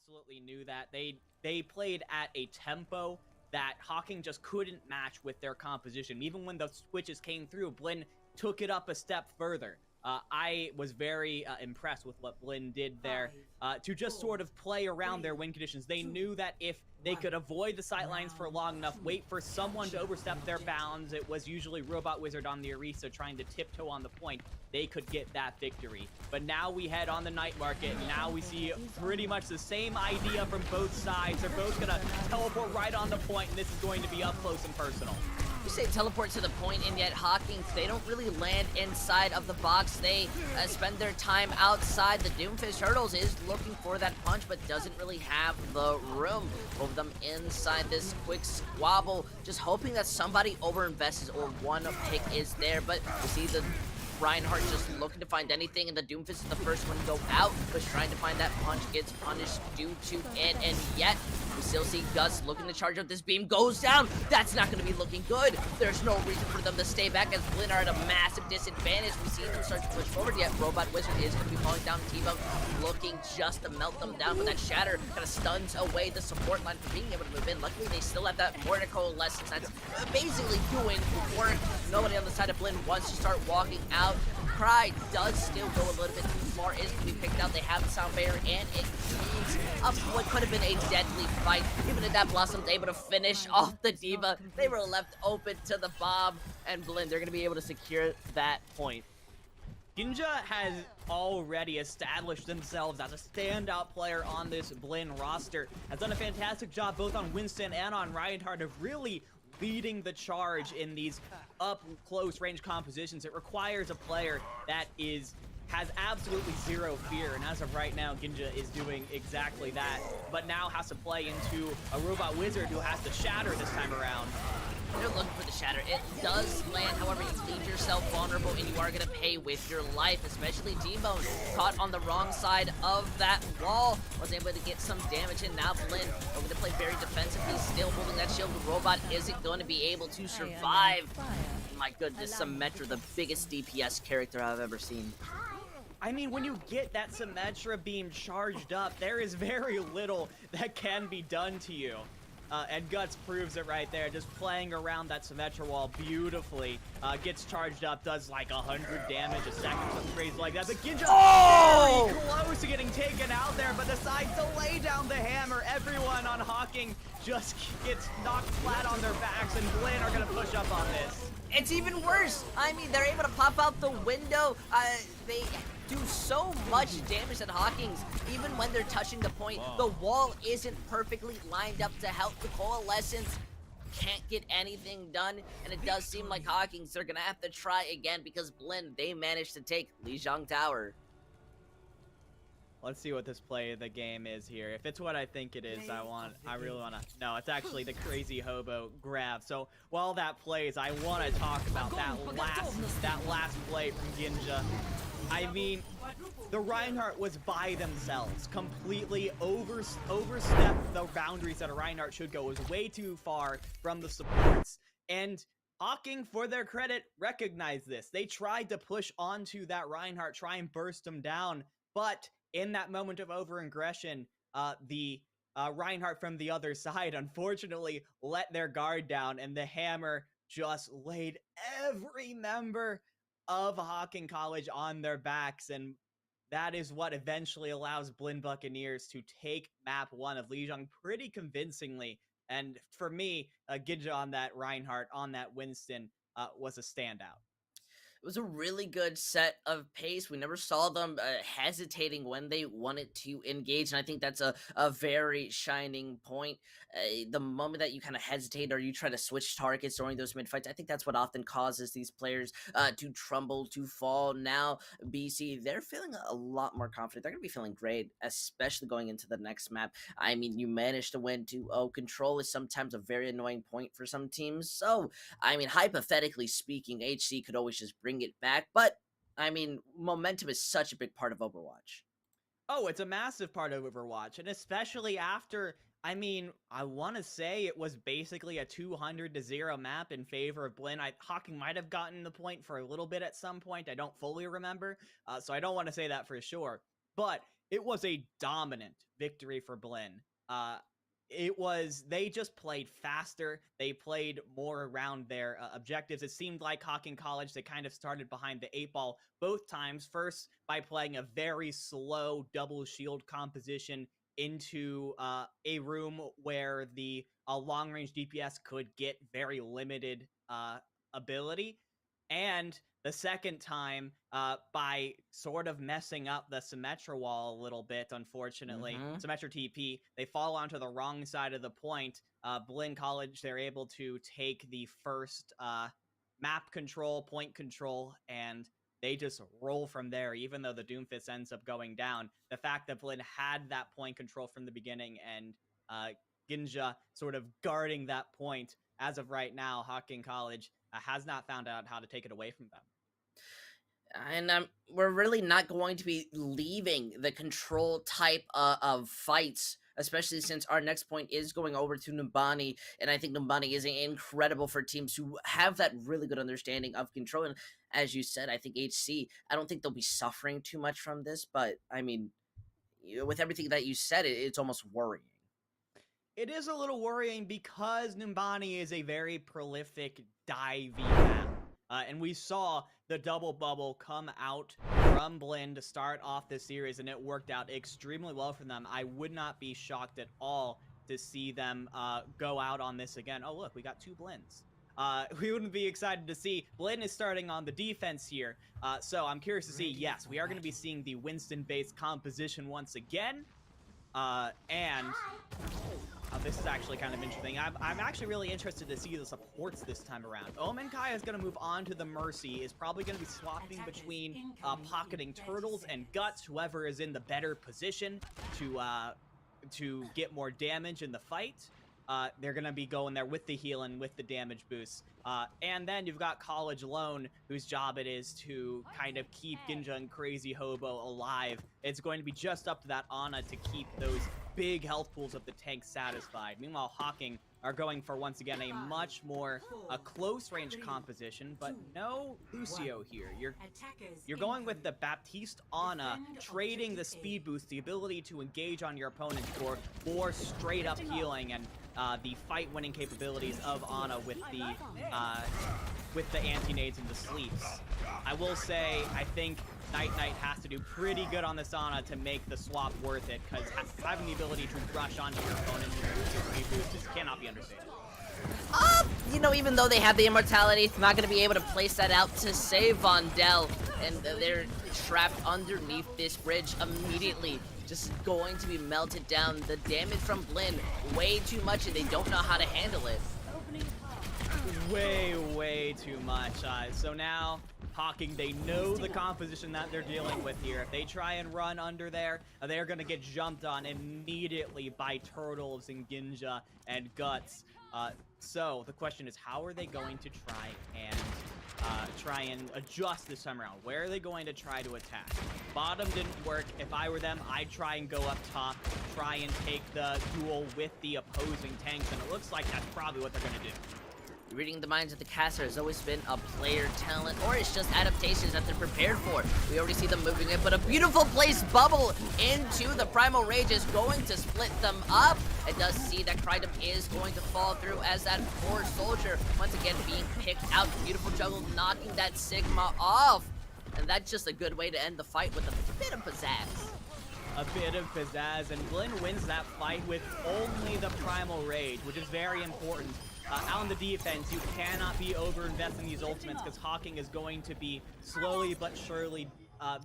absolutely knew that. They played at a tempo that Hocking just couldn't match with their composition. Even when the switches came through, Blinn took it up a step further. I was very impressed with what Blinn did there to just sort of play around their win conditions. They knew that if they could avoid the sightlines for long enough, wait for someone to overstep their bounds, it was usually Robot Wizard on the Orisa trying to tiptoe on the point, they could get that victory. But now we head on the night market, and now we see pretty much the same idea from both sides. They're both gonna teleport right on the point, and this is going to be up close and personal. You say teleport to the point, and yet Hocking, they don't really land inside of the box. They spend their time outside. The Doomfist Hurdles is looking for that punch, but doesn't really have the room. Both of them inside this quick squabble, just hoping that somebody overinvests or one pick is there. But you see the Reinhardt just looking to find anything, and the Doomfist is the first one to go out, but trying to find that punch, gets punished due to it, and yet we still see Gus looking to charge up. This beam goes down. That's not going to be looking good. There's no reason for them to stay back, as Blinn are at a massive disadvantage. We see them start to push forward, yet Robot Wizard is going to be falling down. T-Bone looking just to melt them down, but that shatter kind of stuns away the support line from being able to move in. Luckily, they still have that Mortico Lessons that's basically doing work. Nobody on the side of Blinn wants to start walking out. Pride does still go a little bit too far, is to be picked out. They have the sound barrier, and it keeps up what could have been a deadly fight. Even if that Blossom's able to finish off the Diva, they were left open to the bomb, and Blinn, they're going to be able to secure that point. Ginja has already established themselves as a standout player on this Blinn roster. Has done a fantastic job both on Winston and on Reinhardt of really leading the charge in these up-close range compositions. It requires a player that has absolutely zero fear, and as of right now, Ginja is doing exactly that, but now has to play into a Robot Wizard who has to shatter this time around. They're looking for the shatter. It does land, however, you leave yourself vulnerable, and you are going to pay with your life, especially T-Bone, caught on the wrong side of that wall, was able to get some damage in. Now Blinn looking to play very defensively, still holding that shield. The Robot isn't going to be able to survive. My goodness, Symmetra, the biggest DPS character I've ever seen. I mean, when you get that Symmetra beam charged up, there is very little that can be done to you. And Guts proves it right there, just playing around that Symmetra wall beautifully. Gets charged up, does like 100 damage a second, something crazy like that. But Ginja very close to getting taken out there, but decides to lay down the hammer. Everyone on Hocking just gets knocked flat on their backs, and Blinn are going to push up on this. It's even worse. I mean, they're able to pop out the window. They do so much damage at Hocking's, even when they're touching the point. The wall isn't perfectly lined up to help the Coalescence. Can't get anything done, and it does seem like Hocking's, they're gonna have to try again, because Blinn, they managed to take Lijiang Tower. Let's see what this play of the game is here. If it's what I think it is, I really wanna. No, it's actually the crazy hobo grab. So while that plays, I wanna talk about that last play from Ginja. I mean, the Reinhardt was by themselves, completely overstepped the boundaries that a Reinhardt should go. It was way too far from the supports. And Hocking, for their credit, recognized this. They tried to push onto that Reinhardt, try and burst him down, but in that moment of over-aggression, the Reinhardt from the other side, unfortunately, let their guard down, and the hammer just laid every member of Hocking College on their backs, and that is what eventually allows Blinn Buccaneers to take map 1 of Lijiang pretty convincingly. And for me, Ginja on that Reinhardt, on that Winston, was a standout. It was a really good set of pace. We never saw them hesitating when they wanted to engage, and I think that's a very shining point. The moment that you kind of hesitate or you try to switch targets during those mid-fights, I think that's what often causes these players to tremble, to fall. Now, BC, they're feeling a lot more confident. They're going to be feeling great, especially going into the next map. I mean, you managed to win 2-0. Control is sometimes a very annoying point for some teams. So, I mean, hypothetically speaking, HC could always just bring it back, but I mean, momentum is such a big part of Overwatch. Oh, it's a massive part of Overwatch, and especially after, I mean, I want to say it was basically a 200-0 map in favor of Blinn. Hocking might have gotten the point for a little bit at some point. I don't fully remember, so I don't want to say that for sure. but it was a dominant victory for Blinn. They just played faster. They played more around their objectives. It seemed like Hocking College, they kind of started behind the 8 ball both times. First, by playing a very slow double shield composition into a room where the long-range DPS could get very limited ability. And the second time, by sort of messing up the Symmetra wall a little bit, unfortunately. Symmetra TP, they fall onto the wrong side of the point. Blinn College, they're able to take the first map control, point control, and they just roll from there, even though the Doomfist ends up going down. The fact that Blinn had that point control from the beginning and Ginja sort of guarding that point, as of right now, Hocking College has not found out how to take it away from them. And we're really not going to be leaving the control type of fights, especially since our next point is going over to Numbani, and I think Numbani is incredible for teams who have that really good understanding of control. And as you said, I think HC, I don't think they'll be suffering too much from this, but I mean, with everything that you said, it's almost worrying. It is a little worrying because Numbani is a very prolific divey map. And we saw the double bubble come out from Blinn to start off this series, and it worked out extremely well for them. I would not be shocked at all to see them go out on this again. Oh, look, we got 2 Blinns. We wouldn't be excited to see. Blinn is starting on the defense here. So I'm curious to see, yes, we are going to be seeing the Winston-based composition once again. This is actually kind of interesting. I'm actually really interested to see the supports this time around. Omen Kai is going to move on to the Mercy, is probably going to be swapping between pocketing Turtles and Guts, whoever is in the better position to get more damage in the fight. They're going to be going there with the heal and with the damage boost. And then you've got College Lone, whose job it is to kind of keep Ginja and Crazy Hobo alive. It's going to be just up to that Ana to keep those big health pools of the tank satisfied. Meanwhile, Hocking are going for, once again, a much more close-range composition, but no Lucio here. You're going with the Baptiste Ana, trading the speed boost, the ability to engage on your opponent for more straight-up healing, and the fight-winning capabilities of Ana with the anti-nades and the sleeps. I will say, I think Night has to do pretty good on this Ana to make the swap worth it, because having the ability to rush onto your opponent with your speed boost just cannot be understated. You know, even though they have the immortality, it's not going to be able to place that out to save Vondel, and they're trapped underneath this bridge immediately. Just going to be melted down. The damage from Blinn, way too much, and they don't know how to handle it. Way too much. So now, Hocking, they know the composition that they're dealing with here. If they try and run under there, they're going to get jumped on immediately by Turtles and Ginja and Guts. So the question is, how are they going to try and adjust this time around? Where are they going to try to attack? Bottom didn't work. If I were them, I'd try and go up top, try and take the duel with the opposing tanks, and it looks like that's probably what they're going to do. Reading the minds of the caster has always been a player talent, or it's just adaptations that they're prepared for. We already see them moving in, but a beautiful placed bubble into the Primal Rage is going to split them up. It does see that Krydom is going to fall through as that poor soldier, once again being picked out. Beautiful juggle, knocking that Sigma off. And that's just a good way to end the fight with a bit of pizzazz. A bit of pizzazz, and Blinn wins that fight with only the Primal Rage, which is very important. Out on the defense, you cannot be over-investing these ultimates, because Hocking is going to be slowly but surely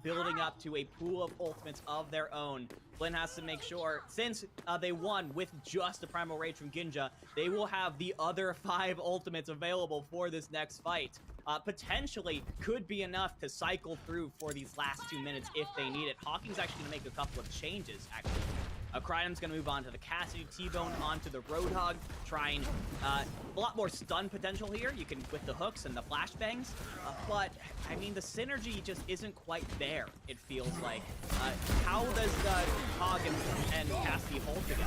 building up to a pool of ultimates of their own. Blinn has to make sure, since they won with just the Primal Rage from Ginja, they will have the other 5 ultimates available for this next fight. Potentially could be enough to cycle through for these last 2 minutes if they need it. Hocking's actually going to make a couple of changes, actually. Krynom's going to move on to the Cassidy, T-Bone onto the Roadhog, trying a lot more stun potential here. You can with the hooks and the flashbangs, but I mean the synergy just isn't quite there. It feels like. How does the Hog and Cassidy hold together?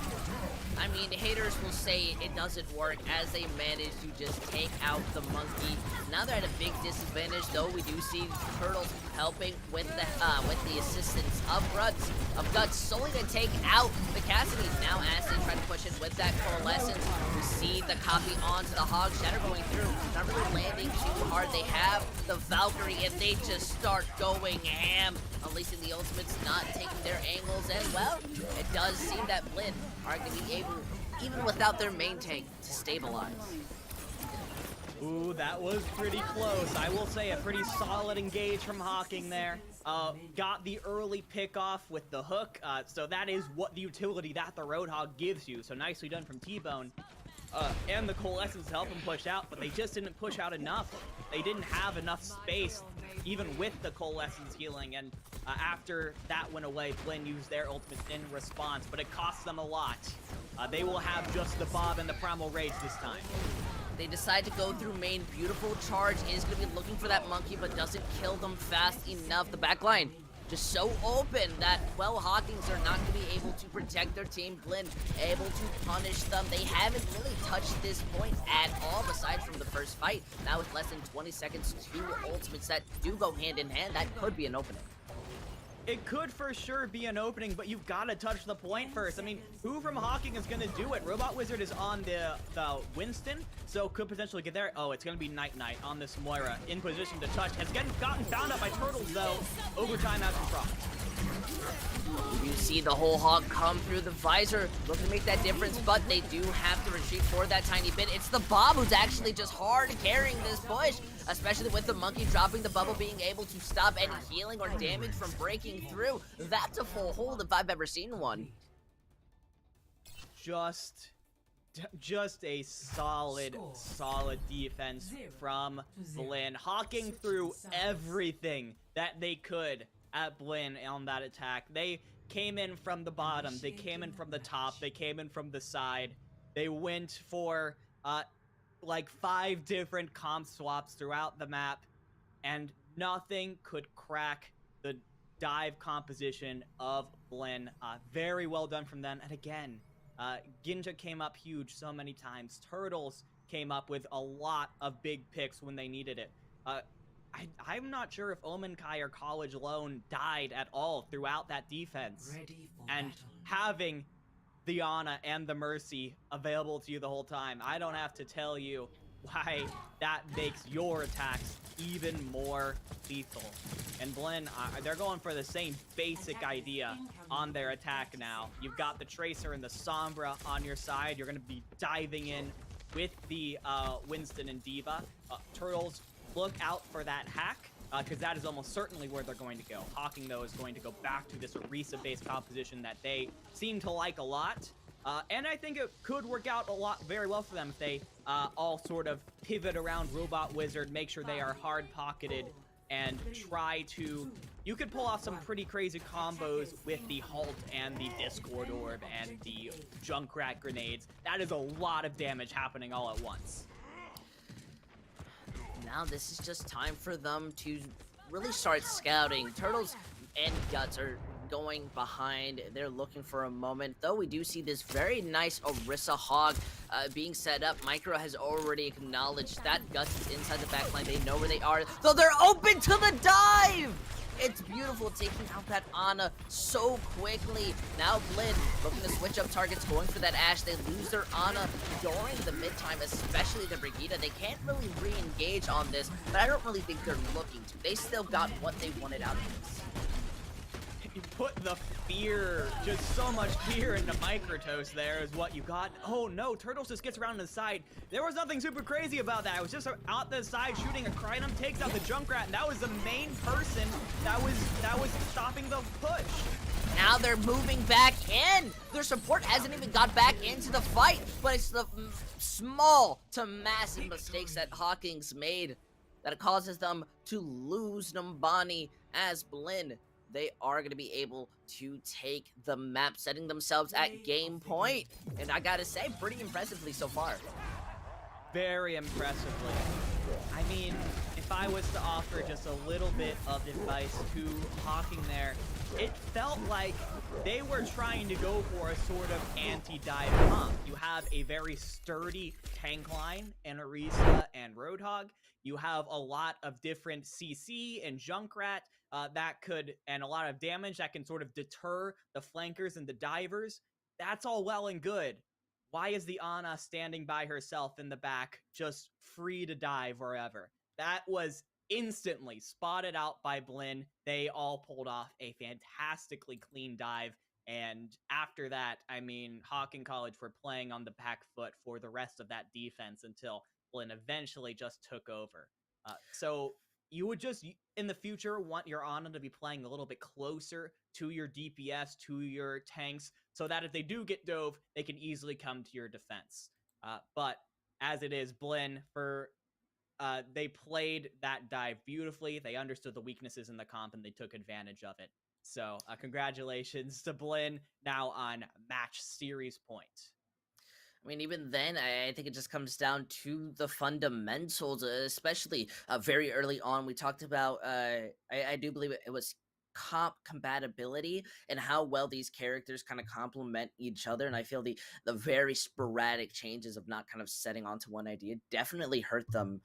I mean, haters will say it doesn't work as they manage to just take out the monkey. Now they're at a big disadvantage, though. We do see Turtles helping with the assistance of Guts solely to take out the Cassidy. Now as they try to push it with that Coalescence, we see the copy onto the Hog. Shatter going through, not really landing too hard. They have the Valkyrie, and they just start going ham, unleashing the ultimates, not taking their angles, and well, it does seem that Blinn are going to be able, even without their main tank, to stabilize. Ooh, that was pretty close. I will say a pretty solid engage from Hocking there. Got the early pick off with the hook, so that is what the utility that the Roadhog gives you. So nicely done from T-Bone. And the Coalescence to help him push out, but they just didn't push out enough. They didn't have enough space, even with the Coalescence healing, and after that went away, Blinn used their ultimate in response, but it cost them a lot. They will have just the Bob and the Primal Rage this time. They decide to go through main. Beautiful charge is going to be looking for that monkey, but doesn't kill them fast enough. The backline just so open that, well, Hockings are not going to be able to protect their team. Blinn able to punish them. They haven't really touched this point at all, besides from the first fight. Now with less than 20 seconds, 2 ultimates that do go hand in hand, that could be an opening. It could for sure be an opening, but you've got to touch the point first. I mean, who from Hocking is going to do it? Robot Wizard is on the Winston, so could potentially get there. Oh, it's going to be Night Knight on this Moira in position to touch. Has gotten found up by Turtles, though. Overtime out to Proc. You see the whole Hog come through the visor, looking to make that difference, but they do have to retreat for that tiny bit. It's the Bob who's actually just hard carrying this push, especially with the monkey dropping the bubble, being able to stop any healing or damage from breaking through. That's a full hold if I've ever seen one. Just a solid defense from Blinn. Hocking through everything that they could at Blinn on that attack. They came in from the bottom, they came in from the top, they came in from the side. They went for like 5 different comp swaps throughout the map, and nothing could crack the dive composition of Blinn. Very well done from them. And again, Ginja came up huge so many times. Turtles came up with a lot of big picks when they needed it. I'm not sure if Omen Kai or College Lone died at all throughout that defense. And having the Ana and the Mercy available to you the whole time, I don't have to tell you why that makes your attacks even more lethal. And Blinn, they're going for the same basic idea on their attack now. You've got the Tracer and the Sombra on your side. You're going to be diving in with the Winston and Diva. Turtles, look out for that hack, because that is almost certainly where they're going to go. Hocking, though, is going to go back to this Orisa-based composition that they seem to like a lot. And I think it could work out very well for them if they all sort of pivot around Robot Wizard, make sure they are hard-pocketed, and try to... You could pull off some pretty crazy combos with the Halt and the Discord Orb and the Junkrat grenades. That is a lot of damage happening all at once. Now this is just time for them to really start scouting. Turtles and Guts are going behind. They're looking for a moment, though we do see this very nice Orisa Hog being set up. Micro has already acknowledged that Guts is inside the backline. They know where they are, though they're open to the dive! It's beautiful, taking out that Ana so quickly. Now Blinn looking to switch up targets, going for that Ashe. They lose their Ana during the mid-time, especially the Brigitte. They can't really re-engage on this, but I don't really think they're looking to. They still got what they wanted out of this. You put the fear, just so much fear into Microtoast there is what you got. Oh no, Turtles just gets around to the side. There was nothing super crazy about that. It was just out the side shooting a Krynom, takes out the Junkrat, and that was the main person that was stopping the push. Now they're moving back in. Their support hasn't even got back into the fight, but it's the small to massive mistakes that Hocking's made that causes them to lose Numbani as Blinn they are going to be able to take the map, setting themselves at game point. And I gotta say, pretty impressively so far. Very impressively. I mean, if I was to offer just a little bit of advice to Hocking there, it felt like they were trying to go for a sort of anti-dive comp. You have a very sturdy tank line in Orisa and Roadhog. You have a lot of different CC and Junkrat that could, and a lot of damage that can sort of deter the flankers and the divers. That's all well and good. Why is the Ana standing by herself in the back, just free to dive wherever? That was instantly spotted out by Blinn. They all pulled off a fantastically clean dive. And after that, I mean, Hocking College were playing on the back foot for the rest of that defense until Blinn eventually just took over. So you would just, in the future, want your Ana to be playing a little bit closer to your DPS, to your tanks, so that if they do get dove, they can easily come to your defense. But as it is, Blinn, they played that dive beautifully. They understood the weaknesses in the comp, and they took advantage of it. So congratulations to Blinn, now on match series point. I mean, even then, I think it just comes down to the fundamentals, especially very early on. We talked about, I do believe it was comp compatibility and how well these characters kind of complement each other. And I feel the very sporadic changes of not kind of setting onto one idea definitely hurt them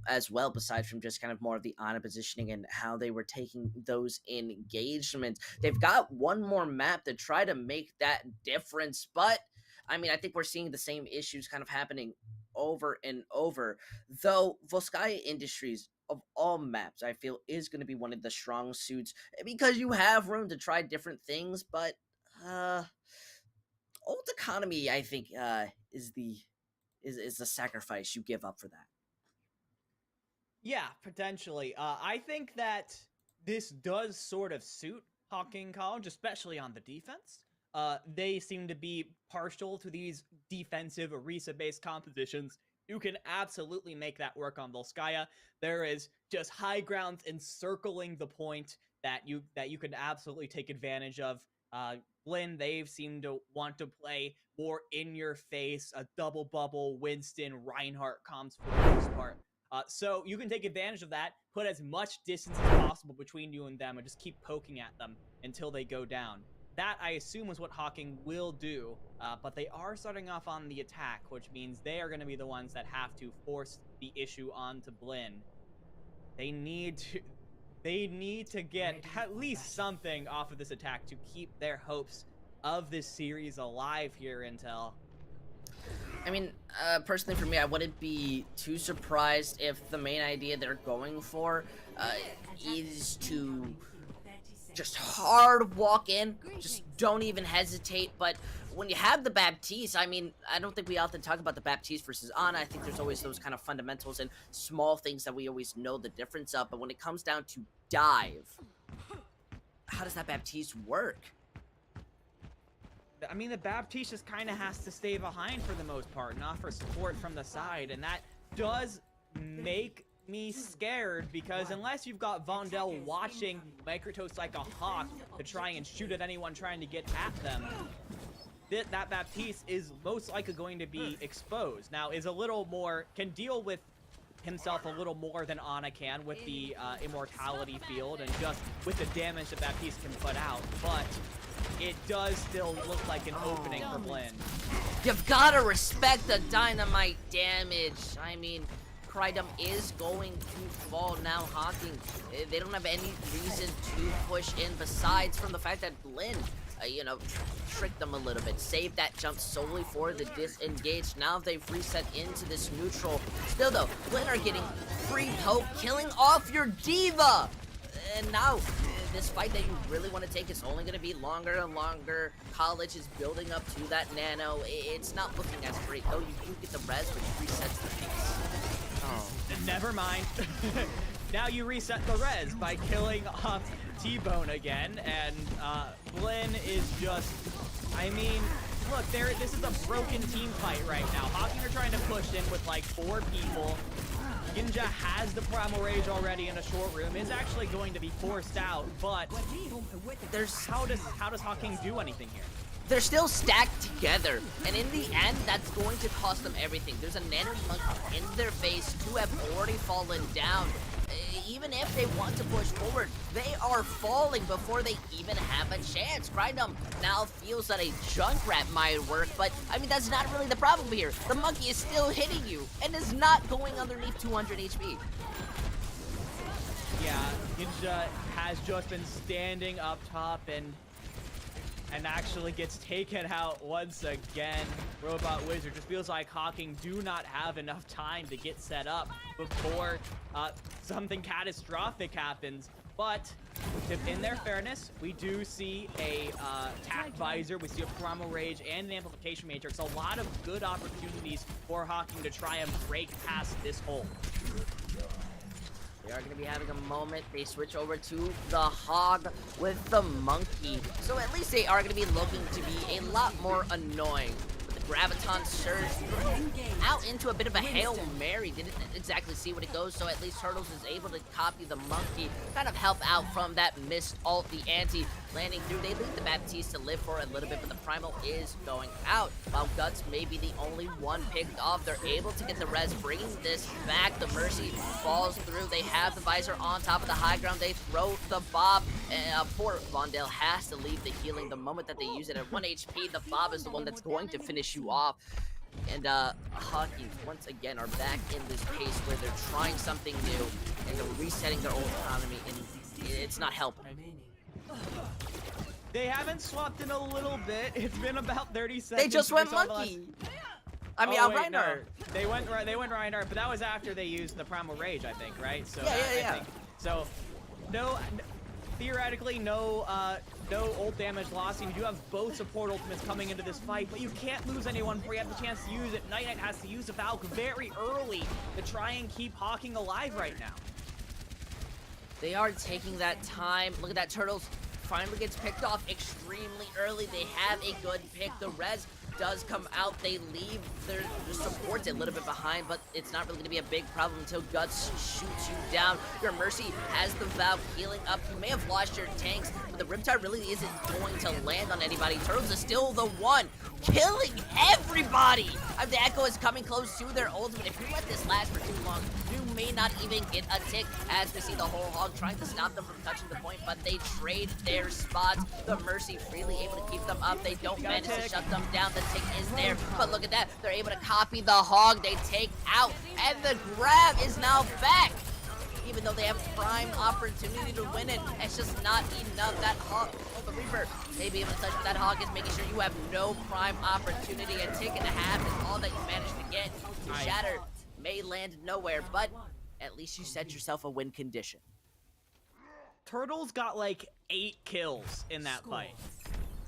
as well, besides from just kind of more of the Ana positioning and how they were taking those engagements. They've got one more map to try to make that difference, but I mean, I think we're seeing the same issues kind of happening over and over. Though Volskaya Industries, of all maps, I feel is going to be one of the strong suits because you have room to try different things. But Old Economy, I think, is the sacrifice you give up for that. Yeah, potentially. I think that this does sort of suit Hocking College, especially on the defense. They seem to be partial to these defensive Orisa-based compositions. You can absolutely make that work on Volskaya. There is just high ground encircling the point that you can absolutely take advantage of. Blinn, they've seemed to want to play more in your face, a double bubble, Winston, Reinhardt comps for the most part. So you can take advantage of that, put as much distance as possible between you and them, and just keep poking at them until they go down. That, I assume, is what Hocking will do, but they are starting off on the attack, which means they are going to be the ones that have to force the issue onto Blinn. They need to get at least something off of this attack to keep their hopes of this series alive here, Intel. I mean, personally for me, I wouldn't be too surprised if the main idea they're going for is to just hard walk in, just don't even hesitate. But when you have the Baptiste, I mean, I don't think we often talk about the Baptiste versus Ana. I think there's always those kind of fundamentals and small things that we always know the difference of. But when it comes down to dive, how does that Baptiste work? I mean, the Baptiste just kind of has to stay behind for the most part and offer support from the side, and that does make me scared, because unless you've got Vondel watching Microtoast like a hawk to try and shoot at anyone trying to get at them, that Baptiste is most likely going to be exposed. Now, is a little more, can deal with himself a little more than Ana can with the immortality field and just with the damage that Baptiste can put out, but it does still look like an opening for Blinn. You've gotta respect the dynamite damage. I mean, Krydom is going to fall now. Hocking, they don't have any reason to push in besides from the fact that Blinn, you know, tricked them a little bit. Saved that jump solely for the disengage. Now they've reset into this neutral. Still though, Blinn are getting free poke, killing off your diva. And now, this fight that you really want to take is only going to be longer and longer. College is building up to that nano. It's not looking as great, though. You do get the res, which resets the piece. Oh, never mind. now you reset the res by killing off T-Bone again, and Blinn is just, I mean, look, this is a broken team fight right now. Hocking are trying to push in with like 4 people. Ginja has the Primal Rage already in a short room, is actually going to be forced out, but how does Hocking do anything here? They're still stacked together, and in the end, that's going to cost them everything. There's a Nano Monkey in their face. 2 have already fallen down. Even if they want to push forward, they are falling before they even have a chance. Grindum now feels that a Junkrat might work, but I mean, that's not really the problem here. The monkey is still hitting you and is not going underneath 200 HP. Yeah, Ginja has just been standing up top and actually gets taken out once again. Robot Wizard just feels like Hocking do not have enough time to get set up before something catastrophic happens. But in their fairness, we do see a Tac Visor, we see a Primal Rage, and an Amplification Matrix. A lot of good opportunities for Hocking to try and break past this hole. They are going to be having a moment. They switch over to the Hog with the Monkey. So at least they are going to be looking to be a lot more annoying. But the Graviton surge out into a bit of a Hail Mary. Didn't exactly see what it goes, so at least Turtles is able to copy the Monkey. Kind of help out from that missed ult, the anti landing through. They leave the Baptiste to live for a little bit, but the Primal is going out. While Guts may be the only one picked off, they're able to get the res, bringing this back. The Mercy falls through. They have the Visor on top of the high ground. They throw the Bob. Poor Vondale has to leave the healing the moment that they use it. At 1 HP, the Bob is the one that's going to finish you off. And Hocking, once again, are back in this pace where they're trying something new and they're resetting their old economy, and it's not helping. They haven't swapped in a little bit. It's been about 30 seconds. They just went Monkey. I mean, Reinhardt. No. They went Reinhardt, but that was after they used the Primal Rage, I think, right? So yeah. I think. So, theoretically, no ult damage lost. You do have both support ultimates coming into this fight, but you can't lose anyone before you have the chance to use it. Night has to use the Valk very early to try and keep Hocking alive right now. They are taking that time. Look at that, Turtles finally gets picked off extremely early. They have a good pick. The res does come out. They leave their supports a little bit behind, but it's not really going to be a big problem until Guts shoots you down. Your Mercy has the Valve healing up. You may have lost your tanks, but the Riptide really isn't going to land on anybody. Turtles is still the one killing everybody. The Echo is coming close to their ultimate. If you let this last for too long, you may not even get a tick, as we see the whole Hog trying to stop them from touching the point, but they trade their spots. The Mercy freely able to keep them up. They don't manage to shut them down. The tick is there, but look at that. They're able to copy the Hog. They take out, and the grab is now back. Even though they have prime opportunity to win it, it's just not enough. That Hog, the Reaper, may be able to touch, but that Hog is making sure you have no prime opportunity. A tick and a half is all that you managed to get. The Shatter may land nowhere, but at least you set yourself a win condition. Turtles got like 8 kills in that fight.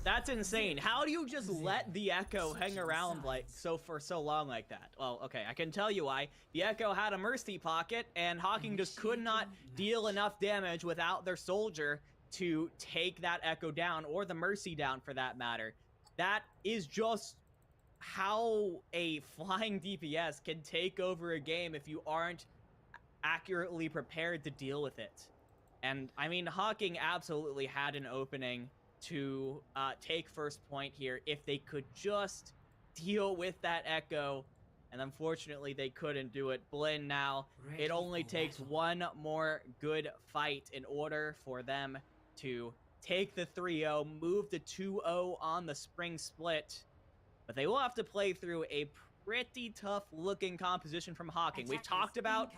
That's insane. How do you just let the Echo hang around like for so long like that? Well, okay, I can tell you why. The Echo had a Mercy pocket, and Hocking just could not deal enough damage without their soldier to take that Echo down, or the Mercy down for that matter. That is just how a flying DPS can take over a game if you aren't accurately prepared to deal with it. And I mean, Hocking absolutely had an opening to take first point here if they could just deal with that Echo, and unfortunately they couldn't do it. Blinn now, it only takes one more good fight in order for them to take the 3-0, move to 2-0 on the spring split, but they will have to play through a pretty tough looking composition from Hocking. We've talked about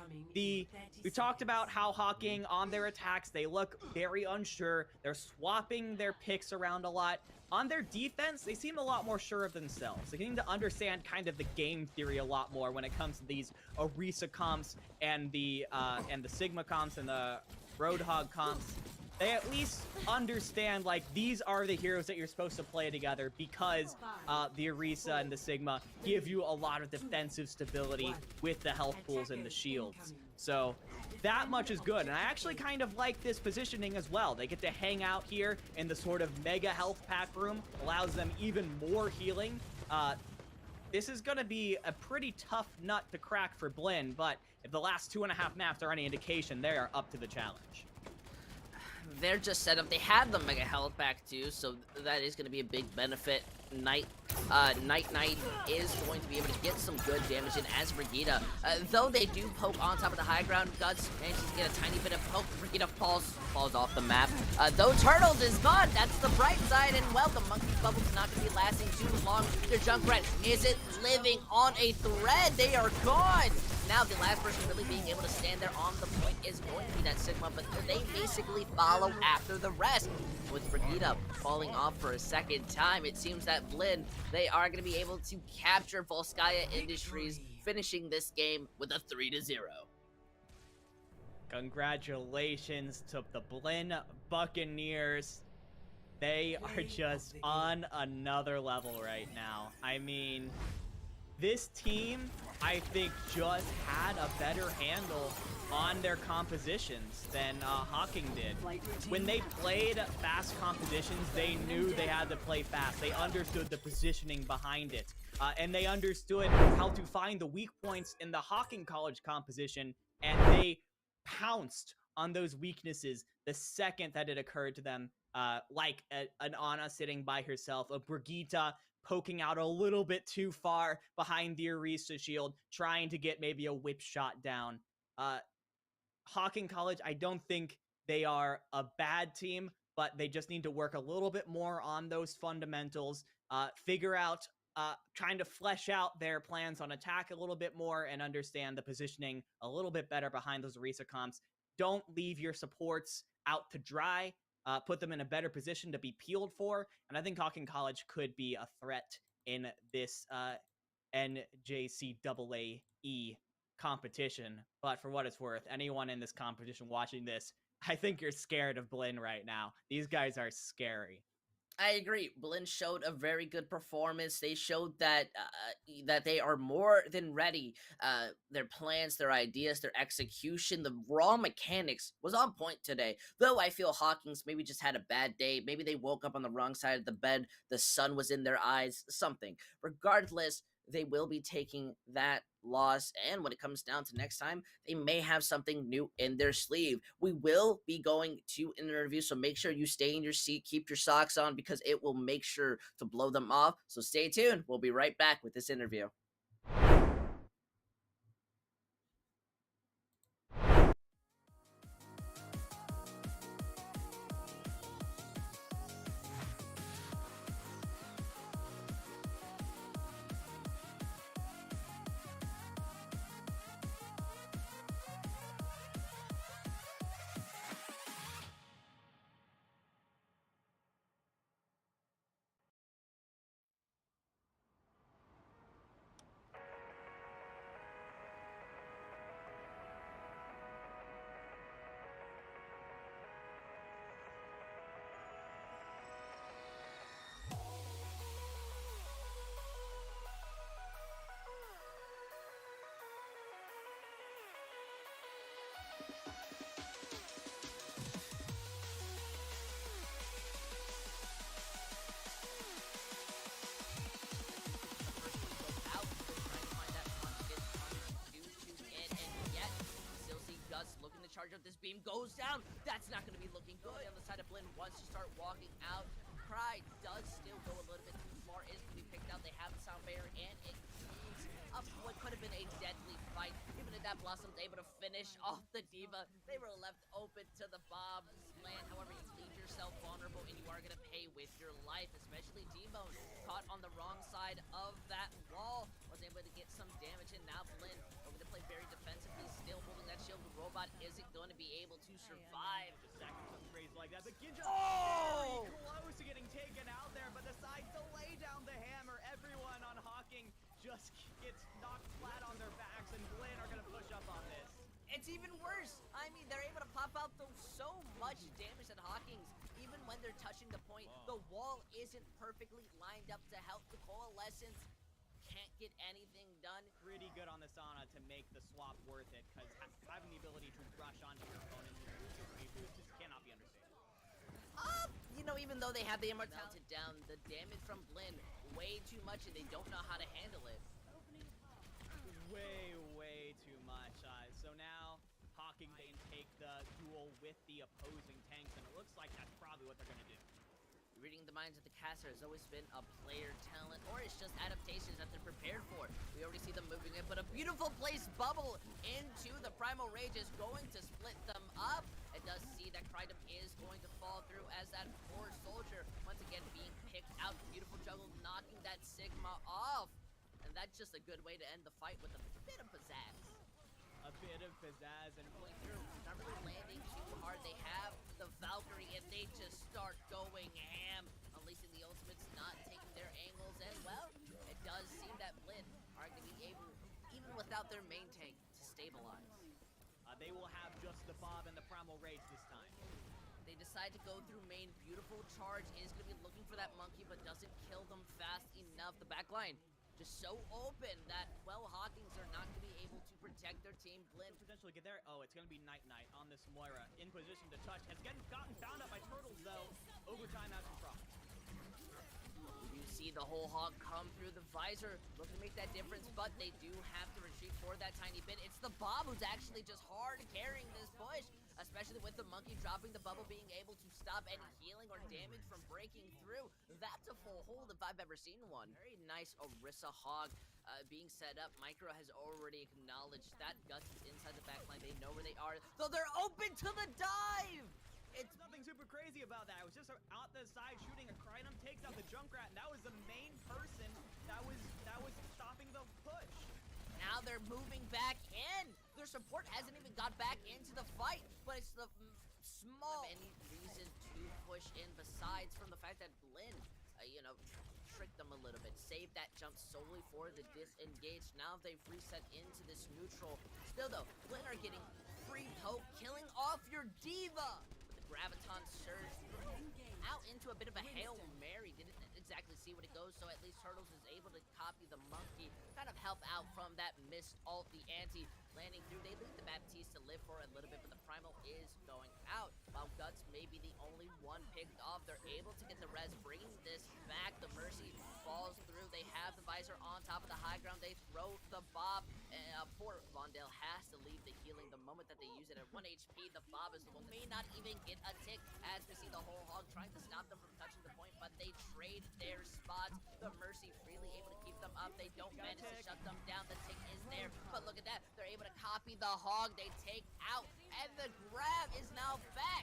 how Hocking on their attacks, they look very unsure. They're swapping their picks around a lot. On their defense, they seem a lot more sure of themselves. They seem to understand kind of the game theory a lot more when it comes to these Orisa comps and the Sigma comps and the Roadhog comps. they at least understand, like, these are the heroes that you're supposed to play together because the Orisa and the Sigma give you a lot of defensive stability with the health pools and the shields. So that much is good, and I actually kind of like this positioning as well. They get to hang out here in the sort of mega health pack room, allows them even more healing. This is going to be a pretty tough nut to crack for Blinn, but if the last 2.5 maps are any indication, they are up to the challenge. They're just set up. They have the mega health back too, so that is going to be a big benefit. Knight is going to be able to get some good damage in as Brigitte. Though they do poke on top of the high ground, Guts manages to get a tiny bit of poke. Brigitte falls off the map. Though Turtles is gone, that's the bright side, and well, the monkey bubble's not going to be lasting too long. Their Junkrat isn't living on a thread. They are gone. Now the last person really being able to stand there on the point is going to be that Sigma, but they basically follow after the rest. With Brigitte falling off for a second time, it seems that Blinn, they are going to be able to capture Volskaya Industries, finishing this game with a 3-0. Congratulations to the Blinn Buccaneers. They are just on another level right now. I mean, this team, I think, just had a better handle on their compositions than Hocking did. When they played fast compositions, they knew they had to play fast. They understood the positioning behind it. And they understood how to find the weak points in the Hocking College composition, and they pounced on those weaknesses the second that it occurred to them, like an Ana sitting by herself, a Brigitte poking out a little bit too far behind the Orisa shield, trying to get maybe a whip shot down. Hocking College, I don't think they are a bad team, but they just need to work a little bit more on those fundamentals, figure out, trying to flesh out their plans on attack a little bit more and understand the positioning a little bit better behind those Orisa comps. Don't leave your supports out to dry. Put them in a better position to be peeled for, and I think Hocking College could be a threat in this NJCAAE competition. But for what it's worth, anyone in this competition watching this, I think you're scared of Blinn right now. These guys are scary. I agree. Blinn showed a very good performance. They showed that that they are more than ready. Their plans, their ideas, their execution, the raw mechanics was on point today. Though I feel Hocking's maybe just had a bad day. Maybe they woke up on the wrong side of the bed. The sun was in their eyes. Something. Regardless, they will be taking that loss, and when it comes down to next time, they may have something new in their sleeve. We will be going to an interview, so make sure you stay in your seat, keep your socks on, because it will make sure to blow them off. So stay tuned. We'll be right back with this interview. Charge up, this beam goes down. That's not going to be looking good on the side of Blinn once you start walking out. Pride does still go a little bit too far, is going to be picked out. They have the sound barrier, and it is up what could have been a deadly fight. Even if that Blossom's able to finish off the Diva, they were left open to the bomb land. However, you leave yourself vulnerable, and you are going to pay with your life, especially Debone, caught on the wrong side of that wall. Was able to get some damage, and now Blinn going to play very defensively, still holding that shield. The robot isn't going to be able to survive. Crazy like that, but Ginja very close to getting taken out there, but decides to lay down the hammer. Everyone on Hocking just gets knocked flat on their backs, and Blinn are going to push up on this. It's even worse. I mean, they're able to pop out those so much damage that Hocking's, even when they're touching the point, the wall isn't perfectly lined up to help the Coalescence. Can't get anything done. Pretty good on the Sauna to make the swap worth it, because having the ability to rush onto your opponent with speed boost just cannot be understated. You know, even though they have the immortality down, the damage from Blinn way too much, and they don't know how to handle it. Way too much. So now Hocking can take the duel with the opposing tanks, and it looks like that's probably what they're going to do. Reading the minds of the caster has always been a player talent, or it's just adaptations that they're prepared for. We already see them moving in, but a beautiful placed bubble into the Primal Rage is going to split them up. It does see that Krydom is going to fall through as that poor soldier, once again being picked out. Beautiful juggle, knocking that Sigma off. And that's just a good way to end the fight with a bit of pizzazz. A bit of pizzazz and Going through, not really landing too hard. They have the Valkyrie and they just start going ham, unleashing the ultimates, not taking their angles. And well, it does seem that Blinn are going to be able, even without their main tank, to stabilize. They will have just the Bob and the Primal Rage this time. They decide to go through main. Beautiful charge is going to be looking for that monkey, but doesn't kill them fast enough. The backline just so open that, well, Hockings are not going to be able to protect their team. Blinn potentially get there. Oh, it's going to be Night on this Moira. In position to touch. Has gotten found up by Turtles, though. Overtime out to Frost. You see the whole hog come through the visor, looking to make that difference, but they do have to retreat for that tiny bit. It's the Bob who's actually just hard carrying this push, especially with the monkey dropping the bubble, being able to stop any healing or damage from breaking through. That's a full hold if I've ever seen one. Very nice Orisa hog being set up. Micro has already acknowledged that Guts is inside the backline. They know where they are, though they're open to the dive! It's nothing super crazy about that. I was just out the side shooting. A Krydom takes out the Junkrat, and that was the main person that was stopping the push. Now they're moving back in. Their support hasn't even got back into the fight, but it's the small any reason to push in besides from the fact that Blinn, you know, tricked them a little bit. Saved that jump solely for the disengage. Now they've reset into this neutral. Still though, Blinn are getting free poke, killing off your diva. Graviton surge out into a bit of a Hail Mary. Didn't exactly see what it goes, so at least Turtles is able to copy the monkey, kind of help out from that missed ult, the anti landing through. They leave the Baptiste to live for a little bit, but the Primal is going out. While Guts may be the only one picked off, they're able to get the res, bringing this back. The Mercy falls through. They have the visor on top of the high ground. They throw the Bob. Poor Vondale has to leave the healing the moment that they use it at 1 HP. The Bob is the one may not even get a tick, as we see the whole hog trying to stop them from touching the point, but they trade their spots. The Mercy freely able to keep them up. They don't manage to shut them down. The tick is there, but look at that. They're able to copy the hog. They take out, and the grab is now back.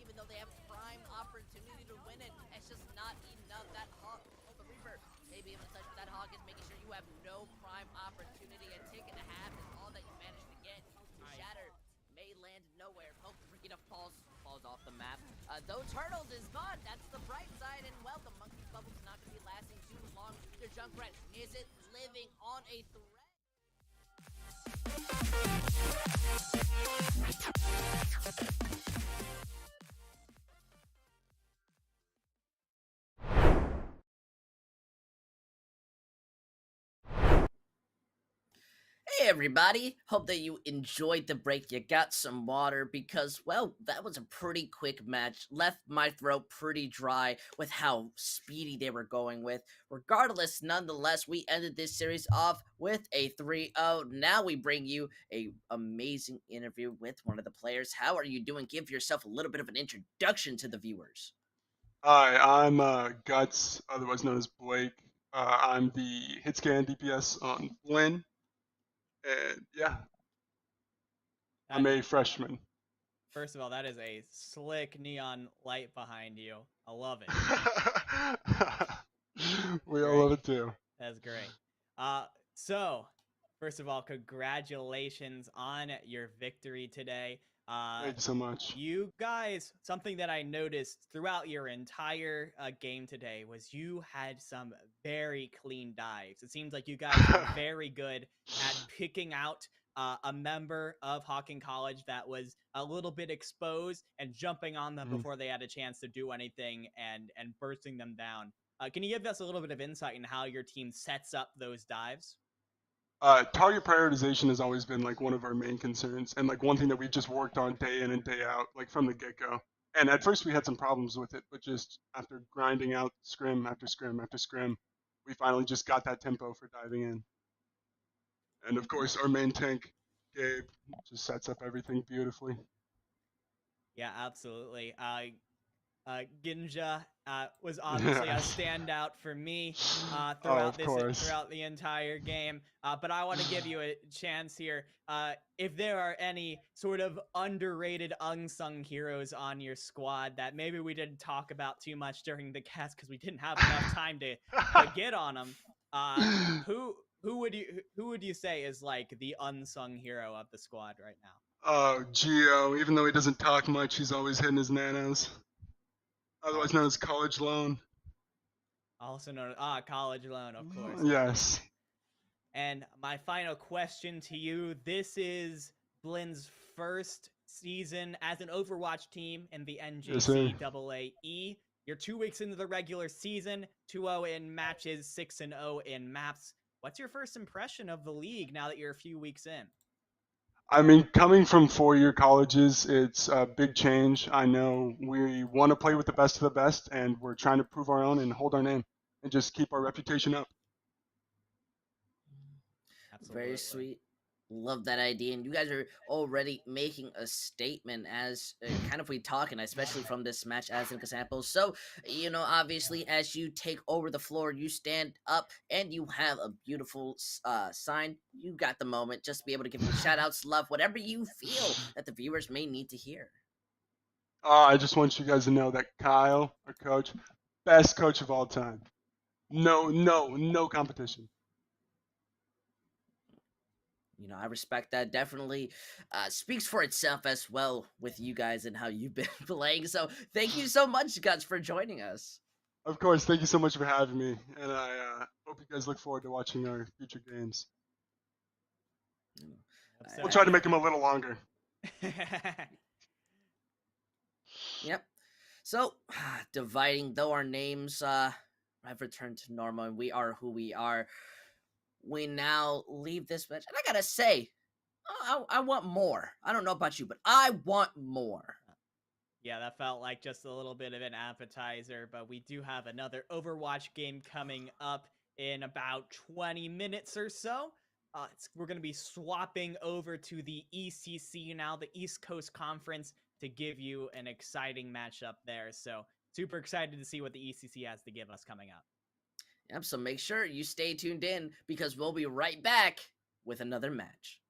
Even though they have prime opportunity to win it, it's just not enough. That hog, the Reaper, maybe able to touch that hog is making sure you have no prime opportunity. A tick and a half is all that you managed to get. Shatter may land nowhere. Poke Freaking falls off the map. Though Turtles is gone, that's the bright side. And well, the monkey bubble's not going to be lasting too long. Their Junkrat isn't living on a threat. Hey everybody, hope that you enjoyed the break. You got some water because, well, that was a pretty quick match. Left my throat pretty dry with how speedy they were going with. Regardless, nonetheless, we ended this series off with a 3-0. Now we bring you a amazing interview with one of the players. How are you doing? Give yourself a little bit of an introduction to the viewers. Hi, I'm Guts, otherwise known as Blake. I'm the hit scan DPS on Blinn. And yeah, I'm a freshman. First of all, that is a slick neon light behind you. I love it. We all love it too. That's great. So, first of all, congratulations on your victory today. Thank you so much. You guys, something that I noticed throughout your entire game today was you had some very clean dives. It seems like you guys are very good at picking out a member of Hocking College that was a little bit exposed and jumping on them before they had a chance to do anything and bursting them down. Can you give us a little bit of insight in how your team sets up those dives? Target prioritization has always been like one of our main concerns, and like one thing that we've just worked on day in and day out, like from the get-go. And at first we had some problems with it, but just after grinding out scrim after scrim after scrim, we finally just got that tempo for diving in. And of course, our main tank, Gabe, just sets up everything beautifully. Yeah, absolutely. Ginja was obviously a standout for me throughout throughout the entire game. But I want to give you a chance here. If there are any sort of underrated unsung heroes on your squad that maybe we didn't talk about too much during the cast because we didn't have enough time to get on them, who would you say is like the unsung hero of the squad right now? Oh, Gio, even though he doesn't talk much, he's always hitting his nanos. Otherwise known as college loan. Also known as college loan, of course. Yes. And my final question to you, this is Blinn's first season as an Overwatch team in the NJCAAE. You're 2 weeks into the regular season, 2-0 in matches, 6-0 in maps. What's your first impression of the league now that you're a few weeks in? I mean, coming from four-year colleges, it's a big change. I know we want to play with the best of the best, and we're trying to prove our own and hold our name and just keep our reputation up. Absolutely. Very sweet. Love that idea. And you guys are already making a statement as kind of we talking, especially from this match as an example. So, you know, obviously as you take over the floor, you stand up and you have a beautiful sign. You got the moment. Just be able to give them shout outs, love, whatever you feel that the viewers may need to hear. I just want you guys to know that Kyle, our coach, best coach of all time. No competition. You know, I respect that. Definitely speaks for itself as well with you guys and how you've been playing. So thank you so much, guys, for joining us. Of course, thank you so much for having me. And I hope you guys look forward to watching our future games. We'll try to make them a little longer. Yep. So, dividing, though our names have returned to normal and we are who we are, we now leave this match. And I gotta say, I want more. I don't know about you, but I want more. Yeah, that felt like just a little bit of an appetizer, but we do have another Overwatch game coming up in about 20 minutes or so. We're going to be swapping over to the ECC now, the East Coast Conference, to give you an exciting matchup there. So super excited to see what the ECC has to give us coming up. Yep, so make sure you stay tuned in because we'll be right back with another match.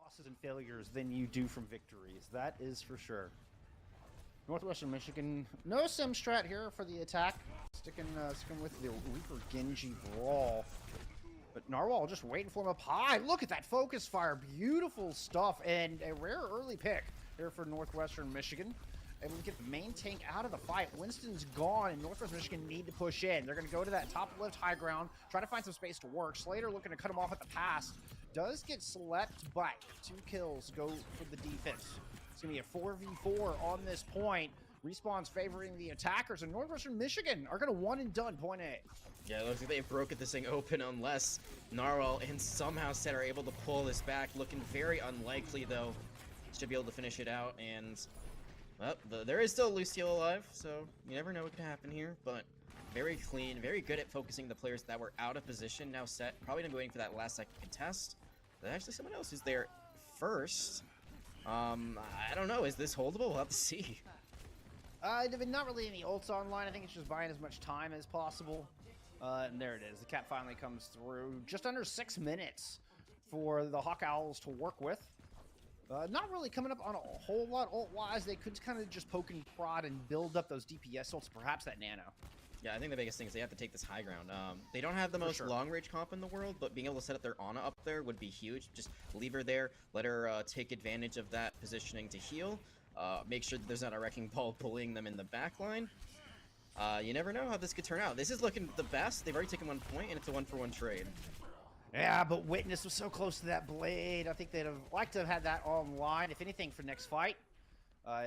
Losses and failures than you do from victories. That is for sure. Northwestern Michigan, no sim strat here for the attack. Sticking with the Reaper Genji brawl. But Narwhal just waiting for him up high. Look at that focus fire. Beautiful stuff. And a rare early pick here for Northwestern Michigan. Able to get the main tank out of the fight. Winston's gone, and Northwestern Michigan need to push in. They're going to go to that top left high ground, try to find some space to work. Slater looking to cut him off at the pass. Does get slept, but 2 kills go for the defense. It's going to be a 4v4 on this point. Respawn's favoring the attackers, and Northwestern Michigan are going to one and done point A. Yeah, it looks like they've broken this thing open unless Narwhal and somehow Set are able to pull this back. Looking very unlikely, though. Should be able to finish it out, and well, there is still Lucio alive, so you never know what could happen here, but very clean, very good at focusing the players that were out of position. Now set, probably gonna be waiting for that last second contest. There's actually someone else who's there first. I don't know, is this holdable? We'll have to see. Not really any ults online. I think it's just buying as much time as possible. And there it is. The cap finally comes through. Just under 6 minutes for the Hawk Owls to work with. Not really coming up on a whole lot ult-wise. They could kind of just poke and prod and build up those DPS ults, perhaps that nano. Yeah, I think the biggest thing is they have to take this high ground. They don't have the most long-range comp in the world, but being able to set up their Ana up there would be huge. Just leave her there, let her take advantage of that positioning to heal. Make sure that there's not a wrecking ball bullying them in the back line. You never know how this could turn out. This is looking the best. They've already taken 1 point, and it's a 1-for-1 trade. Yeah, but Witness was so close to that blade. I think they'd have liked to have had that online. If anything, for next fight,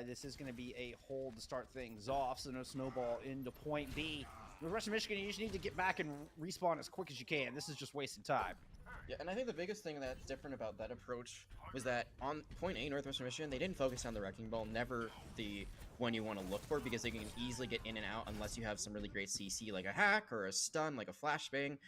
this is going to be a hold to start things off, so no snowball into point B. Northwestern Michigan, you just need to get back and respawn as quick as you can. This is just wasting time. Yeah, and I think the biggest thing that's different about that approach was that on point A, Northwestern Michigan, they didn't focus on the wrecking ball, never the one you want to look for, because they can easily get in and out unless you have some really great CC like a hack or a stun like a flashbang.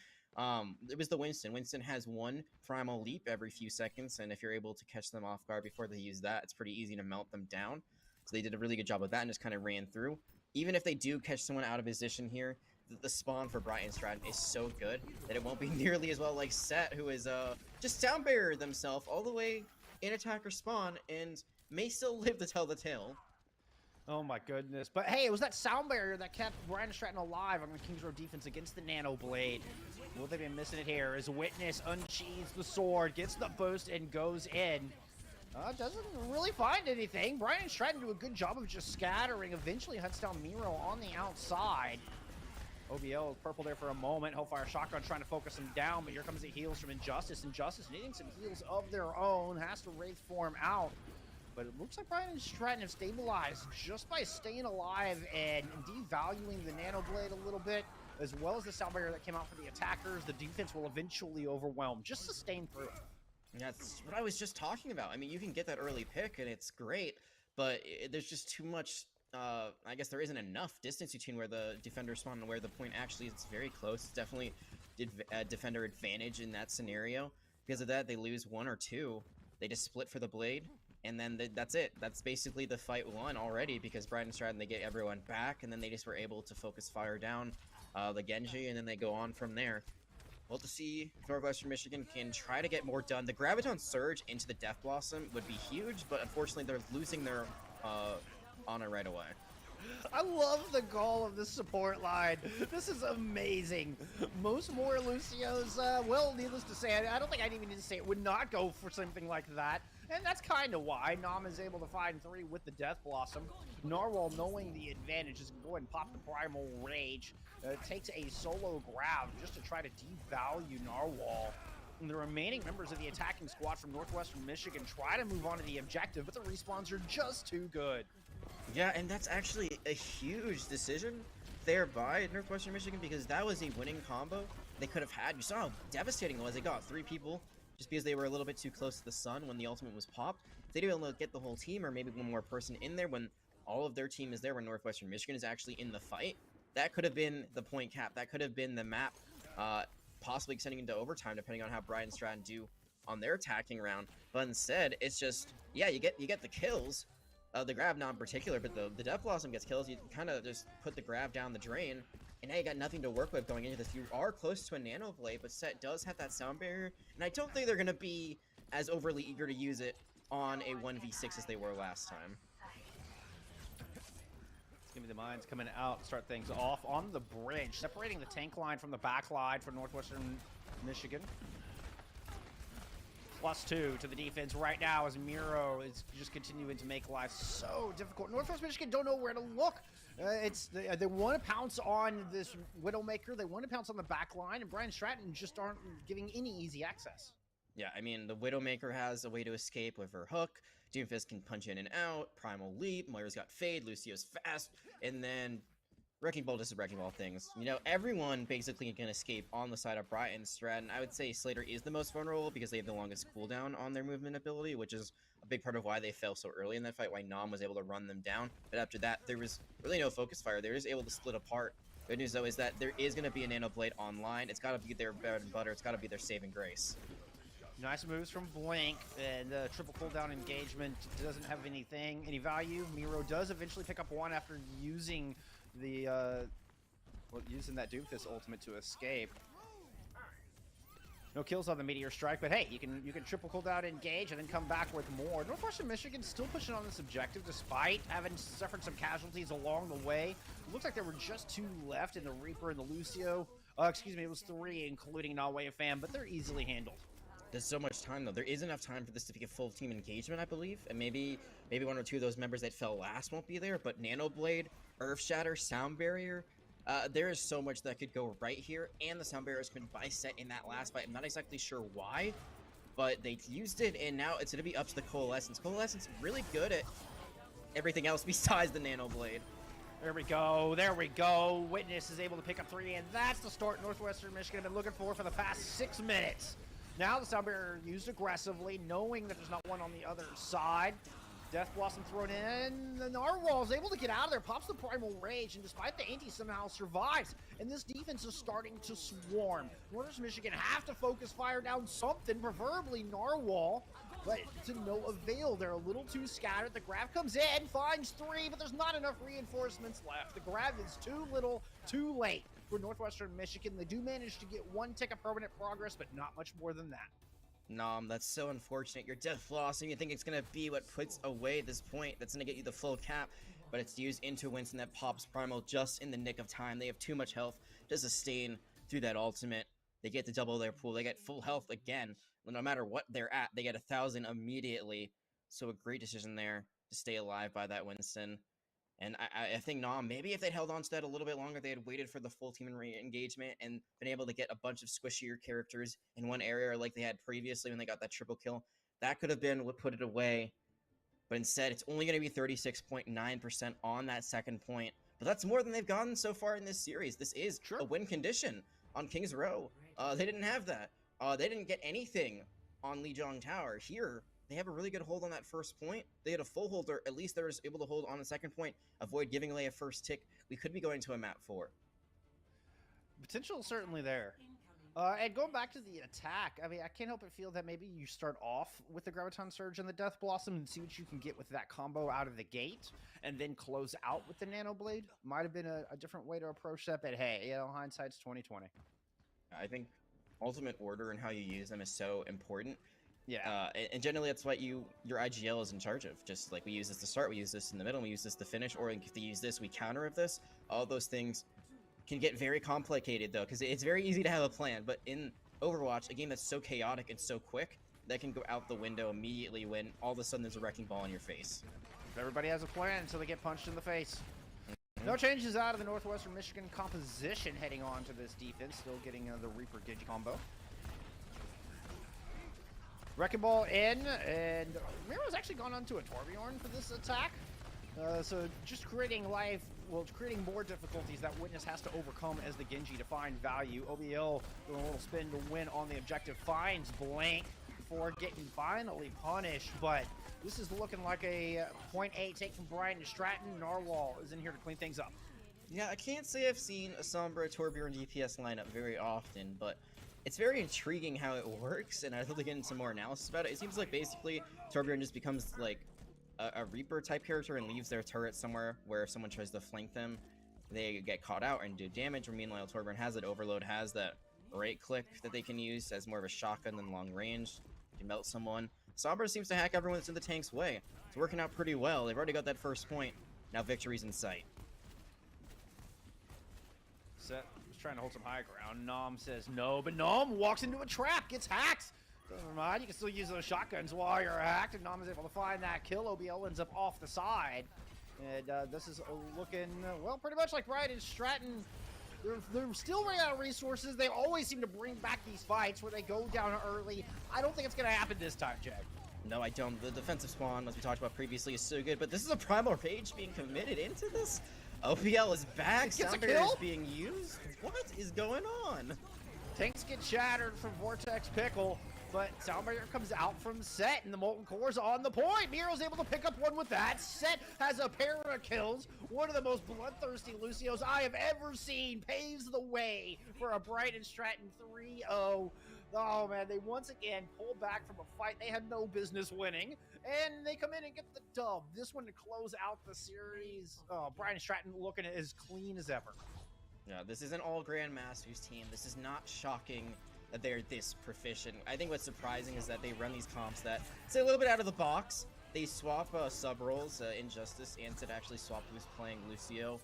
It was the Winston. Winston has 1 primal leap every few seconds, and if you're able to catch them off guard before they use that, it's pretty easy to melt them down. So they did a really good job of that and just kind of ran through. Even if they do catch someone out of position here, the spawn for Brighton Stratton is so good that it won't be nearly as well like Set, who is just sound barrier themselves all the way in attacker spawn and may still live to tell the tale. Oh my goodness. But hey, it was that sound barrier that kept Brian Stratton alive on the Kings Row defense against the Nano Blade. Will they be missing it here as Witness unsheathes the sword, gets the boost, and goes in. Doesn't really find anything. Brian Stratton do a good job of just scattering. Eventually hunts down Miro on the outside. OBL is purple there for a moment. Hellfire Shotgun trying to focus him down, but here comes the heals from Injustice. Injustice needing some heals of their own. Has to Wraith form out. But it looks like Brian and Stratton have stabilized just by staying alive and devaluing the Nano Blade a little bit, as well as the sound barrier that came out for the attackers. The defense will eventually overwhelm. Just sustain through it. That's what I was just talking about. I mean, you can get that early pick, and it's great, but there's just too much... I guess there isn't enough distance between where the defender spawn and where the point actually is. It's very close. It's definitely a defender advantage in that scenario. Because of that, they lose 1 or 2. They just split for the blade, and then that's it. That's basically the fight won already, because Brighton Stratton, they get everyone back, and then they just were able to focus fire down the Genji, and then they go on from there. Well, to see if Northwestern Michigan can try to get more done. The Graviton Surge into the Death Blossom would be huge, but unfortunately they're losing their Ana right away. I love the goal of this support line. This is amazing. Most more Lucios, well, needless to say, I don't think I'd even need to say it, would not go for something like that. And that's kind of why Nam is able to find 3 with the Death Blossom. Narwhal, knowing the advantage, is going to go ahead and pop the Primal Rage. Takes a solo grab just to try to devalue Narwhal. And the remaining members of the attacking squad from Northwestern Michigan try to move on to the objective, but the respawns are just too good. Yeah, and that's actually a huge decision there by Northwestern Michigan, because that was a winning combo they could have had. You saw how devastating it was. They got 3 people just because they were a little bit too close to the sun when the ultimate was popped. If they'd be able to get the whole team, or maybe 1 more person in there when all of their team is there, when Northwestern Michigan is actually in the fight, that could have been the point cap. That could have been the map, possibly extending into overtime, depending on how Brian Stratton do on their attacking round. But instead, it's just, yeah, you get the kills. The grab not in particular, but the Death Blossom gets kills. You kind of just put the grab down the drain, and now you got nothing to work with going into this. You are close to a Nano Blade, but Set does have that sound barrier, and I don't think they're going to be as overly eager to use it on a 1v6 as they were last time. Give me the mines coming out, start things off on the bridge, separating the tank line from the back line for Northwestern Michigan. +2 to the defense right now as Miro is just continuing to make life so difficult. Northwest Michigan don't know where to look. They want to pounce on this Widowmaker. They want to pounce on the back line, and Brian Stratton just aren't giving any easy access. Yeah, I mean, the Widowmaker has a way to escape with her hook. Doomfist can punch in and out. Primal Leap. Moira's got Fade. Lucio's fast. And then Wrecking Ball just Wrecking Ball things. You know, everyone basically can escape on the side of Brighton Stratton. I would say Slater is the most vulnerable because they have the longest cooldown on their movement ability, which is a big part of why they fell so early in that fight, why Nam was able to run them down. But after that, there was really no focus fire. They were just able to split apart Good news though is that there is going to be a Nano Blade online. It's got to be their bread and butter. It's got to be their saving grace. Nice moves from Blink, and triple cooldown engagement doesn't have any value. Miro does eventually pick up one after using the using that Doomfist ultimate to escape. No kills on the Meteor Strike, but hey, you can triple cooldown engage and then come back with more. Northwestern Michigan still pushing on this objective despite having suffered some casualties along the way. It looks like there were just 2 left in the Reaper and the Lucio. Excuse me, it was 3 including Nalway fan, but they're easily handled. There's so much time though. There is enough time for this to be a full team engagement, I believe, and maybe 1 or 2 of those members that fell last won't be there. But Nano Blade, Earth Shatter, Sound Barrier, there is so much that could go right here, and the Sound Barriers could biset in that last fight. I'm not exactly sure why, but they used it, and now it's going to be up to the Coalescence. Coalescence really good at everything else besides the Nano Blade. There we go, there we go. Witness is able to pick up 3, and that's the start Northwestern Michigan have been looking for the past 6 minutes. Now the Sound Barrier used aggressively, knowing that there's not one on the other side. Death Blossom thrown in, the Narwhal is able to get out of there, pops the Primal Rage, and despite the anti somehow survives. And this defense is starting to swarm. Northwestern Michigan have to focus fire down something, preferably Narwhal, but to no avail. They're a little too scattered. The grab comes in, finds 3, but there's not enough reinforcements left. The grab is too little, too late for Northwestern Michigan. They do manage to get 1 tick of permanent progress, but not much more than that. Nom, that's so unfortunate. Your Death Blossom, you think it's going to be what puts away this point. That's going to get you the full cap, but it's used into Winston that pops Primal just in the nick of time. They have too much health to sustain through that ultimate. They get to double their pool. They get full health again. No matter what they're at, they get 1,000 immediately. So a great decision there to stay alive by that Winston. And I think, Nom, maybe if they held on to that a little bit longer, they had waited for the full team engagement and been able to get a bunch of squishier characters in one area like they had previously when they got that triple kill. That could have been what put it away. But instead, it's only going to be 36.9% on that second point. But that's more than they've gotten so far in this series. This is a win condition on King's Row. They didn't have that. They didn't get anything on Lijiang Tower. Here, they have a really good hold on that first point. They had a full hold, or at least they were able to hold on the second point, avoid giving away a first tick. We could be going to a map 4. Potential certainly there. And going back to the attack, I mean, I can't help but feel that maybe you start off with the Graviton Surge and the Death Blossom and see what you can get with that combo out of the gate, and then close out with the Nano Blade. Might have been a different way to approach that, but hey, you know, hindsight's 20/20. I think ultimate order and how you use them is so important. Yeah. And generally, that's what your IGL is in charge of. Just like we use this to start, we use this in the middle, we use this to finish, or if they use this, we counter of this. All those things can get very complicated, though, because it's very easy to have a plan. But in Overwatch, a game that's so chaotic and so quick, that can go out the window immediately when all of a sudden there's a wrecking ball in your face. Everybody has a plan until they get punched in the face. No changes out of the Northwestern Michigan composition heading on to this defense. Still getting the Reaper Gigi combo. Wrecking Ball in, and Miro's actually gone on to a Torbjorn for this attack. So just creating creating more difficulties that Witness has to overcome as the Genji to find value. OBL doing a little spin to win on the objective, finds Blank before getting finally punished, but this is looking like a point A take from Brian Stratton. Narwhal is in here to clean things up. Yeah, I can't say I've seen a Sombra Torbjorn DPS lineup very often, but it's very intriguing how it works, and I'd love to get into more analysis about it. It seems like basically Torbjorn just becomes like a Reaper type character and leaves their turret somewhere where if someone tries to flank them, they get caught out and do damage, or meanwhile Torbjorn has that Overload, has that right click that they can use as more of a shotgun than long range to melt someone. Sombra seems to hack everyone that's in the tank's way. It's working out pretty well. They've already got that first point. Now victory's in sight. Set was trying to hold some high ground. Nom says no, but Nom walks into a trap, gets hacked. Never mind, you can still use those shotguns while you're hacked, and Nom is able to find that kill. OBL ends up off the side. And this is looking, well, pretty much like Brian and Stratton. They're still running out of resources. They always seem to bring back these fights where they go down early. I don't think it's going to happen this time, Jag. No, I don't. The defensive spawn, as we talked about previously, is so good, but this is a Primal Rage being committed into this. OPL is back. Sound Barrier is being used. What is going on? Tanks get shattered from Vortex Pickle. but Soundbreaker comes out from Set, and the Molten Core's on the point. Miro's able to pick up one with that. Set has a pair of kills. One of the most bloodthirsty Lucios I have ever seen paves the way for a Bright and Stratton 3-0. Oh man, they once again pull back from a fight they had no business winning, and they come in and get the dub. This one to close out the series. Oh, Bright and Stratton looking as clean as ever. Yeah, this isn't all Grandmasters team. This is not shocking that they're this proficient. I think what's surprising is that they run these comps that say a little bit out of the box. They swap sub roles. Injustice and Sid actually swapped who's playing Lucio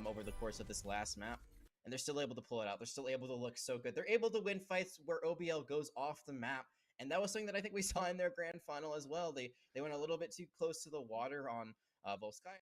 over the course of this last map. And they're still able to pull it out. They're still able to look so good. They're able to win fights where OBL goes off the map. And that was something that I think we saw in their grand final as well. They went a little bit too close to the water on both Sky.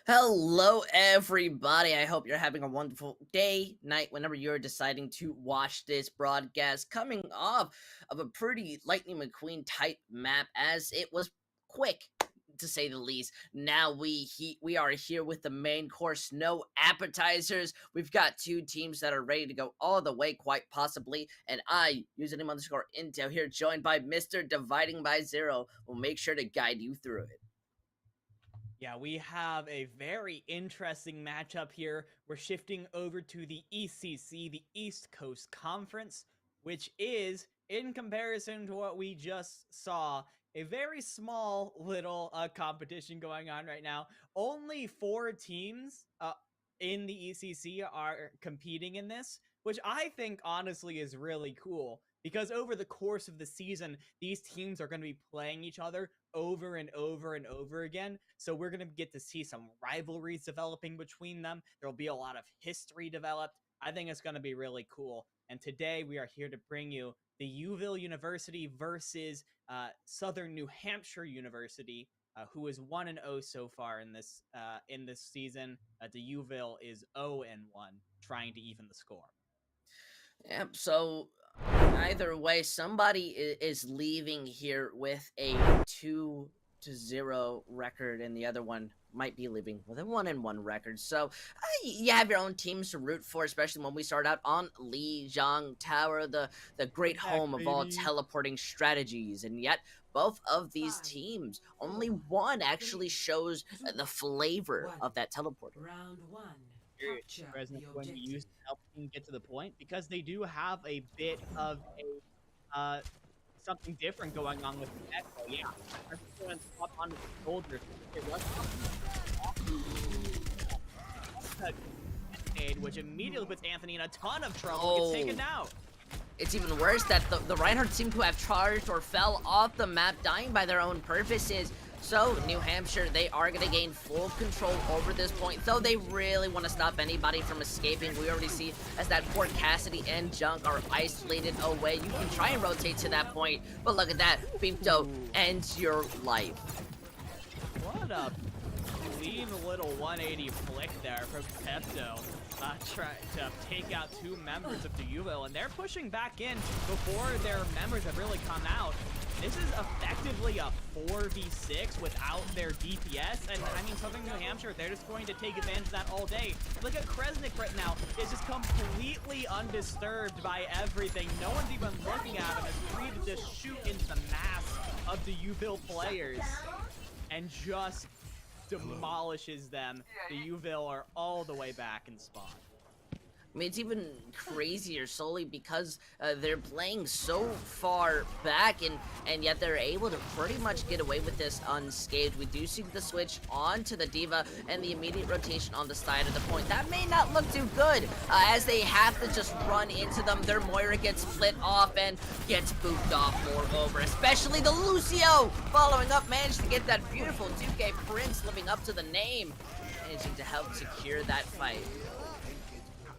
Hello, everybody. I hope you're having a wonderful day, night, whenever you're deciding to watch this broadcast. Coming off of a pretty Lightning McQueen type map, as it was quick, to say the least. Now we are here with the main course, no appetizers. We've got two teams that are ready to go all the way, quite possibly. And I, username_Intel here, joined by Mr. Dividing by Zero, will make sure to guide you through it. Yeah, we have a very interesting matchup here. We're shifting over to the ECC, the East Coast Conference, which is, in comparison to what we just saw, a very small little competition going on right now. Only 4 teams in the ECC are competing in this, which I think honestly is really cool, because over the course of the season, these teams are going to be playing each other over and over and over again. So we're going to get to see some rivalries developing between them. There will be a lot of history developed. I think it's going to be really cool. And today we are here to bring you the Uville University versus Southern New Hampshire University, who is 1-0 so far in this season. The Uville is 0-1, trying to even the score. Yep, so either way, somebody is leaving here with a 2-0 record, and the other one might be leaving with a 1-1 record. So you have your own teams to root for, especially when we start out on Lijiang Tower, the great home of all teleporting strategies. And yet, both of these teams, only one actually shows the flavor of that teleporter. Round 1. When we use helping get to the point, because they do have a bit of a something different going on with the echo. Yeah, I'm just going to swap onto the shoulders. Which immediately puts Anthony in a ton of trouble. He gets taken out. It's even worse that the Reinhardt seem to have charged or fell off the map, dying by their own purposes. So, New Hampshire, they are going to gain full control over this point, though they really want to stop anybody from escaping. We already see as that poor Cassidy and Junk are isolated away. You can try and rotate to that point, but look at that. Beepto ends your life. What a clean little 180 flick there from Pepto. Try to take out 2 members of the Uville, and they're pushing back in before their members have really come out. This is effectively a 4v6 without their DPS, and I mean, Southern New Hampshire, they're just going to take advantage of that all day. Look at Kresnik right now. It's just completely undisturbed by everything. No one's even looking at him. It's free to just shoot into the mass of the Uville players and just demolishes them. The Uville are all the way back in spawn. I mean, it's even crazier solely because they're playing so far back, and yet they're able to pretty much get away with this unscathed. We do see the switch onto the D.Va and the immediate rotation on the side of the point. That may not look too good, as they have to just run into them. Their Moira gets split off and gets booped off moreover, especially the Lucio following up, managed to get that beautiful 2K Prince living up to the name, managing to help secure that fight.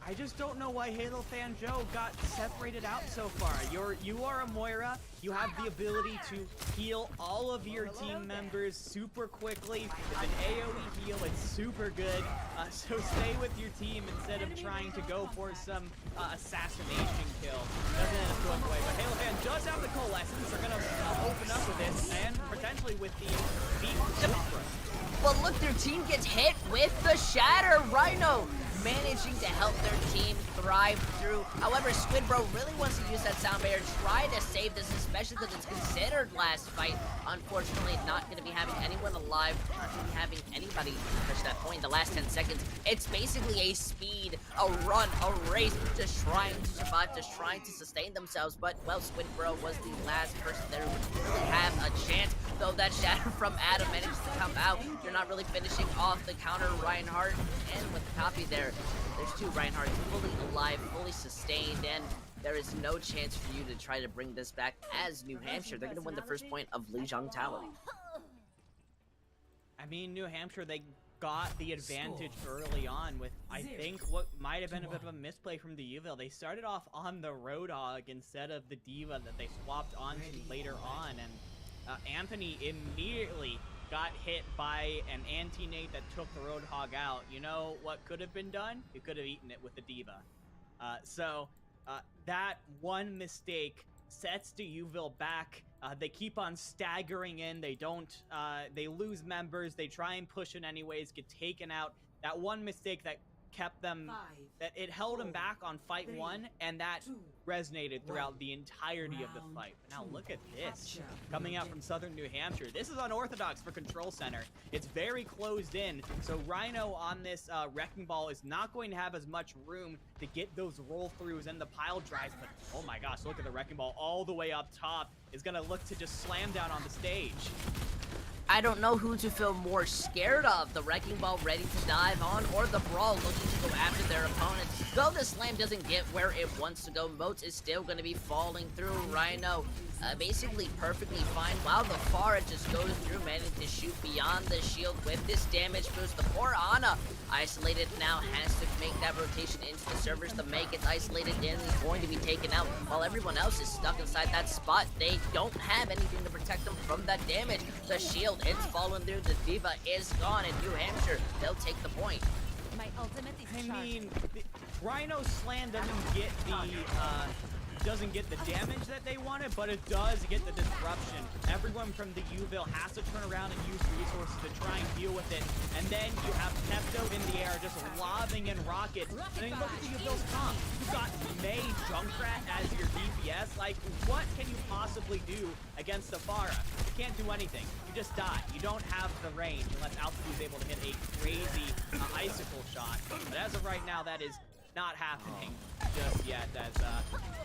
I just don't know why Halo Fan Joe got separated out so far. You are a Moira. You have the ability to heal all of your team members super quickly. It's an AoE heal. It's super good. So stay with your team instead of trying to go for some assassination kill. Doesn't end up going away. But Halo Fan does have the coalescence. They're going to open up with this and potentially with the beat. Well, look, their team gets hit with the Shatter. Rhino managing to help their team thrive through. However, Squidbro really wants to use that sound barrier, try to save this, especially because it's considered last fight. Unfortunately, not going to be having anyone alive, not going to be having anybody touch that point in the last 10 seconds. It's basically a speed, a run, a race, just trying to survive, just trying to sustain themselves. But, well, Squidbro was the last person there who would really have a chance, though that Shatter from Adam manages to come out. You're not really finishing off the counter Reinhardt, and with the copy there, there's 2 Reinhardts fully alive, fully sustained, and there is no chance for you to try to bring this back as New Hampshire. They're going to win the first point of Lijiang Tower. I mean, New Hampshire, they got the advantage early on with, I think, what might have been a bit of a misplay from the Uville. They started off on the Roadhog instead of the D.Va that they swapped onto later on, and Anthony immediately got hit by an anti-nade that took the Roadhog out. You know what could have been done? You could have eaten it with the Diva. So that one mistake sets Deauville back. They keep on staggering in. They don't, they lose members. They try and push it anyways, get taken out. That one mistake that kept them, that it held them back on fight 1, and that resonated throughout the entirety of the fight. But now look at this, coming out from southern New Hampshire. This is unorthodox for Control Center. It's very closed in, so Rhino on this Wrecking Ball is not going to have as much room to get those roll-throughs and the pile drives, but oh my gosh, look at the Wrecking Ball all the way up top. Is gonna look to just slam down on the stage. I don't know who to feel more scared of, the Wrecking Ball ready to dive on, or the Brawl looking to go after their opponent. Though the slam doesn't get where it wants to go, Moats is still going to be falling through. Rhino basically perfectly fine, while the Pharah just goes through, managing to shoot beyond the shield with this damage boost. The poor Ana, isolated now, has to make that rotation into the servers. The May gets isolated in, is going to be taken out, while everyone else is stuck inside that spot. They don't have anything to protect them from that damage. The shield, it's fallen through. The Diva is gone, and New Hampshire, they'll take the point. My ultimate is I mean, Rhino Slam doesn't get the damage that they wanted, but it does get the disruption. Everyone from the Uville has to turn around and use resources to try and deal with it. And then you have Pepto in the air just lobbing in rockets. And then look at the Uville's comp. You've got May Junkrat as your DPS. Like, what can you possibly do against the Pharah? You can't do anything. You just die. You don't have the range unless Altitude is able to hit a crazy icicle shot. But as of right now, that is not happening just yet.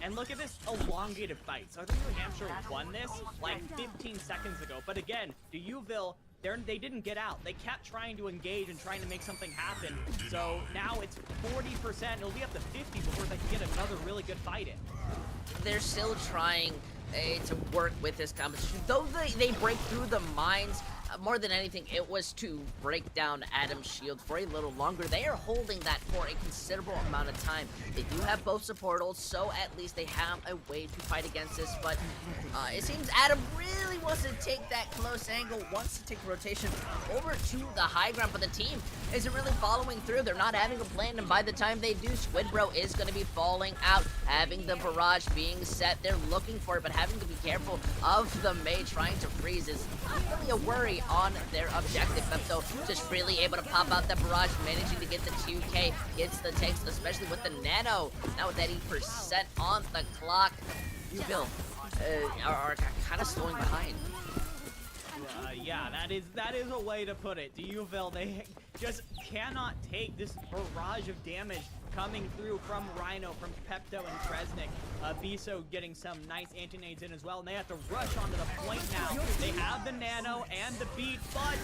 And look at this elongated fight. So I think New Hampshire won this like 15 seconds ago. But again, Deauville, they didn't get out. They kept trying to engage and trying to make something happen. So now it's 40%. It'll be up to 50 before they can get another really good fight in. They're still trying to work with this competition. Though they break through the mines, more than anything, it was to break down Adam's shield for a little longer. They are holding that for a considerable amount of time. They do have both support ults, so at least they have a way to fight against this, but it seems Adam really wants to take that close angle, wants to take the rotation over to the high ground, but the team isn't really following through. They're not having a plan, and by the time they do, Squidbro is going to be falling out, having the barrage being set. They're looking for it, but having to be careful of the May trying to freeze is not really a worry on their objective. Pepto just really able to pop out that barrage, managing to get the 2K, gets the takes, especially with the Nano. Now with that 8% on the clock, Uville are kind of slowing behind. Yeah, that is a way to put it. Deauville, they just cannot take this barrage of damage coming through from Rhino, from Pepto and Kresnik. Biso getting some nice anti-nades in as well, and they have to rush onto the point now. They have the Nano and the beat, but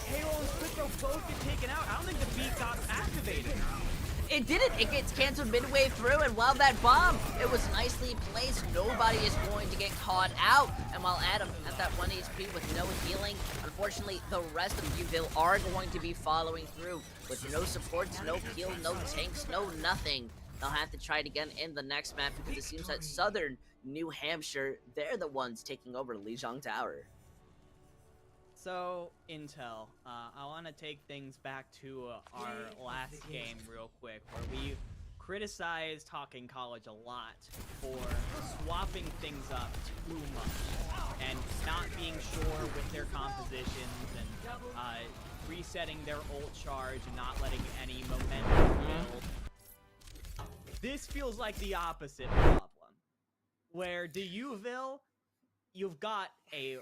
Halo and Squidbro both get taken out. I don't think the beat got activated. It didn't. It gets canceled midway through, and while that bomb, it was nicely placed, nobody is going to get caught out. And while Adam at that 1 HP with no healing, unfortunately, the rest of Uville are going to be following through with no supports, no heal, no tanks, no nothing. They'll have to try it again in the next map because it seems that southern New Hampshire, they're the ones taking over Lijiang Tower. So, Intel, I want to take things back to our last game real quick, where we criticized Hocking College a lot for swapping things up too much and not being sure with their compositions and resetting their ult charge and not letting any momentum build. This feels like the opposite problem, where Deauville, you've got a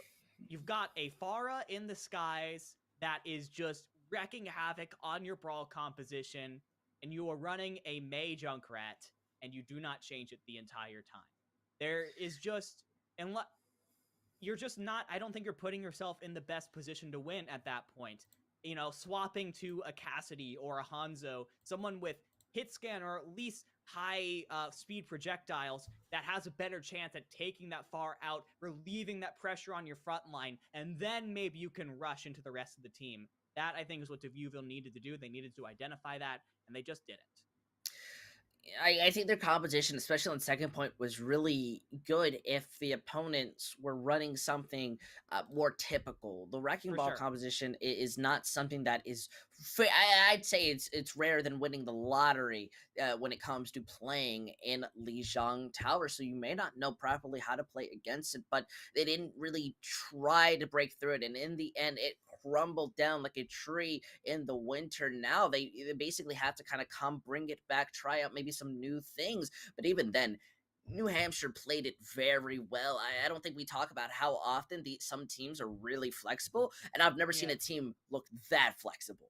Pharah in the skies that is just wrecking havoc on your brawl composition, and you are running a May Junkrat, and you do not change it the entire time. There is just, you're just not, I don't think you're putting yourself in the best position to win at that point. You know, swapping to a Cassidy or a Hanzo, someone with hit scan or at least high speed projectiles that has a better chance at taking that far out, relieving that pressure on your front line, and then maybe you can rush into the rest of the team. That, I think, is what Deauville needed to do. They needed to identify that, and they just didn't. I think their composition, especially on second point, was really good if the opponents were running something more typical. The Wrecking For Ball sure. composition is not something that is. I'd say it's rarer than winning the lottery when it comes to playing in Lijiang Tower. So you may not know properly how to play against it, but they didn't really try to break through it, and in the end, it crumbled down like a tree in the winter. Now they basically have to kind of come bring it back, try out maybe some new things, but even then New Hampshire played it very well. I don't think we talk about how often some teams are really flexible, and I've never seen Yeah. a team look that flexible.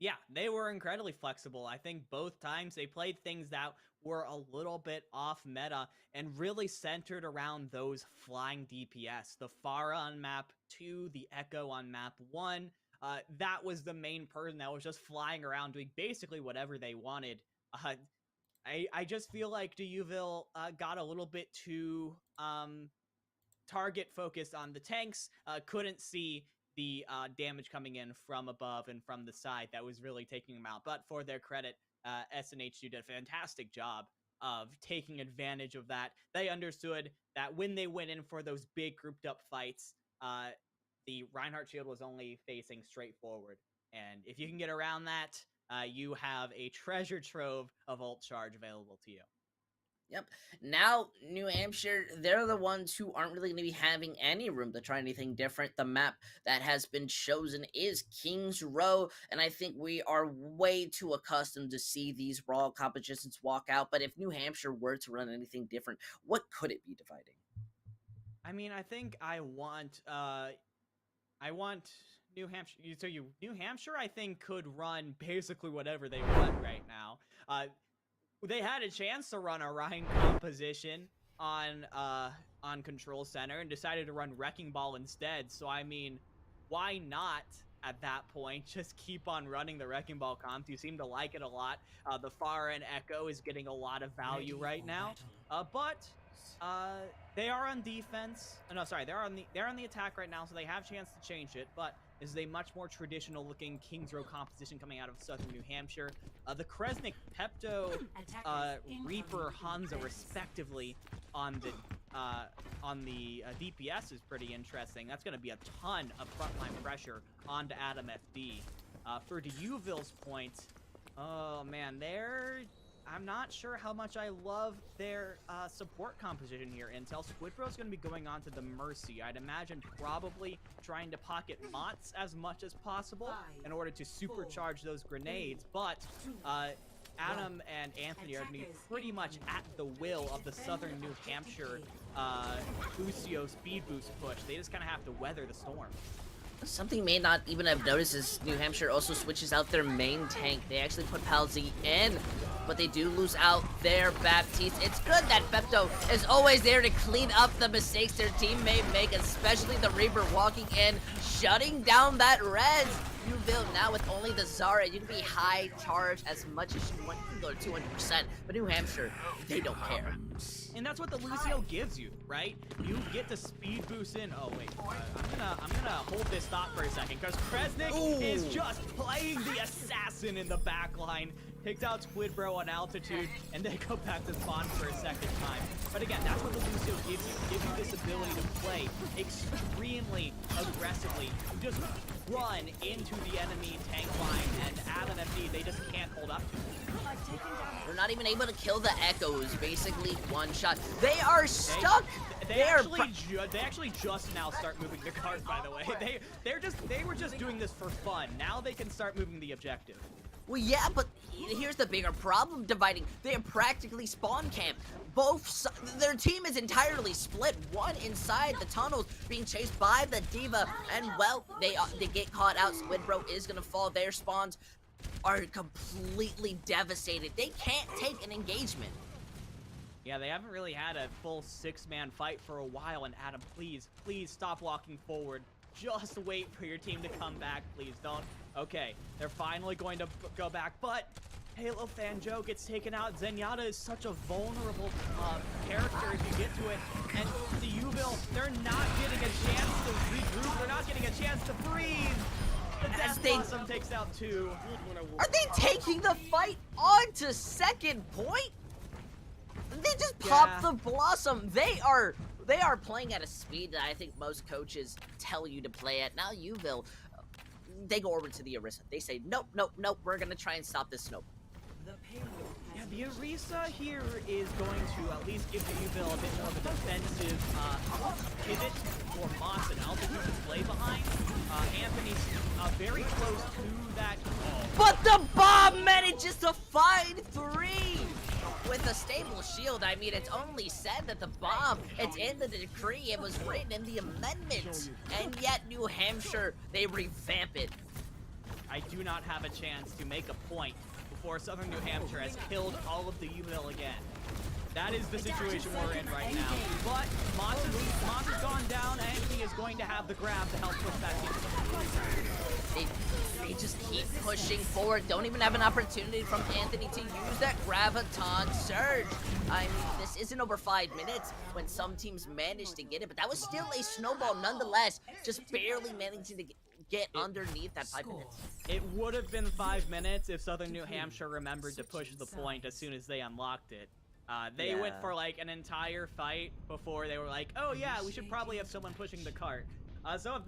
Yeah, they were incredibly flexible. I think both times they played things that were a little bit off meta and really centered around those flying DPS. The Pharah on map 2, the Echo on map 1. That was the main person that was just flying around doing basically whatever they wanted. I just feel like Deauville got a little bit too target focused on the tanks, couldn't see the damage coming in from above and from the side that was really taking them out. But for their credit, SNH2 did a fantastic job of taking advantage of that. They understood that when they went in for those big grouped up fights, the Reinhardt shield was only facing straight forward. And if you can get around that, you have a treasure trove of ult charge available to you. Yep. Now, New Hampshire, they're the ones who aren't really going to be having any room to try anything different. The map that has been chosen is King's Row, and I think we are way too accustomed to see these raw competitions walk out. But if New Hampshire were to run anything different, what could it be dividing? I mean, I think I want New Hampshire. New Hampshire, I think, could run basically whatever they want right now. They had a chance to run a Rhine composition on Control Center and decided to run Wrecking Ball instead. So I mean, why not at that point just keep on running the Wrecking Ball comp? You seem to like it a lot. The Pharah and Echo is getting a lot of value right now. But they are on defense. No, sorry, they're on the attack right now, so they have a chance to change it. But this is a much more traditional looking King's Row composition coming out of southern New Hampshire. The Kresnik, Pepto, Reaper, Hansa, respectively, on the DPS is pretty interesting. That's going to be a ton of frontline pressure onto Adam FD. For Deauville's point, oh man, I'm not sure how much I love their support composition here. Intel Squidbro's going to be going on to the Mercy. I'd imagine probably trying to pocket Mots as much as possible in order to supercharge those grenades. But Adam and Anthony are going to be pretty much at the will of the southern New Hampshire Lucio speed boost push. They just kind of have to weather the storm. Something you may not even have noticed is New Hampshire also switches out their main tank. They actually put Palsy in, but they do lose out their Baptiste. It's good that Pepto is always there to clean up the mistakes their team may make, especially the Reaper walking in, shutting down that res. Deauville now with only the Zarya, you can be high charge as much as you want. You can go to 200%, but New Hampshire, they don't care. And that's what the Lucio gives you, right? You get to speed boost in. Oh wait, I'm gonna hold this thought for a second because Kresnik is just playing the assassin in the back line. Takes out Squidbro on altitude, and they go back to spawn for a second time. But again, that's what the Lucio gives you. It gives you this ability to play extremely aggressively. You just run into the enemy tank line, and Adam FD, they just can't hold up to it. They're not even able to kill the Echoes, basically one shot. They are stuck! They actually just now start moving the cart, by the way. They were just doing this for fun. Now they can start moving the objective. Well, yeah, but here's the bigger problem dividing. They are practically spawn camp. Their team is entirely split. One inside the tunnels being chased by the Diva, and well, they get caught out. Squidbro is gonna fall. Their spawns are completely devastated. They can't take an engagement. Yeah, they haven't really had a full 6-man fight for a while, and Adam, please stop walking forward. Just wait for your team to come back, please don't. Okay, they're finally going to go back, but Halo Fan Joe gets taken out. Zenyatta is such a vulnerable character if you get to it, and Deauville, they're not getting a chance to regroup, they're not getting a chance to breathe. The As Death they- Blossom takes out 2. Are they taking the fight on to second point? They just popped Yeah. the Blossom. They are playing at a speed that I think most coaches tell you to play at. Now Uville, they go over to the Orisa. They say, nope, nope, nope, we're gonna try and stop this snowball. Yeah, the Orisa here is going to at least give the Uville a bit more of a defensive pivot for Moss and Alpha to play behind. Anthony's very close to that. But the bomb manages to find 3 with a stable shield. I mean, it's only said that the bomb, it's in the decree, it was written in the amendments, and yet New Hampshire, they revamp it. I do not have a chance to make a point before Southern New Hampshire has killed all of the Uville again. That is the situation we're in right now. But Moss has gone down, and he is going to have the grab to help push that team. They just keep pushing forward, don't even have an opportunity from Anthony to use that Graviton Surge. I mean, this isn't over 5 minutes when some teams managed to get it, but that was still a snowball nonetheless, just barely managing to get underneath that 5 minutes. It would have been 5 minutes if Southern New Hampshire remembered to push the point as soon as they unlocked it. They went for like an entire fight before they were like, oh yeah, we should probably have someone pushing the cart. So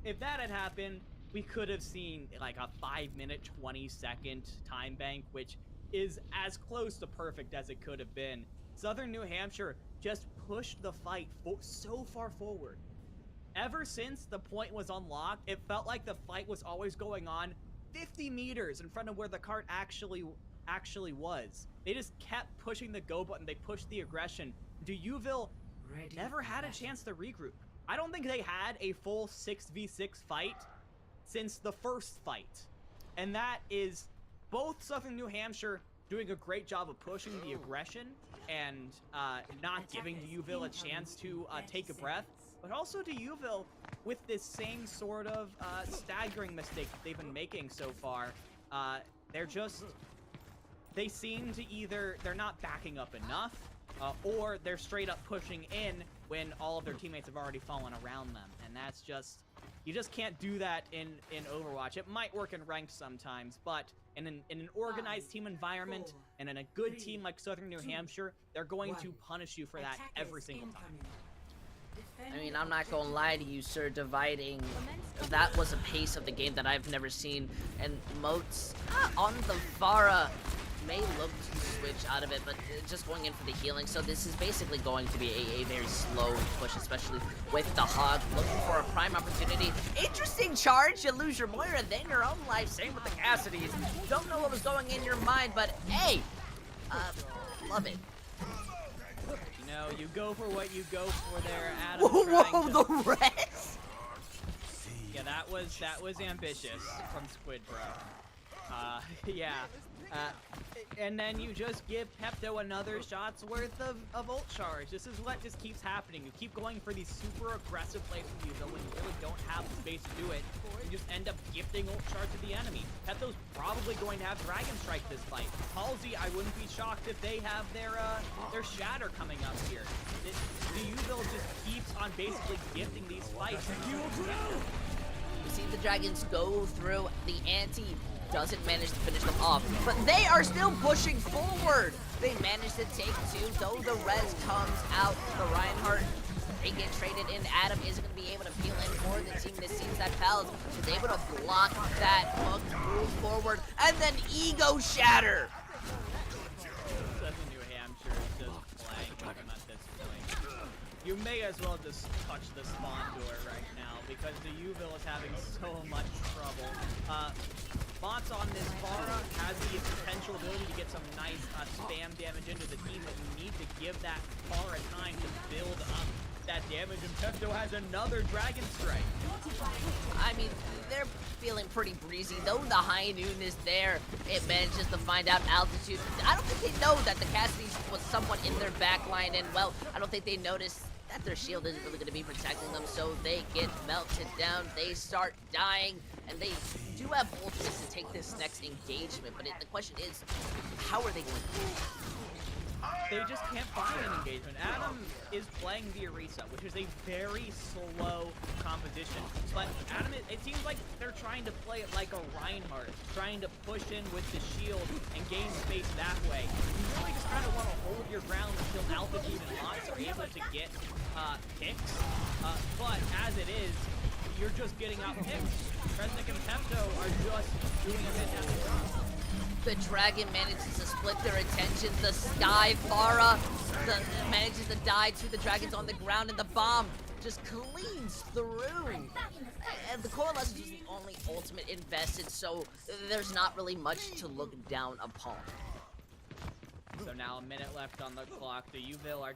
if that had happened, we could have seen like a 5-minute, 20-second time bank, which is as close to perfect as it could have been. Southern New Hampshire just pushed the fight so far forward. Ever since the point was unlocked, it felt like the fight was always going on 50 meters in front of where the cart actually was. They just kept pushing the go button. They pushed the aggression. Uville never had a chance to regroup. I don't think they had a full 6v6 fight since the first fight. And that is both Southern New Hampshire doing a great job of pushing the aggression and not giving Uville a chance to take a breath, but also Uville with this same sort of staggering mistake that they've been making so far. They seem to either they're not backing up enough, or they're straight up pushing in when all of their teammates have already fallen around them, and that's just, you just can't do that in Overwatch. It might work in ranked sometimes, but in an organized team environment and in a good team like Southern New Hampshire, they're going to punish you for that every single time. I mean, I'm not gonna lie to you, sir, dividing, that was a pace of the game that I've never seen, and Moats on the Vara may look to switch out of it, but just going in for the healing, so this is basically going to be a very slow push, especially with the Hog, looking for a prime opportunity. Interesting charge, you lose your Moira, then your own life, same with the Cassidys. Don't know what was going in your mind, but hey, love it. You know, you go for what you go for there, Adam. Whoa, the rest? Yeah, that was ambitious from Squid Bro. Yeah. And then you just give Pepto another shot's worth of ult charge. This is what just keeps happening. You keep going for these super aggressive plays with you, though when you really don't have the space to do it, you just end up gifting ult charge to the enemy. Pepto's probably going to have Dragon Strike this fight. Halsey, I wouldn't be shocked if they have their Shatter coming up here. The Uville just keeps on basically gifting these fights. You see the Dragons go through, the anti doesn't manage to finish them off, but they are still pushing forward. They manage to take 2, though the res comes out. The Reinhardt, they get traded in. Adam isn't going to be able to peel in for the team. This seems that Pals is able to block that hook, move forward, and then Ego Shatter. Southern New Hampshire is just playing them at this point. You may as well just touch the spawn door right now because the Uville is having so much trouble. Bots on this Vara has the potential ability to get some nice spam damage into the team, but you need to give that Vara time to build up that damage, and Pepto has another Dragon Strike. I mean, they're feeling pretty breezy. Though the high noon is there, it manages to find out altitude. I don't think they know that the Cassidys was somewhat in their back line, and well, I don't think they noticed that their shield isn't really going to be protecting them, so they get melted down, they start dying, and they do have ultimates to take this next engagement, but the question is, how are they going to do it? They just can't find an engagement. Adam is playing the Orisa, which is a very slow composition. but Adam, it seems like they're trying to play it like a Reinhardt, trying to push in with the shield and gain space that way. You really just kind of want to hold your ground until altitude and Mox are able to get picks, but as it is, you're just getting out picks. Kresnik and Pepto are just doing a fantastic job. The Dragon manages to split their attention. The Sky Pharah manages to die to the Dragons on the ground, and the bomb just cleans through. And the Coalescence was the only ultimate invested, so there's not really much to look down upon. So now a minute left on the clock. The Uville are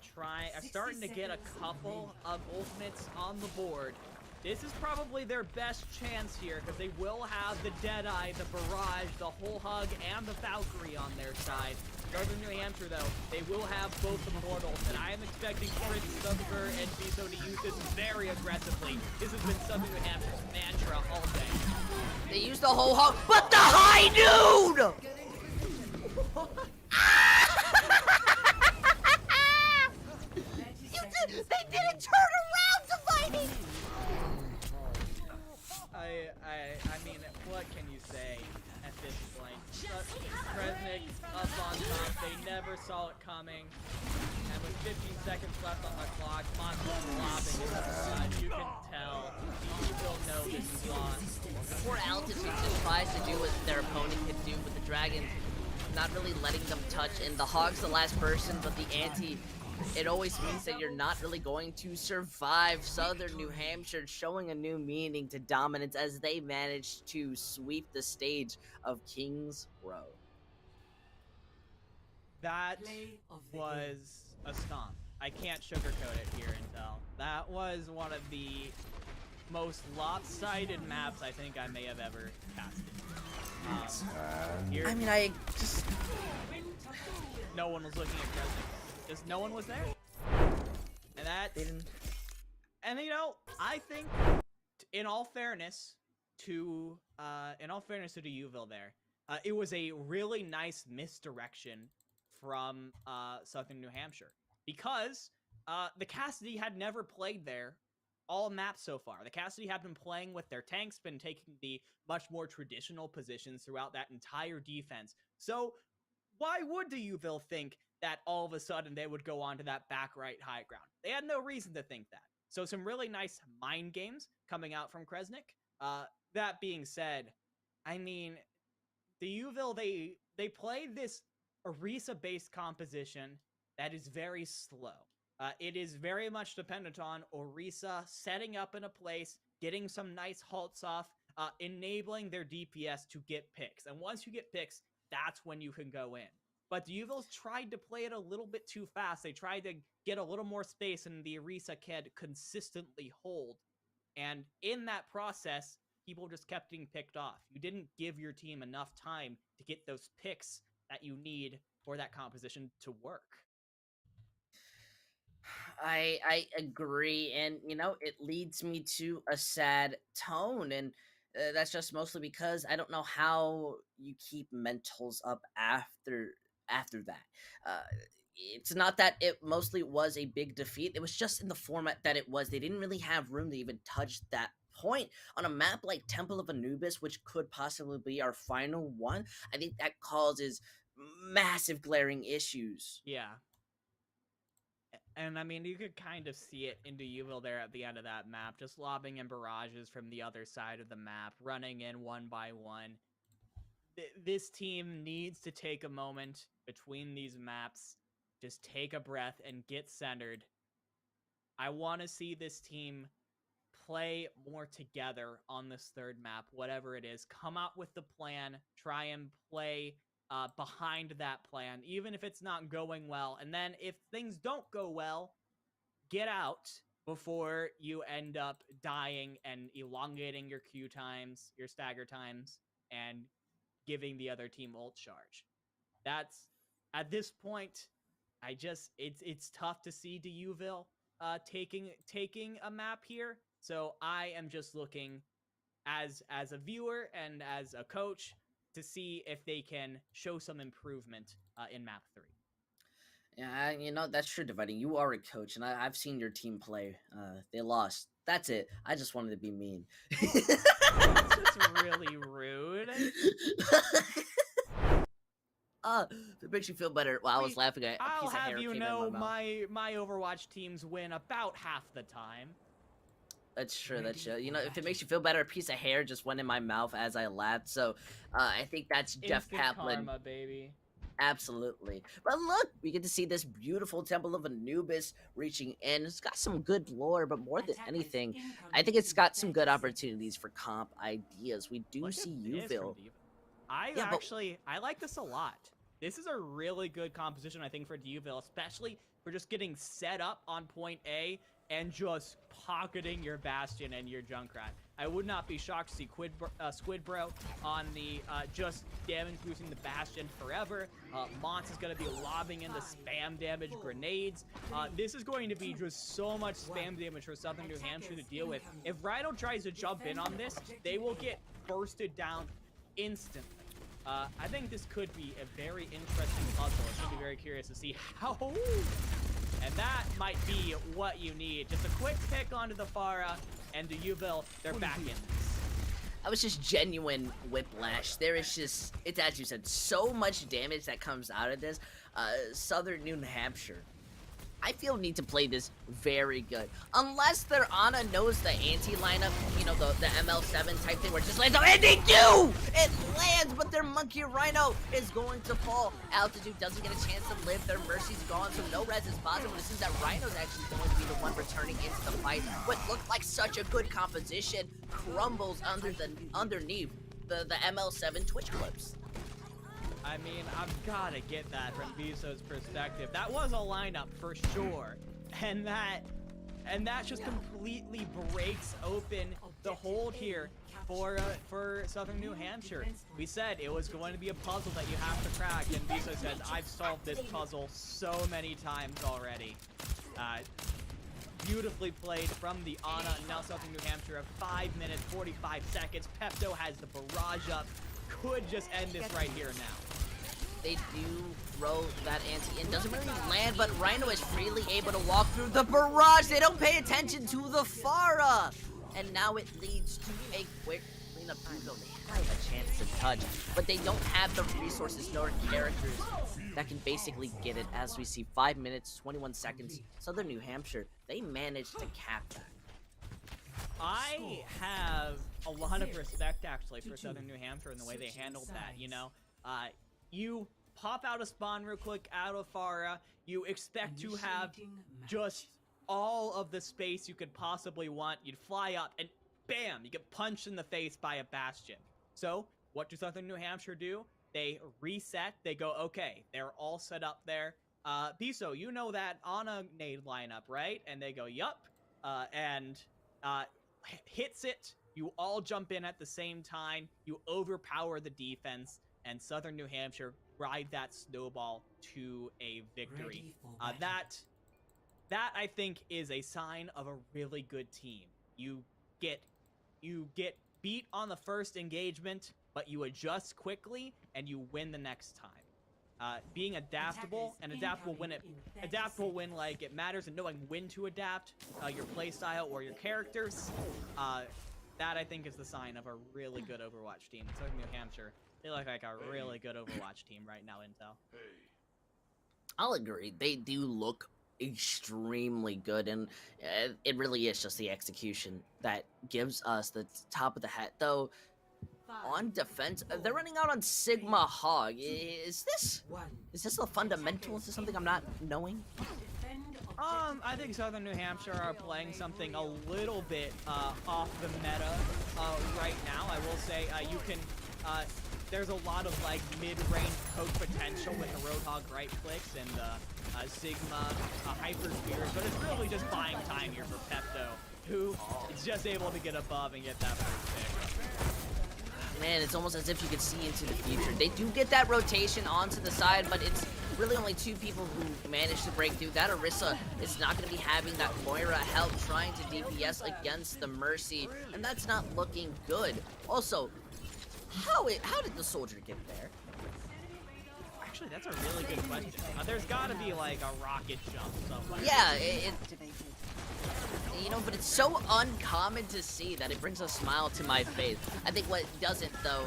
starting to get a couple of ultimates on the board. This is probably their best chance here because they will have the Deadeye, the Barrage, the Whole Hug, and the Valkyrie on their side. Northern New Hampshire, though, they will have both the Mortals, and I am expecting Prince, Thunderbird, and Biso to use this very aggressively. This has been Southern New Hampshire's mantra all day. They use the Whole Hug, but the High Noon! They didn't turn around to fighting! I mean, what can you say at this point? Kresnik up on top, they never saw it coming. And with 15 seconds left on the clock, Monster's lobbing into the sun. You can tell. You will know this is lost. Poor Altitude just tries to do what their opponent can do with the Dragons, not really letting them touch, and the Hog's the last person, but the Anti, it always means that you're not really going to survive. Southern New Hampshire showing a new meaning to dominance as they managed to sweep the stage of Kings Row. That was a stomp. I can't sugarcoat it here, Intel. That was one of the most lopsided maps I think I may have ever casted. I mean, I just... No one was looking at Kresnik. Just no one was there. And that didn't... And you know, I think, in all fairness to the Uville there, it was a really nice misdirection from Southern New Hampshire, because the Cassidy had never played there all maps so far. The Cassidy had been playing with their tanks, been taking the much more traditional positions throughout that entire defense. So why would the Uville think that all of a sudden they would go onto that back right high ground? They had no reason to think that. So some really nice mind games coming out from Kresnik. That being said, I mean, the Uville, they play this Orisa-based composition that is very slow. It is very much dependent on Orisa setting up in a place, getting some nice halts off, enabling their DPS to get picks. And once you get picks, that's when you can go in. But the Uvilles tried to play it a little bit too fast. They tried to get a little more space, and the Orisa can't consistently hold. And in that process, people just kept getting picked off. You didn't give your team enough time to get those picks that you need for that composition to work. I agree, and you know, it leads me to a sad tone, and that's just mostly because I don't know how you keep mentals up after that. It's not that it mostly was a big defeat, it was just in the format that it was. They didn't really have room to even touch that point on a map like Temple of Anubis, which could possibly be our final one. I think that causes massive glaring issues. Yeah. And I mean, you could kind of see it into Uville there at the end of that map, just lobbing in barrages from the other side of the map, running in one by one. This team needs to take a moment between these maps, just take a breath and get centered. I want to see this team play more together on this third map, whatever it is. Come out with the plan, try and play behind that plan, even if it's not going well. And then if things don't go well, get out before you end up dying and elongating your Q times, your stagger times, and giving the other team ult charge. That's, at this point, it's tough to see Uville taking a map here. So I am just looking as a viewer and as a coach to see if they can show some improvement in map 3. Yeah, you know, that's true, Dividing. You are a coach, and I've seen your team play. They lost. That's it. I just wanted to be mean. It's just really rude. If it makes you feel better. Well, I was laughing at a I'll piece of hair have you came in know, my mouth. my Overwatch teams win about half the time. That's true. That's true. You know, if it makes you feel better, a piece of hair just went in my mouth as I laughed. So, I think that's Jeff Instant Kaplan. karma, baby. Absolutely. But look, we get to see this beautiful Temple of Anubis reaching in. It's got some good lore, but more than anything, I think it's got some good opportunities for comp ideas. We do Look see at this from Uville. Diva. I like this a lot. This is a really good composition, I think, for Duville, especially for just getting set up on point A and just pocketing your Bastion and your Junkrat. I would not be shocked to see Squidbro on the just damage boosting the Bastion forever. Mons is going to be lobbing in the spam damage grenades. This is going to be just so much spam damage for Southern New Hampshire to deal with. If Rhino tries to jump in on this, they will get bursted down instantly. I think this could be a very interesting puzzle. I should be very curious to see how. And that might be what you need. Just a quick pick onto the Pharah, and to Uville, they're back in this. That was just genuine whiplash. There is just, it's as you said, so much damage that comes out of this. Southern New Hampshire, I feel need to play this very good. Unless their Ana knows the anti-lineup, you know, the ML7 type thing where it just lands on, and they do! It lands, but their Monkey Rhino is going to fall. Altitude doesn't get a chance to live. Their Mercy's gone, so no res is possible. This is that Rhino's actually going to be the one returning into the fight. What looked like such a good composition crumbles underneath the ML7 Twitch clips. I mean, I've got to get that from Viso's perspective. That was a lineup for sure. And that just completely breaks open the hold here for Southern New Hampshire. We said it was going to be a puzzle that you have to crack, and Viso said, I've solved this puzzle so many times already. Beautifully played from the Ana. Now Southern New Hampshire at 5 minutes, 45 seconds. Pepto has the barrage up. Could just end this right here now. They do throw that anti-in. Doesn't really land, but Rhino is freely able to walk through the barrage. They don't pay attention to the Pharah. And now it leads to a quick cleanup. They have a chance to touch, but they don't have the resources nor characters that can basically get it. As we see 5 minutes, 21 seconds. Southern New Hampshire, they managed to cap that. I have a lot of respect, actually, for Southern New Hampshire and the way they handled that, you know? You pop out a spawn real quick out of Pharah, you expect to have just all of the space you could possibly want, you'd fly up, and bam, you get punched in the face by a Bastion. So, what do Southern New Hampshire do? They reset, they go, okay, they're all set up there. Biso, you know that Ana nade lineup, right? And they go, yup, hits it, you all jump in at the same time, you overpower the defense, and Southern New Hampshire ride that snowball to a victory. That I think is a sign of a really good team. You get beat on the first engagement, but you adjust quickly and you win the next time. Being adaptable, and adaptable when like it matters, and knowing when to adapt your playstyle or your characters. That I think is the sign of a really good Overwatch team. Southern New Hampshire, they look like a really good Overwatch team right now, Intel. I'll agree. They do look extremely good, and it really is just the execution that gives us the top of the hat. Though, on defense, they're running out on Sigma Hog. Is this a fundamental? Is this something I'm not knowing? I think Southern New Hampshire are playing something a little bit off the meta right now. I will say you can. There's a lot of like mid-range poke potential with the Roadhog right clicks and the Sigma Hyper Spears, but it's really just buying time here for Pepto, who is just able to get above and get that first pick. Man, it's almost as if you could see into the future. They do get that rotation onto the side, but it's really only two people who manage to break through. That Orisa is not going to be having that Moira help trying to DPS against the Mercy, and that's not looking good. Also, how did the soldier get there? Actually, that's a really good question. There's got to be like a rocket jump somewhere. Yeah, You know, but it's so uncommon to see that it brings a smile to my face. I think what doesn't, though,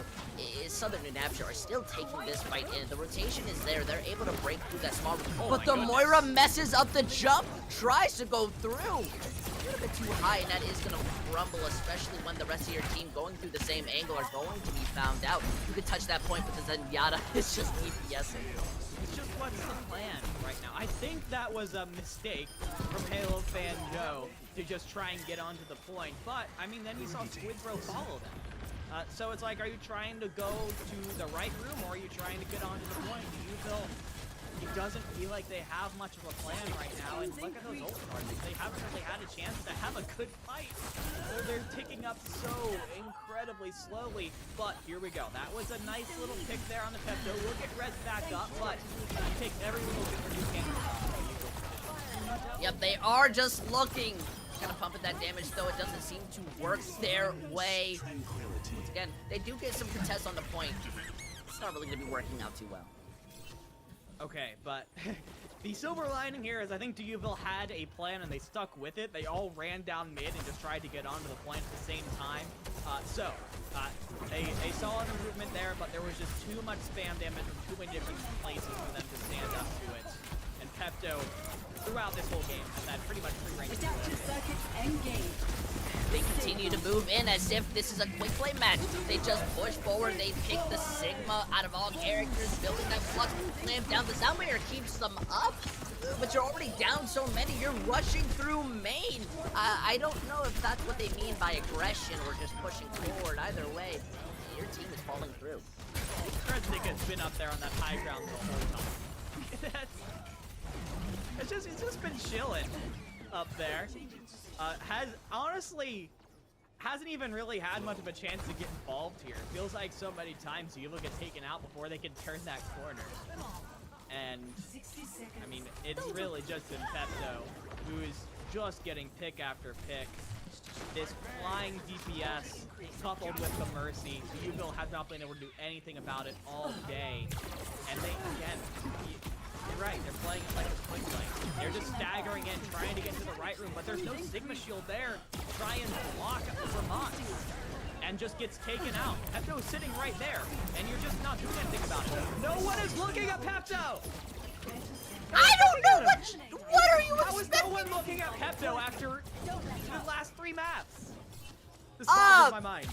is Southern New Hampshire are still taking this fight in. The rotation is there. They're able to break through that small... but the Moira messes up the jump, tries to go through. A little bit too high, and that is going to crumble, especially when the rest of your team going through the same angle are going to be found out. You could touch that point, but the Zenyatta is just DPSing. It's just what's the plan right now. I think that was a mistake from Halo fan Joe to just try and get onto the point, but I mean, then we saw Squidbro follow them. So it's like, are you trying to go to the right room, or are you trying to get onto the point? Do you feel it doesn't feel like they have much of a plan right now? And look at those ult charges. They haven't really had a chance to have a good fight. They're ticking up so incredibly slowly. But here we go. That was a nice little pick there on the Pepto. We'll get Res back up, but take every little bit you can. Yep, they are just looking. Kind of pumping that damage, though it doesn't seem to work their way. Once again, they do get some contests on the point. It's not really going to be working out too well. Okay, but the silver lining here is I think Duville had a plan and they stuck with it. They all ran down mid and just tried to get onto the point at the same time. They saw an improvement there, but there was just too much spam damage from too many different places for them to stand up to it. And Pepto, throughout this whole game, has had pretty much free range. Adaptive circuits engaged. They continue to move in as if this is a quick play match. They just push forward. They pick the Sigma out of all characters, building that flux, clamp down. The Sound Barrier keeps them up, but you're already down so many. You're rushing through main. I don't know if that's what they mean by aggression or just pushing forward. Either way, your team is falling through. Kresnik has been up there on that high ground the whole time. It's just been chilling up there. Hasn't even really had much of a chance to get involved here. It feels like so many times you look at taken out before they can turn that corner. And I mean, it's really just been Pepto, who is just getting pick after pick. This flying DPS coupled with the Mercy, Duville has not been able to do anything about it all day. And they, again, you're right, they're playing it like a quick play. They're just staggering in, trying to get to the right room, but there's no Sigma shield there to try and block Vermont. And just gets taken out. Pepto's sitting right there, and you're just not doing anything about it. No one is looking at Pepto! I don't know what are you How is expecting? no one looking at Pepto after the last 3 maps? This boggles my mind.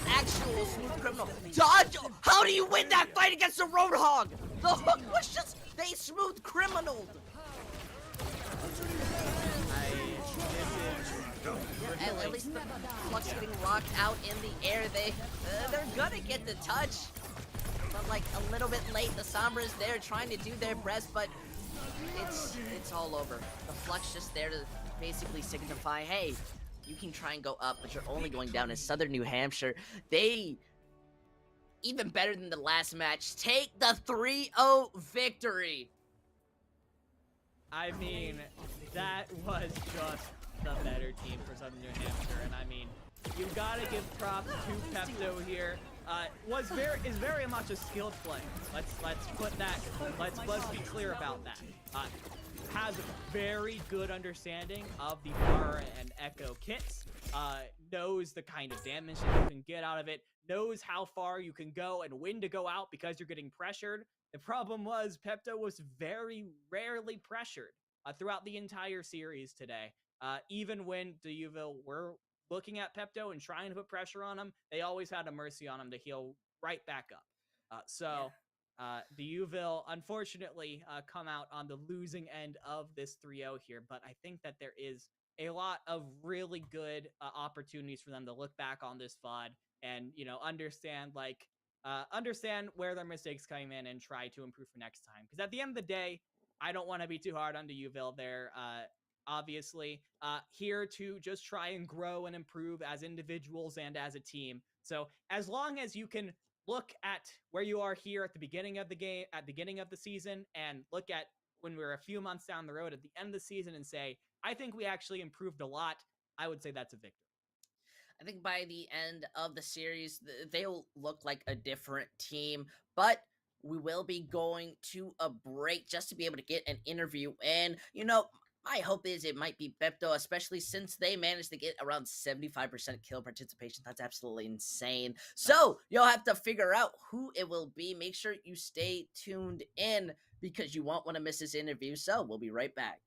Actual smooth criminal. Dodge! How do you win that fight against the Roadhog? The hook was just, they smooth criminaled. At least the Flux getting rocked out in the air. They're gonna get the touch. But like a little bit late, the Sombra's there trying to do their best, but it's all over. The Flux just there to basically signify, hey, you can try and go up, but you're only going down in Southern New Hampshire. They, even better than the last match, take the 3-0 victory. I mean, that was just the better team for Southern New Hampshire, and I mean, you gotta give props to Pepto here. Is very much a skilled player. Let's put that. Let's be clear about that. Has a very good understanding of the Aura and Echo kits. Knows the kind of damage that you can get out of it. Knows how far you can go and when to go out because you're getting pressured. The problem was Pepto was very rarely pressured throughout the entire series today. Even when Duville were looking at Pepto and trying to put pressure on him, they always had a Mercy on him to heal right back up. Duville, unfortunately, come out on the losing end of this 3-0 here, but I think that there is a lot of really good opportunities for them to look back on this VOD and, you know, understand where their mistakes came in and try to improve for next time. Because at the end of the day, I don't want to be too hard on Duville there. Obviously, here to just try and grow and improve as individuals and as a team. So as long as you can look at where you are here at the beginning of the game, at the beginning of the season, and look at when we're a few months down the road at the end of the season and say, I think we actually improved a lot, I would say that's a victory. I think by the end of the series, they'll look like a different team, but we will be going to a break just to be able to get an interview in. You know, My hope is it might be Bepto, especially since they managed to get around 75% kill participation. That's absolutely insane. So you'll have to figure out who it will be. Make sure you stay tuned in because you won't want to miss this interview. So we'll be right back.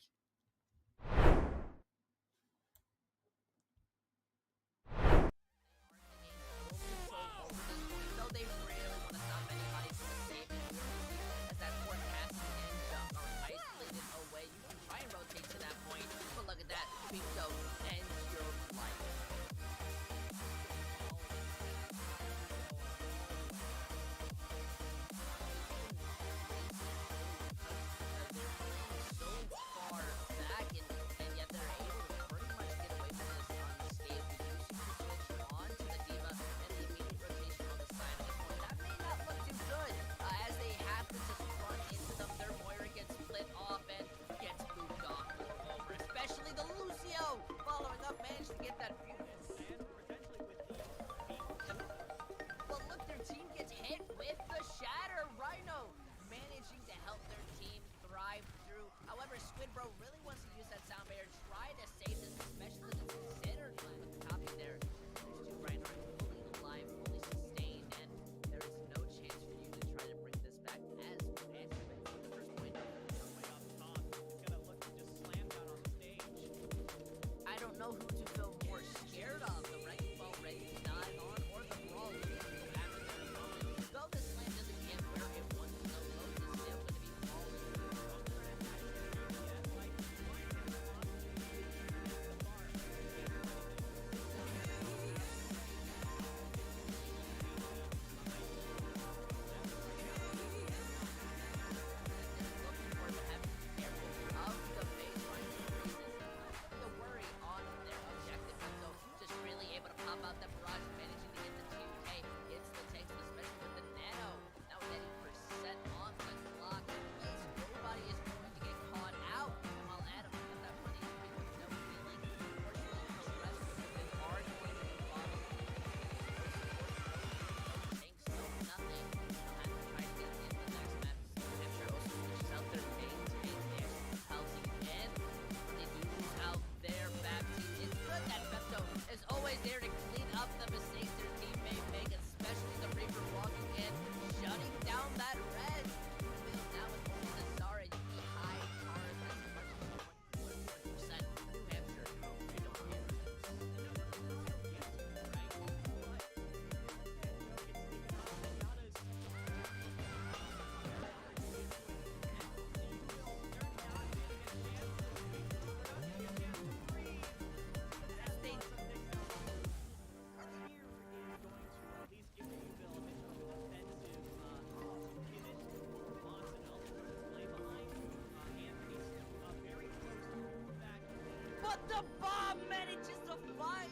But the bomb manages to fly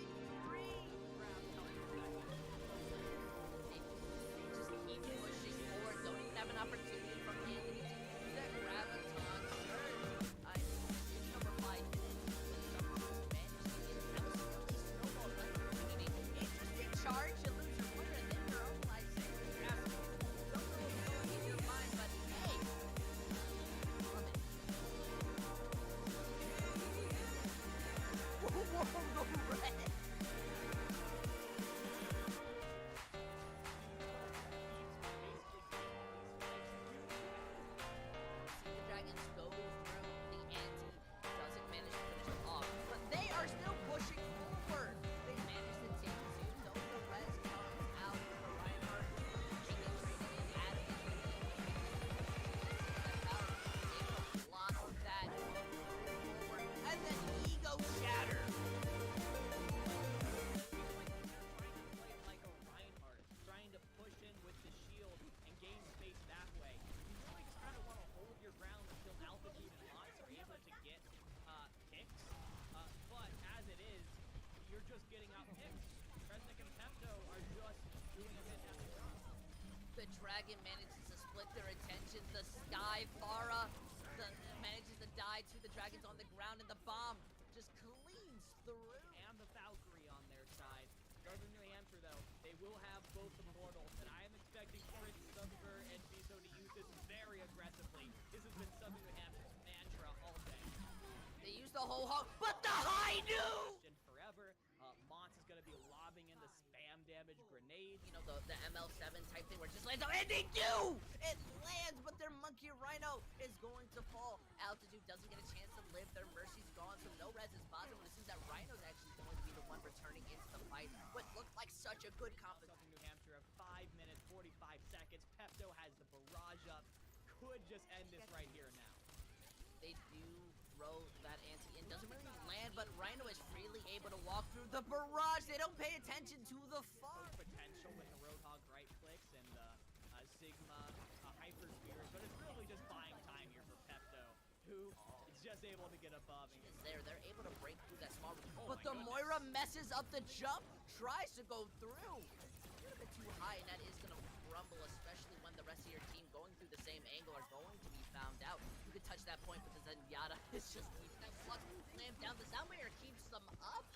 free. They just keep pushing forward. Don't even have an opportunity for Anthony to use that graviton surge. I number 5 managed to get out of the snowball run. Interesting charge. You lose your winner and then your own life saving. Don't know what's going in your mind, but hey. Whoa, the red! The Dragons go through the ante, doesn't manage to finish them off, but they are still pushing forward. They manage to take two, though the res comes out for Reinhardt. They get traded in at the block that forward, and then ego shatter. Trying to push in with the shield and gain space that way. You really just kind of want to hold your ground until altitude and lots are able to get picks. But as it is, you're just getting out picks. Resnick and Pepto are just doing a fantastic job. The Dragon manages to split their attention. The Sky Pharah manages to die to the Dragons on the ground, and the bomb just cleans through. And the Valkyrie on their side. Northern New Hampshire, though, they will have both the portals, and I am expecting Fritz, Subver, and Viso to use this very aggressively. This has been Southern New Hampshire's mantra all day. They the whole hog, but the high noon! Forever. Mons is going to be lobbing in the spam damage grenades. You know, the ML7 type thing where it just lands, and they do! It lands, but their Monkey Rhino is going to fall. Altitude doesn't get a chance to live. Their Mercy's gone, so no res is possible. It seems that Rhino's actually going to be the one returning into the fight. What looked like such a good competition. New Hampshire, 5 minutes, 45 seconds. Pepto has the barrage up. Could just end this right here now. They do throw that anti-in. Doesn't really land, but Rhino is freely able to walk through the barrage. They don't pay attention to the far. Potential with the Roadhog right clicks and the Sigma Hyper Spears, but it's really just buying time here for Pepto, who is just able to get above. And They're able to break through that small room. But the Moira messes up the jump, tries to go through. A little bit too high, and that is going to crumble, especially when the rest of your team going through the same angle are going to be found out. You could touch that point, but then Yada is just keeping that flux slammed down. The Soundwire keeps them up,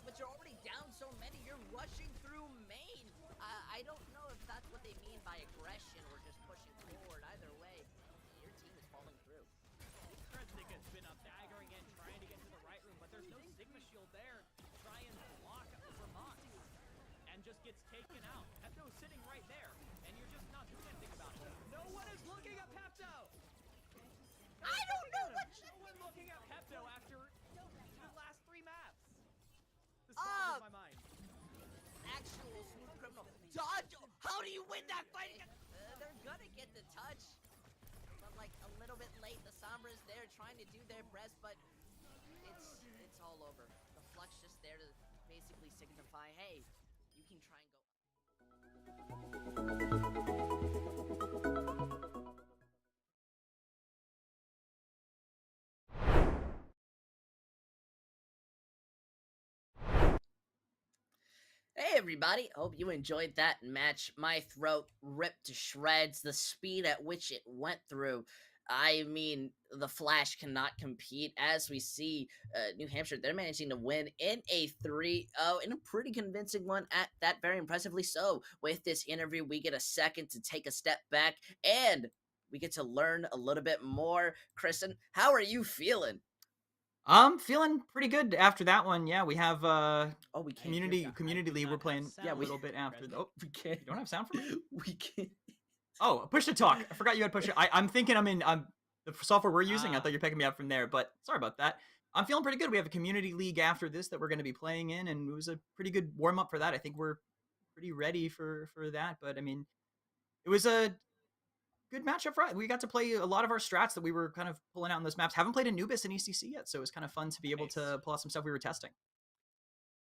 but you're already down so many. You're rushing through main. I don't know if that's what they mean by aggression or just pushing forward. Either way, your team is falling through. Kresnik has been up daggering in, trying to get to the right room, but there's no Sigma shield there to try and block Vermont. And just gets taken out. Pepto's sitting right there, and you're just not doing anything about it. No one is looking at Pepto! I don't know what. No one looking at Pepto after the last 3 maps. This boggles my mind. Actual smooth criminal. Dodge! How do you win that fight again? They're gonna get the touch. But like a little bit late. The Sombra's there trying to do their best, but it's all over. The Flux just there to basically signify, hey, you can try and go. Hey everybody, hope you enjoyed that match. My throat ripped to shreds, the speed at which it went through. I mean, the Flash cannot compete. As we see, New Hampshire, they're managing to win in a 3-0, in a pretty convincing one at that, very impressively so. With this interview, we get a second to take a step back, and we get to learn a little bit more. Kristen, how are you feeling? I'm feeling pretty good after that one. Yeah, we have we can't community league. We're playing Yeah, a little bit after. Oh, we can't. you don't have sound for me? We can't. Oh, push to talk. I forgot you had push to. I'm thinking I'm the software we're using. I thought you're picking me up from there, but sorry about that. I'm feeling pretty good. We have a community league after this that we're going to be playing in, and it was a pretty good warm up for that. I think we're pretty ready for that. But I mean, it was a good matchup, right? We got to play a lot of our strats that we were kind of pulling out in those maps. Haven't played Anubis in ECC yet, so it was kind of fun to be able to pull out some stuff we were testing.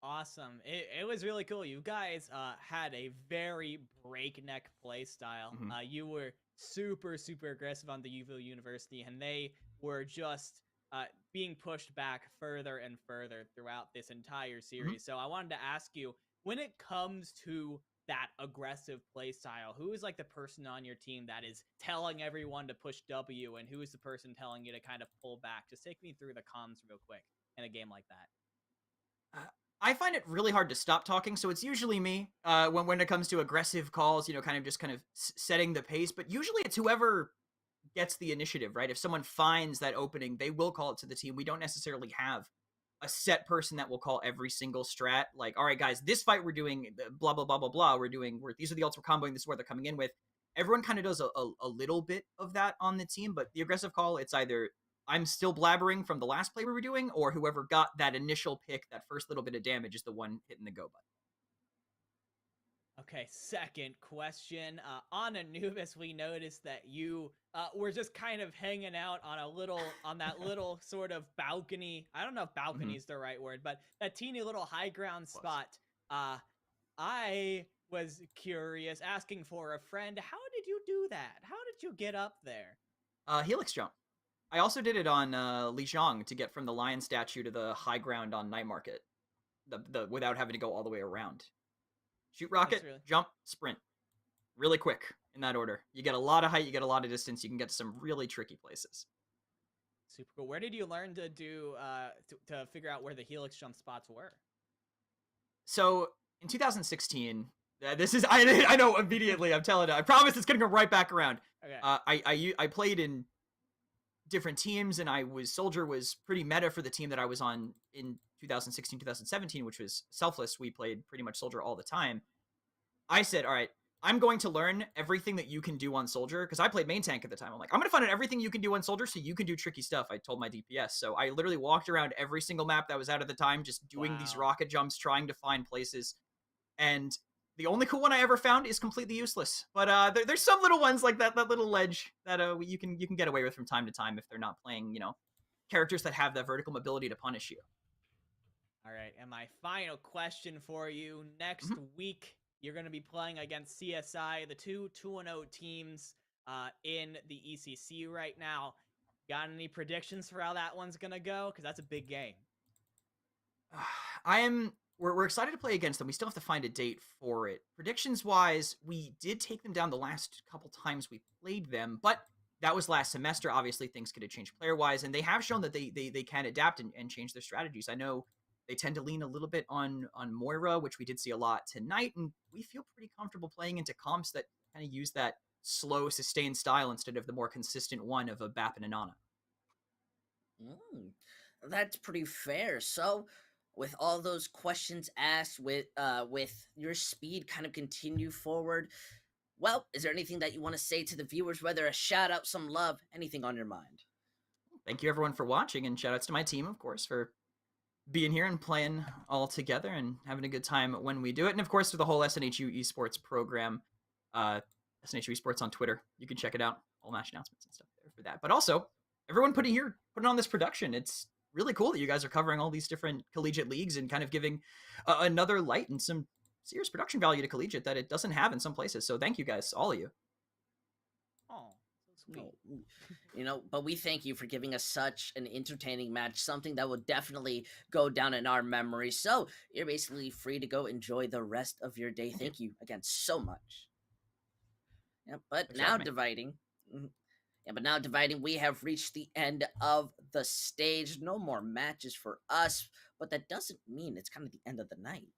Awesome. It was really cool. You guys had a very breakneck play style. You were super aggressive on the UVille University, and they were just being pushed back further and further throughout this entire series. So I wanted to ask you, when it comes to that aggressive play style, who is like the person on your team that is telling everyone to push W, and who is the person telling you to kind of pull back? Just take me through the comms real quick in a game like that. I find it really hard to stop talking, so it's usually me when it comes to aggressive calls, kind of setting the pace. But usually it's whoever gets the initiative, right? If someone finds that opening, they will call it to the team. We don't necessarily have a set person that will call every single strat. Like, all right, guys, this fight we're doing blah, blah, blah, blah, blah. These are the ults we're comboing. This is where they're coming in with. Everyone kind of does a little bit of that on the team, but the aggressive call, it's either I'm still blabbering from the last play we were doing, or whoever got that initial pick, that first little bit of damage, is the one hitting the go button. Okay, second question. On Anubis, we noticed that you were just kind of hanging out on that little sort of balcony. I don't know if balcony is the right word, but that teeny little high ground spot. I was curious, asking for a friend. How did you do that? How did you get up there? Helix jump. I also did it on Lijiang to get from the lion statue to the high ground on Night Market, the without having to go all the way around. Shoot rocket, jump, sprint. Really quick in that order. You get a lot of height, you get a lot of distance, you can get to some really tricky places. Super cool. Where did you learn to do to figure out where the helix jump spots were? So in 2016, this is I know immediately. I'm telling you, I promise it's gonna go right back around. Okay. I played in different teams, and Soldier was pretty meta for the team that I was on in 2016, 2017, which was Selfless. We played pretty much Soldier all the time. I said, all right, I'm going to learn everything that you can do on Soldier, because I played main tank at the time. I'm like, I'm going to find out everything you can do on Soldier so you can do tricky stuff. I told my DPS. So I literally walked around every single map that was out at the time, just doing these rocket jumps, trying to find places. And the only cool one I ever found is completely useless. But there's some little ones like that little ledge that you can get away with from time to time if they're not playing, characters that have that vertical mobility to punish you. All right, and my final question for you. Next week, you're going to be playing against CSI, the two 2-0 teams in the ECC right now. Got any predictions for how that one's going to go? Because that's a big game. We're excited to play against them. We still have to find a date for it. Predictions-wise, we did take them down the last couple times we played them, but that was last semester. Obviously, things could have changed player-wise, and they have shown that they can adapt and change their strategies. I know they tend to lean a little bit on Moira, which we did see a lot tonight, and we feel pretty comfortable playing into comps that kind of use that slow, sustained style instead of the more consistent one of a Bap and a Nana. That's pretty fair. So, with all those questions asked, with your speed kind of continue forward, well, is there anything that you want to say to the viewers, whether a shout out, some love, anything on your mind? Thank you everyone for watching, and shout outs to my team, of course, for being here and playing all together and having a good time when we do it. And of course, to the whole SNHU esports program, SNHU esports on Twitter. You can check it out, all match announcements and stuff there for that. But also, everyone putting on this production. It's really cool that you guys are covering all these different collegiate leagues and kind of giving another light and some serious production value to collegiate that it doesn't have in some places. So thank you guys, all of you. Oh, so sweet. But we thank you for giving us such an entertaining match, something that will definitely go down in our memory. So you're basically free to go enjoy the rest of your day. Thank you again so much. Yeah, but now dividing. Yeah, but now dividing, we have reached the end of the stage. No more matches for us, but that doesn't mean it's kind of the end of the night.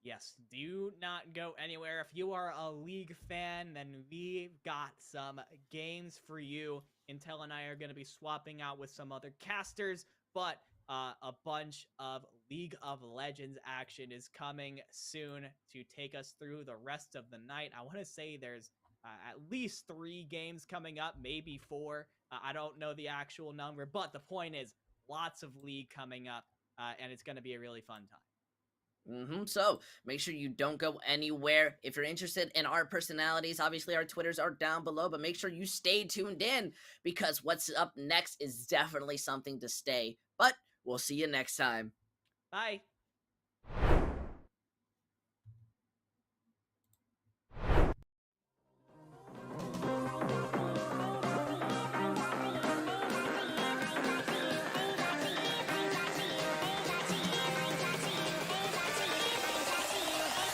Yes, do not go anywhere. If you are a League fan, then we've got some games for you. Intel and I are going to be swapping out with some other casters, but a bunch of League of Legends action is coming soon to take us through the rest of the night. I want to say there's at least 3 games coming up, maybe 4. I don't know the actual number, but the point is lots of League coming up, and it's going to be a really fun time. So make sure you don't go anywhere. If you're interested in our personalities, obviously our Twitters are down below, but make sure you stay tuned in, because what's up next is definitely something to stay. But we'll see you next time. Bye.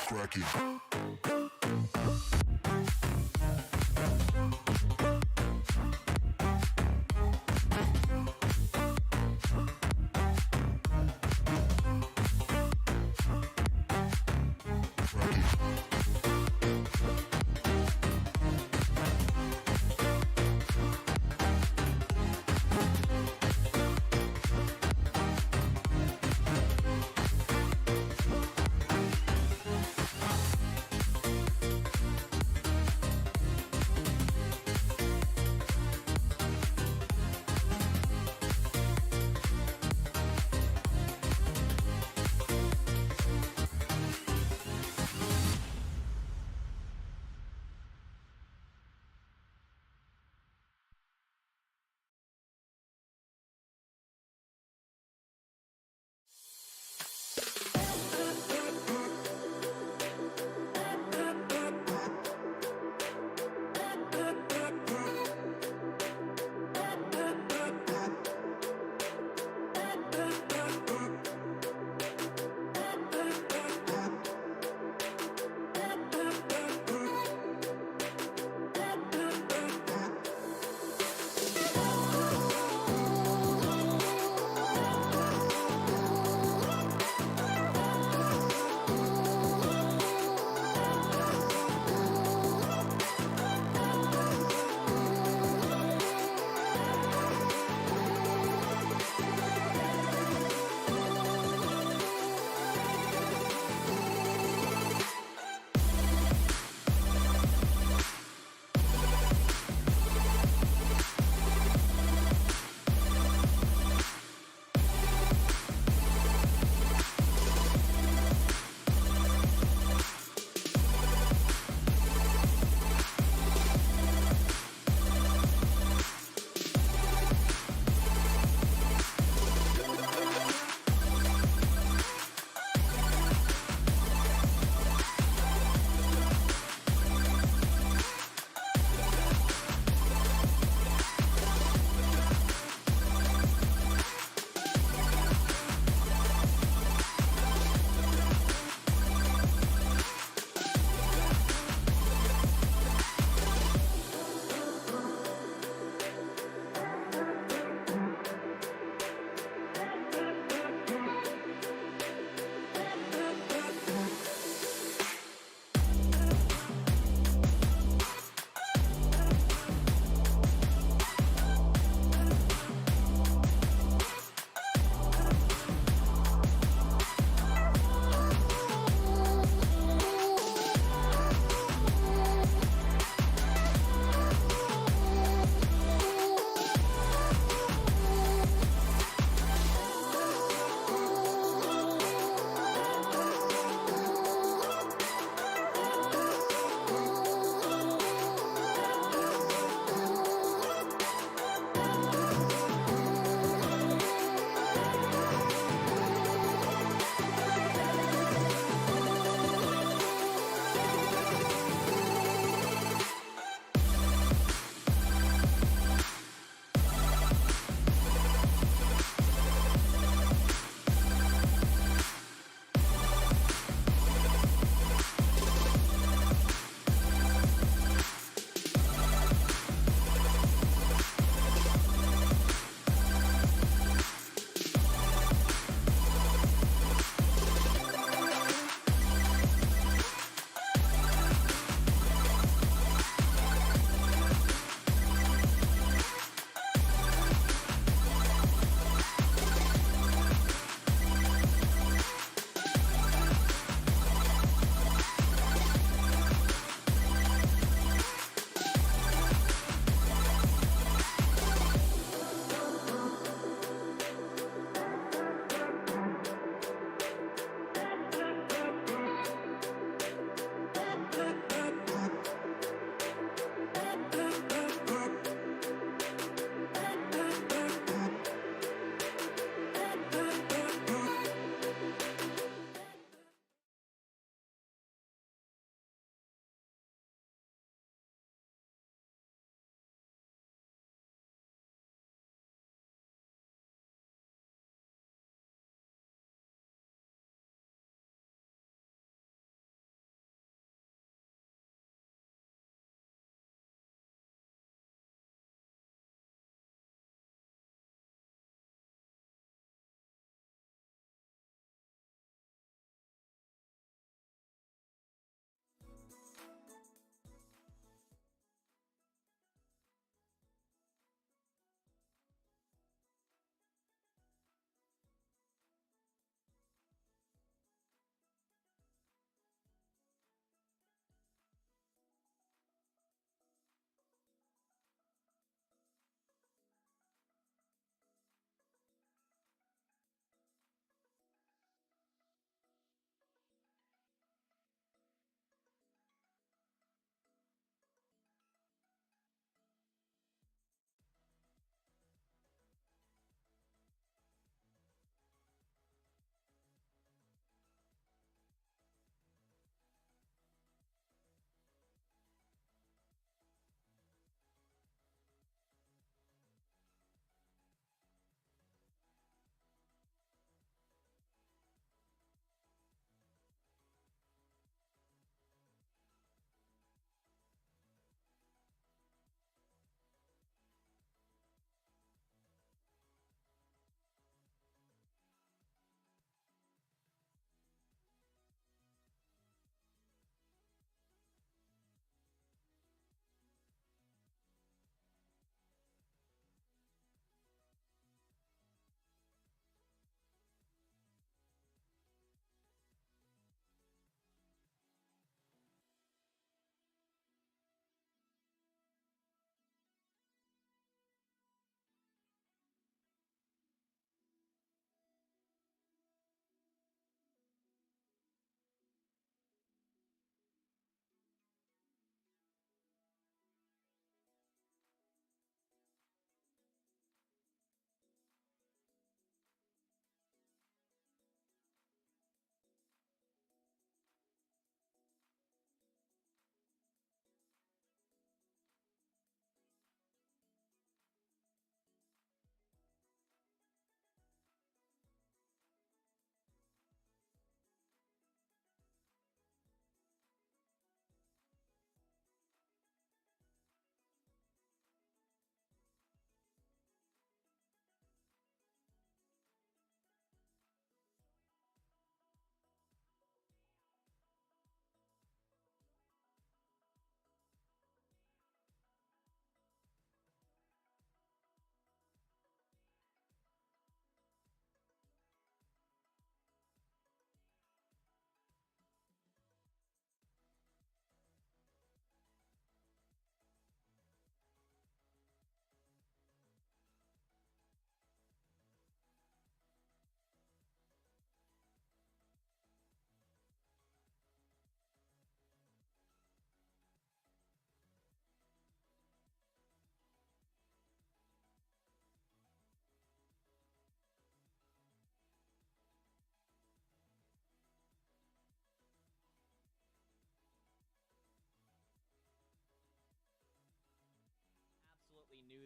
Cracking.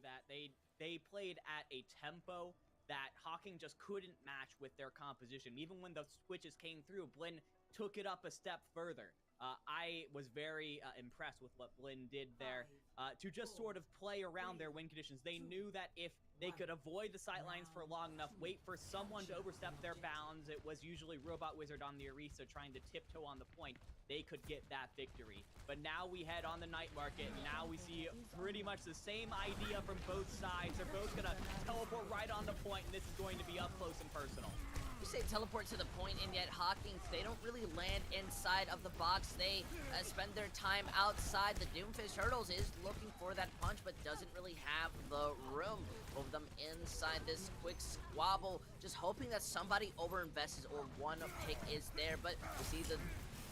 that they played at a tempo that Hocking just couldn't match with their composition. Even when the switches came through, Blinn took it up a step further. I was very impressed with what Blinn did there to just sort of play around their win conditions. They knew that if they could avoid the sightlines for long enough, wait for someone to overstep their bounds, it was usually Robot Wizard on the Orisa trying to tiptoe on the point, they could get that victory. But now we head on the night market, and now we see pretty much the same idea from both sides. They're both gonna teleport right on the point, and this is going to be up close and personal. You say teleport to the point, and yet Hocking, they don't really land inside of the box. They spend their time outside. The Doomfish Hurdles is looking for that punch, but doesn't really have the room. Both of them inside this quick squabble, just hoping that somebody overinvests or one pick is there. But we see the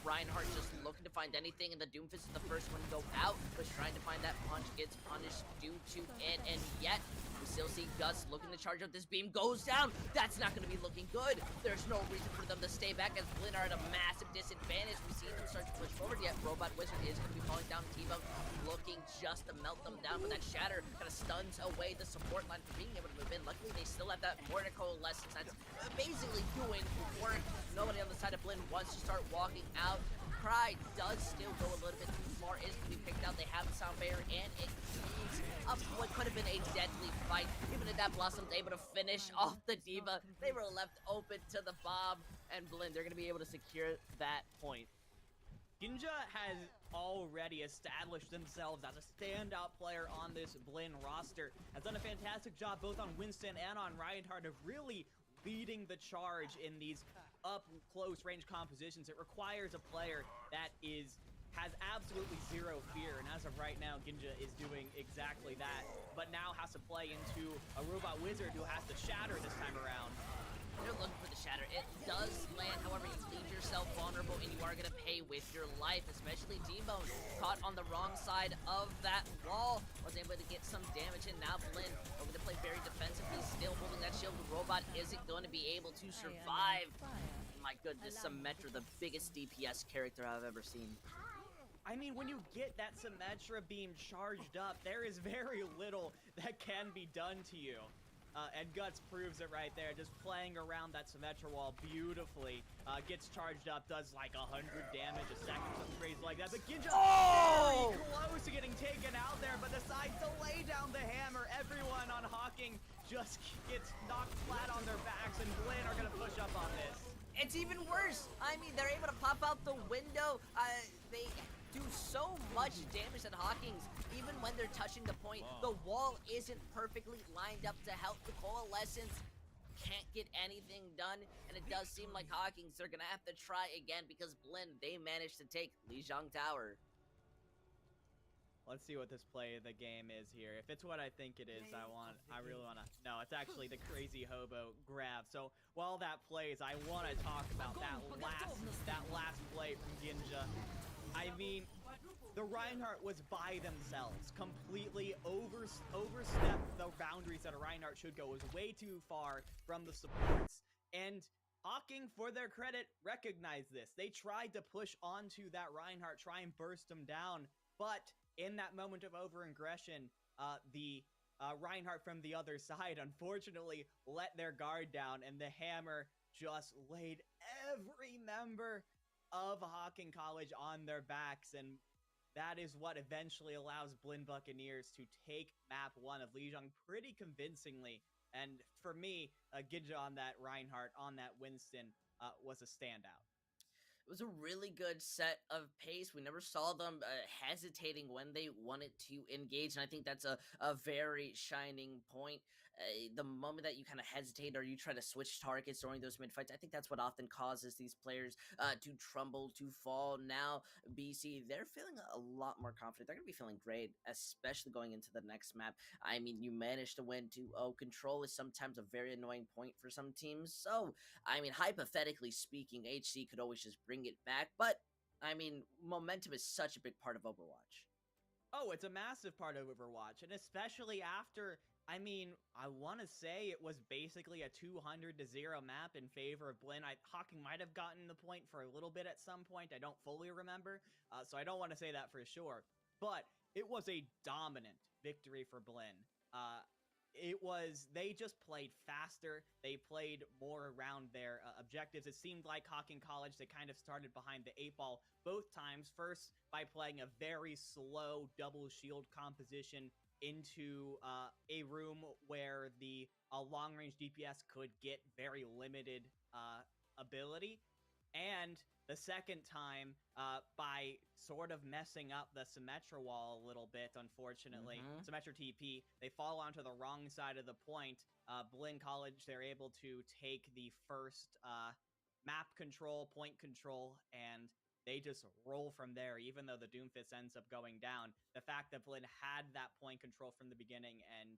Reinhardt just looking to find anything, and the Doomfist is the first one to go out, but trying to find that punch, gets punished due to it, and yet we still see Gus looking to charge up. This beam goes down. That's not going to be looking good. There's no reason for them to stay back, as Blinn are at a massive disadvantage. We see them start to push forward, yet Robot Wizard is going to be falling down. T-Bone looking just to melt them down, but that shatter kind of stuns away the support line from being able to move in. Luckily, they still have that Mortar Coalescence that's basically doing work. Nobody on the side of Blinn wants to start walking out. Pride does still go a little bit too far, is to be picked out. They have the sound barrier, and it keeps up what could have been a deadly fight. Even if that Blossom's able to finish off the Diva, they were left open to the bomb, and Blinn, they're going to be able to secure that point. Ginja has already established themselves as a standout player on this Blinn roster, has done a fantastic job both on Winston and on Reinhardt of really leading the charge in these up-close range compositions. It requires a player that has absolutely zero fear, and as of right now, Ginja is doing exactly that, but now has to play into a Robot Wizard who has to shatter this time around. They're looking for the shatter. It does land, however, you leave yourself vulnerable, and you are going to pay with your life, especially Daemen, caught on the wrong side of that wall. Was able to get some damage in. Now Blinn over to play very defensively, still holding that shield. The Robot isn't going to be able to survive. My goodness, Symmetra, the biggest DPS character I've ever seen. I mean, when you get that Symmetra beam charged up, there is very little that can be done to you. And Guts proves it right there, just playing around that Symmetra wall beautifully. Gets charged up, does like 100 damage a second, something crazy like that. But Ginja very close to getting taken out there, but decides to lay down the hammer. Everyone on Hocking just gets knocked flat on their backs, and Blinn are going to push up on this. It's even worse. I mean, they're able to pop out the window. They do so much damage at Hocking's, even when they're touching the point. The wall isn't perfectly lined up to help the Coalescence. Can't get anything done, and it does seem like Hocking's, they're gonna have to try again, because Blinn, they managed to take Lijiang Tower. Let's see what this play of the game is here. If it's what I think it is, I really want to... No, it's actually the crazy hobo grab. So while that plays, I want to talk about that last play from Ginja. I mean, the Reinhardt was by themselves, completely overstepped the boundaries that a Reinhardt should go. It was way too far from the supports. And Hocking, for their credit, recognized this. They tried to push onto that Reinhardt, try and burst him down, but in that moment of over-aggression, the Reinhardt from the other side, unfortunately, let their guard down, and the hammer just laid every member of Hocking College on their backs, and that is what eventually allows Blinn Buccaneers to take map 1 of Lijiang pretty convincingly. And for me, Ginja on that Reinhardt, on that Winston, was a standout. It was a really good set of pace. We never saw them hesitating when they wanted to engage, and I think that's a very shining point. The moment that you kind of hesitate or you try to switch targets during those mid-fights, I think that's what often causes these players to tremble, to fall. Now, BC, they're feeling a lot more confident. They're going to be feeling great, especially going into the next map. I mean, you managed to win 2-0. Control is sometimes a very annoying point for some teams, so, I mean, hypothetically speaking, HC could always just bring it back, but I mean, momentum is such a big part of Overwatch. Oh, it's a massive part of Overwatch, and especially after, I mean, I want to say it was basically a 200-0 map in favor of Blinn. Hocking might have gotten the point for a little bit at some point. I don't fully remember, so I don't want to say that for sure, but it was a dominant victory for Blinn. they just played faster. They played more around their objectives. It seemed like Hocking College, they kind of started behind the 8 ball both times. First, by playing a very slow double shield composition into a room where the long-range DPS could get very limited ability. And the second time, by sort of messing up the Symmetra wall a little bit, unfortunately. Symmetra TP, they fall onto the wrong side of the point. Blinn College, they're able to take the first map control, point control, and they just roll from there, even though the Doomfist ends up going down. The fact that Blinn had that point control from the beginning and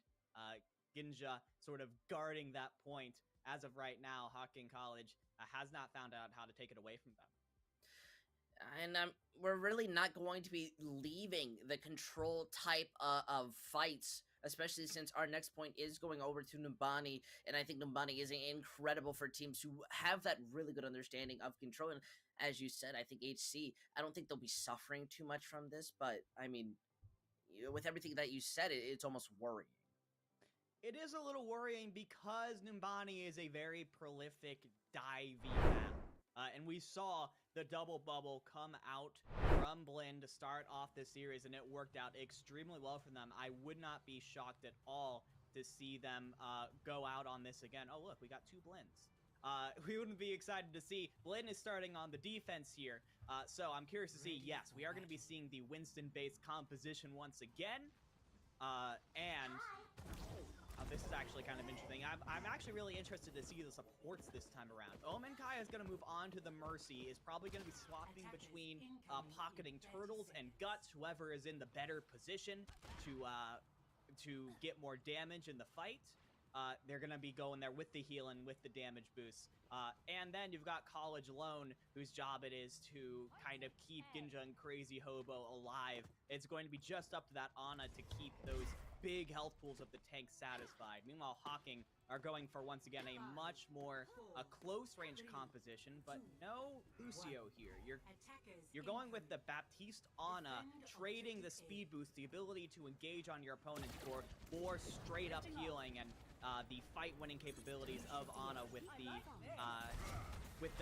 Ginja sort of guarding that point, as of right now, Hocking College has not found out how to take it away from them. And we're really not going to be leaving the control type of fights, especially since our next point is going over to Numbani, and I think Numbani is incredible for teams who have that really good understanding of control. And as you said, I think HC, I don't think they'll be suffering too much from this, but I mean, with everything that you said, it's almost worrying. It is a little worrying because Numbani is a very prolific divey map. And we saw the double bubble come out from Blinn to start off this series, and it worked out extremely well for them. I would not be shocked at all to see them go out on this again. Oh, look, we got 2 Blinns. We wouldn't be excited to see. Blinn is starting on the defense here. So I'm curious to see, yes, we are going to be seeing the Winston-based composition once again. This is actually kind of interesting. I'm actually really interested to see the supports this time around. Omen Kai is going to move on to the Mercy, is probably going to be swapping between pocketing Turtles and Guts, whoever is in the better position to get more damage in the fight. They're going to be going there with the heal and with the damage boost. And then you've got College Lone, whose job it is to kind of keep Ginja and Crazy Hobo alive. It's going to be just up to that Ana to keep those big health pools of the tank satisfied. Meanwhile, Hocking are going for, once again, a much more close-range composition, but no Lucio here. You're going with the Baptiste Ana, trading the speed boost, the ability to engage on your opponent for more straight-up healing, and the fight-winning capabilities of Ana with the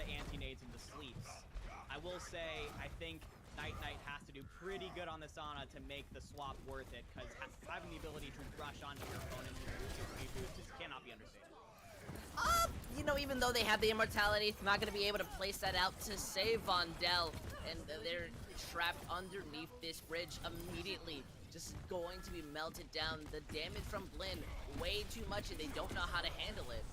anti-nades and the sleeps. I will say, I think Night has to do pretty good on this Ana to make the swap worth it, because having the ability to rush onto your opponent with your speed boost cannot be understated. You know, even though they have the immortality, they're not going to be able to place that out to save Vondel, and they're trapped underneath this bridge immediately. Just going to be melted down. The damage from Blinn, way too much, and they don't know how to handle it.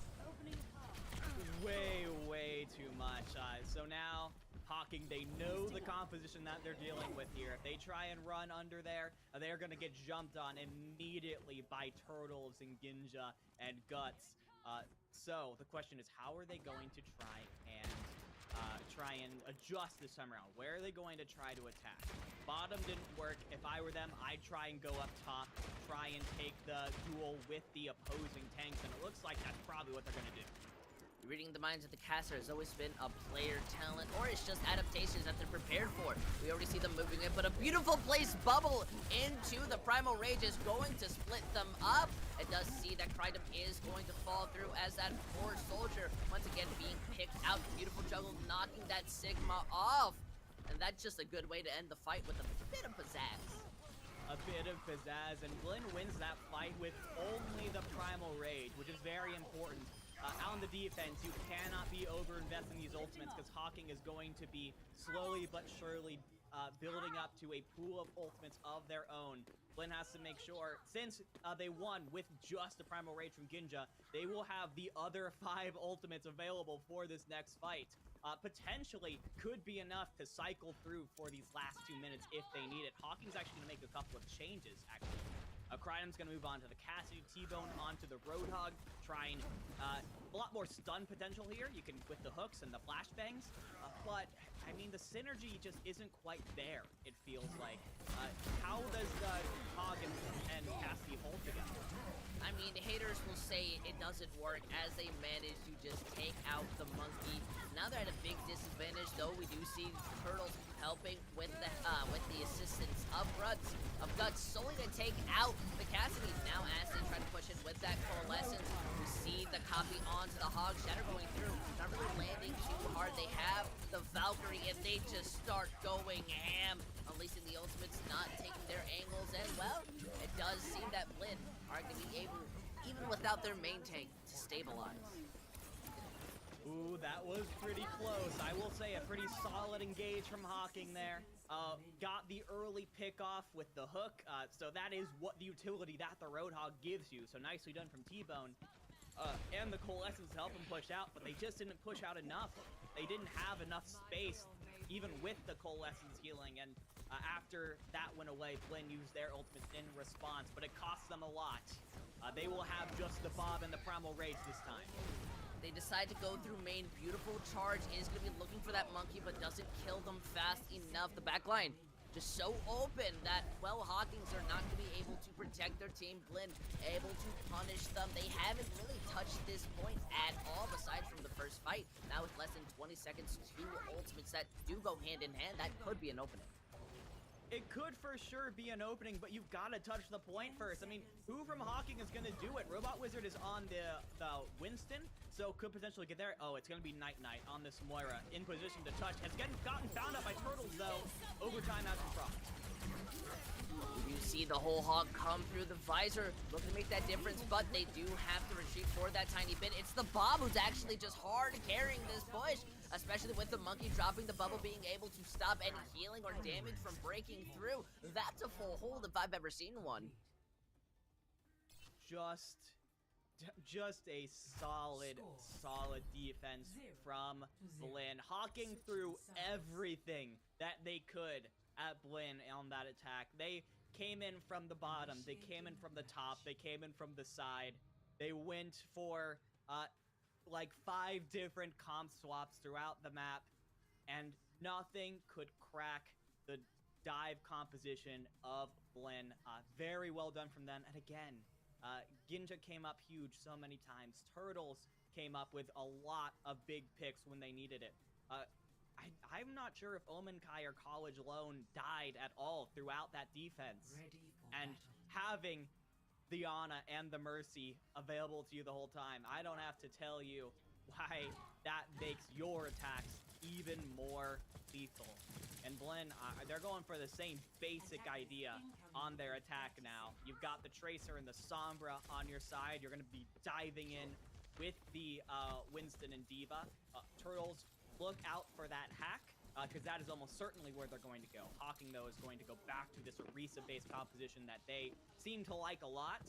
Way too much. So now, Hocking, they know the composition that they're dealing with here. If they try and run under there, they're going to get jumped on immediately by Turtles and Ginja and Guts. So the question is, how are they going to try and adjust this time around? Where are they going to try to attack? Bottom didn't work. If I were them, I'd try and go up top, try and take the duel with the opposing tanks, and it looks like that's probably what they're going to do. Reading the minds of the caster has always been a player talent, or it's just adaptations that they're prepared for. We already see them moving it, but a beautiful placed bubble into the Primal Rage is going to split them up. It does see that Krydom is going to fall through as that poor soldier, once again being picked out. Beautiful juggle, knocking that Sigma off. And that's just a good way to end the fight with a bit of pizzazz. A bit of pizzazz, and Blinn wins that fight with only the Primal Rage, which is very important. Out on the defense, you cannot be over-investing these ultimates, because Hocking is going to be slowly but surely building up to a pool of ultimates of their own. Blinn has to make sure, since they won with just the Primal Rage from Ginja, they will have the other 5 ultimates available for this next fight. Potentially could be enough to cycle through for these last 2 minutes if they need it. Hocking's actually going to make a couple of changes, actually. Krydom's going to move on to the Cassidy, T-Bone onto the Roadhog, trying a lot more stun potential here. You can with the hooks and the flashbangs, but I mean the synergy just isn't quite there, it feels like. How does Hog and Cassidy hold together? I mean, haters will say it doesn't work as they manage to just take out the monkey. Now they're at a big disadvantage, though. We do see Turtles helping with the assistance of Guts, solely to take out the Cassidy. Now as they try to push in with that Coalescence, we see the copy onto the Hog Shatter going through, not really landing too hard. They have the Valkyrie and they just start going ham, unleashing the ultimates, not taking their angles, and well, it does seem that Blinn are going to be able, even without their main tank, to stabilize. Ooh, that was pretty close. I will say a pretty solid engage from Hocking there. Got the early pick off with the hook, so that is what the utility that the Roadhog gives you. So nicely done from T-Bone. And the Coalescence to help him push out, but they just didn't push out enough. They didn't have enough space, even with the Coalescence healing, and after that went away, Blinn used their ultimate in response, but it cost them a lot. They will have just the Bob and the Primal Rage this time. They decide to go through main. Beautiful charge is going to be looking for that monkey, but doesn't kill them fast enough. The backline just so open that, well, Hawkins are not going to be able to protect their team. Blinn able to punish them. They haven't really touched this point at all, besides from the first fight. Now with less than 20 seconds, 2 ultimates that do go hand in hand, that could be an opening. It could for sure be an opening, but you've got to touch the point first. I mean, who from Hocking is going to do it? Robot Wizard is on the Winston, so could potentially get there. Oh, it's going to be Night on this Moira. In position to touch. Has gotten found out by Turtles, though. Overtime out to Frost. You see the whole Hog come through the visor, looking to make that difference, but they do have to retreat for that tiny bit. It's the Bob who's actually just hard carrying this push, especially with the monkey dropping the bubble, being able to stop any healing or damage from breaking through. That's a full hold if I've ever seen one. Just a solid defense from Blinn. Hocking through everything that they could at Blinn on that attack. They came in from the bottom, they came in from the top, they came in from the side. They went for like 5 different comp swaps throughout the map, and nothing could crack the dive composition of Blinn. Very well done from them. And again, Ginja came up huge so many times. Turtles came up with a lot of big picks when they needed it. I'm not sure if Omen Kai or College Lone died at all throughout that defense. And having the Ana and the Mercy available to you the whole time, I don't have to tell you why that makes your attacks even more lethal. And Blinn, they're going for the same basic idea on their attack now. You've got the Tracer and the Sombra on your side. You're going to be diving in with the Winston and Diva. Turtles, look out for that hack, because that is almost certainly where they're going to go. Hocking, though, is going to go back to this Orisa-based composition that they seem to like a lot.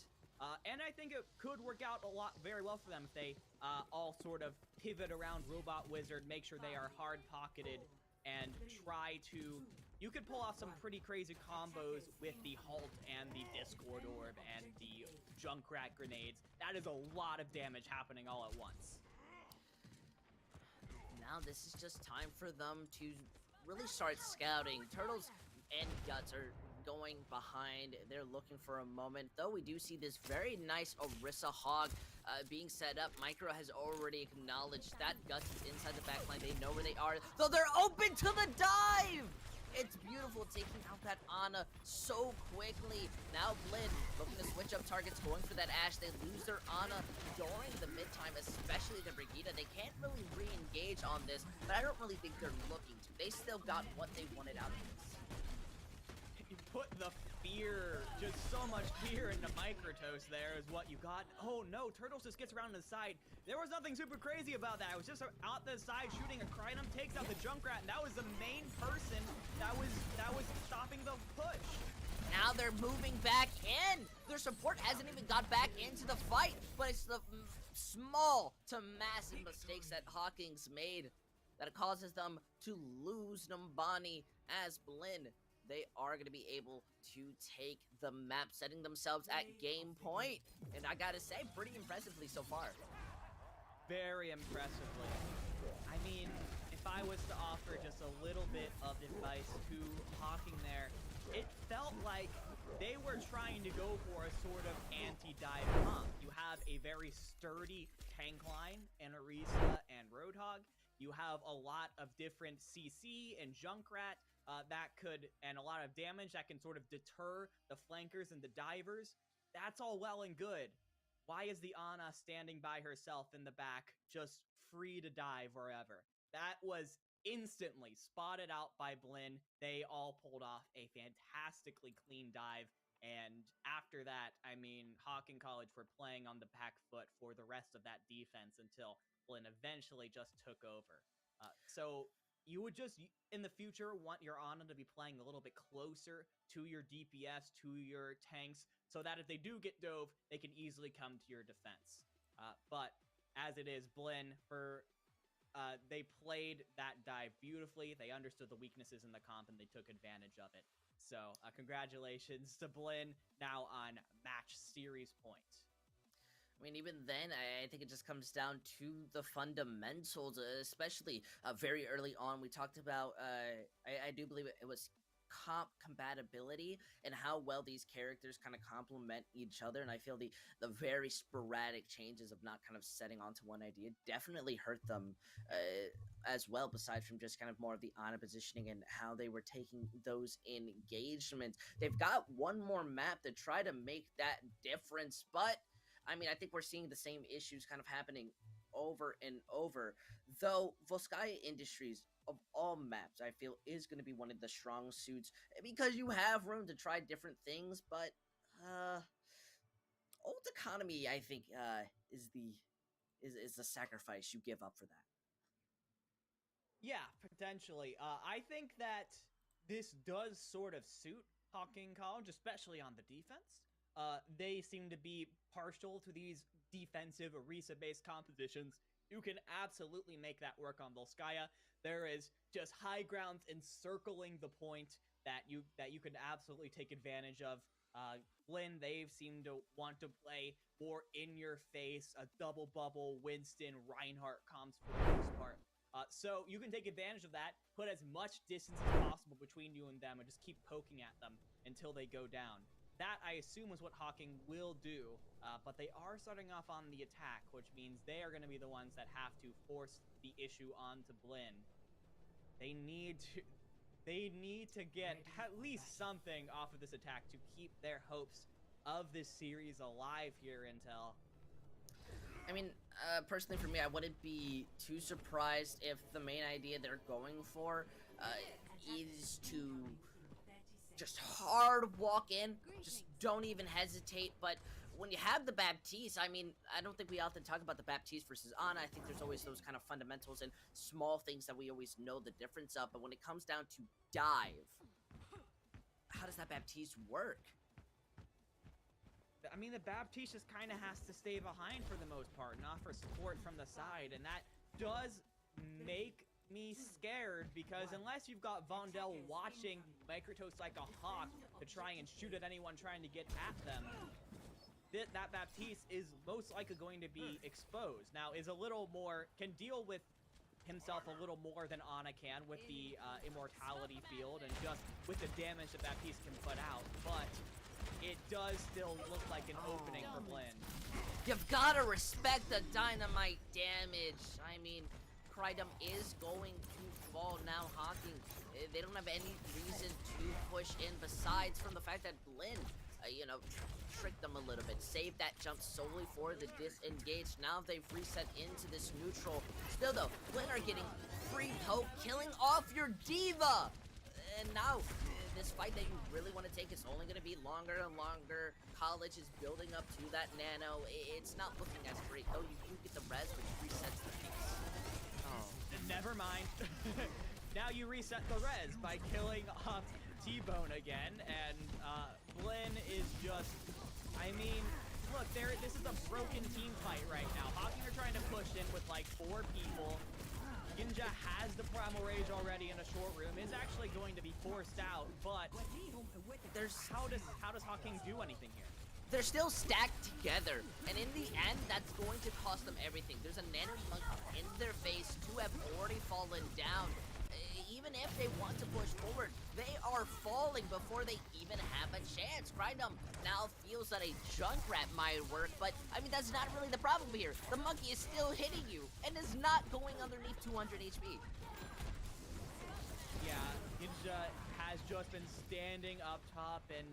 And I think it could work out very well for them if they all sort of pivot around Robot Wizard, make sure they are hard-pocketed, and try to... You could pull off some pretty crazy combos with the Halt and the Discord Orb and the Junkrat grenades. That is a lot of damage happening all at once. Now this is just time for them to really start scouting. Turtles and Guts are going behind. They're looking for a moment, though we do see this very nice Orisa Hog being set up. Micro has already acknowledged that Guts is inside the backline. They know where they are, though they're open to the dive! It's beautiful, taking out that Ana so quickly. Now Blinn looking to switch up targets, going for that Ashe. They lose their Ana during the mid-time, especially the Brigitte. They can't really re-engage on this, but I don't really think they're looking to. They still got what they wanted out of this. You put the fear, just so much fear into Microtoast there is what you got. Oh no, Turtles just gets around to the side. There was nothing super crazy about that. I was just out the side shooting a Krynom, takes out the Junkrat, and that was the main person that was stopping the push. Now they're moving back in. Their support hasn't even got back into the fight, but it's the small to massive mistakes that Hawking's made that causes them to lose Numbani as Blinn. They are going to be able to take the map, setting themselves at game point. And I gotta say, pretty impressively so far. Very impressively. I mean, if I was to offer just a little bit of advice to Hocking there, it felt like they were trying to go for a sort of anti-dive comp. You have a very sturdy tank line in Orisa and Roadhog. You have a lot of different CC and Junkrat. and a lot of damage that can sort of deter the flankers and the divers, that's all well and good. Why is the Ana standing by herself in the back, just free to dive wherever? That was instantly spotted out by Blinn. They all pulled off a fantastically clean dive. And after that, I mean, Hocking College were playing on the back foot for the rest of that defense until Blinn eventually just took over. So you would just, in the future, want your Ana to be playing a little bit closer to your DPS, to your tanks, so that if they do get dove, they can easily come to your defense. But as it is, Blinn, they played that dive beautifully. They understood the weaknesses in the comp, and they took advantage of it. So congratulations to Blinn, now on match series point. I mean, even then, I think it just comes down to the fundamentals, especially very early on. We talked about, I do believe it was comp compatibility and how well these characters kind of complement each other. And I feel the very sporadic changes of not kind of setting onto one idea definitely hurt them as well, besides from just kind of more of the Ana positioning and how they were taking those engagements. They've got one more map to try to make that difference, but I mean, I think we're seeing the same issues kind of happening over and over. Though Volskaya Industries, of all maps, I feel is going to be one of the strong suits because you have room to try different things. But old economy, I think, is the sacrifice you give up for that. Yeah, potentially. I think that this does sort of suit Hocking College, especially on the defense. They seem to be partial to these defensive Orisa-based compositions. You can absolutely make that work on Volskaya. There is just high grounds encircling the point that you can absolutely take advantage of. Blinn, they seem to want to play more in your face, a double bubble, Winston, Reinhardt comps for the most part. So you can take advantage of that, put as much distance as possible between you and them, and just keep poking at them until they go down. That, I assume, is what Hocking will do, but they are starting off on the attack, which means they are going to be the ones that have to force the issue onto Blinn. They need to get at least something off of this attack to keep their hopes of this series alive here, Intel. I mean, personally for me, I wouldn't be too surprised if the main idea they're going for is to just hard walk in, just don't even hesitate. But when you have the Baptiste, I mean, I don't think we often talk about the Baptiste versus Ana. I think there's always those kind of fundamentals and small things that we always know the difference of. But when it comes down to dive, how does that Baptiste work? I mean, the Baptiste just kind of has to stay behind for the most part and offer support from the side, and that does make me scared, because unless you've got Vondel watching Microtoast like a hawk to try and shoot at anyone trying to get at them, that Baptiste is most likely going to be exposed. Now, is a little more, can deal with himself a little more than Ana can with the immortality field and just with the damage that Baptiste can put out, but it does still look like an opening for Blinn. You've gotta respect the dynamite damage. I mean, Krydom is going to fall now. Hocking, they don't have any reason to push in besides from the fact that Blinn, you know, tricked them a little bit. Saved that jump solely for the disengage. Now they've reset into this neutral. Still though, Blinn are getting free poke, killing off your diva. And now, this fight that you really want to take is only going to be longer and longer. College is building up to that nano. It's not looking as great, though. You do get the res, which resets the piece. Oh, never mind. Now you reset the res by killing off T-Bone again, and Blinn is just, I mean, look, this is a broken team fight right now. Hocking are trying to push in with like 4 people. Ginja has the Primal Rage already in a short room, is actually going to be forced out, but how does Hocking do anything here? They're still stacked together, and in the end, that's going to cost them everything. There's a Nano Monkey in their face. 2 have already fallen down. Even if they want to push forward, they are falling before they even have a chance. Krydom now feels that a Junkrat might work, but I mean, that's not really the problem here. The monkey is still hitting you and is not going underneath 200 HP. Yeah, Ninja has just been standing up top and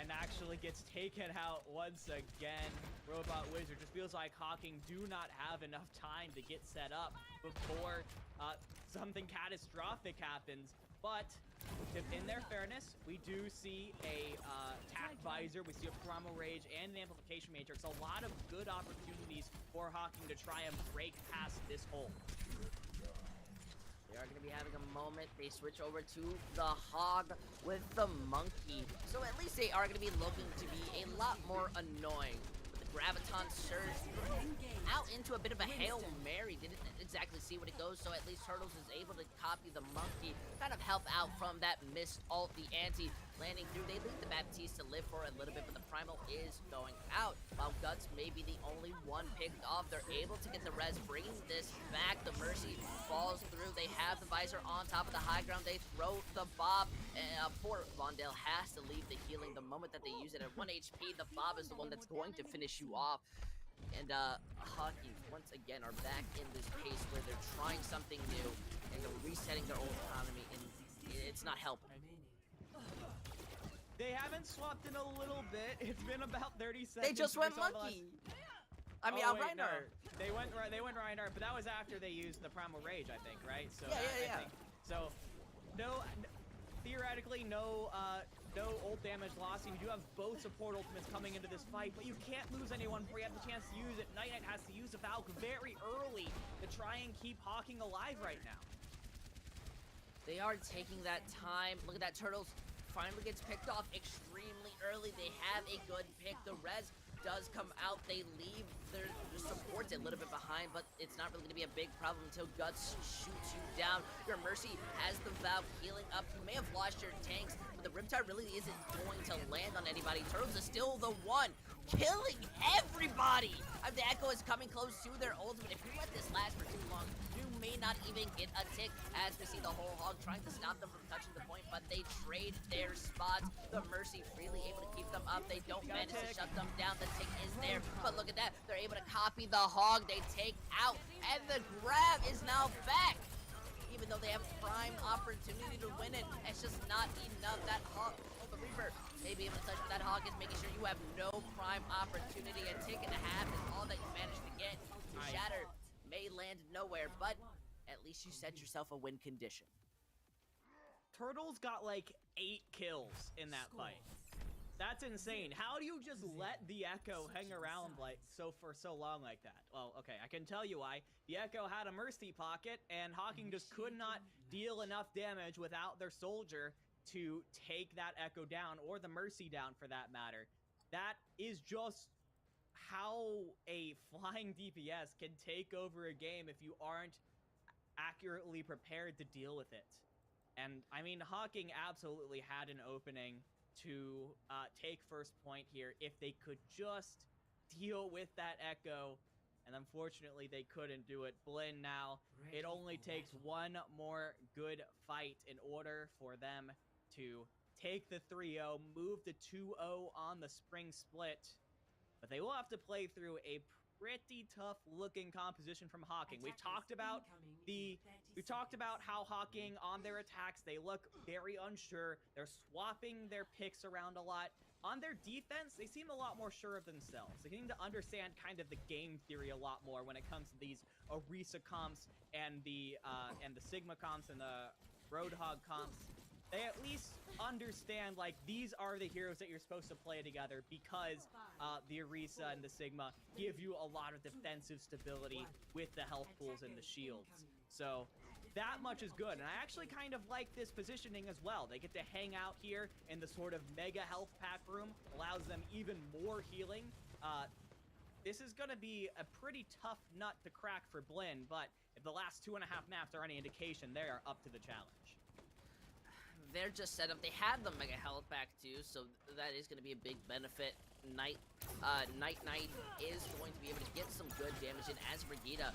actually gets taken out once again. Robot Wizard just feels like Hocking do not have enough time to get set up before something catastrophic happens. But in their fairness, we do see a tack visor, we see a Primal Rage, and an Amplification Matrix. A lot of good opportunities for Hocking to try and break past this hole. They are going to be having a moment. They switch over to the Hog with the Monkey. So at least they are going to be looking to be a lot more annoying. But the Graviton surge out into a bit of a Hail Mary. Didn't exactly see what it goes, so at least Turtles is able to copy the Monkey. Kind of help out from that missed ult, the anti landing through. They leave the Baptiste to live for a little bit, but the Primal is going out. While Guts may be the only one picked off, they're able to get the res, bringing this back. The Mercy falls through. They have the visor on top of the high ground. They throw the Bob. Poor Vondale has to leave the healing the moment that they use it. At 1 HP, the Bob is the one that's going to finish you off. And Hocking, once again, are back in this pace where they're trying something new and they're resetting their old economy, and it's not helping. They haven't swapped in a little bit. It's been about 30 seconds. They just went Monkey. I mean, wait, Reinhardt. No. They went Reinhardt, but that was after they used the Primal Rage, I think, right? So Yeah. I think. So, theoretically, no ult damage lost. You do have both support ultimates coming into this fight, but you can't lose anyone before you have the chance to use it. Night Knight has to use the Valk very early to try and keep Hocking alive right now. They are taking that time. Look at that, Turtles finally gets picked off extremely early. They have a good pick. The res does come out. They leave their supports a little bit behind, but it's not really going to be a big problem until Guts shoots you down. Your Mercy has the Valve healing up. You may have lost your tanks, but the Riptide really isn't going to land on anybody. Turtles is still the one killing everybody. The Echo is coming close to their ultimate. If you let this last for too long, you may not even get a tick, as we see the whole Hog trying to stop them from touching the point, but they trade their spots. The Mercy freely able to keep them up. They don't manage to shut them down. The tick is there, but look at that. They're able to copy the Hog. They take out, and the grab is now back. Even though they have prime opportunity to win it, it's just not enough. That Hog, the Reaper may be able to touch, but that Hog is making sure you have no prime opportunity. A tick and a half is all that you managed to get. Shatter may land nowhere, but at least you set yourself a win condition. Turtles got like 8 kills in that fight. That's insane. How do you just let the Echo hang around like for so long like that? Well, okay, I can tell you why. The Echo had a Mercy pocket, and Hocking just could not deal enough damage without their soldier to take that Echo down, or the Mercy down for that matter. That is just how a flying DPS can take over a game if you aren't accurately prepared to deal with it. And I mean, Hocking absolutely had an opening to take first point here if they could just deal with that Echo, and unfortunately they couldn't do it. Blinn now, it only takes one more good fight in order for them to take the 3-0, move to 2-0 on the spring split, but they will have to play through a pretty tough looking composition from Hocking. We've talked about how Hocking on their attacks, they look very unsure. They're swapping their picks around a lot. On their defense, they seem a lot more sure of themselves. They seem to understand kind of the game theory a lot more when it comes to these Orisa comps and the Sigma comps and the Roadhog comps. They at least understand, like, these are the heroes that you're supposed to play together because the Orisa and the Sigma give you a lot of defensive stability with the health pools and the shields. So that much is good, and I actually kind of like this positioning as well. They get to hang out here in the sort of mega health pack room, allows them even more healing. This is going to be a pretty tough nut to crack for Blinn, but if the last 2.5 maps are any indication, they are up to the challenge. They're just set up. They have the mega health pack too, so that is going to be a big benefit. Night Knight is going to be able to get some good damage in as Brigitte.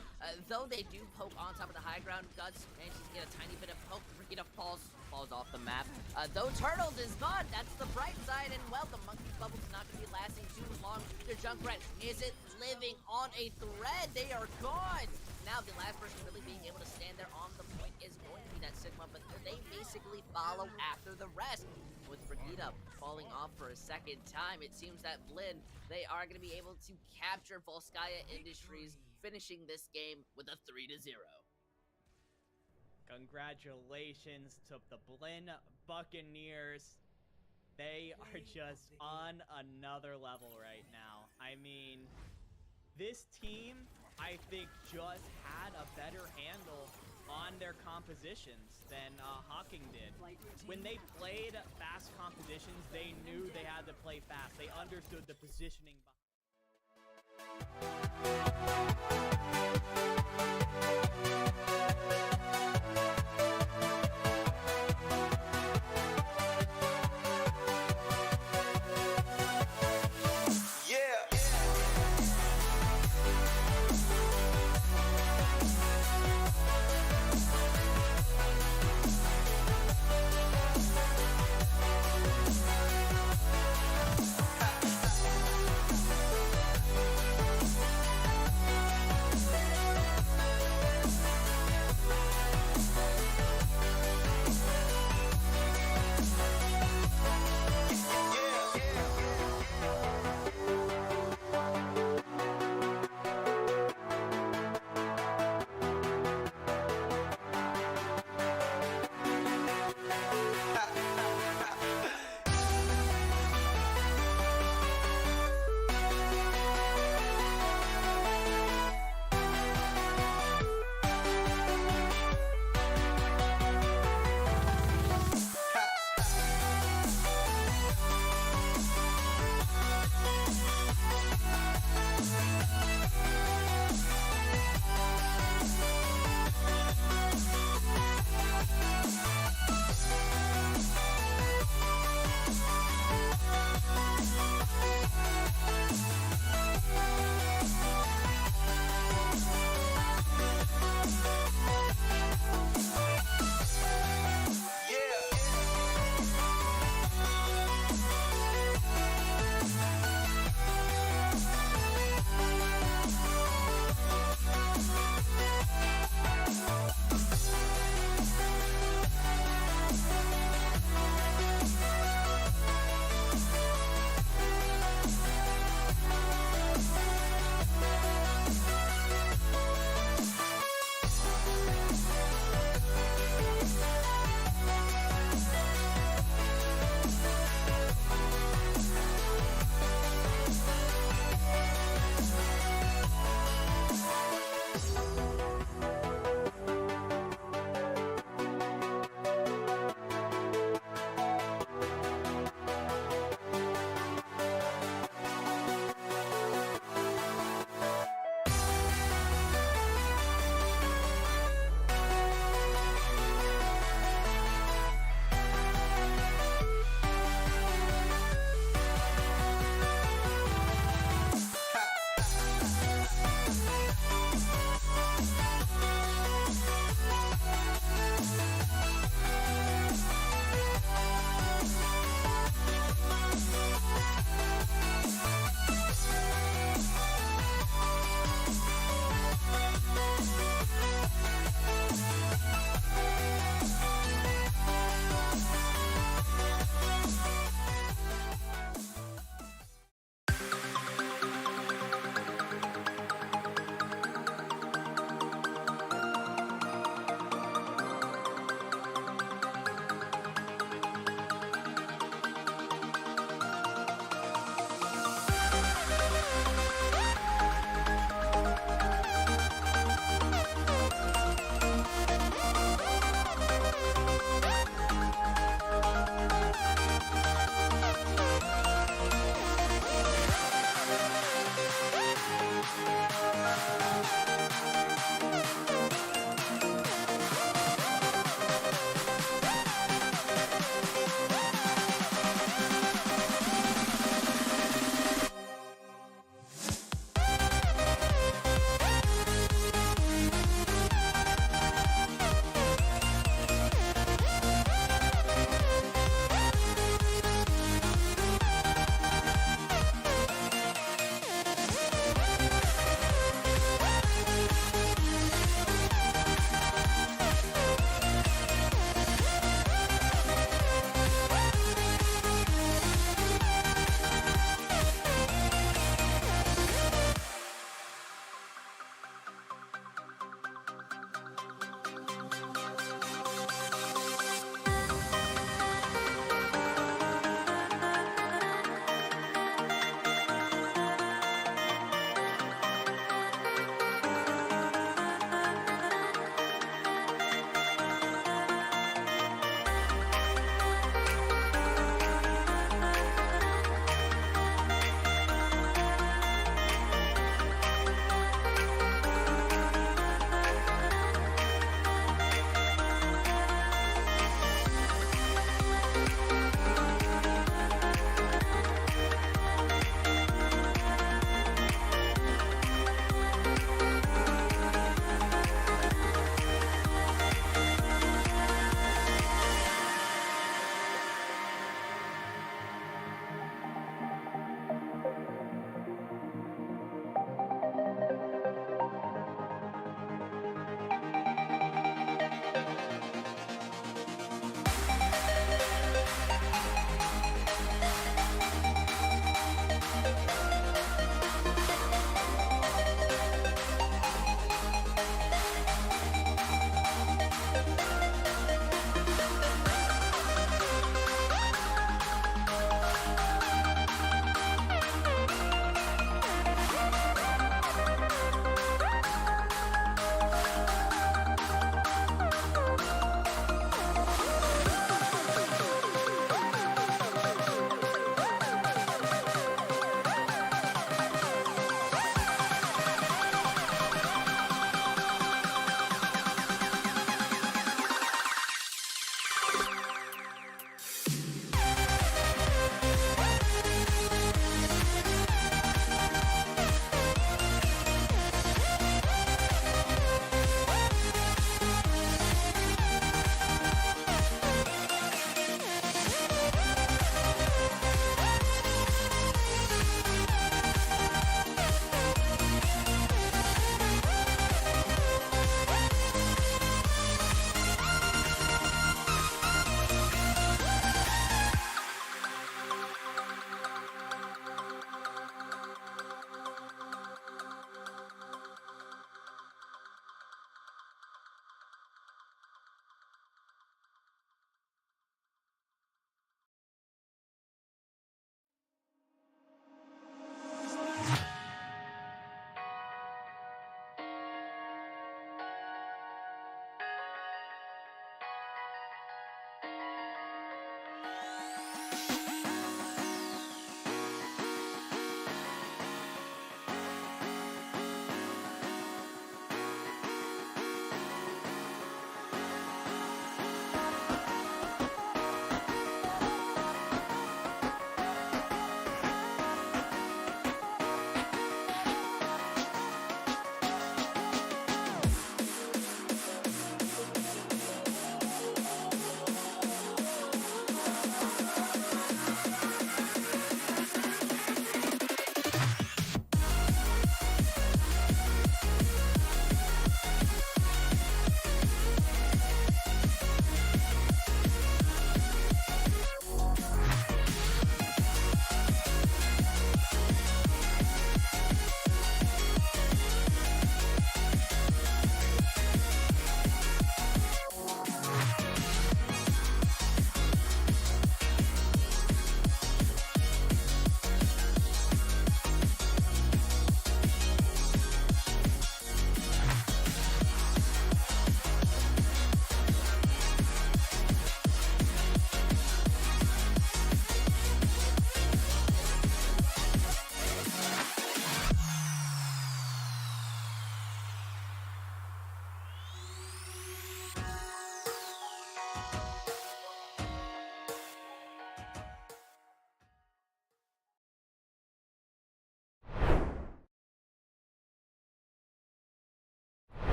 Though they do poke on top of the high ground, Guts manages to get a tiny bit of poke. Brigitte falls off the map. Though Turtles is gone, that's the bright side, and well, the Monkey Bubble's not going to be lasting too long. Their Junkrat isn't living on a thread. They are gone. now the last person really being able to stand there on the point is going to be that Sigma, but they basically follow after the rest. With Brigitte falling off for a second time, it seems that Blinn, they are going to be able to capture Volskaya Industries, finishing this game with a 3-0. Congratulations to the Blinn Buccaneers. They are just on another level right now. I mean, this team, I think, just had a better handle on their compositions than Hocking did. When they played fast compositions, they knew they had to play fast. They understood the positioning.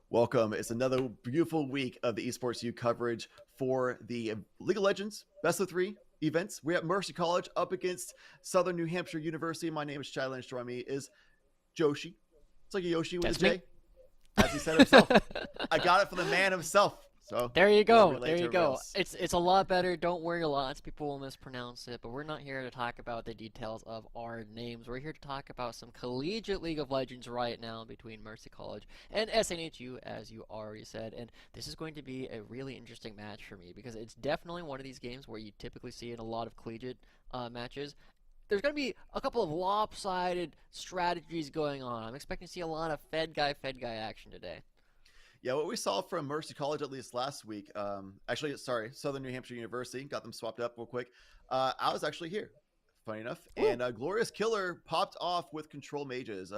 Welcome. It's another beautiful week of the Esports U coverage for the League of Legends Best of 3 events. We're at Mercy College up against Southern New Hampshire University. My name is Chad Lynch. Joining me is Joshi. It's like a Yoshi with That's a J, me. as he said himself. I got it from the man himself. So There you we'll go. relate There to you everyone go. else. It's a lot better. Don't worry, lots of people will mispronounce it, but we're not here to talk about the details of our names. We're here to talk about some collegiate League of Legends right now between Mercy College and SNHU, as you already said. And this is going to be a really interesting match for me because it's definitely one of these games where you typically see in a lot of collegiate matches. There's going to be a couple of lopsided strategies going on. I'm expecting to see a lot of Fed guy action today. Yeah, what we saw from Mercy College at least last week, Southern New Hampshire University, got them swapped up real quick. I was actually here, funny enough, and Glorious Killer popped off with Control Mages.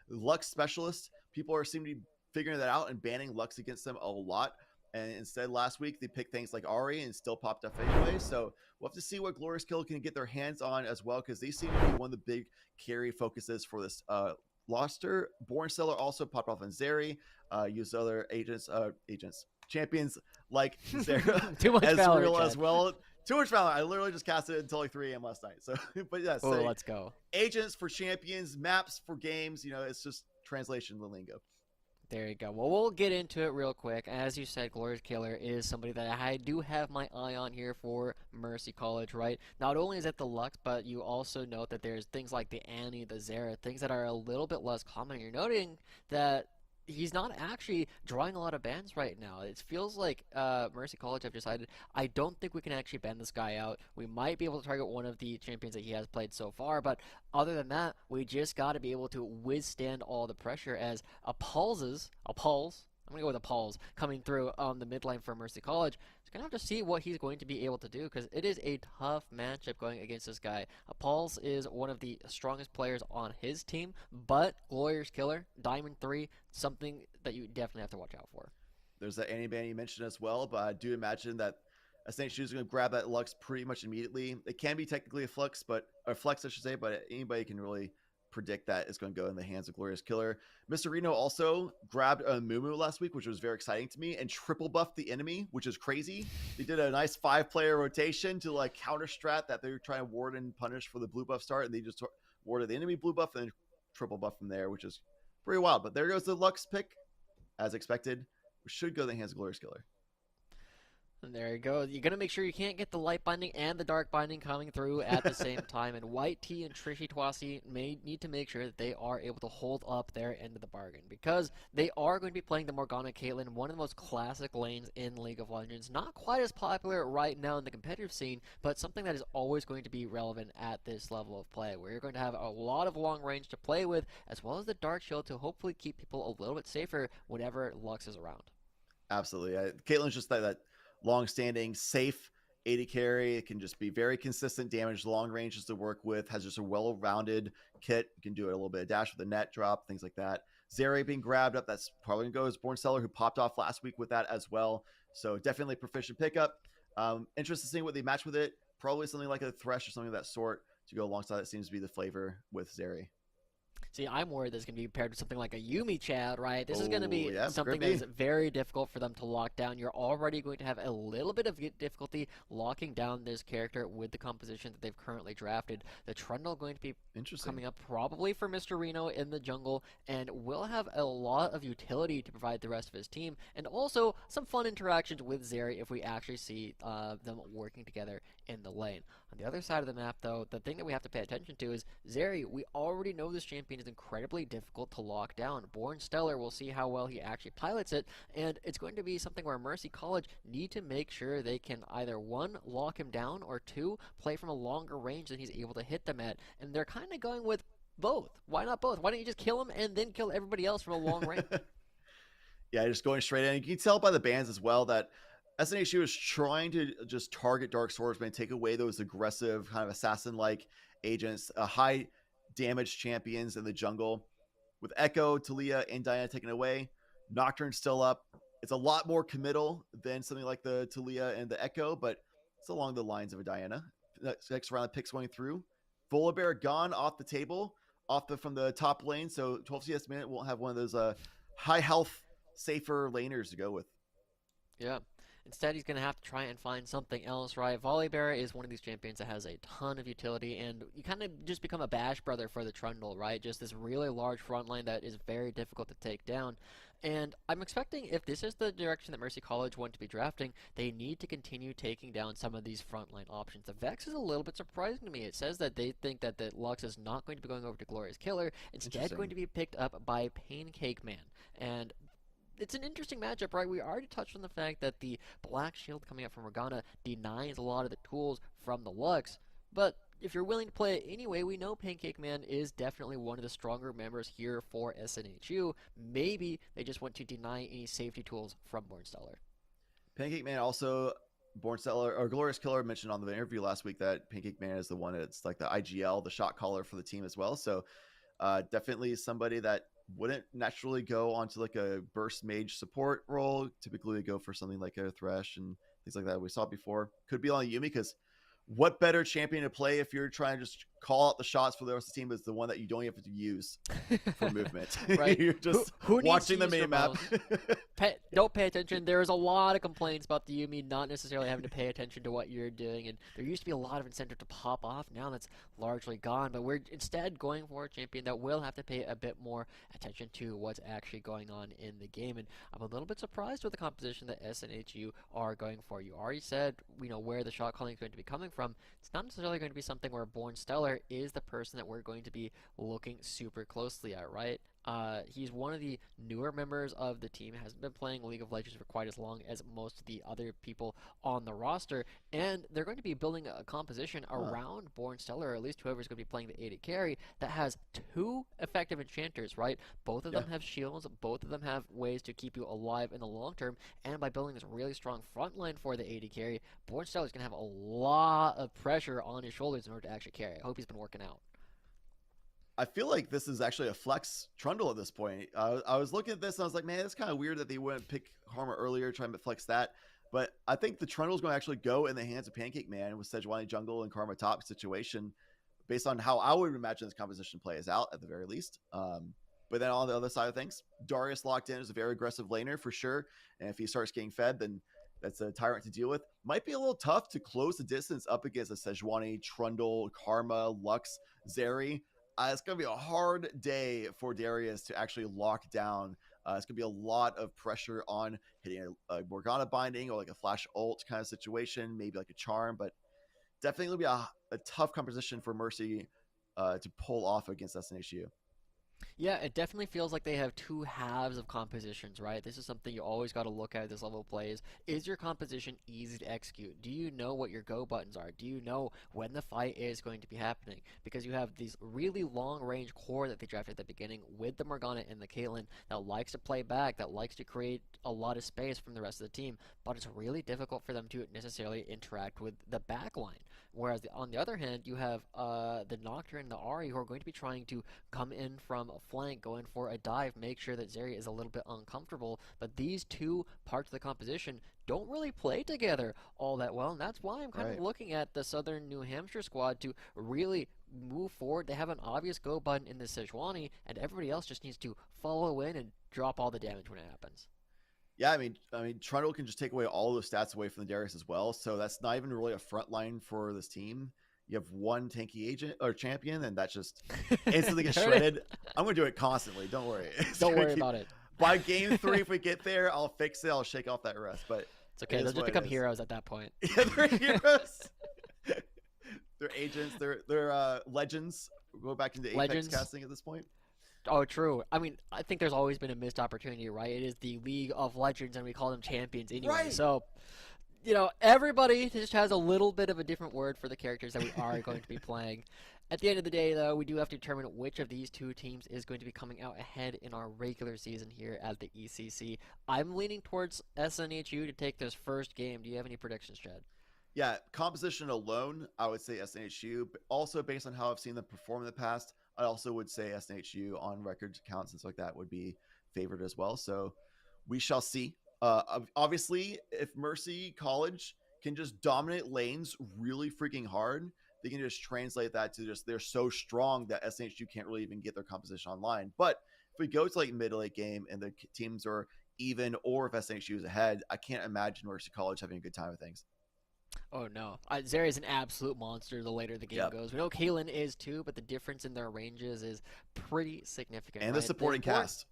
Lux Specialist, people seem to be figuring that out and banning Lux against them a lot. And instead, last week, they picked things like Ari and still popped up anyway. So we'll have to see what Glorious Killer can get their hands on as well, because they seem to be one of the big carry focuses for this roster. Born Stellar also popped off on Zeri. Used other champions like Zera, Too much Valor, Ezreal Chad. as well. Too much Valor. I literally just cast it until like 3 a.m. last night. So, but yeah, Oh, let's go. agents for champions, maps for games. It's just translation lingo. There you go. Well, we'll get into it real quick. As you said, Glorious Killer is somebody that I do have my eye on here for Mercy College, right? Not only is it the Lux, but you also note that there's things like the Annie, the Zera, things that are a little bit less common. You're noting that he's not actually drawing a lot of bans right now. It feels like Mercy College have decided, I don't think we can actually ban this guy out. We might be able to target one of the champions that he has played so far, but other than that, we just got to be able to withstand all the pressure as I'm going to go with Appals coming through on the mid lane for Mercy College. He's going to have to see what he's going to be able to do because it is a tough matchup going against this guy. Appals is one of the strongest players on his team, but Glorious Killer, Daemen 3, something that you definitely have to watch out for. There's that Annie ban you mentioned as well, but I do imagine that SNHU is going to grab that Lux pretty much immediately. It can be technically a flex, but I should say, but anybody can really predict that it's going to go in the hands of Glorious Killer. Mr. Reno also grabbed a Mumu last week, which was very exciting to me, and triple buffed the enemy, which is crazy. They did a nice 5-player rotation to like counter strat that they were trying to ward and punish for the blue buff start, and they just warded the enemy blue buff and then triple buff from there, which is pretty wild. But there goes the Lux pick, as expected, which should go in the hands of Glorious Killer. And there you go. You're going to make sure you can't get the light binding and the dark binding coming through at the same time. And White T and Trishy Twasi may need to make sure that they are able to hold up their end of the bargain because they are going to be playing the Morgana Caitlyn, one of the most classic lanes in League of Legends. Not quite as popular right now in the competitive scene, but something that is always going to be relevant at this level of play, where you're going to have a lot of long range to play with, as well as the Dark Shield to hopefully keep people a little bit safer whenever Lux is around. Absolutely. Caitlyn's just that long-standing, safe AD carry. It can just be very consistent damage, long ranges to work with, has just a well-rounded kit. You can do it a little bit of dash with a net drop, things like that. Zeri being grabbed up, that's probably going to go as Born Stellar, who popped off last week with that as well. So definitely proficient pickup. Interested to see what they match with it. Probably something like a Thresh or something of that sort to go alongside. That seems to be the flavor with Zeri. See, I'm worried this is going to be paired with something like a Yumi Chad, right? This is going to be yeah, something that is very difficult for them to lock down. You're already going to have a little bit of difficulty locking down this character with the composition that they've currently drafted. The Trundle going to be coming up probably for Mr. Reno in the jungle, and will have a lot of utility to provide the rest of his team, and also some fun interactions with Zeri if we actually see them working together in the lane. On the other side of the map, though, the thing that we have to pay attention to is Zeri. We already know this champion is incredibly difficult to lock down. Born Stellar, we'll see how well he actually pilots it, and it's going to be something where Mercy College need to make sure they can either, 1, lock him down, or 2, play from a longer range than he's able to hit them at, and they're kind of going with both. Why not both? Why don't you just kill him and then kill everybody else from a long range? Yeah, just going straight in. You can tell by the bans as well that SNHU is trying to just target Dark Swordsman, take away those aggressive, kind of assassin-like agents, high damage champions in the jungle. With Echo, Talia, and Diana taken away, Nocturne's still up. It's a lot more committal than something like the Talia and the Echo, but it's along the lines of a Diana. Next round, picks going through. Volibear gone off the table, from the top lane, so 12 CS a minute won't have one of those high health safer laners to go with. Yeah. Instead, he's going to have to try and find something else, right? Volibear is one of these champions that has a ton of utility, and you kind of just become a bash brother for the Trundle, right? Just this really large front line that is very difficult to take down. And I'm expecting if this is the direction that Mercy College want to be drafting, they need to continue taking down some of these frontline options. The Vex is a little bit surprising to me. It says that they think that the Lux is not going to be going over to Glorious Killer, instead going to be picked up by Pancake Man. And it's an interesting matchup, right? We already touched on the fact that the Black Shield coming up from Morgana denies a lot of the tools from the Lux, but if you're willing to play it anyway, we know Pancake Man is definitely one of the stronger members here for SNHU. Maybe they just want to deny any safety tools from Bornstellar. Pancake Man also, Bornstellar, or Glorious Killer mentioned on the interview last week that Pancake Man is the one that's like the IGL, the shot caller for the team as well. So definitely somebody that wouldn't naturally go onto like a burst mage support role. Typically go for something like a Thresh and things like that we saw before. Could be on Yumi, because what better champion to play if you're trying to just call out the shots for the rest of the team is the one that you don't even have to use for movement. Right. You're just who watching the needs to use main their map. mouse? Don't pay attention. There's a lot of complaints about the Yumi not necessarily having to pay attention to what you're doing, and there used to be a lot of incentive to pop off. Now that's largely gone, but we're instead going for a champion that will have to pay a bit more attention to what's actually going on in the game, and I'm a little bit surprised with the composition that SNHU are going for. You already said, where the shot calling is going to be coming from. It's not necessarily going to be something where Bornstellar is the person that we're going to be looking super closely at, right? He's one of the newer members of the team, hasn't been playing League of Legends for quite as long as most of the other people on the roster, and they're going to be building a composition around Bornstellar, or at least whoever's going to be playing the AD carry, that has 2 effective enchanters, right? Both of them have shields, both of them have ways to keep you alive in the long term, and by building this really strong front line for the AD carry, Bornstellar is going to have a lot of pressure on his shoulders in order to actually carry. I hope he's been working out. I feel like this is actually a flex Trundle at this point. I was looking at this and I was like, man, it's kind of weird that they wouldn't pick Karma earlier, trying to flex that. But I think the Trundle is going to actually go in the hands of Pancake Man with Sejuani jungle and Karma top situation, based on how I would imagine this composition plays out at the very least. But then on the other side of things, Darius locked in is a very aggressive laner for sure. And if he starts getting fed, then that's a tyrant to deal with. Might be a little tough to close the distance up against a Sejuani, Trundle, Karma, Lux, Zeri. It's going to be a hard day for Darius to actually lock down. It's going to be a lot of pressure on hitting a Morgana binding or like a flash ult kind of situation, maybe like a charm, but definitely going to be a tough composition for Mercy to pull off against SNHU. Yeah, it definitely feels like they have 2 halves of compositions, right? This is something you always got to look at this level of plays. Is your composition easy to execute? Do you know what your go buttons are? Do you know when the fight is going to be happening? Because you have these really long-range core that they drafted at the beginning with the Morgana and the Caitlyn that likes to play back, that likes to create a lot of space from the rest of the team, but it's really difficult for them to necessarily interact with the back line. Whereas on the other hand, you have the Nocturne and the Ahri who are going to be trying to come in from a flank, go in for a dive, make sure that Zeri is a little bit uncomfortable. But these 2 parts of the composition don't really play together all that well, and that's why I'm kind of looking at the Southern New Hampshire squad to really move forward. They have an obvious go button in the Sejuani, and everybody else just needs to follow in and drop all the damage when it happens. Yeah, I mean, Trundle can just take away all those stats away from the Darius as well. So that's not even really a front line for this team. You have one tanky agent or champion, and that just instantly gets shredded. I'm going to do it constantly. Don't worry. Don't worry about it. By game 3, if we get there, I'll fix it. I'll shake off that rest. But it's okay. They'll just become heroes at that point. Yeah, they're heroes. They're agents. They're legends. We'll go back into Apex casting at this point. Oh, true. I mean, I think there's always been a missed opportunity, right? It is the League of Legends, and we call them champions anyway. Right. So, everybody just has a little bit of a different word for the characters that we are going to be playing. At the end of the day, though, we do have to determine which of these 2 teams is going to be coming out ahead in our regular season here at the ECC. I'm leaning towards SNHU to take this first game. Do you have any predictions, Chad? Yeah, composition alone, I would say SNHU, but also based on how I've seen them perform in the past, I also would say SNHU on record counts and stuff like that would be favored as well. So we shall see. Obviously, if Mercy College can just dominate lanes really freaking hard, they can just translate that to just they're so strong that SNHU can't really even get their composition online. But if we go to like mid to late game and the teams are even, or if SNHU is ahead, I can't imagine Mercy College having a good time with things. Oh no, Zeri is an absolute monster the later the game Yep. goes. We know Kalen is too, but the difference in their ranges is pretty significant. And right? the supporting cast.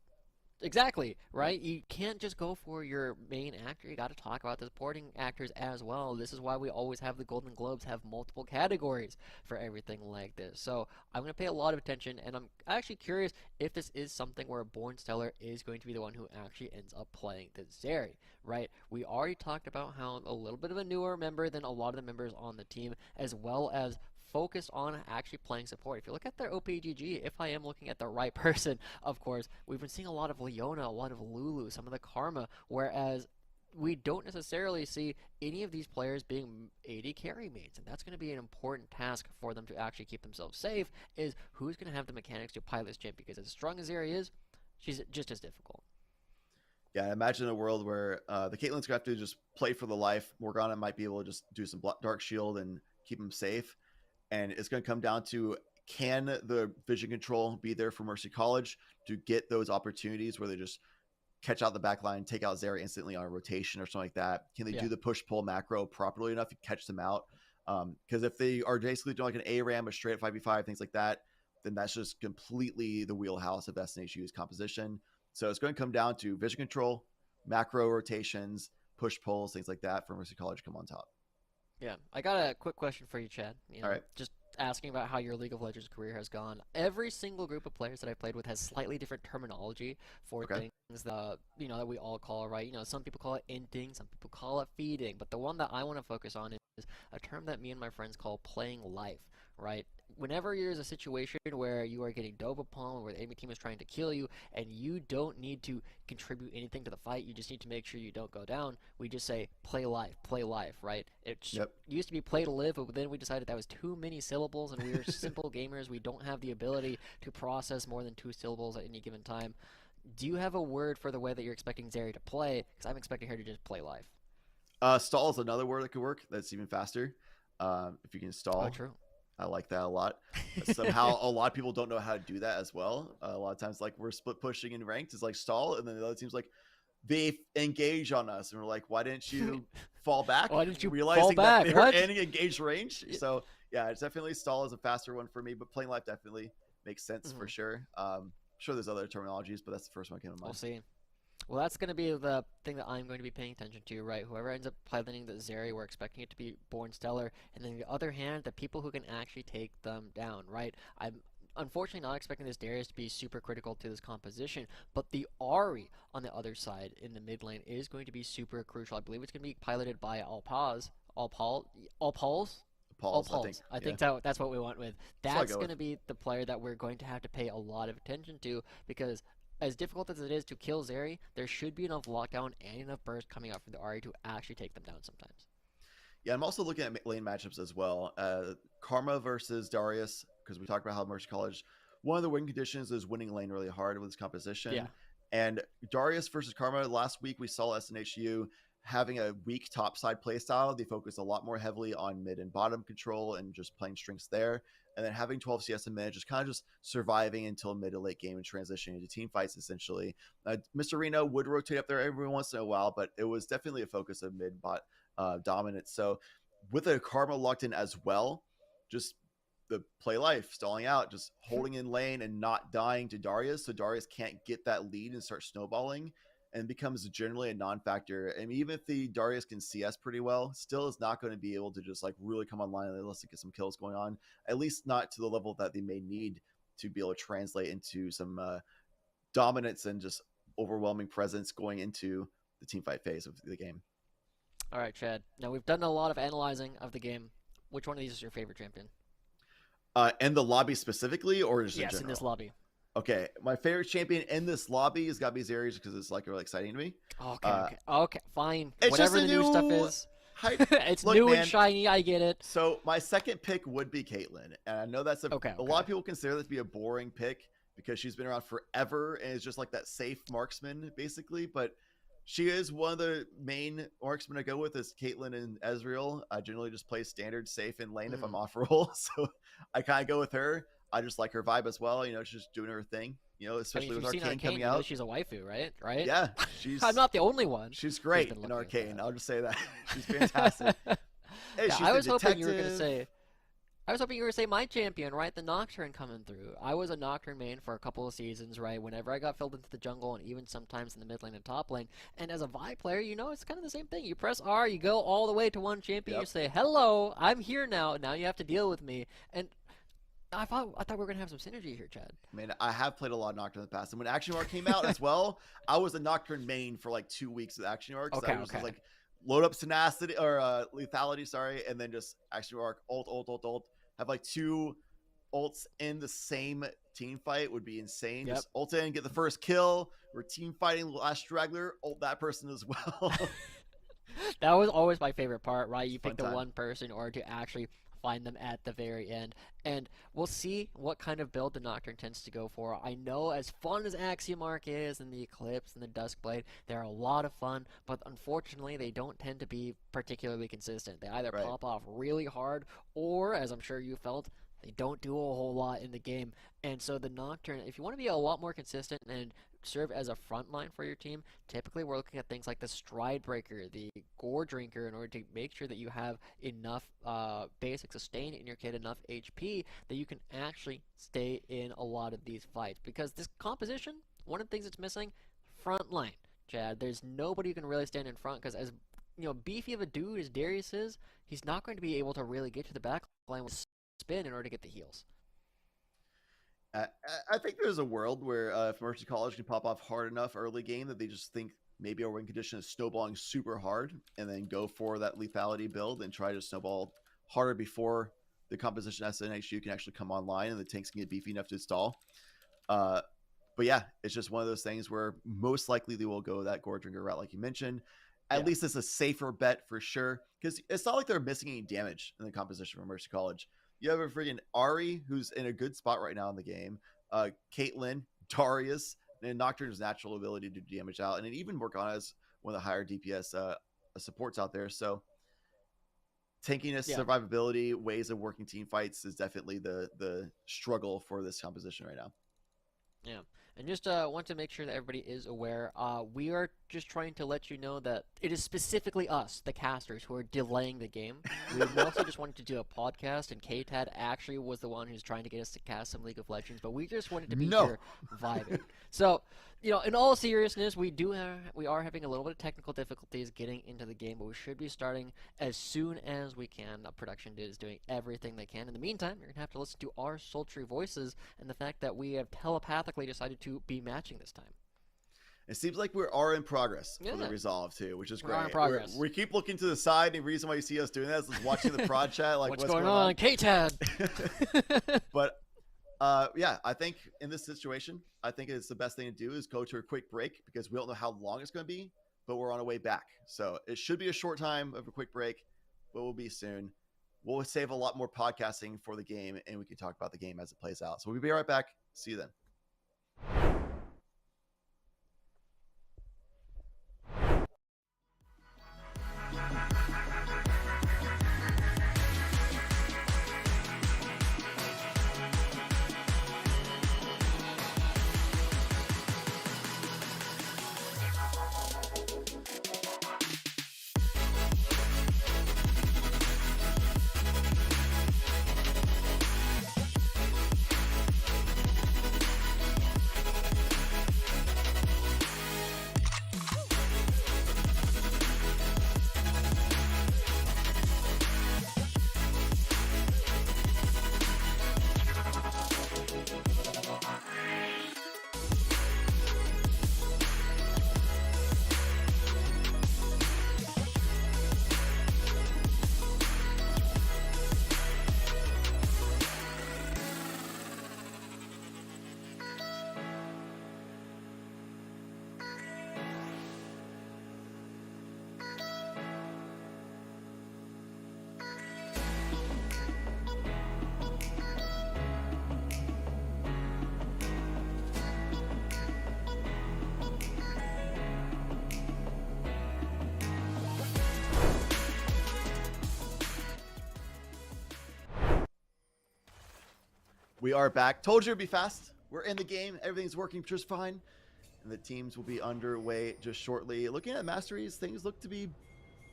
Exactly, right? You can't just go for your main actor. You got to talk about the supporting actors as well. This is why we always have the Golden Globes have multiple categories for everything like this. So I'm going to pay a lot of attention, and I'm actually curious if this is something where Born Stellar is going to be the one who actually ends up playing the Zeri, right? We already talked about how a little bit of a newer member than a lot of the members on the team, as well as focused on actually playing support. If you look at their OPGG, if I am looking at the right person, of course, we've been seeing a lot of Leona, a lot of Lulu, some of the Karma, whereas we don't necessarily see any of these players being AD carry mains, and that's going to be an important task for them to actually keep themselves safe, is who's going to have the mechanics to pilot this champ, because as strong as Zeri is, she's just as difficult. Yeah, imagine a world where the Caitlyn's going to have to just play for the life. Morgana might be able to just do some Dark Shield and keep them safe. And it's going to come down to, can the vision control be there for Mercy College to get those opportunities where they just catch out the back line, take out Zeri instantly on a rotation or something like that? Can they do the push-pull macro properly enough to catch them out? Because if they are basically doing like an ARAM, a straight 5v5, things like that, then that's just completely the wheelhouse of SNHU's composition. So it's going to come down to vision control, macro rotations, push-pulls, things like that for Mercy College to come on top. Yeah, I got a quick question for you, Chad. All right. Just asking about how your League of Legends career has gone. Every single group of players that I played with has slightly different terminology for things that that we all call, right? Some people call it inting, some people call it feeding, but the one that I want to focus on is a term that me and my friends call playing life, right? Whenever there's a situation where you are getting dove upon, where the enemy team is trying to kill you, and you don't need to contribute anything to the fight, you just need to make sure you don't go down, we just say, play life, right? It used to be play to live, but then we decided that was too many syllables, and we are simple gamers. We don't have the ability to process more than 2 syllables at any given time. Do you have a word for the way that you're expecting Zeri to play? Because I'm expecting her to just play life. Stall is another word that could work. That's even faster. If you can stall. Oh, true. I like that a lot. Somehow a lot of people don't know how to do that as well. A lot of times, like, we're split pushing in ranked is like stall, and then the other team's like, they engage on us, and we're like, why didn't you fall back? Why didn't you realizing fall back? that they're in engaged range? So yeah, it's definitely stall is a faster one for me, but playing life definitely makes sense for sure. I'm sure there's other terminologies, but that's the first one that came to mind. We'll see. Well, that's going to be the thing that I'm going to be paying attention to, right? Whoever ends up piloting the Zeri, we're expecting it to be Born Stellar. And then on the other hand, the people who can actually take them down, right? I'm unfortunately not expecting this Darius to be super critical to this composition, but the Ahri on the other side in the mid lane is going to be super crucial. I believe it's going to be piloted by Alpals. I think that's what we went with. That's going to be the player that we're going to have to pay a lot of attention to, because as difficult as it is to kill Zeri, there should be enough lockdown and enough burst coming out from the Ahri to actually take them down sometimes. Yeah, I'm also looking at lane matchups as well. Karma versus Darius, because we talked about how Mercy College, one of the win conditions is winning lane really hard with this composition. Yeah. And Darius versus Karma, last week we saw SNHU having a weak topside playstyle. They focus a lot more heavily on mid and bottom control and just playing strengths there. And then having 12 CS in mid, just kind of just surviving until mid to late game and transitioning into team fights, essentially. Mr. Reno would rotate up there every once in a while, but it was definitely a focus of mid-bot dominance. So with a Karma locked in as well, just the play life, stalling out, just holding in lane and not dying to Darius, so Darius can't get that lead and start snowballing, and becomes generally a non-factor. And even if the Darius can CS pretty well, still is not going to be able to just like really come online unless they get some kills going on, at least not to the level that they may need to be able to translate into some dominance and just overwhelming presence going into the team fight phase of the game. All right, Chad. Now we've done a lot of analyzing of the game. Which one of these is your favorite champion? In the lobby specifically, or just in general? In this lobby. Okay, my favorite champion in this lobby has got to be Zeri because it's like really exciting to me. Okay, fine. It's Whatever just the new stuff is. It's new and shiny, I get it. So my second pick would be Caitlyn, and I know that's a lot of people consider that to be a boring pick because she's been around forever and is just like that safe marksman basically, but she is one of the main marksmen I go with is Caitlyn and Ezreal. I generally just play standard safe in lane if I'm off roll, so I kind of go with her. I just like her vibe as well. She's just doing her thing. You know, I especially mean, if with you've seen Arcane Arcane, coming you know out. she's a waifu, right? Yeah, she's. I'm not the only one. She's great been in looking at Arcane. that. I'll just say that. She's fantastic. Hey, Yeah, she's I the was hoping you were gonna detective. say. I was hoping you were gonna say my champion, right? The Nocturne coming through. I was a Nocturne main for a couple of seasons, right? Whenever I got filled into the jungle and even sometimes in the mid lane and top lane. And as a Vi player, you know it's kind of the same thing. You press R, you go all the way to one champion, you Yep. say, "Hello, I'm here now. Now you have to deal with me." And I thought we were gonna have some synergy here, Chad. Man, I have played a lot of Nocturne in the past, and when Action Arc came out as well, I was a Nocturne main for like 2 weeks of Action Arc. Okay, I was just okay. like load up tenacity or lethality, sorry, and then just Action Arc ult. Have like 2 ults in the same team fight would be insane. Yep. Just ult in, get the first kill. We're team fighting last straggler, ult that person as well. That was always my favorite part, right? You pick Fun the time. one person in order to actually find them at the very end. And we'll see what kind of build the Nocturne tends to go for. I know as fun as Axiomark is and the Eclipse and the Duskblade, they're a lot of fun, but unfortunately they don't tend to be particularly consistent. They either Right. pop off really hard or, as I'm sure you felt, they don't do a whole lot in the game. And so the Nocturne, if you want to be a lot more consistent and serve as a front line for your team, typically we're looking at things like the Stride Breaker, the Gore Drinker, in order to make sure that you have enough basic sustain in your kit, enough HP, that you can actually stay in a lot of these fights. Because this composition, one of the things it's missing, front line, Chad. There's nobody who can really stand in front, because as beefy of a dude as Darius is, he's not going to be able to really get to the back line with spin in order to get the heals. I think there's a world where if Mercy College can pop off hard enough early game that they just think maybe our win condition is snowballing super hard and then go for that lethality build and try to snowball harder before the composition SNHU can actually come online and the tanks can get beefy enough to install. But yeah, it's just one of those things where most likely they will go that Gore Drinker route like you mentioned. At least it's a safer bet for sure, because it's not like they're missing any damage in the composition from Mercy College. You have a freaking Ari who's in a good spot right now in the game. Caitlyn, Darius, and Nocturne's natural ability to do damage out, and then even Morgana's one of the higher DPS supports out there. So tankiness, survivability, ways of working team fights is definitely the struggle for this composition right now. Yeah, and just want to make sure that everybody is aware, we are just trying to let you know that it is specifically us, the casters, who are delaying the game. We mostly just wanted to do a podcast, and KTAD actually was the one who's trying to get us to cast some League of Legends, but we just wanted to be here vibing. So, in all seriousness, we are having a little bit of technical difficulties getting into the game, but we should be starting as soon as we can. Production is doing everything they can. In the meantime, you're going to have to listen to our sultry voices and the fact that we have telepathically decided to be matching this time. It seems like we are in progress for the Resolve too, which is great. We're in progress. We keep looking to the side, and the reason why you see us doing that is watching the prod chat, like what's going on, KTAD? But yeah, I think in this situation, I think it's the best thing to do is go to a quick break, because we don't know how long it's going to be, but we're on our way back. So it should be a short time of a quick break, but we'll be soon. We'll save a lot more podcasting for the game, and we can talk about the game as it plays out. So we'll be right back. See you then. We are back. Told you it'd be fast. we're in the game. Everything's working just fine. And the teams will be underway just shortly. Looking at Masteries, things look to be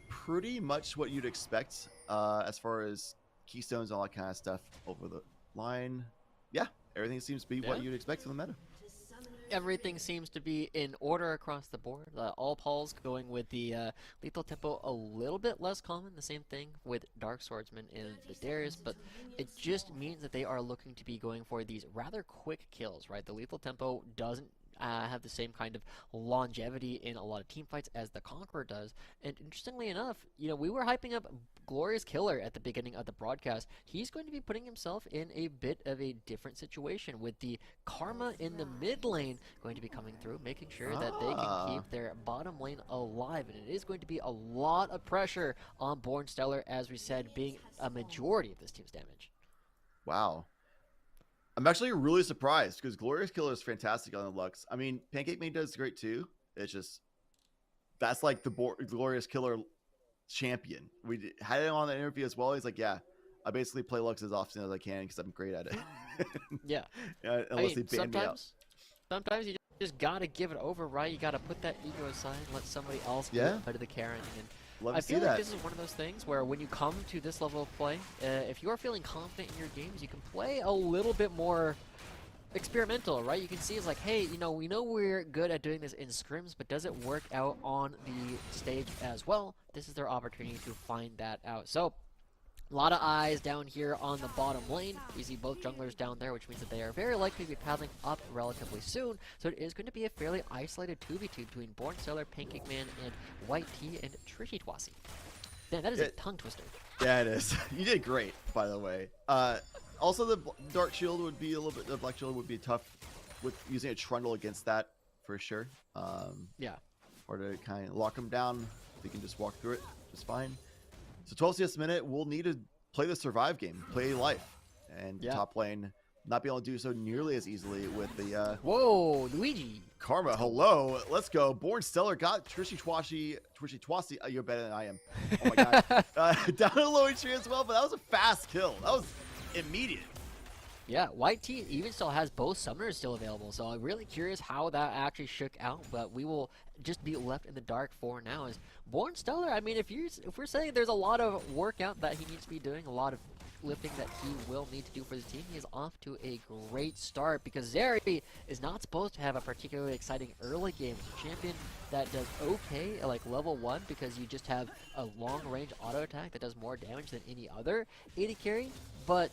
pretty much what you'd expect as far as keystones and all that kind of stuff over the line. Yeah, everything seems to be what you'd expect from the meta. Everything seems to be in order across the board. All Pauls going with the lethal tempo a little bit less common. The same thing with Dark Swordsman and the Darius, but it just means that they are looking to be going for these rather quick kills, right? The lethal tempo doesn't have the same kind of longevity in a lot of team fights as the Conqueror does. And interestingly enough, you know, we were hyping up Glorious Killer at the beginning of the broadcast. He's going to be putting himself in a bit of a different situation with the Karma in the mid lane going to be coming through, making sure that they can keep their bottom lane alive. And it is going to be a lot of pressure on Born Stellar, as we said, being a majority of this team's damage. Wow. I'm actually really surprised because Glorious Killer is fantastic on the Lux. I mean, Pancake Maid does great too. It's just, that's like the Glorious Killer champion. We had it on the interview as well. He's like, yeah, I basically play Lux as often as I can because I'm great at it. Yeah. Unless they ban me out. Sometimes you just gotta give it over, right? You gotta put that ego aside and let somebody else be part of the carrying. And Love I to see feel like that. this is one of those things where when you come to this level of play, if you are feeling confident in your games, you can play a little bit more experimental, right? You can see it's like, hey, you know, we know we're good at doing this in scrims, but does it work out on the stage as well? This is their opportunity to find that out. So, a lot of eyes down here on the bottom lane. We see both junglers down there, which means that they are very likely to be pathing up relatively soon. So it is going to be a fairly isolated 2v2 between Born Stellar, Pancake Man, and White Tea and Trishy Twasi. Man, that is a tongue twister. Yeah, it is. You did great, by the way. Also, the Dark Shield would be a little bit, the Black Shield would be tough with using a Trundle against that, for sure. Yeah. Or to kind of lock them down. They can just walk through it just fine. So 12 CS a minute, we'll need to play the survive game, play life. And top lane not be able to do so nearly as easily with the... Whoa, Luigi. Karma, hello. Let's go. Born Stellar got Trishy Twasi. You're better than I am. Oh my god. Down a low tree as well, but that was a fast kill. That was immediate. Yeah, White Tea even still has both summoners still available, so I'm really curious how that actually shook out, but we will just be left in the dark for now. As Born Stellar, I mean, if we're saying there's a lot of workout that he needs to be doing, a lot of lifting that he will need to do for the team, he is off to a great start because Zeri is not supposed to have a particularly exciting early game. It's a champion that does okay at like level 1 because you just have a long range auto attack that does more damage than any other AD carry, but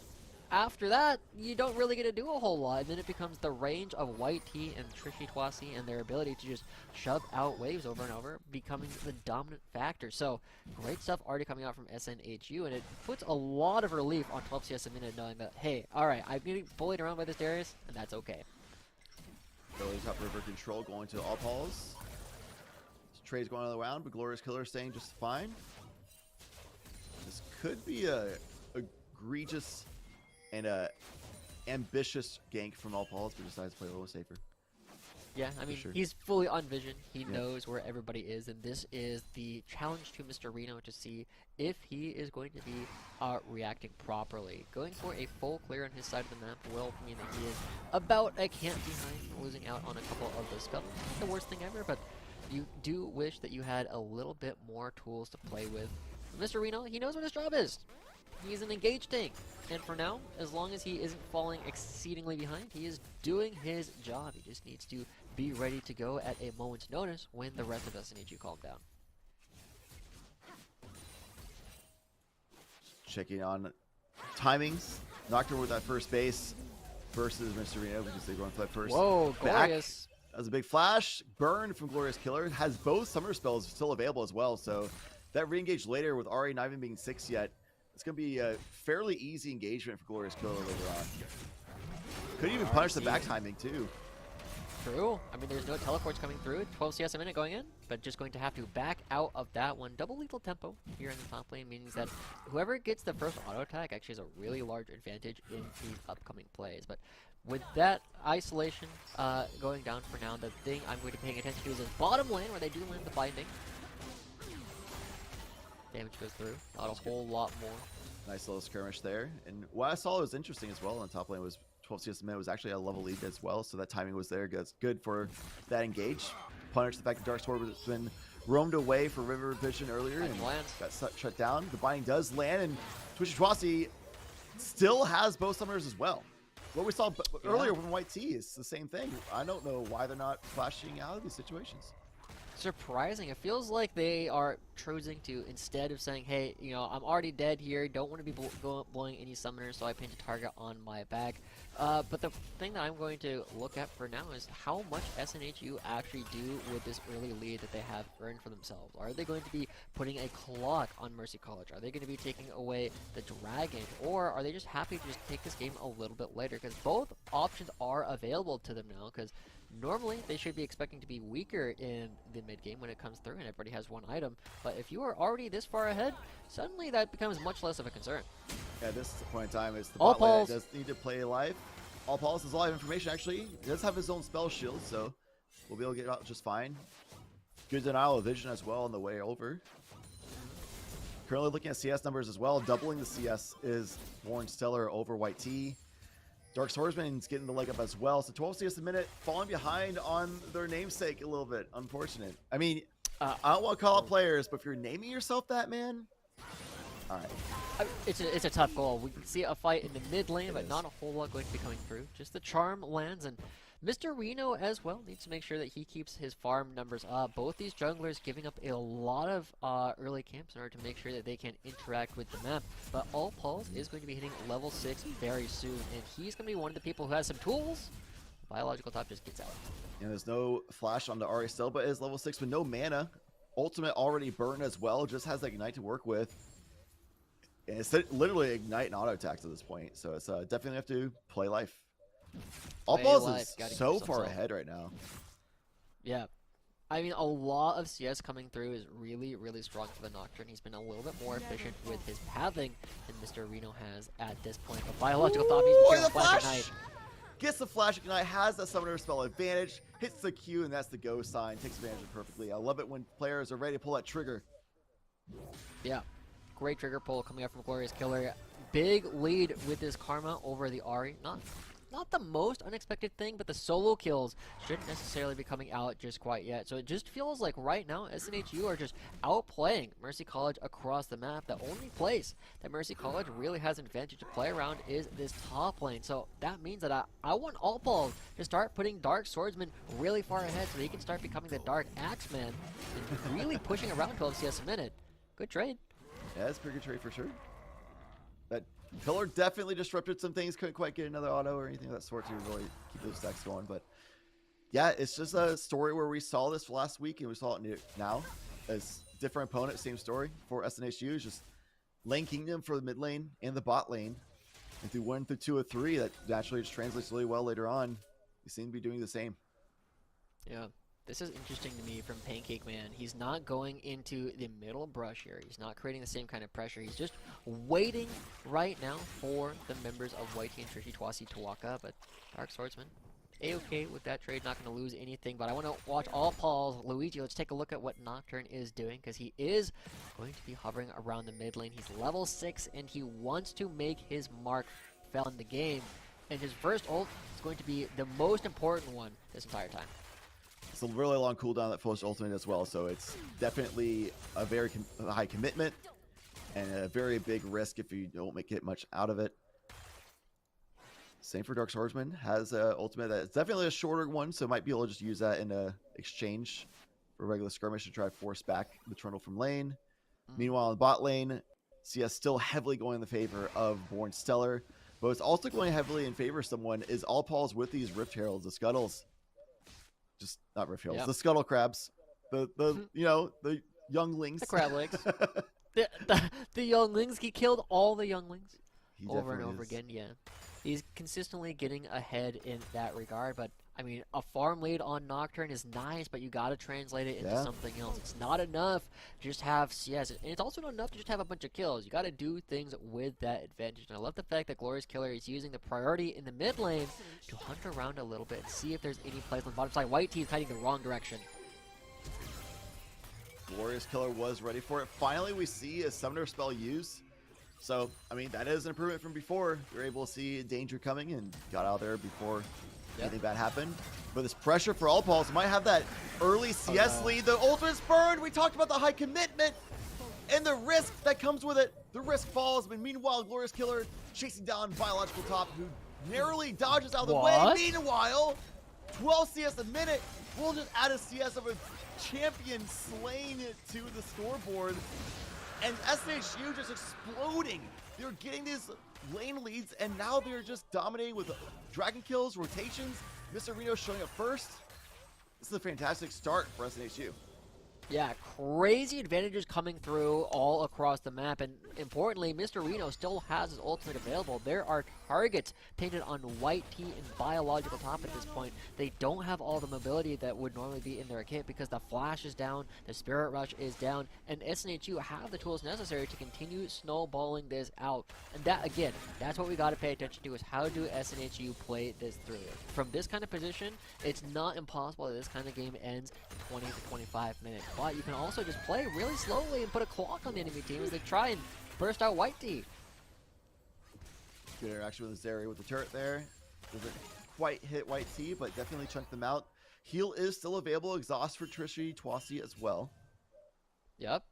after that, you don't really get to do a whole lot, and then it becomes the range of White Tea and Trishy Twasi and their ability to just shove out waves over and over, becoming the dominant factor. So, great stuff already coming out from SNHU, and it puts a lot of relief on 12 CS a minute knowing that, hey, alright, I'm getting bullied around by this Darius, and that's okay. Early top river control going to all Pauls. Trey's going on the round, but Glorious Killer staying just fine. This could be a egregious and ambitious gank from all Pauls, but decides to play a little safer. Yeah, I mean, he's fully on vision. He knows where everybody is, and this is the challenge to Mr. Reno to see if he is going to be reacting properly. Going for a full clear on his side of the map will mean that he is about a camp behind, losing out on a couple of the scuttles. Not the worst thing ever, but you do wish that you had a little bit more tools to play with. Mr. Reno, he knows what his job is. He's an engaged tank, and for now, as long as he isn't falling exceedingly behind, he is doing his job. He just needs to be ready to go at a moment's notice when the rest of us need you calm down. Checking on timings. Nocturne with that first base versus Mr. Reno because they're going for that first. Whoa, back. Glorious. That was a big flash. Burn from Glorious Killer. Has both summer spells still available as well, so that re-engage later with RA not even being 6 yet. It's going to be a fairly easy engagement for Glorious Killer later on. Could even punish the back timing too. True. I mean, there's no teleports coming through. 12 CS a minute going in, but just going to have to back out of that one. Double lethal tempo here in the top lane means that whoever gets the first auto attack actually has a really large advantage in the upcoming plays. But with that isolation going down for now, the thing I'm going to be paying attention to is this bottom lane where they do land the binding. Damage goes through. Not a whole lot more. Nice little skirmish there. And what I saw was interesting as well on the top lane was 12 CS a minute was actually a level lead as well, so that timing was there. That's good for that engage. Punish the fact that Dark Sword has been roamed away for River Vision earlier and got shut down. The binding does land, and Twishy still has both summoners as well. What we saw earlier from White T is the same thing. I don't know why they're not flashing out of these situations. Surprising. It feels like they are choosing to, instead of saying, hey, you know, I'm already dead here, don't want to be blowing any summoners, so I pinned a target on my back. But the thing that I'm going to look at for now is how much SNHU actually do with this early lead that they have earned for themselves. Are they going to be putting a clock on Mercy College? Are they going to be taking away the Dragon? Or are they just happy to just take this game a little bit later? Because both options are available to them now, because normally they should be expecting to be weaker in the mid game when it comes through and everybody has one item. But if you are already this far ahead, suddenly that becomes much less of a concern. Yeah, this is the point in time. Is the All bot lane Pauls. does need to play live. All Pauls has a lot of information actually. He does have his own spell shield, so we'll be able to get out just fine. Good denial of vision as well on the way over. Currently looking at CS numbers as well. Doubling the CS is Born Stellar over White T. Dark Swordsman's getting the leg up as well. So 12 CS a minute, falling behind on their namesake a little bit. Unfortunate. I mean, I don't want to call out players, but if you're naming yourself that, man, all right. It's a tough goal. We can see a fight in the mid lane, but not a whole lot going to be coming through. Just the charm lands, and Mr. Reno as well needs to make sure that he keeps his farm numbers up. Both these junglers giving up a lot of early camps in order to make sure that they can interact with the map. But All Pauls is going to be hitting level 6 very soon, and he's going to be one of the people who has some tools. Biological Top just gets out. And there's no flash on the Ari still, but is level 6 with no mana. Ultimate already burned as well, just has that Ignite to work with. And it's literally Ignite and auto attacks at this point, so it's definitely have to play life. All Pauls is so far ahead right now. Yeah. I mean, a lot of CS coming through is really, really strong for the Nocturne. He's been a little bit more efficient with his pathing than Mr. Reno has at this point. But Biological Thought, he's the Flash flash! Ignite. Gets the Flash Ignite, has that Summoner spell advantage, hits the Q, and that's the go sign. Takes advantage of it perfectly. I love it when players are ready to pull that trigger. Yeah. Great trigger pull coming up from Glorious Killer. Big lead with this Karma over the Ahri. Not the most unexpected thing, but the solo kills shouldn't necessarily be coming out just quite yet. So it just feels like right now SNHU are just outplaying Mercy College across the map. The only place that Mercy College really has an advantage to play around is this top lane. So that means that I want All Pauls to start putting Dark Swordsman really far ahead so he can start becoming the Dark Axeman and really pushing around 12 CS a minute. Good trade. Yeah, it's a pretty good trade for sure. That Pillar definitely disrupted some things. Couldn't quite get another auto or anything of that sort to really keep those stacks going. But yeah, it's just a story where we saw this last week and we saw it now. As different opponent, same story for SNHU. Just lane kingdom for the mid lane and the bot lane. And through 1 through 2 or 3, that naturally just translates really well later on. We seem to be doing the same. Yeah. This is interesting to me from Pancake Man. He's not going into the middle brush here. He's not creating the same kind of pressure. He's just waiting right now for the members of White Team Trishy Twasi to walk up. But Dark Swordsman, A-okay with that trade. Not going to lose anything. But I want to watch All Pauls. Luigi, let's take a look at what Nocturne is doing, because he is going to be hovering around the mid lane. He's level 6, and he wants to make his mark fell in the game. And his first ult is going to be the most important one this entire time. It's a really long cooldown that first ultimate as well, so it's definitely a very high commitment and a very big risk if you don't get much out of it. Same for Dark Swordsman. Has an ultimate that's definitely a shorter one, so might be able to just use that in a exchange for a regular skirmish to try to force back the Trundle from lane. Meanwhile, in the bot lane, CS still heavily going in the favor of Born Stellar, but it's also going heavily in favor of someone is All Pauls with these Rift Heralds, the Scuttles. Just not Rift Heralds, the Scuttle Crabs, the you know, the younglings, the crab legs, the younglings. He killed all the younglings over and over again. Yeah, he's consistently getting ahead in that regard. But I mean, a farm lead on Nocturne is nice, but you got to translate it into something else. It's not enough to just have CS, and it's also not enough to just have a bunch of kills. You got to do things with that advantage. And I love the fact that Glorious Killer is using the priority in the mid lane to hunt around a little bit and see if there's any plays on the bottom side. White Team is heading the wrong direction. Glorious Killer was ready for it. Finally, we see a Summoner spell used. So, I mean, that is an improvement from before. You're able to see danger coming and got out there before anything bad happened. But this pressure for All Pulse might have that early CS lead. The ultimate's burned. We talked about the high commitment and the risk that comes with it. The risk falls, but meanwhile, Glorious Killer chasing down Biological Top, who narrowly dodges out of the way. Meanwhile, 12 CS a minute. We'll just add a CS of a champion slain to the scoreboard. And SNHU just exploding. They're getting these lane leads, and now they're just dominating with dragon kills, rotations. Mr. Reno showing up first. This is a fantastic start for SNHU. Yeah, crazy advantages coming through all across the map, and importantly, Mr. Reno still has his ultimate available. There are targets painted on White Tea and Biological Top at this point. They don't have all the mobility that would normally be in their kit because the Flash is down, the Spirit Rush is down, and SNHU have the tools necessary to continue snowballing this out. And that, again, that's what we got to pay attention to, is how do SNHU play this through. From this kind of position, it's not impossible that this kind of game ends in 20 to 25 minutes. But you can also just play really slowly and put a clock on the enemy team as they try and burst out White Tea. Good interaction with Zeri with the turret there. Doesn't quite hit White Tea, but definitely chunked them out. Heal is still available. Exhaust for Trishy Twasi as well. Yep.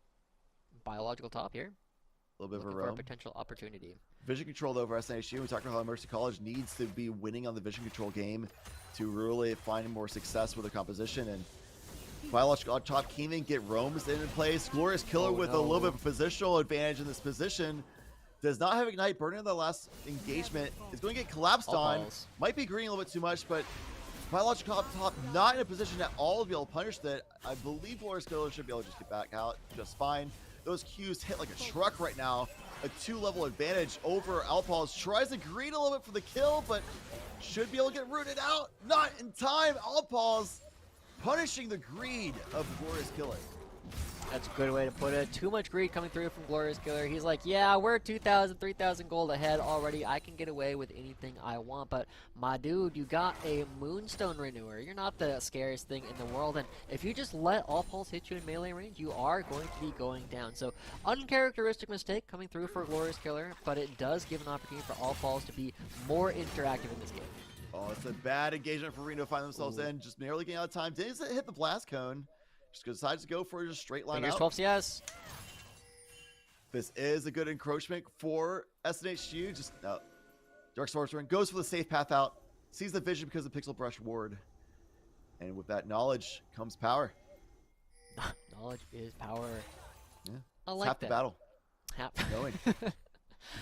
Biological Top here. A little bit Looking of a for a roam. potential opportunity. Vision control though for SNHU. We talked about how Mercy College needs to be winning on the vision control game to really find more success with the composition. And Biological Top can't even get roams in place. Glorious Killer with a little bit of positional advantage in this position. Does not have Ignite. Burning in the last engagement is going to get collapsed on. Might be green a little bit too much, but Biological Top not in a position at all to be able to punish that. I believe Glorious Killer should be able to just get back out just fine. Those Qs hit like a truck right now. A 2-level advantage over Alpals. Tries to green a little bit for the kill, but should be able to get rooted out. Not in time. Alpals punishing the greed of Glorious Killer. That's a good way to put it. Too much greed coming through from Glorious Killer. He's like, yeah, we're 2,000, 3,000 gold ahead already. I can get away with anything I want. But my dude, you got a Moonstone Renewer. You're not the scariest thing in the world. And if you just let All Pulse hit you in melee range, you are going to be going down. So uncharacteristic mistake coming through for Glorious Killer, but it does give an opportunity for All Pulse to be more interactive in this game. Oh, it's a bad engagement for Reno to find themselves in. Just barely getting out of time. Didn't hit the blast cone. Just decides to go for just straight line out. 12 CS. This is a good encroachment for SNHU. Just Dark Swordsman goes for the safe path out. Sees the vision because of the Pixel Brush ward. And with that knowledge comes power. Knowledge is power. Yeah. I It's like half that. the battle. Half, Knowing. half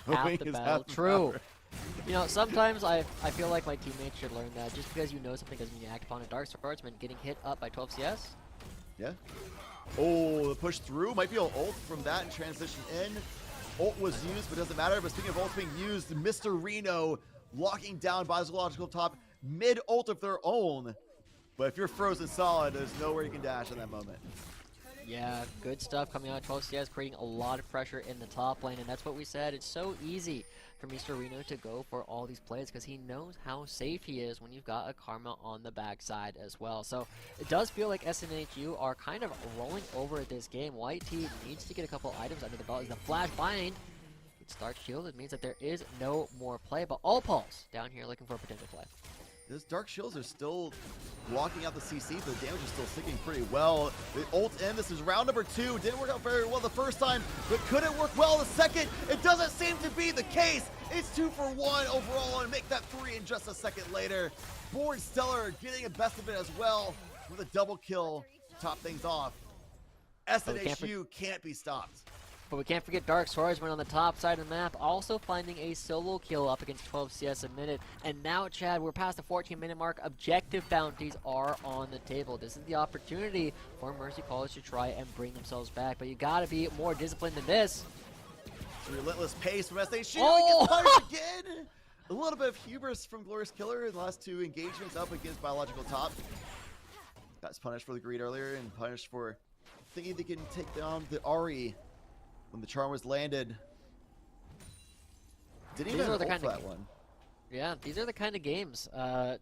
Knowing the is battle. half the True. power. You know, sometimes I feel like my teammates should learn that just because you know something doesn't mean you act upon it. Dark Swordsman getting hit up by 12 CS. Yeah. Oh, the push through. Might be an ult from that and transition in. Ult was used, but doesn't matter. But speaking of ults being used, Mr. Reno locking down Biological Top mid-ult of their own. But if you're frozen solid, there's nowhere you can dash in that moment. Yeah, good stuff coming out of 12 CS, creating a lot of pressure in the top lane, and that's what we said. It's so easy for Mr. Reno to go for all these plays because he knows how safe he is when you've got a Karma on the backside as well. So it does feel like SNHU are kind of rolling over this game. White Tea needs to get a couple items under the belt as the flash bind. It's Dark Shield. It means that there is no more play, but All Pulse down here looking for a potential play. Those Dark Shields are still blocking out the CC, but the damage is still sticking pretty well. The ult in, this is round number 2. Didn't work out very well the first time, but could it work well the second? It doesn't seem to be the case. It's 2 for 1 overall, and make that 3 in just a second later. Born Stellar getting a best of it as well with a double kill to top things off. SNHU can't be stopped. But we can't forget Dark Swordsman on the top side of the map, also finding a solo kill up against 12 CS a minute. And now, Chad, we're past the 14-minute mark. Objective bounties are on the table. This is the opportunity for Mercy College to try and bring themselves back. But you gotta be more disciplined than this. Relentless pace from SNHU. Oh! Gets punished again. A little bit of hubris from Glorious Killer in the last 2 engagements up against Biological Top. That's punished for the greed earlier and punished for thinking they can take down the Ari when the charm was landed. Didn't even ult for that one. Yeah, these are the kind of games,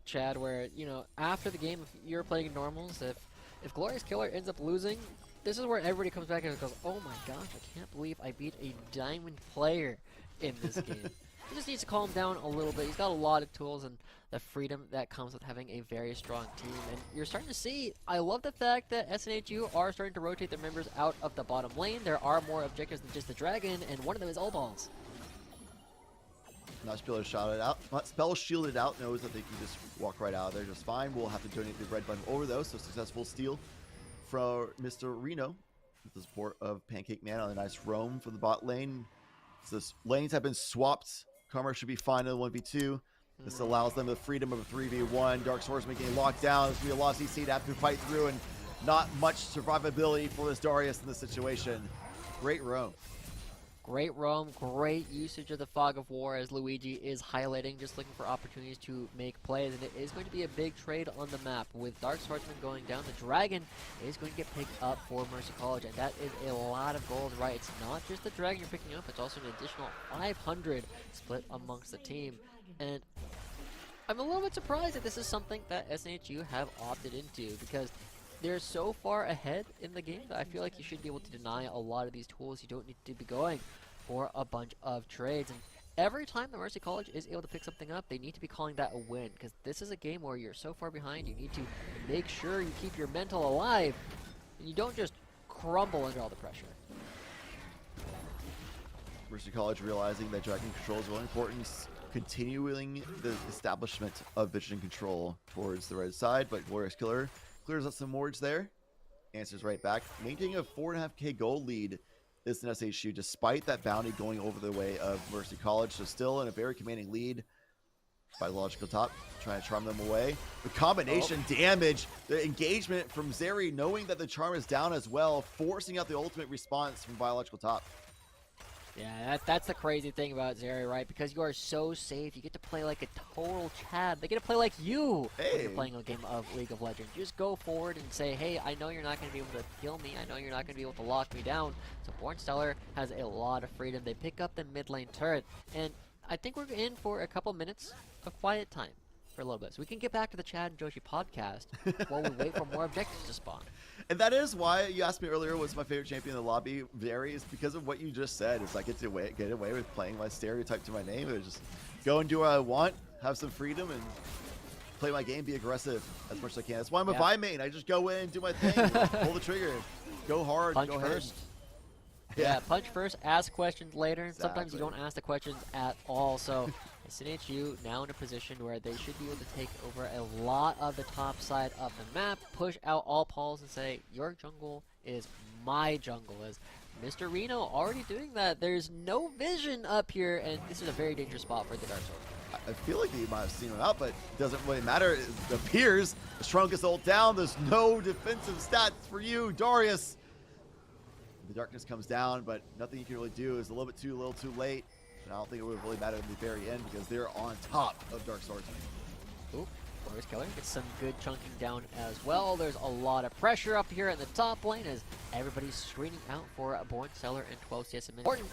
Chad, where, you know, after the game, if you're playing normals, if Glorious Killer ends up losing, this is where everybody comes back and goes, oh my gosh, I can't believe I beat a Daemen player. in this game. He just needs to calm down a little bit. He's got a lot of tools and the freedom that comes with having a very strong team. And you're starting to see, I love the fact that SNHU are starting to rotate their members out of the bottom lane. There are more objectives than just the dragon, and one of them is all balls. Not spell shielded out, knows that they can just walk right out of there just fine. We'll have to donate the red button over though, so successful steal from Mr. Reno with the support of Pancake Man on a nice roam for the bot lane. So the lanes have been swapped. Karma should be fine in the 1v2. This allows them the freedom of a 3v1. Dark Swordsman getting locked down. It's going to be a lost EC to have to fight through, and not much survivability for this Darius in this situation. Great roam. Great roam, great usage of the Fog of War as Luigi is highlighting, just looking for opportunities to make plays, and it is going to be a big trade on the map. With Dark Swordsman going down, the Dragon is going to get picked up for Mercy College, and that is a lot of gold, right? It's not just the Dragon you're picking up, it's also an additional 500 split amongst the team, and I'm a little bit surprised that this is something that SNHU have opted into, because they're so far ahead in the game that I feel like you should be able to deny a lot of these tools. You don't need to be going for a bunch of trades. And every time the Mercy College is able to pick something up, they need to be calling that a win, because this is a game where you're so far behind, you need to make sure you keep your mental alive, and you don't just crumble under all the pressure. Mercy College realizing that Dragon Control is really important, continuing the establishment of vision control towards the red side, but Glorious Killer clears up some wards there, answers right back, maintaining a 4.5k gold lead is an SHU despite that bounty going over the way of Mercy College, so still in a very commanding lead. Biological top, trying to charm them away. The combination damage, the engagement from Zeri, knowing that the charm is down as well, forcing out the ultimate response from Biological top. Yeah, that's the crazy thing about Zeri, right? Because you are so safe, you get to play like a total Chad. They get to play like you when you're playing a game of League of Legends. You just go forward and say, hey, I know you're not going to be able to kill me. I know you're not going to be able to lock me down. So Born Stellar has a lot of freedom. They pick up the mid lane turret, and I think we're in for a couple minutes of quiet time for a little bit. So we can get back to the Chad and Joshi podcast while we wait for more objectives to spawn. And that is why you asked me earlier what's my favorite champion in the lobby. Varies because of what you just said. Is I get away with playing my stereotype to my name. It just go and do what I want, have some freedom, and play my game, be aggressive as much as I can. That's why I'm a Vi main. I just go in, do my thing, pull the trigger, go hard, punch go first. ahead. Yeah, punch first, ask questions later. Exactly. Sometimes you don't ask the questions at all. So SNHU now in a position where they should be able to take over a lot of the top side of the map, push out all Pauls and say, your jungle is my jungle. As Mr. Reno already doing that. There's no vision up here, and this is a very dangerous spot for the Dark Sword. I feel like you might have seen him out, but it doesn't really matter. It appears the Shrunk is ult down. There's no defensive stats for you, Darius. The darkness comes down, but nothing you can really do. Is a little too late. And I don't think it would really matter in the very end because they're on top of Dark Swordsman. Ooh, Glorious Killer gets some good chunking down as well. There's a lot of pressure up here in the top lane as everybody's screening out for a Born Stellar and 12 CS a minute. Important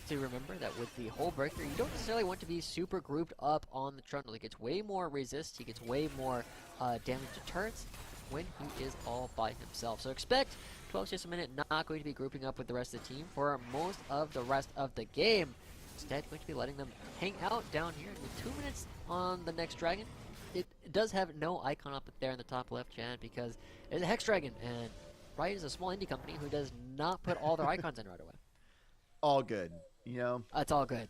to remember that with the whole breakthrough, you don't necessarily want to be super grouped up on the Trundle. He gets way more resist, he gets way more damage to turrets when he is all by himself. So expect 12 CS a minute not going to be grouping up with the rest of the team for most of the rest of the game. Instead, going to be letting them hang out down here. With 2 minutes on the next dragon, it does have no icon up there in the top left, Chad, because it's a Hex Dragon, and Riot is a small indie company who does not put all their icons in right away. All good, you know. It's all good.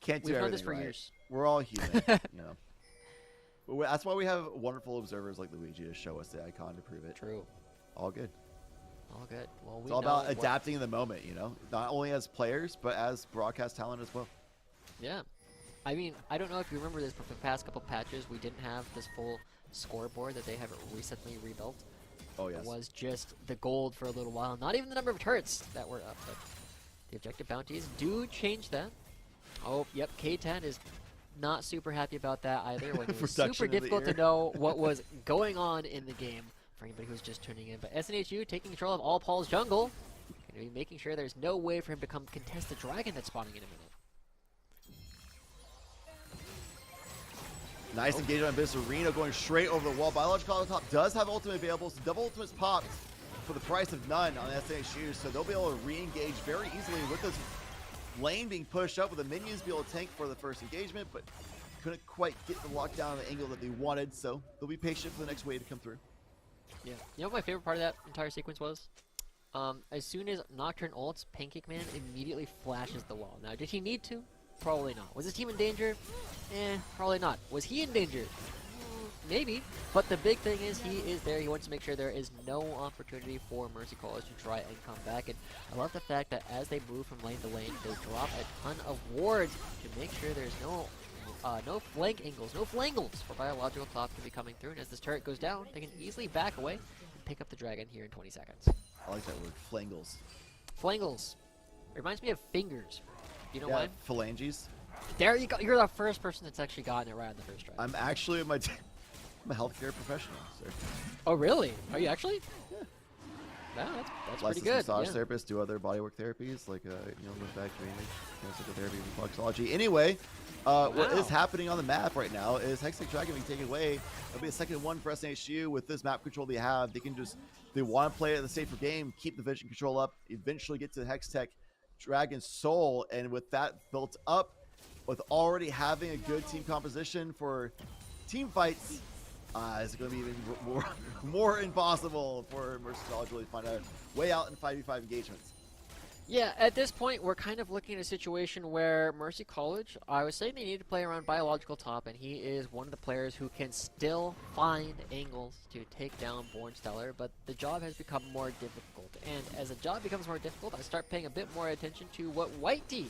Can't do We've known everything this for right. years. We're all human, you know. But that's why we have wonderful observers like Luigi to show us the icon to prove it. True. All good. All good. Well, It's all about adapting in the moment, you know, not only as players but as broadcast talent as well. Yeah. I mean, I don't know if you remember this, but for the past couple patches, we didn't have this full scoreboard that they have recently rebuilt. Oh yes. It was just the gold for a little while. Not even the number of turrets that were up, but the objective bounties do change that. Oh, yep. K10 is not super happy about that either. When it was super difficult to know what was going on in the game. For anybody who's just tuning in, but SNHU taking control of all Paul's jungle, going to be making sure there's no way for him to come contest the dragon that's spawning in a minute. Nice engagement on Mr. Reno going straight over the wall. Biological on top does have ultimate available, so double ultimates popped for the price of none on SNHU, so they'll be able to re-engage very easily with this lane being pushed up with the minions be able to tank for the first engagement, but couldn't quite get the lockdown of the angle that they wanted, so they'll be patient for the next wave to come through. Yeah. You know what my favorite part of that entire sequence was? As soon as Nocturne ults, Pancake Man immediately flashes the wall. Now, did he need to? Probably not. Was his team in danger? Probably not. Was he in danger? Maybe. But the big thing is he is there. He wants to make sure there is no opportunity for Mercy College to try and come back. And I love the fact that as they move from lane to lane, they drop a ton of wards to make sure there's no flank angles, no flangles for biological top to be coming through. And as this turret goes down, they can easily back away and pick up the dragon here in 20 seconds. I like that word, flangles. Flangles. Reminds me of fingers. You know Yeah, why? phalanges. There you go. You're the first person that's actually gotten it right on the first try. I'm actually I'm a healthcare professional, sir. Oh, really? Are you actually? Yeah. Wow, that's pretty Licensed good. massage Yeah. therapist, do other bodywork therapies like lymphatic drainage, psychotherapy, reflexology. Anyway, what is happening on the map right now is Hextech Dragon being taken away. It'll be a second one for SNHU with this map control they have. They can just, if they want to play it the safer game, keep the vision control up, eventually get to the Hextech Dragon Soul, and with that built up, with already having a good team composition for team fights, it's going to be even more impossible for Mercy College to really find a way out in 5v5 engagements. Yeah, at this point, we're kind of looking at a situation where Mercy College, I was saying they need to play around biological top, and he is one of the players who can still find angles to take down Born Stellar, but the job has become more difficult. And as the job becomes more difficult, I start paying a bit more attention to what White Team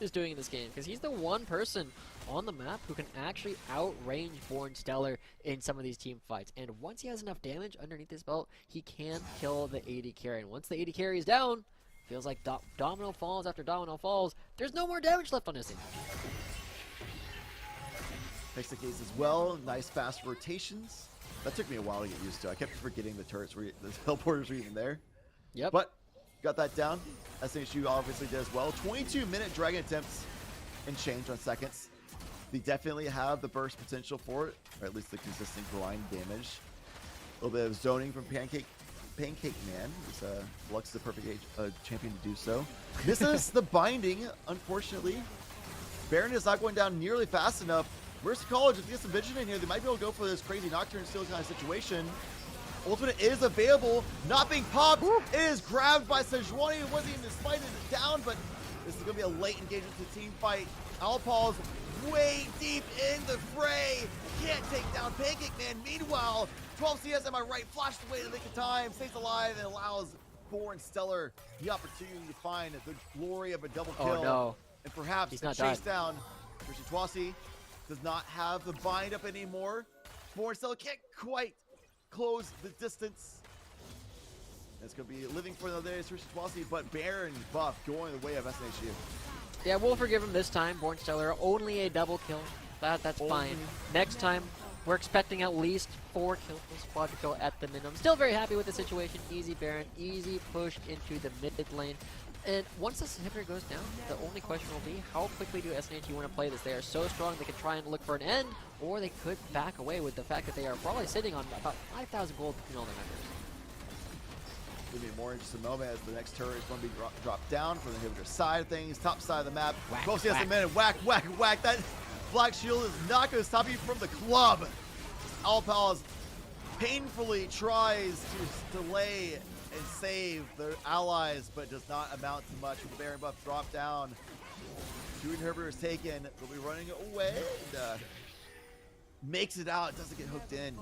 is doing in this game, because he's the one person on the map who can actually outrange Born Stellar in some of these team fights. And once he has enough damage underneath his belt, he can kill the AD carry. And once the AD carry is down, feels like domino falls after domino falls, there's no more damage left on this thing. Takes the case as well. Nice fast rotations. That took me a while to get used to. I kept forgetting the turrets were, the teleporters were even there. Yep. But got that down. SNHU obviously did as well. 22-minute dragon attempts and change on seconds. They definitely have the burst potential for it, or at least the consistent grind damage. A little bit of zoning from Pancake Man. Lux the perfect champion to do so. Misses the binding, unfortunately. Baron is not going down nearly fast enough. Mercy College, if they get some vision in here, they might be able to go for this crazy Nocturne Steal kind of situation. Ultimate is available, not being popped. It is grabbed by Sejuani. It wasn't even smited it down, but this is going to be a late engagement to team fight. Alpal's way deep in the fray. Can't take down Pancake Man. Meanwhile, 12 CS, am I right? Flashed away to the nick of time, stays alive, and allows Born Stellar the opportunity to find the glory of a double kill. Oh no. And perhaps He's the not chase died. down. Christian Twasi does not have the bind up anymore. Born Stellar can't quite close the distance. It's going to be living for another day as Christian Twasi, but Baron buff going the way of SNHU. Yeah, we'll forgive him this time. Born Stellar, only a double kill. That's fine. Next time, we're expecting at least 4 kills, quadra kill at the minimum. Still very happy with the situation. Easy Baron, easy push into the mid lane. And once this inhibitor goes down, the only question will be how quickly do SNHU want to play this? They are so strong they can try and look for an end, or they could back away with the fact that they are probably sitting on about 5,000 gold between all their members. It'll be more in just a moment as the next turret is going to be dropped down from the inhibitor side of things, top side of the map. 12 CS a minute, whack, whack, whack. That Black Shield is not going to stop you from the club. Alpals painfully tries to delay and save their allies, but does not amount to much. With the Baron buff dropped down, 2 inhibitors taken. They'll be running away. And, makes it out. Doesn't get hooked in.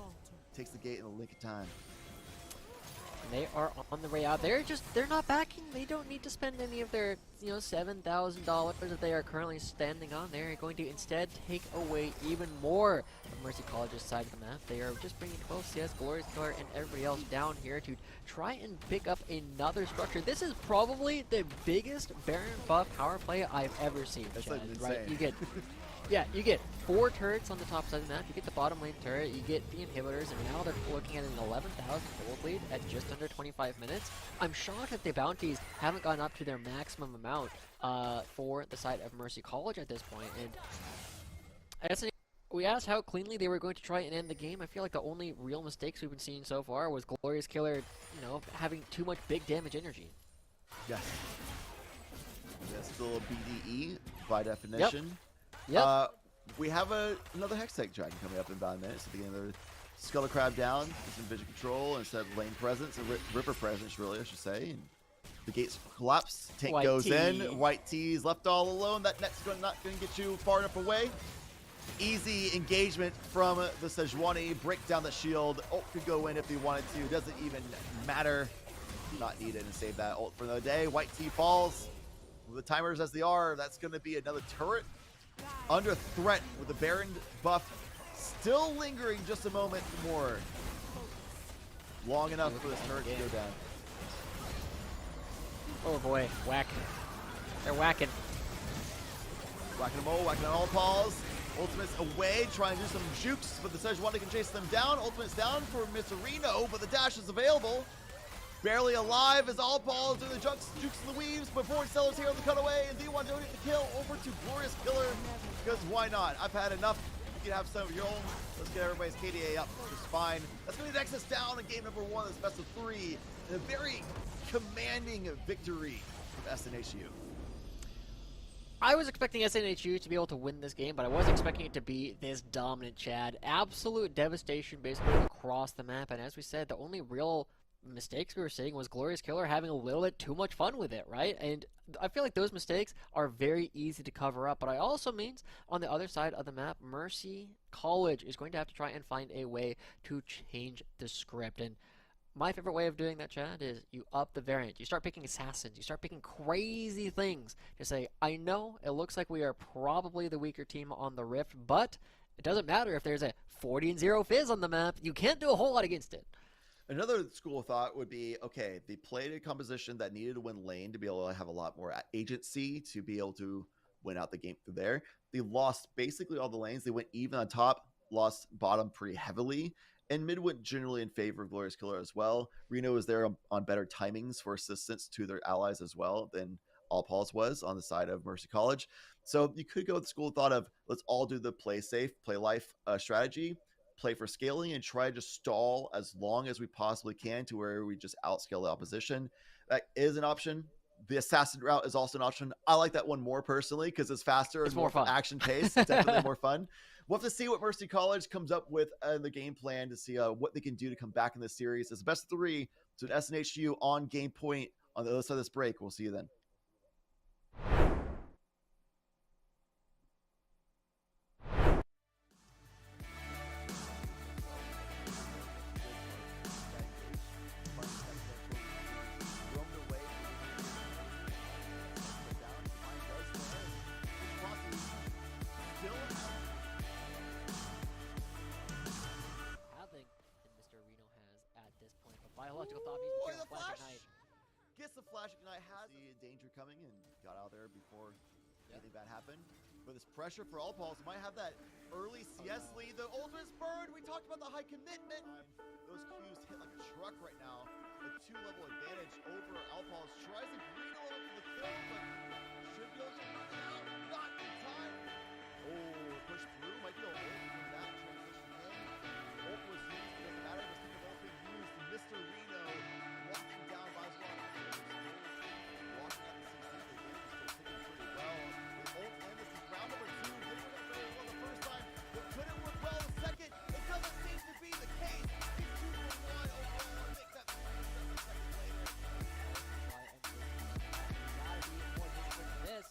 Takes the gate in the link of time. They are on the way out. They're not backing. They don't need to spend any of their, $7,000 that they are currently standing on. They are going to instead take away even more of Mercy College's side of the map. They are just bringing 12 CS, Glorious Killer, and everybody else down here to try and pick up another structure. This is probably the biggest Baron buff power play I've ever seen. That's Chad, insane. right? You get 4 turrets on the top side of the map, you get the bottom lane turret, you get the inhibitors, and now they're looking at an 11,000 gold lead at just under 25 minutes. I'm shocked that the bounties haven't gone up to their maximum amount for the side of Mercy College at this point. And we asked how cleanly they were going to try and end the game. I feel like the only real mistakes we've been seeing so far was Glorious Killer, having too much big damage energy. Yes. still a BDE by definition. Yep. We have another Hextech Dragon coming up in about a minute. So beginning their Scuttle Crab down, some vision control instead of lane presence, and Ripper presence, really, I should say. And the gates collapse, tank White goes T. in, White T is left all alone. That net's not going to get you far enough away. Easy engagement from the Sejuani, break down the shield. Ult could go in if he wanted to, doesn't even matter. Not needed and save that ult for another day. White T falls. With the timers as they are, that's going to be another turret under threat with the Baron buff still lingering just a moment more. Long enough for this turret to go down. Oh boy, whack. They're whacking. Whacking them all, whacking on all paws. Ultimate's away, trying to do some jukes, but the Sejuani can chase them down. Ultimate's down for Mr. Reno, but the dash is available. Barely alive as all balls do the jukes and the weaves, but Forward Sellers here on the cutaway, and D1 don't get the kill over to Glorious Killer, because why not? I've had enough. You can have some of your own. Let's get everybody's KDA up, which is fine. That's going to Nexus down in game number 1 of this best of 3, and a very commanding victory from SNHU. I was expecting SNHU to be able to win this game, but I wasn't expecting it to be this dominant, Chad. Absolute devastation basically across the map, and as we said, the only real mistakes we were seeing was Glorious Killer having a little bit too much fun with it, right? And I feel like those mistakes are very easy to cover up, but I also means on the other side of the map, Mercy College is going to have to try and find a way to change the script. And my favorite way of doing that, Chad, is you up the variant. You start picking assassins. You start picking crazy things to say, I know it looks like we are probably the weaker team on the Rift, but it doesn't matter if there's a 40-0 Fizz on the map. You can't do a whole lot against it. Another school of thought would be, okay, they played a composition that needed to win lane to be able to have a lot more agency to be able to win out the game through there. They lost basically all the lanes. They went even on top, lost bottom pretty heavily, and mid went generally in favor of Glorious Killer as well. Reno was there on better timings for assistance to their allies as well than All Paul's was on the side of Mercy College. So you could go with the school of thought of, let's all do the play safe, play life strategy, play for scaling, and try to just stall as long as we possibly can to where we just outscale the opposition. That is an option. The assassin route is also an option. I like that one more personally because it's faster and more fun. Action pace. It's definitely more fun. We'll have to see what Mercy College comes up with in the game plan to see what they can do to come back in this series. It's the best of 3. So SNHU on game point on the other side of this break. We'll see you then. Biological thought he's Boy, the Flash flash! Ignite. Gets the Flash Ignite, has the danger coming and got out there before anything bad happened. But this pressure for All Pauls might have that early CS lead. The ultimate's burned. We talked about the high commitment. Those Qs hit like a truck right now. A 2-level advantage over All Pauls. Tries to green over for the kill, but should be able to get it out. Not in time. Oh, push through. Might be a hold from that transition in. Ult was used. Doesn't matter. The single ult being used. Mr. Reno walking down by his walking at the 16th. They're still sitting pretty well. The ult and this is round number 2. Didn't work out very well the first time, but couldn't work well the second. It doesn't seem to be the case. He's 2 for 1 overall. Makes that 7 seconds later. Gotta be more disciplined than this.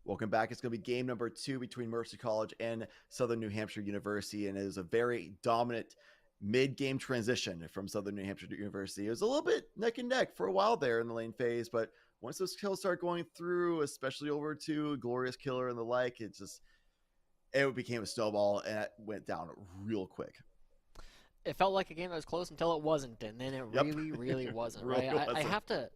Welcome back. It's going to be game number 2 between Mercy College and Southern New Hampshire University, and it is a very dominant mid-game transition from Southern New Hampshire University. It was a little bit neck and neck for a while there in the lane phase, but once those kills start going through, especially over to Glorious Killer and the like, it became a snowball, and it went down real quick. It felt like a game that was close until it wasn't, and then it really, really wasn't, right? I have to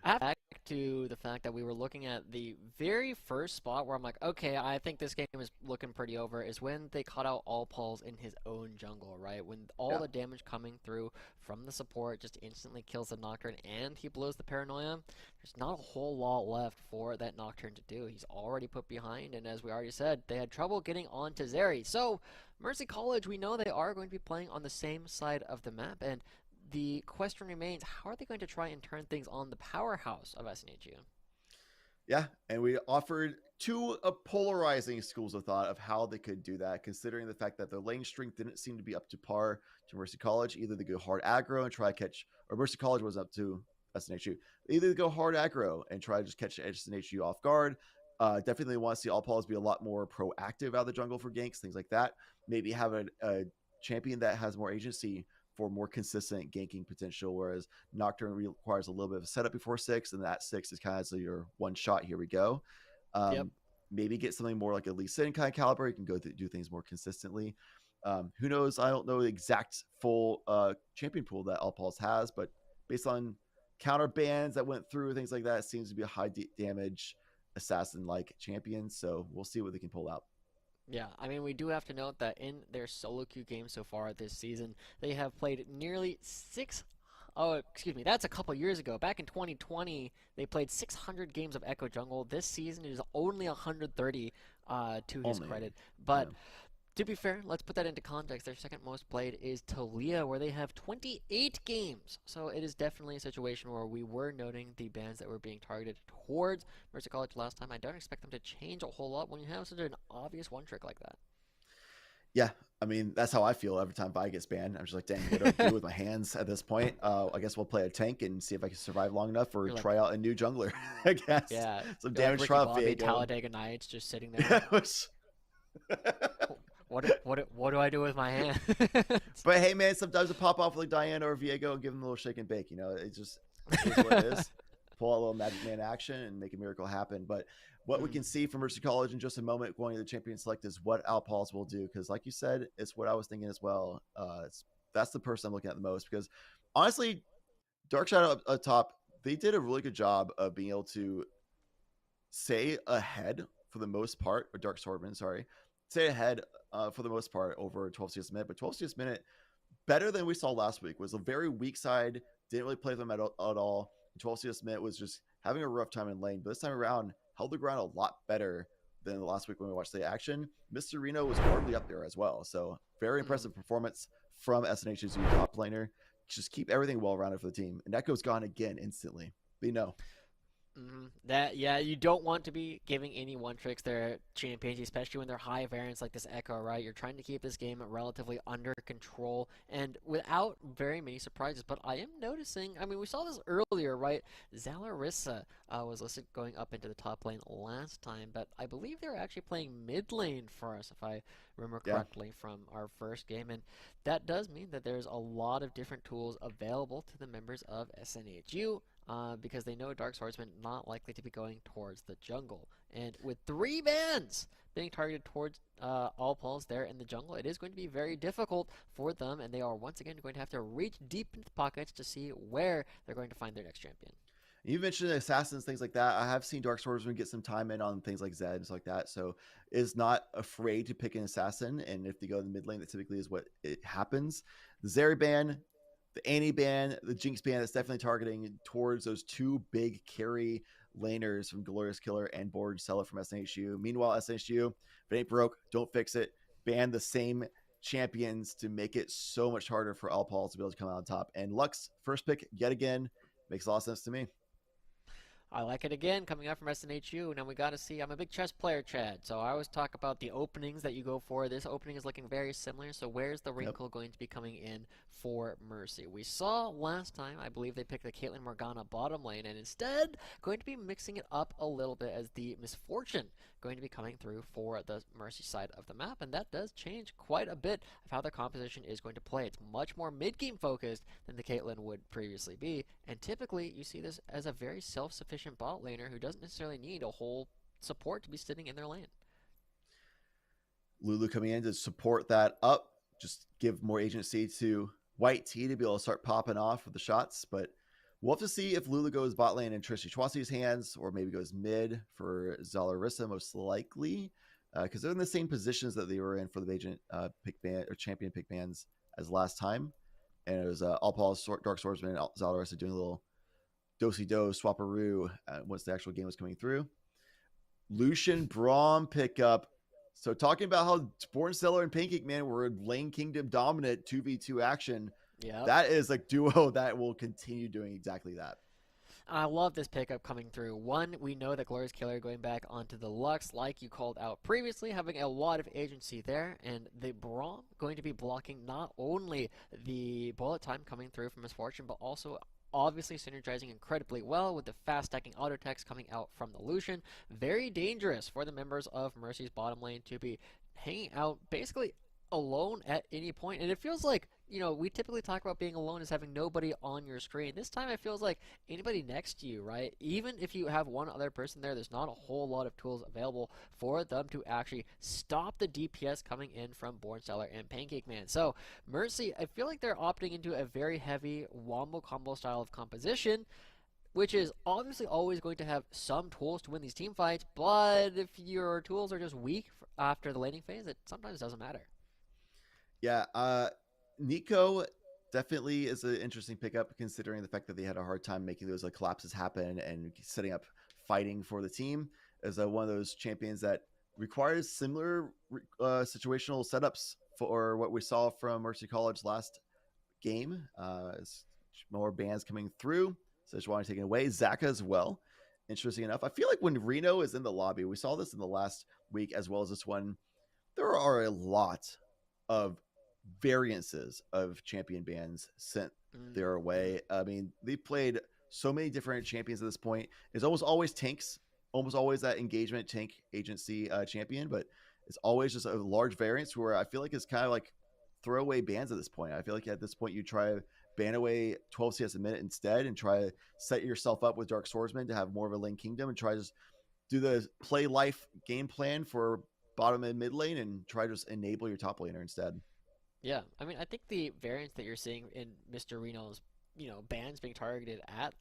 back to the fact that we were looking at the very first spot where I'm like, okay, I think this game is looking pretty over, is when they cut out All Paul's in his own jungle, right? When all the damage coming through from the support just instantly kills the Nocturne and he blows the Paranoia, there's not a whole lot left for that Nocturne to do. He's already put behind, and as we already said, they had trouble getting onto Zeri. So, Mercy College, we know they are going to be playing on the same side of the map, and the question remains, how are they going to try and turn things on the powerhouse of SNHU? Yeah, and we offered 2 polarizing schools of thought of how they could do that, considering the fact that their lane strength didn't seem to be up to par to Mercy College. Either they go hard aggro and try to catch, or Mercy College was up to SNHU. Either they go hard aggro and try to just catch SNHU off guard. Definitely want to see All Pauls be a lot more proactive out of the jungle for ganks, things like that. Maybe have a champion that has more agency for more consistent ganking potential, whereas Nocturne requires a little bit of a setup before 6, and that 6 is kind of your one shot, here we go. Maybe get something more like a Lee Sin kind of caliber. You can go do things more consistently. Who knows? I don't know the exact full champion pool that All Pauls has, but based on counter bans that went through, things like that, it seems to be a high damage assassin-like champion, so we'll see what they can pull out. Yeah, I mean, we do have to note that in their solo queue games so far this season, they have played nearly that's a couple years ago. Back in 2020, they played 600 games of Echo Jungle. This season is only 130 to his credit. But to be fair, let's put that into context. Their second most played is Talia, where they have 28 games. So it is definitely a situation where we were noting the bans that were being targeted towards Mercy College last time. I don't expect them to change a whole lot when you have such an obvious one trick like that. Yeah, I mean, that's how I feel every time Vi gets banned. I'm just like, dang, what do I do with my hands at this point? I guess we'll play a tank and see if I can survive long enough, or try out a new jungler, I guess. Yeah. Some damage trial. Talladega Nights just sitting there. What do I do with my hand? But hey, man, sometimes it pop off like Diana or Viego and give them a little shake and bake. You know, it is what it is. Pull out a little Magic Man action and make a miracle happen. But what we can see from Mercy College in just a moment going to the champion select is what All Pauls will do. Because like you said, it's what I was thinking as well. That's the person I'm looking at the most. Because honestly, Dark Shadow up top, they did a really good job of being able to stay ahead for the most part, or Dark Swordman, sorry. Stay ahead for the most part over 12 CS minute, but 12 CS minute, better than we saw last week, was a very weak side, didn't really play them at all. 12 CS minute was just having a rough time in lane, but this time around held the ground a lot better than the last week when we watched the action. Mr. Reno was hardly up there as well, so very impressive performance from SNH's top laner. Just keep everything well-rounded for the team, and Echo's gone again instantly. We know. You don't want to be giving any one tricks their champions, especially when they're high variance like this Echo, right? You're trying to keep this game relatively under control and without very many surprises. But I am noticing, I mean, we saw this earlier, right? Zalarissa was listed going up into the top lane last time, but I believe they're actually playing mid lane for us, if I remember correctly, from our first game. And that does mean that there's a lot of different tools available to the members of SNHU. Because they know Dark Swordsman not likely to be going towards the jungle. And with 3 bans being targeted towards All Pauls there in the jungle, it is going to be very difficult for them, and they are once again going to have to reach deep into the pockets to see where they're going to find their next champion. You mentioned assassins, things like that. I have seen Dark Swordsman get some time in on things like Zeds like that, so is not afraid to pick an assassin, and if they go in the mid lane, that typically is what it happens. The Zeri ban, the Annie ban, the Jinx ban, is definitely targeting towards those 2 big carry laners from Glorious Killer and Borg Seller from SNHU. Meanwhile, SNHU, if it ain't broke, don't fix it. Ban the same champions to make it so much harder for All Pauls to be able to come out on top. And Lux, first pick yet again, makes a lot of sense to me. I like it again, coming out from SNHU. Now we got to see. I'm a big chess player, Chad. So I always talk about the openings that you go for. This opening is looking very similar. So where's the wrinkle going to be coming in for Mercy? We saw last time, I believe they picked the Caitlyn Morgana bottom lane, and instead going to be mixing it up a little bit as the Misfortune going to be coming through for the Mercy side of the map, and that does change quite a bit of how the composition is going to play. It's much more mid-game focused than the Caitlyn would previously be, and typically you see this as a very self-sufficient bot laner who doesn't necessarily need a whole support to be sitting in their lane. Lulu coming in to support that up, just give more agency to White Tea to be able to start popping off with the shots, but we'll have to see if Lulu goes bot lane in Trish Chwasi's hands, or maybe goes mid for Zalarissa most likely, because they're in the same positions that they were in for the agent pick ban or champion pick bans as last time, and it was All Paul Dark Swordsman and Zalarissa doing a little do-si-do swapperoo once the actual game was coming through. Lucian Braum pickup. So talking about how Born Stellar and Pancake Man were Lane Kingdom dominant 2v2 action. Yeah, that is a duo that will continue doing exactly that. I love this pickup coming through. One, we know that Glorious Killer going back onto the Lux, like you called out previously, having a lot of agency there, and the Braum going to be blocking not only the bullet time coming through from Misfortune, but also obviously synergizing incredibly well with the fast stacking auto attacks coming out from the Lucian. Very dangerous for the members of Mercy's bottom lane to be hanging out basically alone at any point, and it feels like, you know, we typically talk about being alone as having nobody on your screen. This time it feels like anybody next to you, right? Even if you have one other person there, there's not a whole lot of tools available for them to actually stop the DPS coming in from Born Stellar and Pancake Man. So Mercy, I feel like they're opting into a very heavy wombo combo style of composition, which is obviously always going to have some tools to win these team fights, but if your tools are just weak after the laning phase, it sometimes doesn't matter. Yeah, Nico definitely is an interesting pickup, considering the fact that they had a hard time making those collapses happen and setting up fighting for the team. As one of those champions that requires similar situational setups for what we saw from Mercy College last game. More bans coming through, Sejuani taking away, Zaka as well. Interesting enough, I feel like when Reno is in the lobby, we saw this in the last week as well as this one, there are a lot of variances of champion bans sent their way. I mean, they've played so many different champions at this point. It's almost always tanks, almost always that engagement tank agency champion, but it's always just a large variance where I feel like it's kind of like throwaway bans at this point. I feel like at this point you try to ban away 12 CS a minute instead and try to set yourself up with Dark Swordsman to have more of a lane kingdom and try to just do the play life game plan for bottom and mid lane and try to just enable your top laner instead. Yeah, I mean, I think the variance that you're seeing in Mr. Reno's, you know, bans being targeted at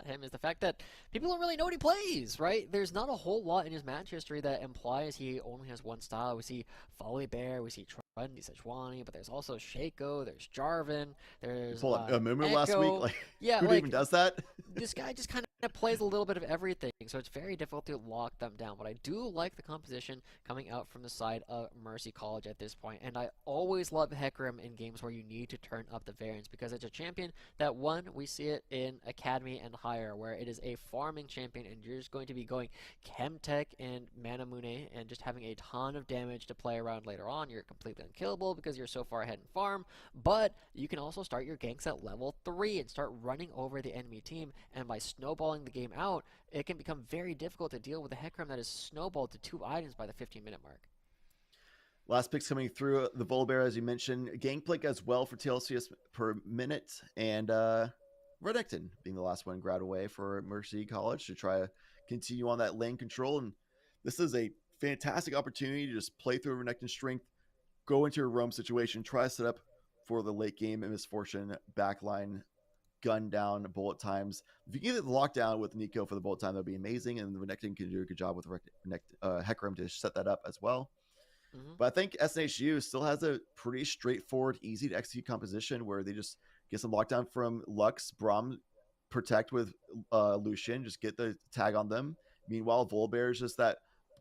him is the fact that people don't really know what he plays, right? There's not a whole lot in his match history that implies he only has one style. We see Folly Bear, we see Trendy Sejuani, but there's also Shaco, there's Jarvan, there's Pull up a Mumu last Echo. week, yeah, who even does that? This guy just kind of plays a little bit of everything, so it's very difficult to lock them down. But I do like the composition coming out from the side of Mercy College at this point, and I always love Hecarim in games where you need to turn up the variance, because it's a champion that, one, we see it in Academy and higher, where it is a farming champion, and you're just going to be going Chemtech and Manamune and just having a ton of damage to play around later on. You're completely unkillable because you're so far ahead in farm, but you can also start your ganks at level 3 and start running over the enemy team, and by snowballing the game out, it can become very difficult to deal with a Hecarim that is snowballed to 2 items by the 15-minute mark. Last picks coming through, the Volibear, as you mentioned, Gangplank as well for TLCS per minute, and Renekton being the last one grabbed away for Mercy College to try to continue on that lane control. And this is a fantastic opportunity to just play through Renekton's strength, go into a roam situation, try to set up for the late game and Misfortune backline, gun down bullet times. If you can get the lockdown with Nico for the bullet time, that'd be amazing, and Renekton can do a good job with Hecarim to set that up as well. But I think SNHU still has a pretty straightforward, easy to execute composition where they just get some lockdown from Lux, Braum, protect with Lucian, just get the tag on them. Meanwhile, Volibear is just that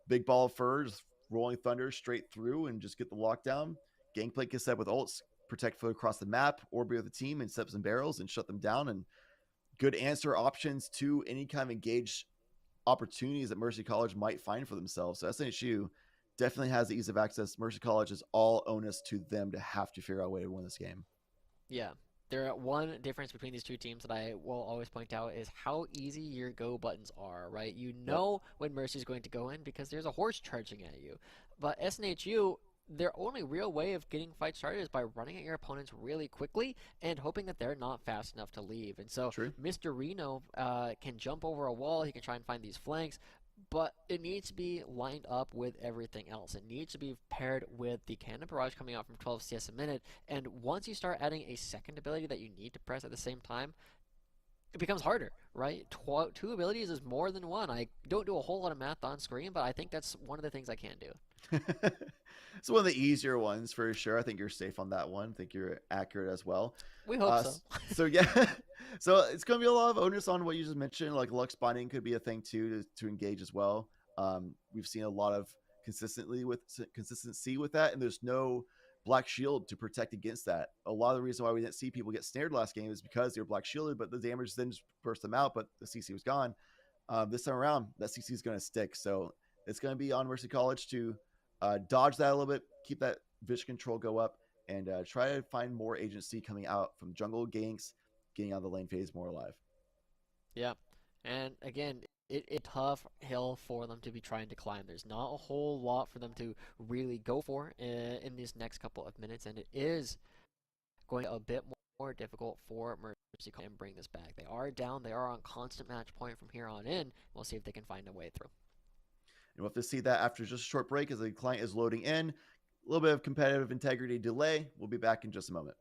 big ball of fur, just rolling thunder straight through and just get the lockdown. Gangplank is set with ults, protect for across the map, or be with the team and set up some barrels and shut them down. And good answer options to any kind of engaged opportunities that Mercy College might find for themselves. So SNHU definitely has the ease of access. Mercy College is all onus to them to have to figure out a way to win this game. Yeah. One difference between these two teams that I will always point out is how easy your go buttons are, right? You know when Mercy's going to go in because there's a horse charging at you. But SNHU, their only real way of getting fight started is by running at your opponents really quickly and hoping that they're not fast enough to leave. And so Mr. Reno can jump over a wall, he can try and find these flanks, but it needs to be lined up with everything else. It needs to be paired with the cannon barrage coming out from 12 CS a minute, and once you start adding a second ability that you need to press at the same time, it becomes harder, right? Two abilities is more than one. I don't do a whole lot of math on screen, but I think that's one of the things I can do. It's one of the easier ones for sure. I think you're safe on that one. I think you're accurate as well. We hope so. So yeah, so it's going to be a lot of onus on what you just mentioned. Like Lux binding could be a thing too to engage as well. We've seen a lot of consistency with that, and there's no Black Shield to protect against that. A lot of the reason why we didn't see people get snared last game is because they were Black Shielded, but the damage then just burst them out, but the CC was gone. This time around, that CC is going to stick. So it's going to be on Mercy College to dodge that a little bit, keep that vision control go up, and try to find more agency coming out from jungle ganks, getting out of the lane phase more alive. Yeah, and again, it's a tough hill for them to be trying to climb. There's not a whole lot for them to really go for in these next couple of minutes, and it is going a bit more difficult for Mercy to bring this back. They are down. They are on constant match point from here on in. We'll see if they can find a way through. And we'll have to see that after just a short break as the client is loading in. A little bit of competitive integrity delay. We'll be back in just a moment.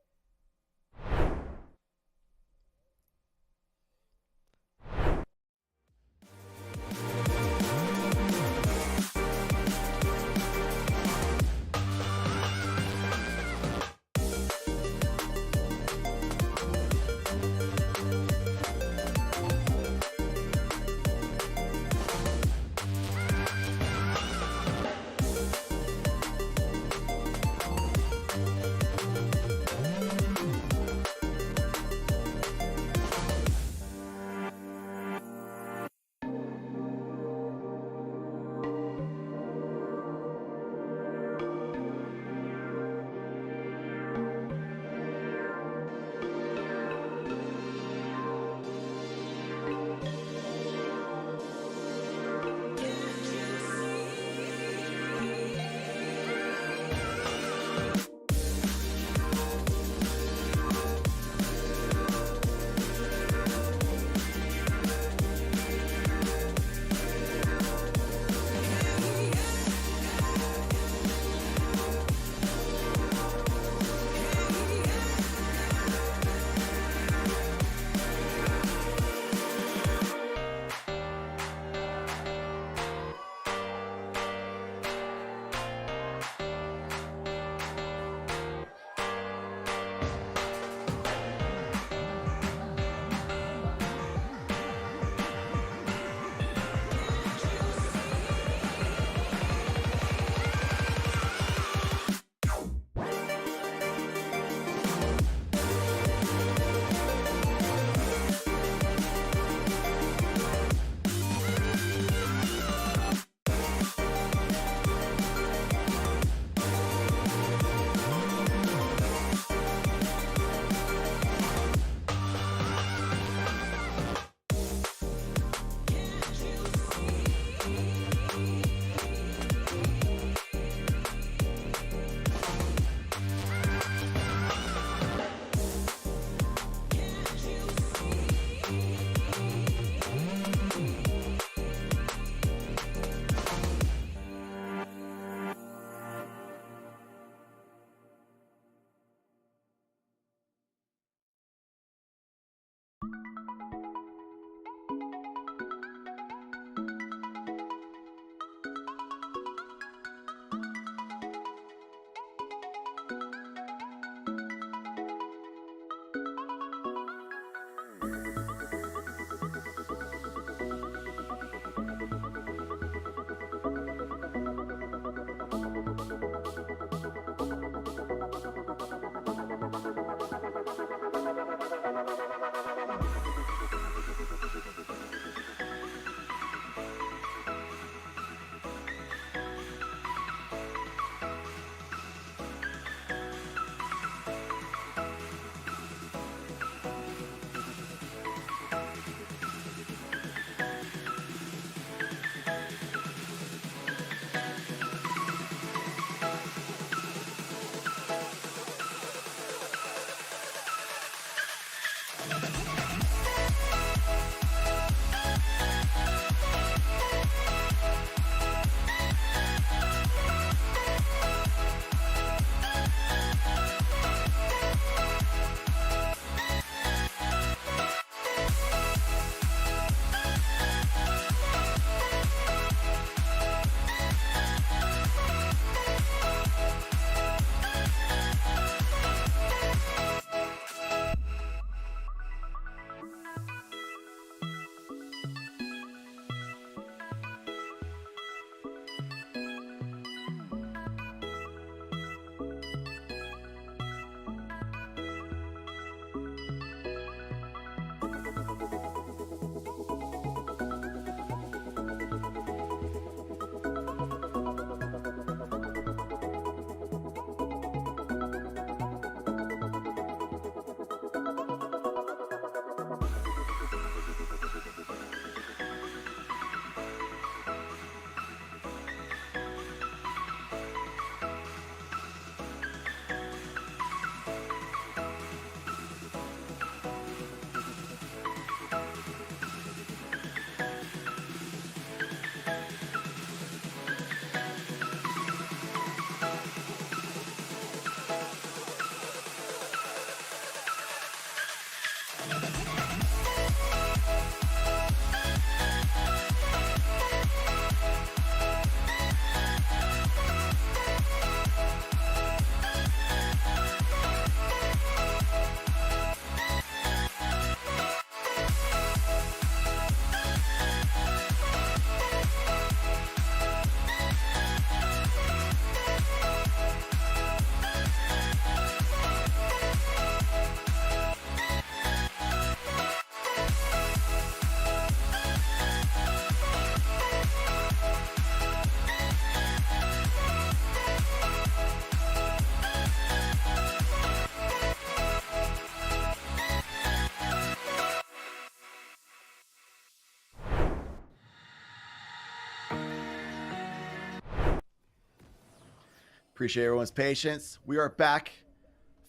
Appreciate everyone's patience. We are back,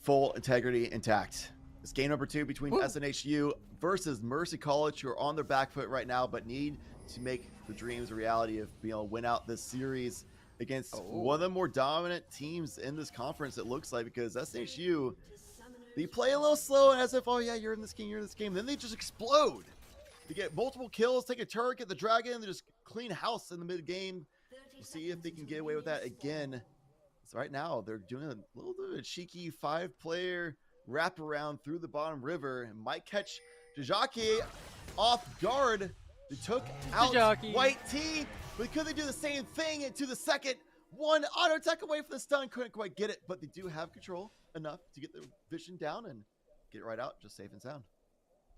full integrity intact. It's game number 2 between SNHU versus Mercy College, who are on their back foot right now, but need to make the dreams a reality of being able to win out this series against one of the more dominant teams in this conference, it looks like, because SNHU, they play a little slow and as if, oh yeah, you're in this game, you're in this game. Then they just explode. They get multiple kills, take a turret, get the dragon, and they just clean house in the mid game. We'll see if they can get away with that again. So right now, they're doing a little bit of a cheeky 5-player wraparound through the bottom river and might catch NJCAAE off guard. They took out White T, but could they do the same thing into the second? One auto attack away from the stun, couldn't quite get it, but they do have control enough to get the vision down and get it right out, just safe and sound.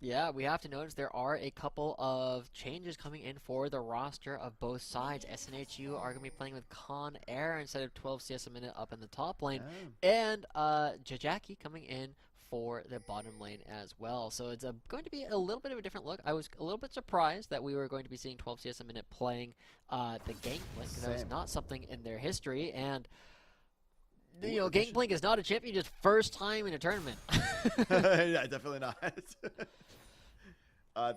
Yeah, we have to notice there are a couple of changes coming in for the roster of both sides. SNHU are going to be playing with Con Air instead of 12 CS a minute up in the top lane, and NJCAAE coming in for the bottom lane as well. So it's going to be a little bit of a different look. I was a little bit surprised that we were going to be seeing 12 CS a minute playing the Gangplank, because that was not something in their history, and you know, Gangplank is not a champion just first time in a tournament. Yeah, definitely not.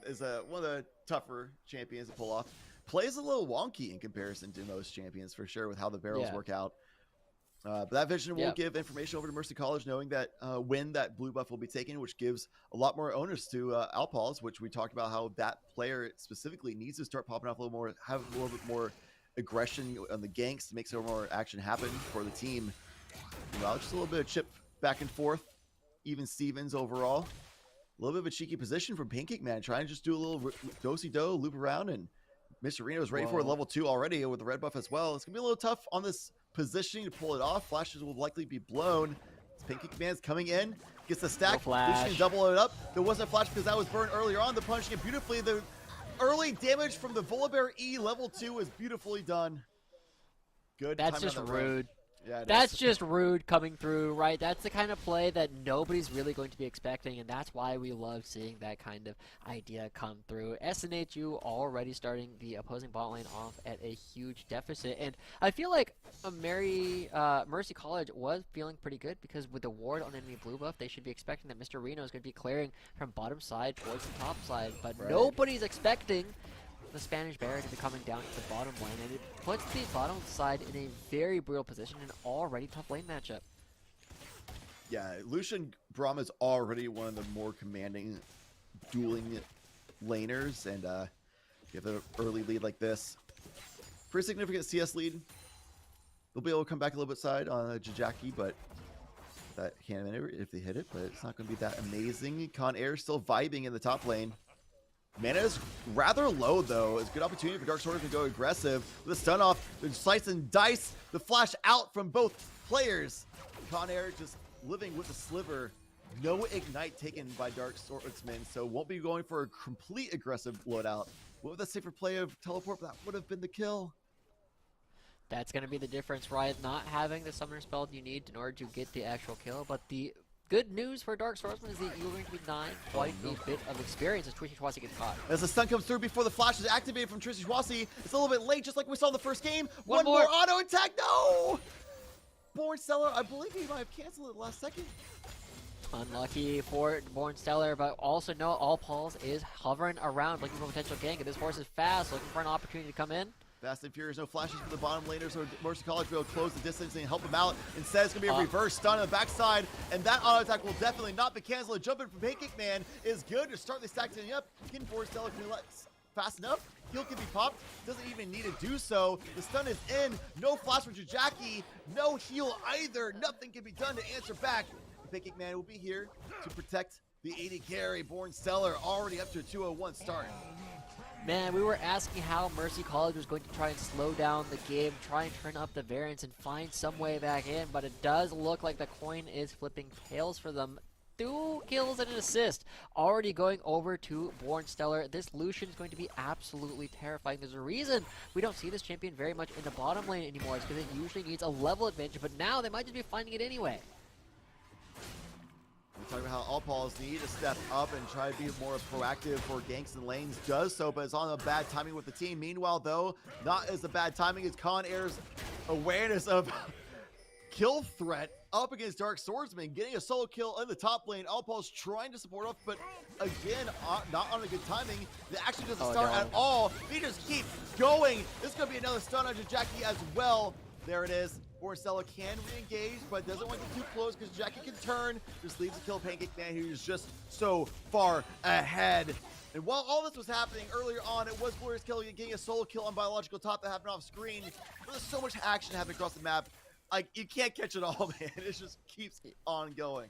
Is one of the tougher champions to pull off. Plays a little wonky in comparison to most champions, for sure, with how the barrels work out. But that vision will give information over to Mercy College, knowing that when that blue buff will be taken, which gives a lot more onus to Alpals, which we talked about how that player specifically needs to start popping off a little more, have a little bit more aggression on the ganks to make some more action happen for the team. Well, just a little bit of chip back and forth, even Stevens overall. A little bit of a cheeky position from Pancake Man, trying to just do a little do-si-do, loop around, and Mr. Reno is ready for level 2 already with the red buff as well. It's going to be a little tough on this positioning to pull it off. Flashes will likely be blown. Pancake Man's coming in, gets the stack. Lucian can double it up. There wasn't a flash because that was burned earlier on. They're punishing it beautifully. The early damage from the Volibear E level 2 is beautifully done. Good. That's just rude. Yeah, that's just rude coming through, right? That's the kind of play that nobody's really going to be expecting, and that's why we love seeing that kind of idea come through. SNHU already starting the opposing bot lane off at a huge deficit, and I feel like Mercy College was feeling pretty good, because with the ward on enemy blue buff, they should be expecting that Mr. Reno is going to be clearing from bottom side towards the top side, but nobody's expecting the Spanish Barrier to be coming down to the bottom lane, and it puts the bottom side in a very brutal position in an already tough lane matchup. Yeah, Lucian Braum is already one of the more commanding dueling laners, and you have an early lead like this. Pretty significant CS lead. They'll be able to come back a little bit side on NJCAAE, but that can't if they hit it, but it's not going to be that amazing. Con Air still vibing in the top lane. Mana is rather low, though. It's a good opportunity for Dark Swords to go aggressive. With a stun off, the slice and dice, the flash out from both players. Con Air just living with the sliver. No ignite taken by Dark Swordsman, so won't be going for a complete aggressive loadout. What would the safer play of teleport? That would have been the kill. That's going to be the difference, right? Not having the summoner spell you need in order to get the actual kill, but the good news for Dark Swordsman is that you're going to be denying quite a bit of experience as Trishiwasi gets caught. As the stun comes through before the flash is activated from Trishiwasi, it's a little bit late, just like we saw in the first game. One more auto attack, no! Born Stellar, I believe he might have canceled it last second. Unlucky for Born Stellar, but also no, All Pauls is hovering around looking for potential gank, and this horse is fast, looking for an opportunity to come in. Fast and Furious, no flashes from the bottom laners, so Mercy College will close the distance and help them out. Instead, it's going to be a reverse stun on the backside, and that auto attack will definitely not be canceled. Jumping from Pancake Man is good to start the stacking up. Can Born Stellar fast enough? Heal can be popped, doesn't even need to do so. The stun is in, no flash from NJCAAE, no heal either. Nothing can be done to answer back. Pancake Man will be here to protect the 80 carry. Born Stellar already up to a 201 start. Man, we were asking how Mercy College was going to try and slow down the game, try and turn up the variance and find some way back in, but it does look like the coin is flipping tails for them. 2 kills and an assist already going over to Born Stellar. This Lucian is going to be absolutely terrifying. There's a reason we don't see this champion very much in the bottom lane anymore. It's because it usually needs a level advantage, but now they might just be finding it anyway. We're talking about how all Pauls need to step up and try to be more proactive for ganks and lanes. Does so, but it's on a bad timing with the team. Meanwhile, though, not as a bad timing as Con Air's awareness of kill threat up against Dark Swordsman, getting a solo kill in the top lane. Allpal's trying to support off, but again, not on a good timing. The action doesn't start at all. He just keeps going. This is going to be another stun on Jackie as well. There it is. Stella can re-engage, but doesn't want to get too close because Jackie can turn. Just leaves the kill Pancake Man, who's just so far ahead. And while all this was happening earlier on, it was Glorious Killer getting a solo kill on Biological Top that happened off screen. There's so much action happening across the map. Like, you can't catch it all, man. It just keeps on going.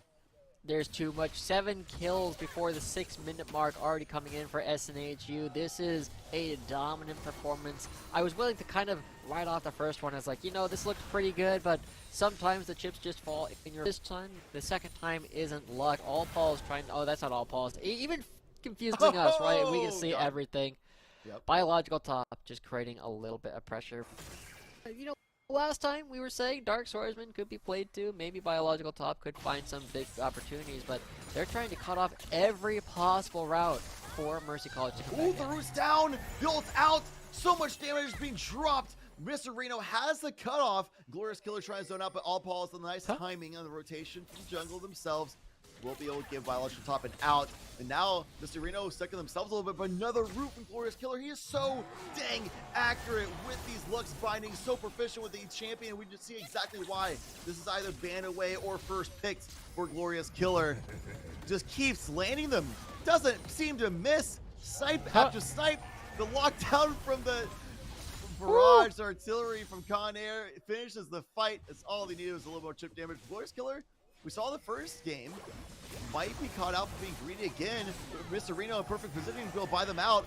There's too much. 7 kills before the 6-minute mark already coming in for SNHU. This is a dominant performance. I was willing to kind of write off the first one as like, you know, this looks pretty good, but sometimes the chips just fall in your... This time, the second time isn't luck. Allpal's trying... Oh, that's not Allpal's. Even confusing us, right? We can see everything. Yep. Biological Top just creating a little bit of pressure. You know, last time we were saying Dark Swordsman could be played too. Maybe Biological Top could find some big opportunities, but they're trying to cut off every possible route for Mercy College to come back. The root's down, the ult's out, so much damage is being dropped. Mr. Reno has the cutoff. Glorious Killer trying to zone out, but Allpal is the nice timing on the rotation from jungle themselves. Will be able to give Biological Top an out. And now Mr. Reno is stuck in themselves a little bit, but another root from Glorious Killer. He is so dang accurate with these Lux bindings, so proficient with each champion. We just see exactly why this is either banned away or first picked for Glorious Killer. Just keeps landing them. Doesn't seem to miss. Snipe after snipe. The lockdown from the barrage artillery from Con Air finishes the fight. That's all they needed was a little more chip damage. Glorious Killer, we saw the first game, might be caught out for being greedy again. Mr. Reno in perfect positioning to go buy them out.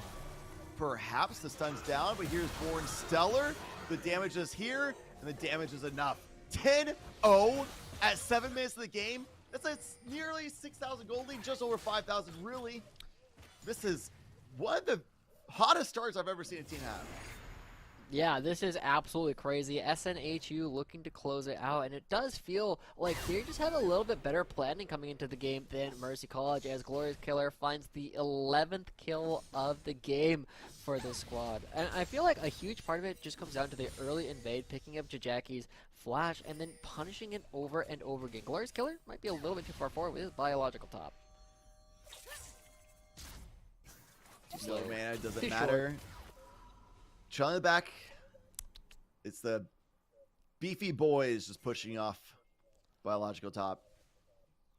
Perhaps the stun's down, but here's Born Stellar. The damage is here, and the damage is enough. 10-0 at 7 minutes of the game. That's nearly 6,000 gold lead, just over 5,000, really. This is one of the hottest starts I've ever seen a team have. Yeah, this is absolutely crazy. SNHU looking to close it out, and it does feel like they just have a little bit better planning coming into the game than Mercy College, as Glorious Killer finds the 11th kill of the game for this squad. And I feel like a huge part of it just comes down to the early invade, picking up Jajaki's flash, and then punishing it over and over again. Glorious Killer might be a little bit too far forward with his Biological Top. No, man, it doesn't matter. Chill in the back. It's the beefy boys just pushing off Biological Top.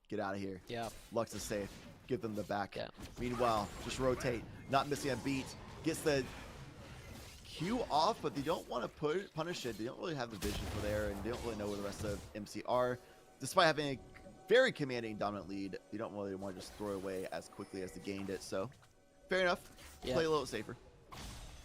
Get out of here. Yeah. Lux is safe. Give them the back. Yeah. Meanwhile, just rotate. Not missing a beat. Gets the Q off, but they don't want to punish it. They don't really have the vision for there, and they don't really know where the rest of MC are. Despite having a very commanding dominant lead, they don't really want to just throw it away as quickly as they gained it. So, fair enough. Yeah. Play a little safer.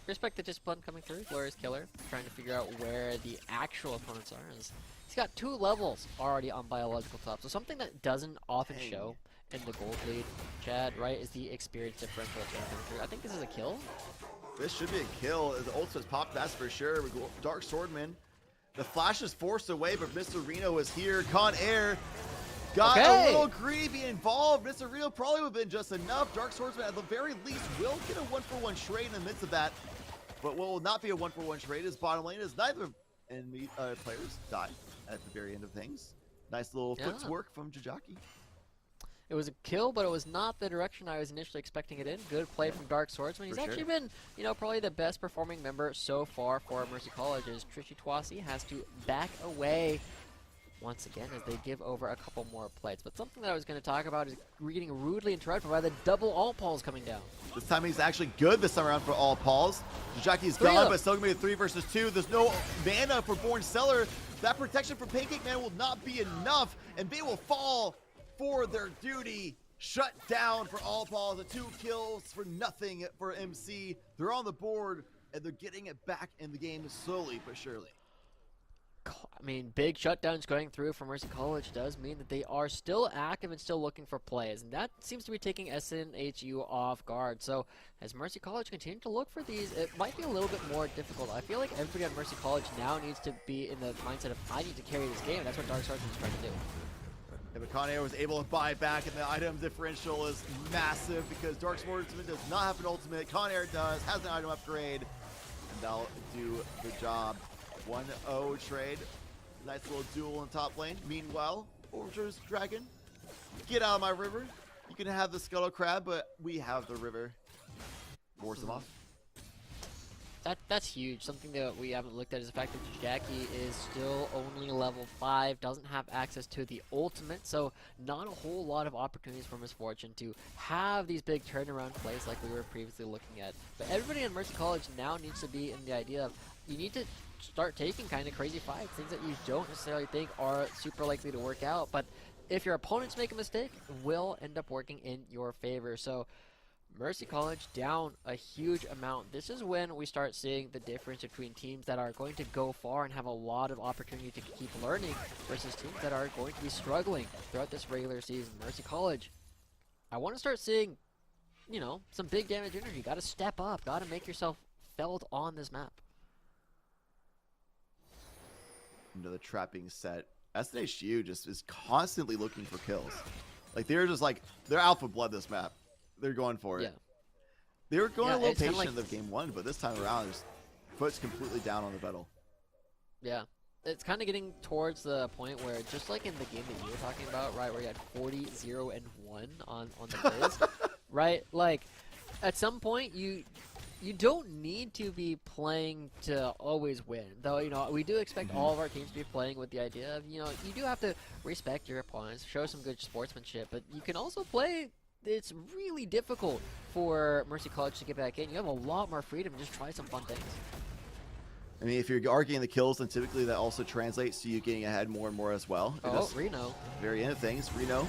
Respect the discipline coming through. Glorious Killer trying to figure out where the actual opponents are. He's got 2 levels already on Biological Top. So something that doesn't often show in the gold lead, Chad, right, is the experience differential that's coming through. I think this is a kill. This should be a kill. The ult has popped, that's for sure. Dark Swordman. The flash is forced away, but Mr. Reno is here. Con Air got a little greedy involved. Mr. Reno probably would have been just enough. Dark Swordsman at the very least will get a 1-for-1 trade in the midst of that. But what will not be a 1-for-1 trade is bottom lane, as neither enemy players die at the very end of things. Nice little footwork from Jajaki. It was a kill, but it was not the direction I was initially expecting it in. Good play from Dark Swordsman. He's actually been, you know, probably the best performing member so far for Mercy College, as Trishy Twasi has to back away once again as they give over a couple more plates. But something that I was going to talk about is getting rudely interrupted by the double Allpals coming down. This time he's actually good this time around for Allpals. Jajaki's gone, but still going to be a 3 versus 2. There's no mana for Born Stellar. That protection from Pancake Man will not be enough, and they will fall for their duty. Shut down for Allpals. The 2 kills for nothing for MC. They're on the board, and they're getting it back in the game slowly but surely. I mean, big shutdowns going through for Mercy College does mean that they are still active and still looking for plays, and that seems to be taking SNHU off guard. So as Mercy College continue to look for these, it might be a little bit more difficult. I feel like everybody on Mercy College now needs to be in the mindset of, I need to carry this game, and that's what Dark Swordsman is trying to do. Yeah, but Con Air was able to buy back, and the item differential is massive because Dark Swordsman does not have an ultimate. Con Air does, has an item upgrade, and they'll do the job. 1-0 trade. Nice little duel in top lane. Meanwhile, Overture's Dragon, get out of my river. You can have the Scuttle Crab, but we have the river. Wars them off. That's huge. Something that we haven't looked at is the fact that Jackie is still only level 5, doesn't have access to the ultimate, so not a whole lot of opportunities for Misfortune to have these big turnaround plays like we were previously looking at. But everybody in Mercy College now needs to be in the idea of you need to start taking kind of crazy fights, things that you don't necessarily think are super likely to work out, but if your opponents make a mistake, it will end up working in your favor. So Mercy College down a huge amount. This is when we start seeing the difference between teams that are going to go far and have a lot of opportunity to keep learning versus teams that are going to be struggling throughout this regular season. Mercy College, I want to start seeing, you know, some big damage energy. Got to step up. Got to make yourself felt on this map. Another trapping set. SNHU just is constantly looking for kills. Like they're just like, they're alpha blood this map. They're going for it. Yeah. They were going a little patient like in the game 1, but this time around, just foot's completely down on the battle. Yeah. It's kind of getting towards the point where, just like in the game that you were talking about, right, where you had 40, 0, and 1 on the quiz, right? Like, at some point, you don't need to be playing to always win. Though, you know, we do expect all of our teams to be playing with the idea of, you know, you do have to respect your opponents, show some good sportsmanship, but you can also play. It's really difficult for Mercy College to get back in. You have a lot more freedom to just try some fun things. I mean, if you're getting the kills, then typically that also translates to you getting ahead more and more as well. Oh, Reno. Very end of things. Reno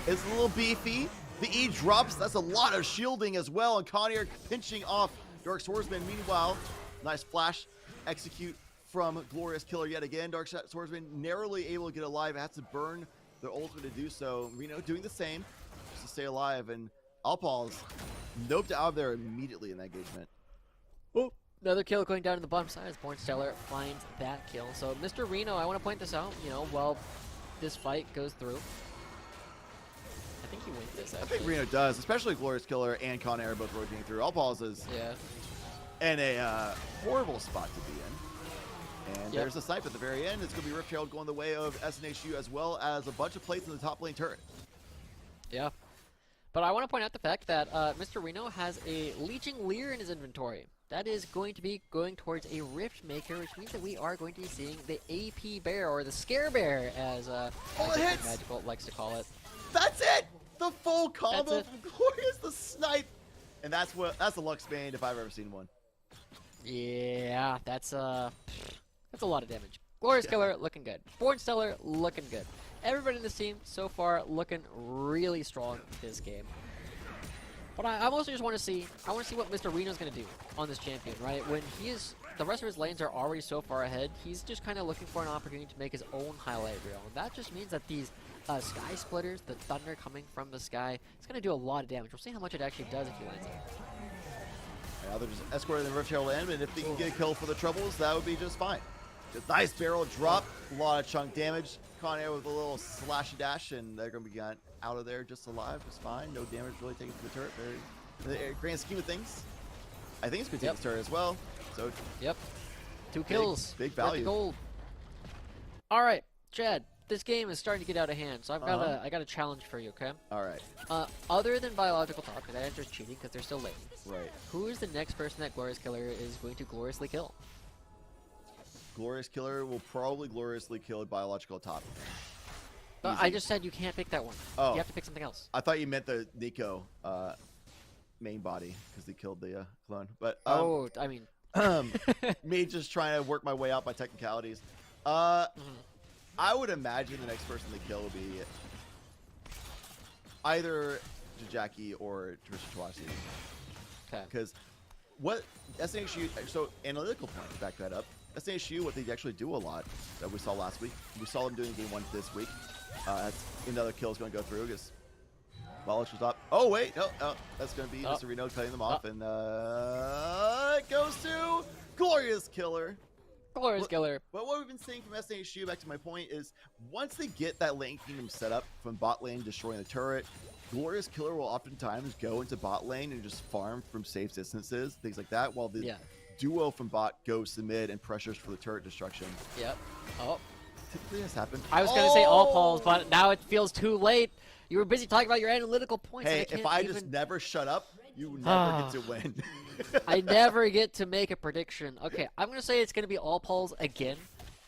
is a little beefy. The E drops. That's a lot of shielding as well. And Conair pinching off Dark Swordsman. Meanwhile, nice flash execute from Glorious Killer yet again. Dark Swordsman narrowly able to get alive. Has to burn their ultimate to do so. Reno doing the same just to stay alive. And Alpal's noped out of there immediately in that engagement. Oh, another kill going down to the bottom side as Born Stellar finds that kill. So Mr. Reno, I want to point this out, you know, while this fight goes through. I think he wins this, actually. I think Reno does, especially Glorious Killer and Conair both rotating through. Alpal's is in a horrible spot to be in. And there's a snipe at the very end. It's going to be Rift Herald going the way of SNHU as well as a bunch of plates in the top lane turret. Yeah. But I want to point out the fact that Mr. Reno has a Leeching Leer in his inventory. That is going to be going towards a Rift Maker, which means that we are going to be seeing the AP Bear, or the Scare Bear, as Magical likes to call it. That's it! The full combo from Glorious the snipe! And that's the Lux Bane if I've ever seen one. Yeah, that's a lot of damage. Glorious Killer looking good. Born Stellar looking good. Everybody in this team so far looking really strong this game. But I mostly just want to see what Mr. Reno's going to do on this champion, right? When the rest of his lanes are already so far ahead, he's just kind of looking for an opportunity to make his own highlight reel. And that just means that these Sky Splitters, the thunder coming from the sky, it's going to do a lot of damage. We'll see how much it actually does if he lands it. Now they're just escorting the Rift Herald in, and if they can get a kill for the Troubles, that would be just fine. Just nice barrel drop, a lot of chunk damage. Conair with a little slashy dash, and they're going to be got out of there just alive, just fine. No damage really taken to the turret. Very, in the grand scheme of things, I think it's going to take the turret as well. So, 2 kills. Big value. Gold. All right, Chad. This game is starting to get out of hand, so I got a challenge for you, okay? All right. Other than biological top, because that enters cheating because they're still late. Right. Who is the next person that Glorious Killer is going to gloriously kill? Glorious Killer will probably gloriously kill biological top. But I just said you can't pick that one. Oh. You have to pick something else. I thought you meant the Nico main body because they killed the clone. But I mean, me just trying to work my way out by technicalities. I would imagine the next person they kill will be either Jackie or Trisha Twasi. Okay. Because what SNHU, so analytical point to back that up, SNHU, what they actually do a lot that we saw last week, we saw them doing game 1 this week. That's another kill is going to go through because biological top. Oh, wait, no, that's going to be Mr. Reno cutting them off. And it goes to Glorious Killer. Glorious Killer. But what we've been seeing from SNHU, back to my point, is once they get that lane kingdom set up from bot lane, destroying the turret, Glorious Killer will oftentimes go into bot lane and just farm from safe distances, things like that, while the duo from bot goes to mid and pressures for the turret destruction. Yep. Oh. Typically this happened. I was gonna say all Pauls, but now it feels too late. You were busy talking about your analytical points. Hey, and I if can't I even... just never shut up, you never get to win. I never get to make a prediction. Okay, I'm gonna say it's gonna be all Pauls again,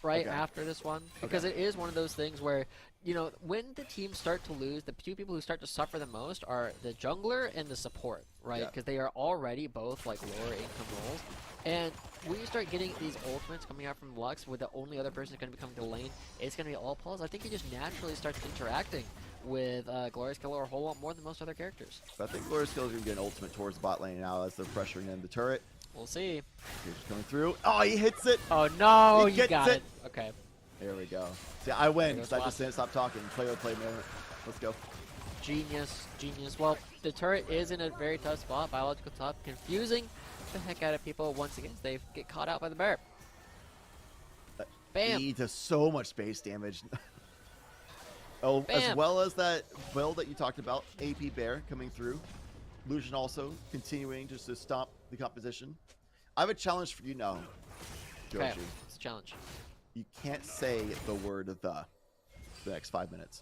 right Okay. after this one, because it is one of those things where, you know, when the teams start to lose, the two people who start to suffer the most are the jungler and the support, right? Yeah. Because they are already both like lower income roles, and when you start getting these ultimates coming out from Lux, with the only other person going to be coming to the lane, it's gonna be all Pauls. I think he just naturally starts interacting with Glorious Killer a whole lot more than most other characters. But I think Glorious Killer is going to get an ultimate towards bot lane now as they're pressuring in the turret. We'll see. He's just coming through. Oh, he hits it. Oh no, He you gets got it. it. Okay. There we go. See, I win There because goes I just didn't stop talking. Play by play, man. Let's go. Genius, genius. Well, the turret is in a very tough spot, biological top, confusing the heck out of people once again. They get caught out by the bear. Bam! He does so much base damage. Oh, as Bam. well as that build that you talked about, AP Bear coming through. Lucian also continuing just to stomp the composition. I have a challenge for you now, Okay, Joshi. it's a challenge. You can't say the word the next 5 minutes.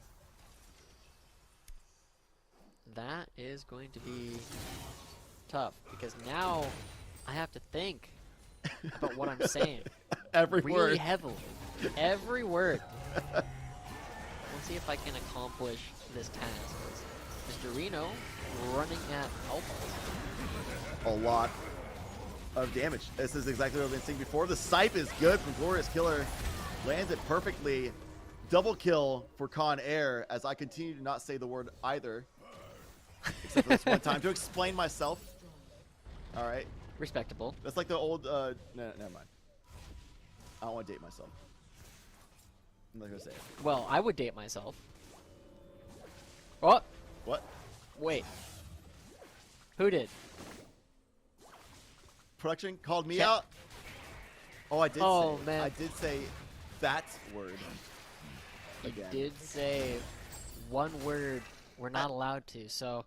That is going to be tough because now I have to think about what I'm saying. Every really word. heavily. Every word. Let's see if I can accomplish this task. Mr. Reno running at Alpha. A lot of damage. This is exactly what I've been seeing before. The Sipe is good from Glorious Killer. Lands it perfectly. Double kill for Con Air as I continue to not say the word either. Except for this one time to explain myself. All right. Respectable. That's like the old, no, never mind. I don't want to date myself. I'm not going to say it. Well, I would date myself. Oh, What? wait. Who did? Production called me Check. out. Oh, I did Oh, say. man. I did say that word. He Again. did say one word we're not allowed to, so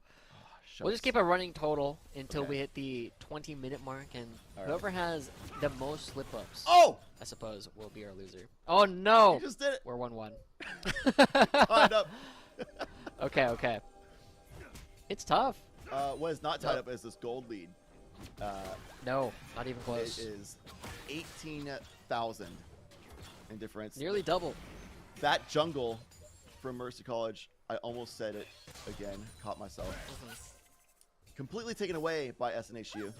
we'll just Shucks. keep a running total until Okay. we hit the 20-minute mark, and All right. whoever has the most slip-ups, Oh! I suppose, will be our loser. Oh no! You just did it. We're 1-1. Tied up. Okay, okay. It's tough. What is not tied up is this gold lead. No, not even It close. is 18,000 in difference. Nearly double. That jungle from Mercy College, I almost said it again, caught myself. Completely taken away by SNHU.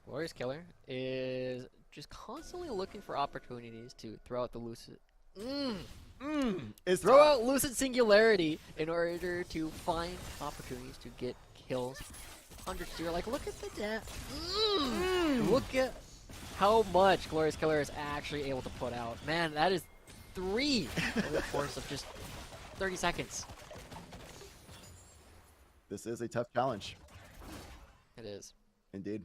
Glorious Killer is just constantly looking for opportunities to throw out the lucid. It's Throw out Lucid Singularity in order to find opportunities to get kills. 100-0. Like, look at the Look at how much Glorious Killer is actually able to put out. Man, that is 3 over the course of just 30 seconds. This is a tough challenge. It is. Indeed.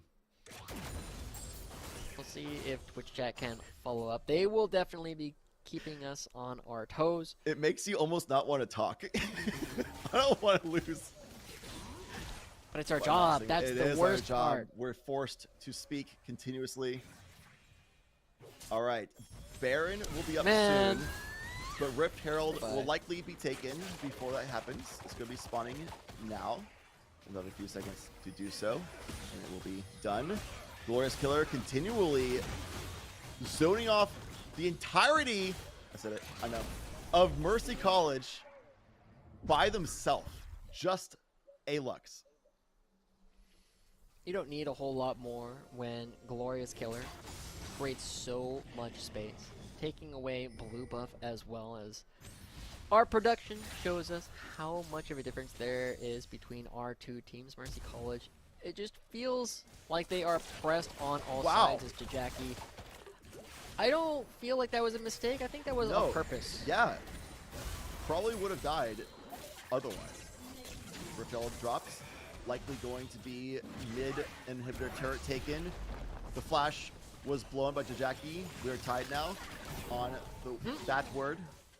Let's see if Twitch chat can follow up. They will definitely be keeping us on our toes. It makes you almost not want to talk. I don't want to lose. But it's our by job. losing. That's It the is worst our job. part. We're forced to speak continuously. All right. Baron will be up Man. soon. But Rift Herald Bye. will likely be taken before that happens. It's going to be spawning now. Another few seconds to do so. And it will be done. Glorious Killer continually zoning off the entirety, I said it, I know, of Mercy College by themselves. Just a Lux. You don't need a whole lot more when Glorious Killer creates so much space, taking away blue buff as well as our production shows us how much of a difference there is between our two teams. Mercy College, it just feels like they are pressed on all Wow. sides as Jajaki. I don't feel like that was a mistake. I think that was No. on purpose. Yeah. Probably would have died otherwise. Rift Herald drops. Likely going to be mid inhibitor turret taken. The flash was blown by Jajaki. We are tied now on that word.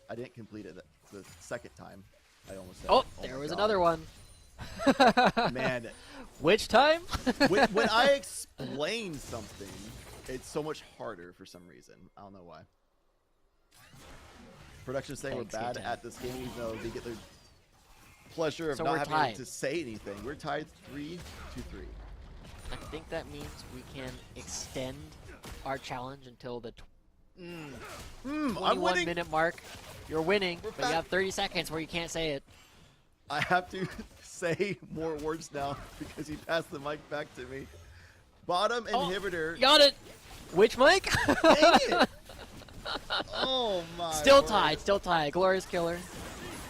I didn't complete it the second time. I almost said Oh, it. there my was God. another one. Man, Which time? when I explain something, it's so much harder for some reason. I don't know why. Production saying Thanks, we're bad K10. at this game, even though they get the pleasure of So not we're having tied. to say anything. We're tied 3-3. I think that means we can extend our challenge until the I'm 21 winning. minute mark. You're winning, We're but you back. have 30 seconds where you can't say it. I have to say more words now because he passed the mic back to me. Bottom inhibitor. Got it. Which mic? Dang it. Oh my. Still word. tied, still tied. Glorious Killer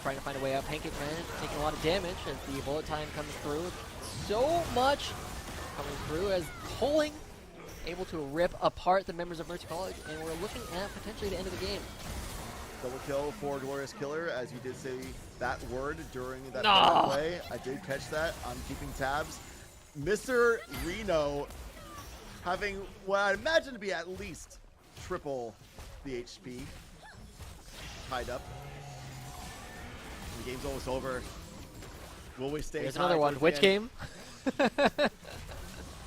trying to find a way up. Hankit Man taking a lot of damage as the bullet time comes through. So much coming through as Hocking able to rip apart the members of Mercy College, and we're looking at potentially the end of the game. Double kill for Glorious Killer, as you did say that word during that No. play. I did catch that. I'm keeping tabs. Mr. Reno having what I imagine to be at least triple the HP. Tied up. The game's almost over. Will we stay There's tied another one. towards the Which end? game?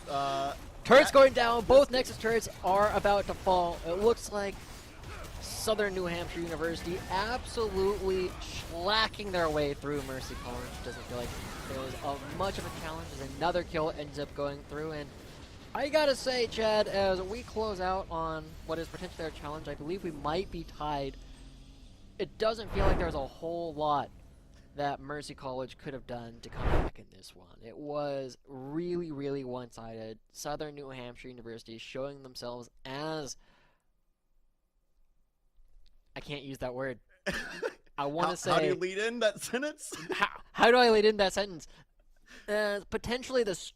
that- Turrets going down. Both Nexus turrets are about to fall. It looks like Southern New Hampshire University absolutely slacking their way through Mercy College. Doesn't feel like there was much of a challenge as another kill ends up going through. And I gotta say, Chad, as we close out on what is potentially our challenge, I believe we might be tied. It doesn't feel like there's a whole lot that Mercy College could have done to come back in this one. It was really, really one-sided. Southern New Hampshire University showing themselves as... I can't use that word. I want to say... How do you lead in that sentence? How do I lead in that sentence? Potentially the... just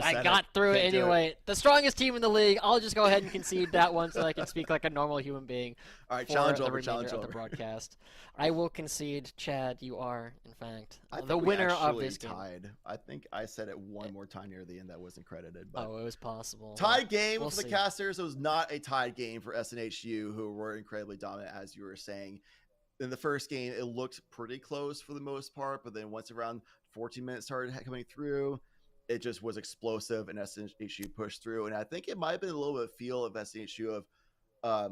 I said got it. through it Can't do it. anyway. The strongest team in the league. I'll just go ahead and concede that one so I can speak like a normal human being. All right, For challenge the over, remainder challenge of the over. broadcast. I will concede, Chad. You are, in fact, I think the we winner of actually this game. tied. I think I said it one more time near the end that wasn't credited. But Oh, it was possible. tied game we'll for the see. casters. It was not a tied game for SNHU, who were incredibly dominant, as you were saying. In the first game, it looked pretty close for the most part, but then once around 14 minutes started coming through, it just was explosive, and SNHU pushed through. And I think it might have been a little bit of feel of SNHU of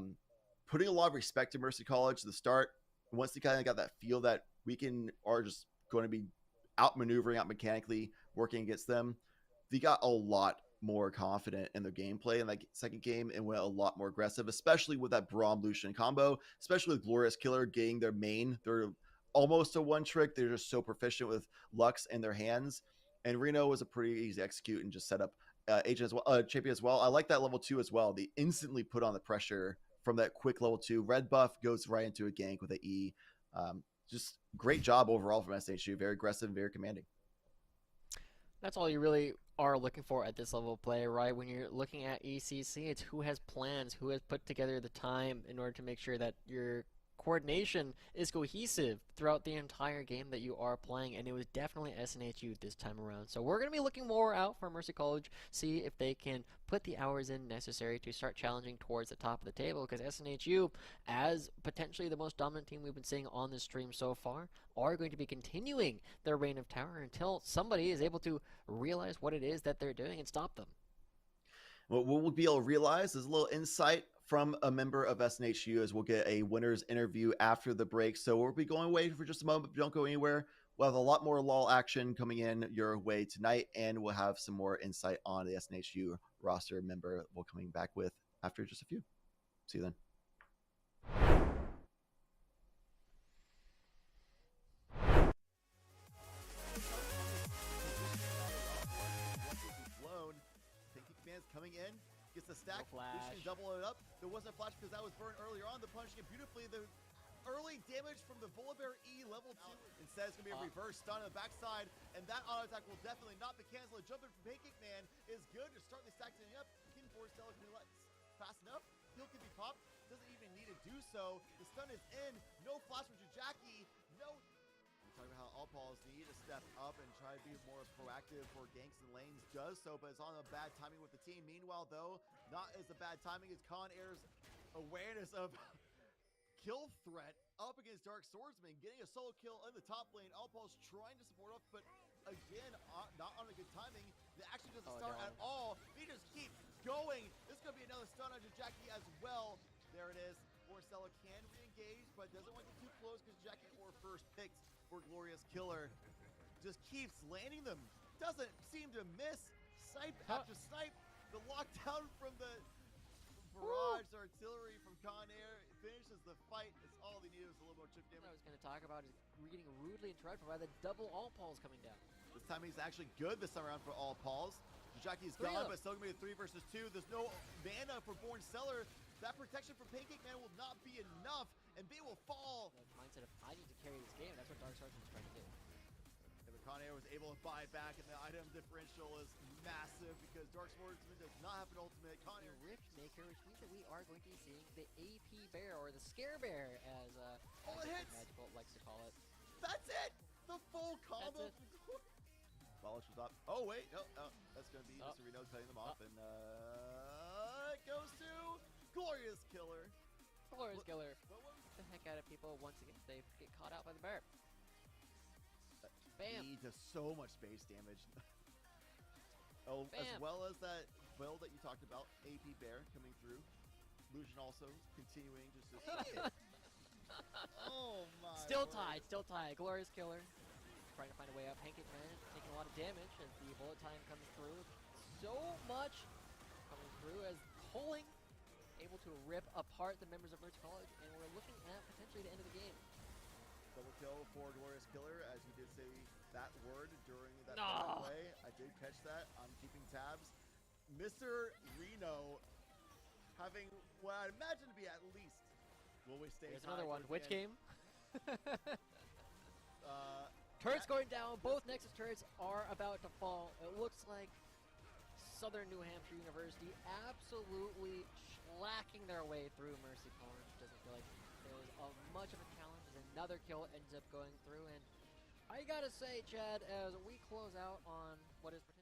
putting a lot of respect to Mercy College at the start. Once they kind of got that feel that we are just going to be outmaneuvering, out mechanically working against them, they got a lot more confident in their gameplay in that second game and went a lot more aggressive, especially with that Braum Lucian combo, especially with Glorious Killer getting their main. They're almost a one trick. They're just so proficient with Lux in their hands. And Reno was a pretty easy execute and just set up agent as well, champion as well. I like that level 2 as well. They instantly put on the pressure from that quick level 2. Red buff goes right into a gank with an E. Just great job overall from SNHU. Very aggressive, very commanding. That's all you really are looking for at this level of play, right? When you're looking at ECC, it's who has plans, who has put together the time in order to make sure that your coordination is cohesive throughout the entire game that you are playing, and it was definitely SNHU this time around. So we're going to be looking more out for Mercy College, see if they can put the hours in necessary to start challenging towards the top of the table, because SNHU, as potentially the most dominant team we've been seeing on this stream so far, are going to be continuing their reign of terror until somebody is able to realize what it is that they're doing and stop them. What we'll be able to realize is a little insight from a member of SNHU as we'll get a winner's interview after the break. So we'll be going away for just a moment, but don't go anywhere. We'll have a lot more LoL action coming in your way tonight, and we'll have some more insight on the SNHU roster member we'll coming back with after just a few. See you then. Coming in, gets the stack, Lucian double it up. There wasn't a flash because that was burned earlier on. The punching it beautifully. The early damage from the Volibear E level 2. Instead, it's going to be a reverse stun on the backside, and that auto attack will definitely not be canceled. Jumping from Pancake Man is good to start the stacking up. King Force Cell can be let fast enough. Heal can be popped. Doesn't even need to do so. The stun is in. No flash from Jackie. No. Talking about how all balls need to step up and try to be more proactive for ganks and lanes. Does so, but it's on a bad timing with the team. Meanwhile, though, not as a bad timing as Con Air's awareness of kill threat up against Dark Swordsman, getting a solo kill in the top lane. Allpal's trying to support up, but again, not on a good timing. The action doesn't start at all. He just keeps going. This is going to be another stun on Jackie as well. There it is. Force Stellar can re-engage, but doesn't want to get too close because Jackie or first picked for Glorious Killer. Just keeps landing them. Doesn't seem to miss. Snipe after snipe. The lockdown from the barrage artillery from Con Air finishes the fight. It's all they needed was a little more chip What I damage. was going to talk about is getting rudely interrupted by the double all Pauls coming down. This time he's actually good this time around for all Pauls. Jackie's Three gone, of but still gonna be a 3 versus 2. There's no mana for Born Stellar. That protection from Pancake Man will not be enough, and they will fall. The mindset of I need to carry this game. That's what Dark Sergeant is trying to do. And the Con Air was able to buy back, and the item differential is massive because Dark Swordsman does not have an ultimate. Con A Air Rift Maker, which means that we are going to be seeing the AP Bear, or the Scare Bear, as Oh, it hits! Magical likes to call it. That's it! The full combo. That's Polish was up. Oh wait, no, that's gonna be Oh. Mr. Reno cutting them off, and it goes to Glorious Killer. Glorious Killer. What was The heck out of people once again. They get caught out by the bear. Bam. He does so much base damage. Oh, as Bam. well as that build that you talked about, AP Bear coming through. Lucian also continuing just to oh my. Still word. tied, still tied. Glorious Killer trying to find a way up. Pancake Man taking a lot of damage as the bullet time comes through. So much coming through as Hocking able to rip apart the members of Mercy College, and we're looking at potentially the end of the game. Double kill for Glorious Killer, as you did say that word during that No. play. I did catch that. I'm keeping tabs. Mr. Reno having what I imagine to be at least. Will we stay? There's tied another one. towards Which the end? game? Turrets going down. Both Nexus turrets are about to fall. It looks like Southern New Hampshire University absolutely slacking their way through Mercy College. Doesn't feel like there's much of a challenge as another kill ends up going through. And I gotta say, Chad, as we close out on what is potentially...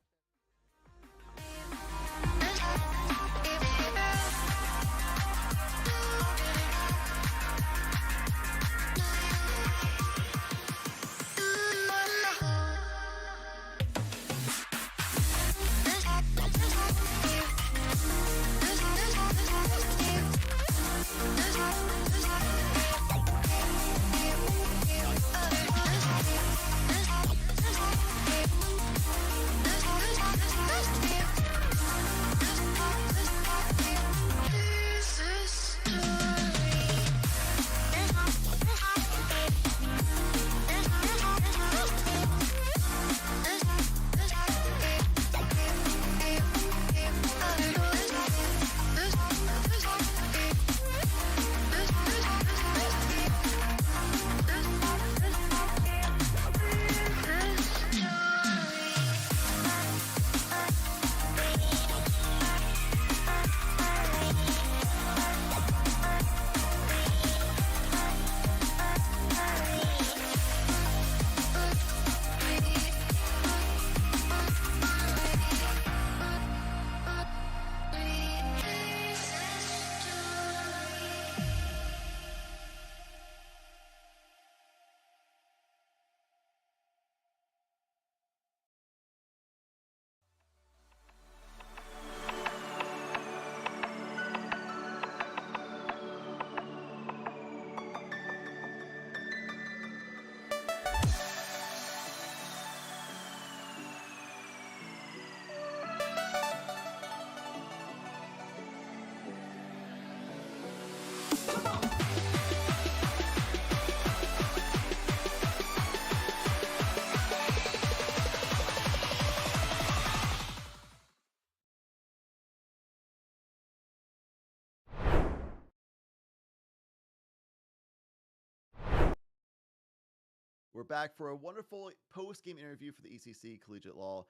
We're back for a wonderful post-game interview for the ECC Collegiate LoL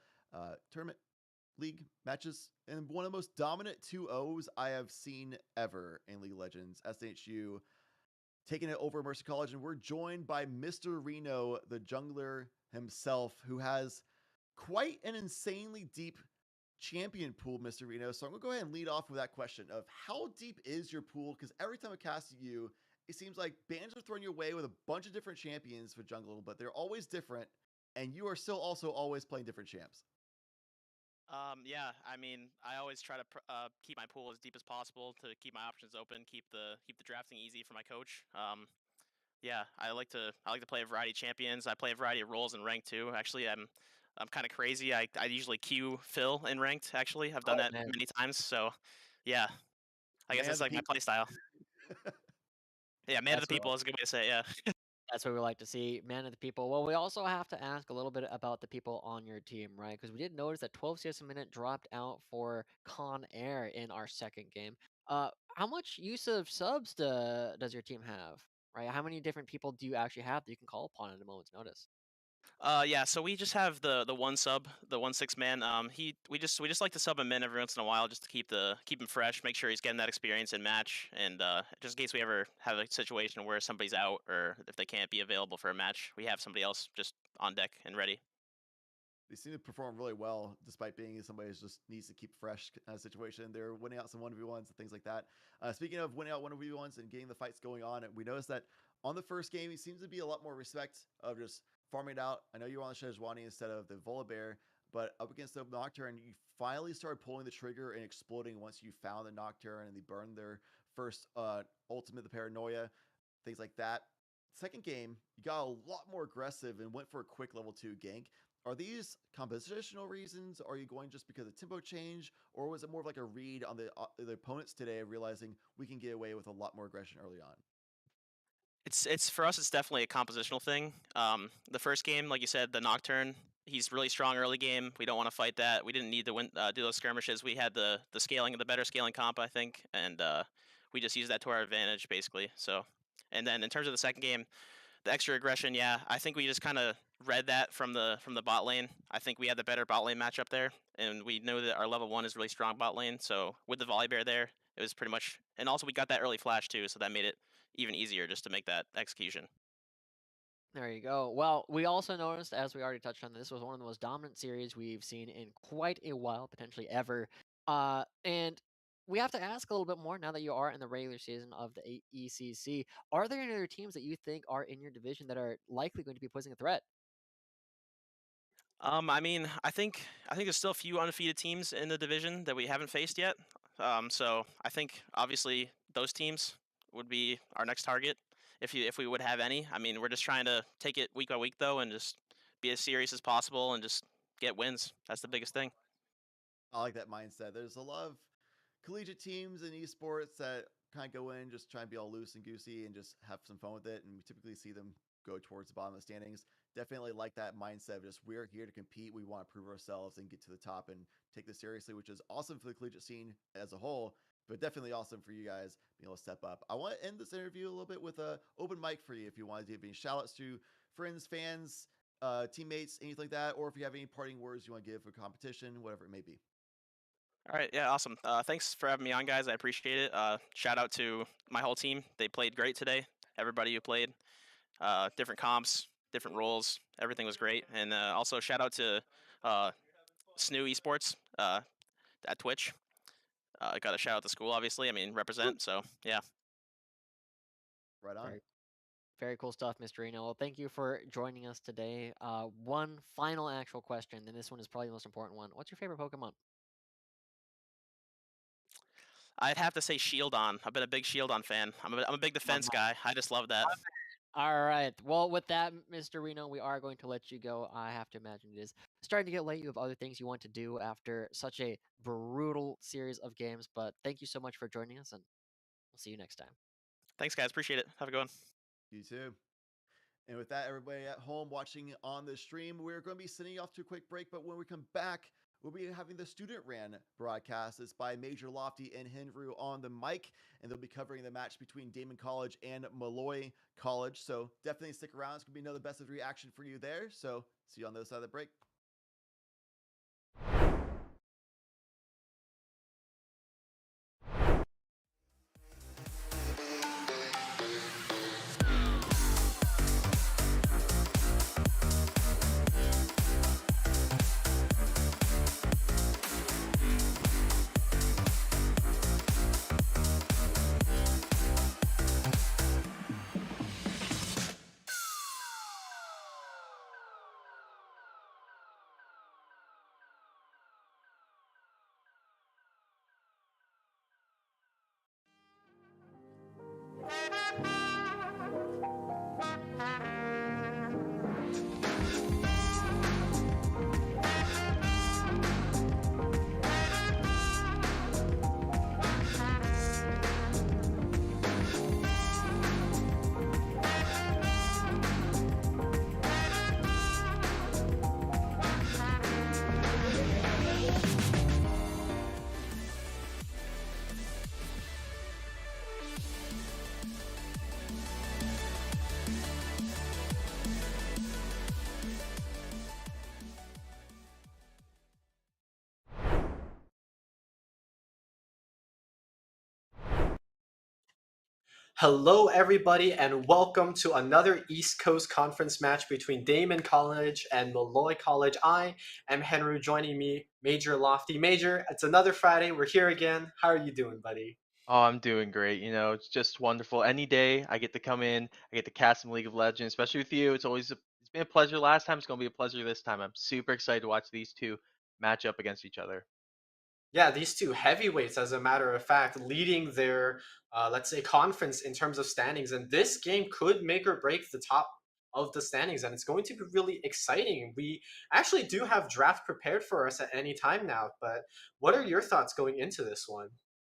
tournament league matches, and one of the most dominant 2-0s I have seen ever in League of Legends. SNHU taking it over Mercy College, and we're joined by Mr. Reno, the jungler himself, who has quite an insanely deep champion pool, Mr. Reno. So I'm going to go ahead and lead off with that question of how deep is your pool? Because every time I cast you, it seems like bans are thrown your way with a bunch of different champions for jungle, but they're always different, and you are still also always playing different champs. Yeah, I mean, I always try to keep my pool as deep as possible to keep my options open, keep the drafting easy for my coach. Yeah, I like to play a variety of champions. I play a variety of roles in rank too. Actually, I'm kind of crazy. I usually queue Phil in ranked. Actually, I've done Oh that man, many times. So, yeah, I guess Man of that's the like my people. play style. Yeah, man of the that's what people is a good way to say it. Yeah. That's what we like to see, man of the people. Well, we also have to ask a little bit about the people on your team, right? Because we did notice that 12 CS a minute dropped out for Con Air in our second game. How much use of subs does your team have, right? How many different people do you actually have that you can call upon at a moment's notice? Yeah, so we just have the one sub, the 1-6 man. We just like to sub him in every once in a while just to keep him fresh, make sure he's getting that experience in match, and just in case we ever have a situation where somebody's out or if they can't be available for a match, we have somebody else just on deck and ready. They seem to perform really well, despite being somebody who just needs to keep fresh situation. They're winning out some 1v1s and things like that. Speaking of winning out 1v1s and getting the fights going on, we noticed that on the first game, he seems to be a lot more respect of just farming it out. I know you were on the Shejwani instead of the Volibear, but up against the Nocturne, you finally started pulling the trigger and exploding once you found the Nocturne and they burned their first ultimate, the Paranoia, things like that. Second game, you got a lot more aggressive and went for a quick level 2 gank. Are these compositional reasons? Are you going just because of tempo change, or was it more of like a read on the opponents today, realizing we can get away with a lot more aggression early on? It's for us. It's definitely a compositional thing. The first game, like you said, the Nocturne. He's really strong early game. We don't want to fight that. We didn't need to win, do those skirmishes. We had the scaling, the better scaling comp, I think, and we just used that to our advantage basically. So, and then in terms of the second game, the extra aggression, yeah, I think we just kind of read that from the bot lane. I think we had the better bot lane matchup there, and we know that our level 1 is really strong bot lane. So with the Volibear there, it was pretty much, and also we got that early flash too, so that made it even easier just to make that execution. There you go. Well, we also noticed, as we already touched on, this was one of the most dominant series we've seen in quite a while, potentially ever. And we have to ask a little bit more now that you are in the regular season of the ECC. Are there any other teams that you think are in your division that are likely going to be posing a threat? I mean, I think there's still a few undefeated teams in the division that we haven't faced yet. So I think obviously those teams would be our next target if we would have any. I mean, we're just trying to take it week by week though, and just be as serious as possible and just get wins. That's the biggest thing. I like that mindset. There's a lot of collegiate teams in esports that kind of go in, just try and be all loose and goosey and just have some fun with it. And we typically see them go towards the bottom of the standings. Definitely like that mindset of just we're here to compete. We want to prove ourselves and get to the top and take this seriously, which is awesome for the collegiate scene as a whole, but definitely awesome for you guys being able to step up. I want to end this interview a little bit with a open mic for you if you want to give any shout outs to friends, fans, teammates, anything like that, or if you have any parting words you want to give for competition, whatever it may be. All right, yeah, awesome. Thanks for having me on, guys. I appreciate it. Shout out to my whole team. They played great today. Everybody who played, different comps, different roles. Everything was great. And also shout out to SNU Esports at Twitch. Got to shout out the school, obviously. I mean, represent. So yeah. Right on. Very cool stuff, Mr. Reno. Well, thank you for joining us today. One final actual question, and this one is probably the most important one. What's your favorite Pokemon? I'd have to say Shieldon. I've been a big Shieldon fan. I'm a big defense guy. I just love that. All right. Well, with that, Mr. Reno, we are going to let you go. I have to imagine it is starting to get late. You have other things you want to do after such a brutal series of games. But thank you so much for joining us, and we'll see you next time. Thanks, guys. Appreciate it. Have a good one. You too. And with that, everybody at home watching on the stream, we're going to be sending you off to a quick break. But when we come back, we'll be having the student ran broadcast. It's by Major Lofty and Henry on the mic, and they'll be covering the match between Daemen College and Molloy College. So definitely stick around. It's going to be another best of reaction for you there. So see you on the other side of the break. Hello, everybody, and welcome to another East Coast Conference match between Daemen College and Molloy College. I am Henry, joining me, Major Lofty. Major, it's another Friday. We're here again. How are you doing, buddy? Oh, I'm doing great. It's just wonderful. Any day I get to come in, I get to cast some League of Legends, especially with you. It's been a pleasure last time. It's gonna be a pleasure this time. I'm super excited to watch these two match up against each other. Yeah, these two heavyweights, as a matter of fact, leading their, let's say, conference in terms of standings. And this game could make or break the top of the standings, and it's going to be really exciting. We actually do have draft prepared for us at any time now, but what are your thoughts going into this one?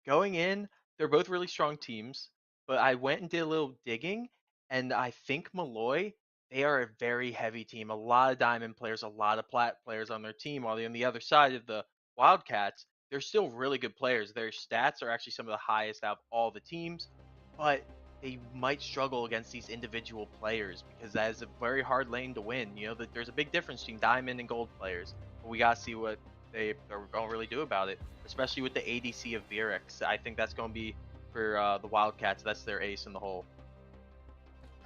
Going in, they're both really strong teams, but I went and did a little digging, and I think Molloy, they are a very heavy team. A lot of Diamond players, a lot of Plat players on their team, while on the other side of the Wildcats, they're still really good players. Their stats are actually some of the highest out of all the teams, but they might struggle against these individual players because that is a very hard lane to win. There's a big difference between Diamond and Gold players, but we gotta see what they are going to really do about it, especially with the ADC of Virix. I think that's going to be for the Wildcats. That's their ace in the hole.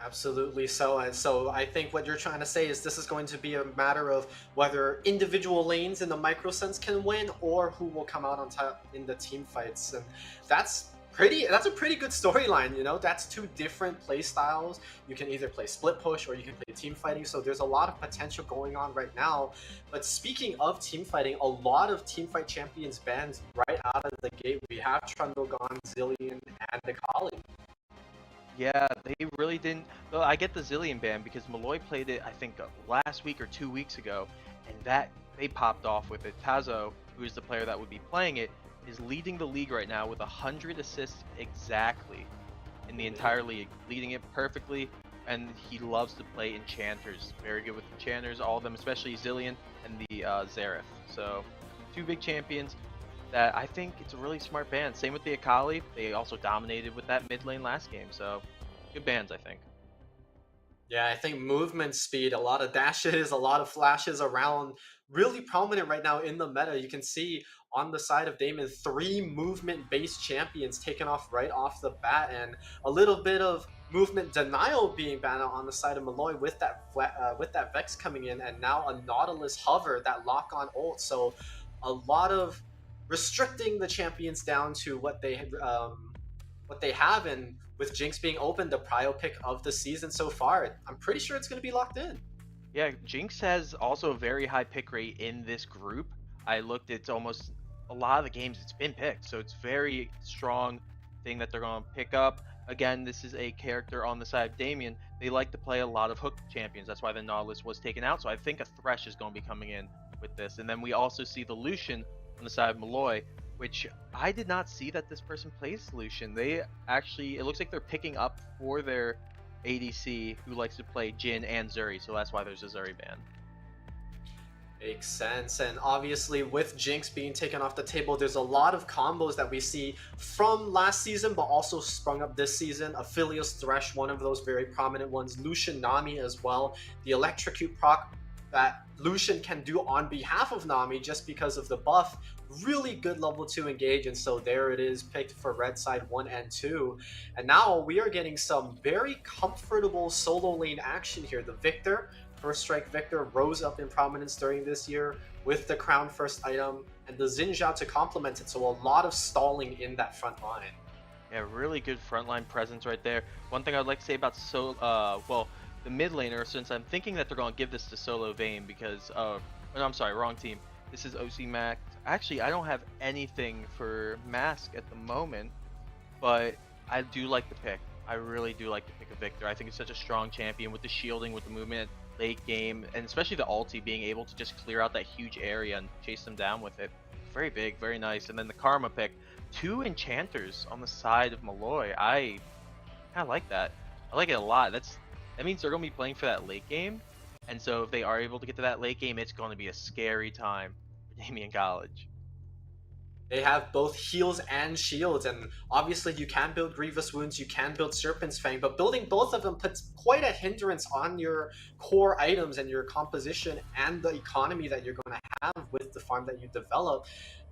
Absolutely so. And so I think what you're trying to say is this is going to be a matter of whether individual lanes in the micro sense can win or who will come out on top in the team fights. And that's a pretty good storyline, That's two different play styles. You can either play split push or you can play team fighting. So there's a lot of potential going on right now. But speaking of team fighting, a lot of team fight champions bans right out of the gate. We have Trundle gone, Zillion, and Akali. Yeah, they really didn't. Well, I get the Zillion ban because Molloy played it, I think, last week or 2 weeks ago, and that they popped off with it. Tazo, who is the player that would be playing it, is leading the league right now with 100 assists exactly in the entire league, leading it perfectly, and he loves to play enchanters. Very good with enchanters, all of them, especially Zillion and the Xerath. So, two big champions that I think it's a really smart ban. Same with the Akali. They also dominated with that mid lane last game, so good bans, I think. Yeah, I think movement speed, a lot of dashes, a lot of flashes around, really prominent right now in the meta. You can see on the side of Daemon, 3 movement-based champions taken off right off the bat, and a little bit of movement denial being banned on the side of Molloy with that Vex coming in, and now a Nautilus hover, that lock-on ult. So a lot of restricting the champions down to what they have, and with Jinx being open, the prio pick of the season so far, I'm pretty sure it's going to be locked in. Yeah, Jinx has also a very high pick rate in this group. I looked, it's almost a lot of the games it's been picked, so it's very strong thing that they're going to pick up. Again, this is a character on the side of Daemon. They like to play a lot of hook champions. That's why the Nautilus was taken out, so I think a Thresh is going to be coming in with this. And then we also see the Lucian on the side of Molloy, which I did not see that this person plays Lucian. They actually, it looks like they're picking up for their ADC who likes to play Jhin and Zuri, so that's why there's a Zuri ban. Makes sense. And obviously with Jinx being taken off the table, there's a lot of combos that we see from last season but also sprung up this season. Aphelios Thresh, one of those very prominent ones. Lucian Nami as well. The Electrocute proc that Lucian can do on behalf of Nami just because of the buff. Really good level 2 engage, and so there it is, picked for red side 1 and 2. And now we are getting some very comfortable solo lane action here. The Victor, First Strike Victor, rose up in prominence during this year with the Crown first item, and the Xin Zhao to complement it, so a lot of stalling in that front line. Yeah, really good frontline presence right there. One thing I'd like to say about the mid laner, since I'm thinking that they're going to give this to Solo Vayne because no, I'm sorry, wrong team. This is OC Max. Actually, I don't have anything for Mask at the moment, but I do like the pick. I really do like to pick a Victor. I think it's such a strong champion with the shielding, with the movement late game, and especially the ulti being able to just clear out that huge area and chase them down with it. Very big, very nice. And then the Karma pick. 2 enchanters on the side of Molloy. I kind of like that. I like it a lot. That means they're going to be playing for that late game. And so if they are able to get to that late game, it's going to be a scary time for Daemon College. They have both heals and shields, and obviously you can build Grievous Wounds, you can build Serpent's Fang, but building both of them puts quite a hindrance on your core items and your composition and the economy that you're going to have with the farm that you develop.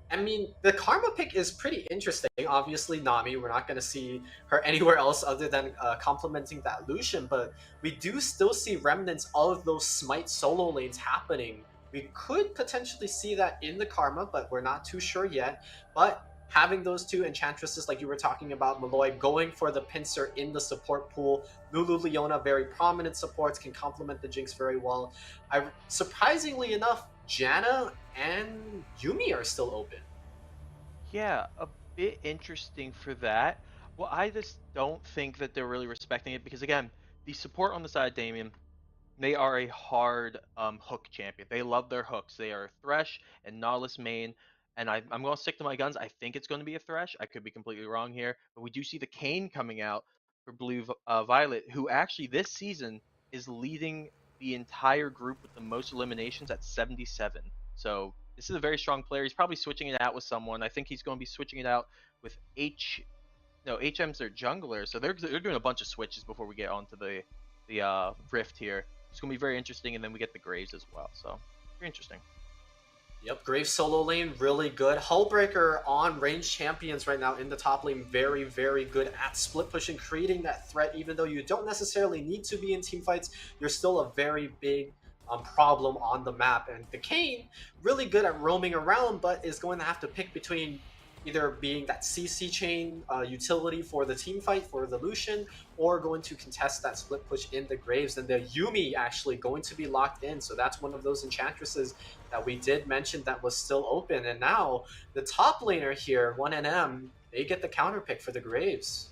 I mean, the Karma pick is pretty interesting. Obviously, Nami, we're not going to see her anywhere else other than complementing that Lucian, but we do still see remnants of those Smite solo lanes happening. We could potentially see that in the Karma, but we're not too sure yet. But having those two Enchantresses, like you were talking about, Molloy, going for the pincer in the support pool, Lulu Leona, very prominent supports, can complement the Jinx very well. Surprisingly enough, Janna and Yumi are still open. Yeah, a bit interesting for that. Well, I just don't think that they're really respecting it because, again, the support on the side of Daemen, they are a hard hook champion. They love their hooks. They are Thresh and Nautilus main, and I'm going to stick to my guns. I think it's going to be a Thresh. I could be completely wrong here, but we do see the Kayn coming out for Blue Violet, who actually this season is leading the entire group with the most eliminations at 77. So this is a very strong player. He's probably switching it out with someone. I think he's going to be switching it out with HM's their jungler. So they're doing a bunch of switches before we get onto the Rift here. It's going to be very interesting, and then we get the Graves as well. So very interesting. Yep, Graves solo lane, really good. Hullbreaker on range champions right now in the top lane, very, very good at split pushing, creating that threat. Even though you don't necessarily need to be in team fights, you're still a very big problem on the map. And the Kayn, really good at roaming around, but is going to have to pick between either being that CC chain utility for the team fight for the Lucian, or going to contest that split push in the Graves. And the Yumi actually going to be locked in. So that's one of those Enchantresses that we did mention that was still open. And now the top laner here, 1NM, they get the counter pick for the Graves.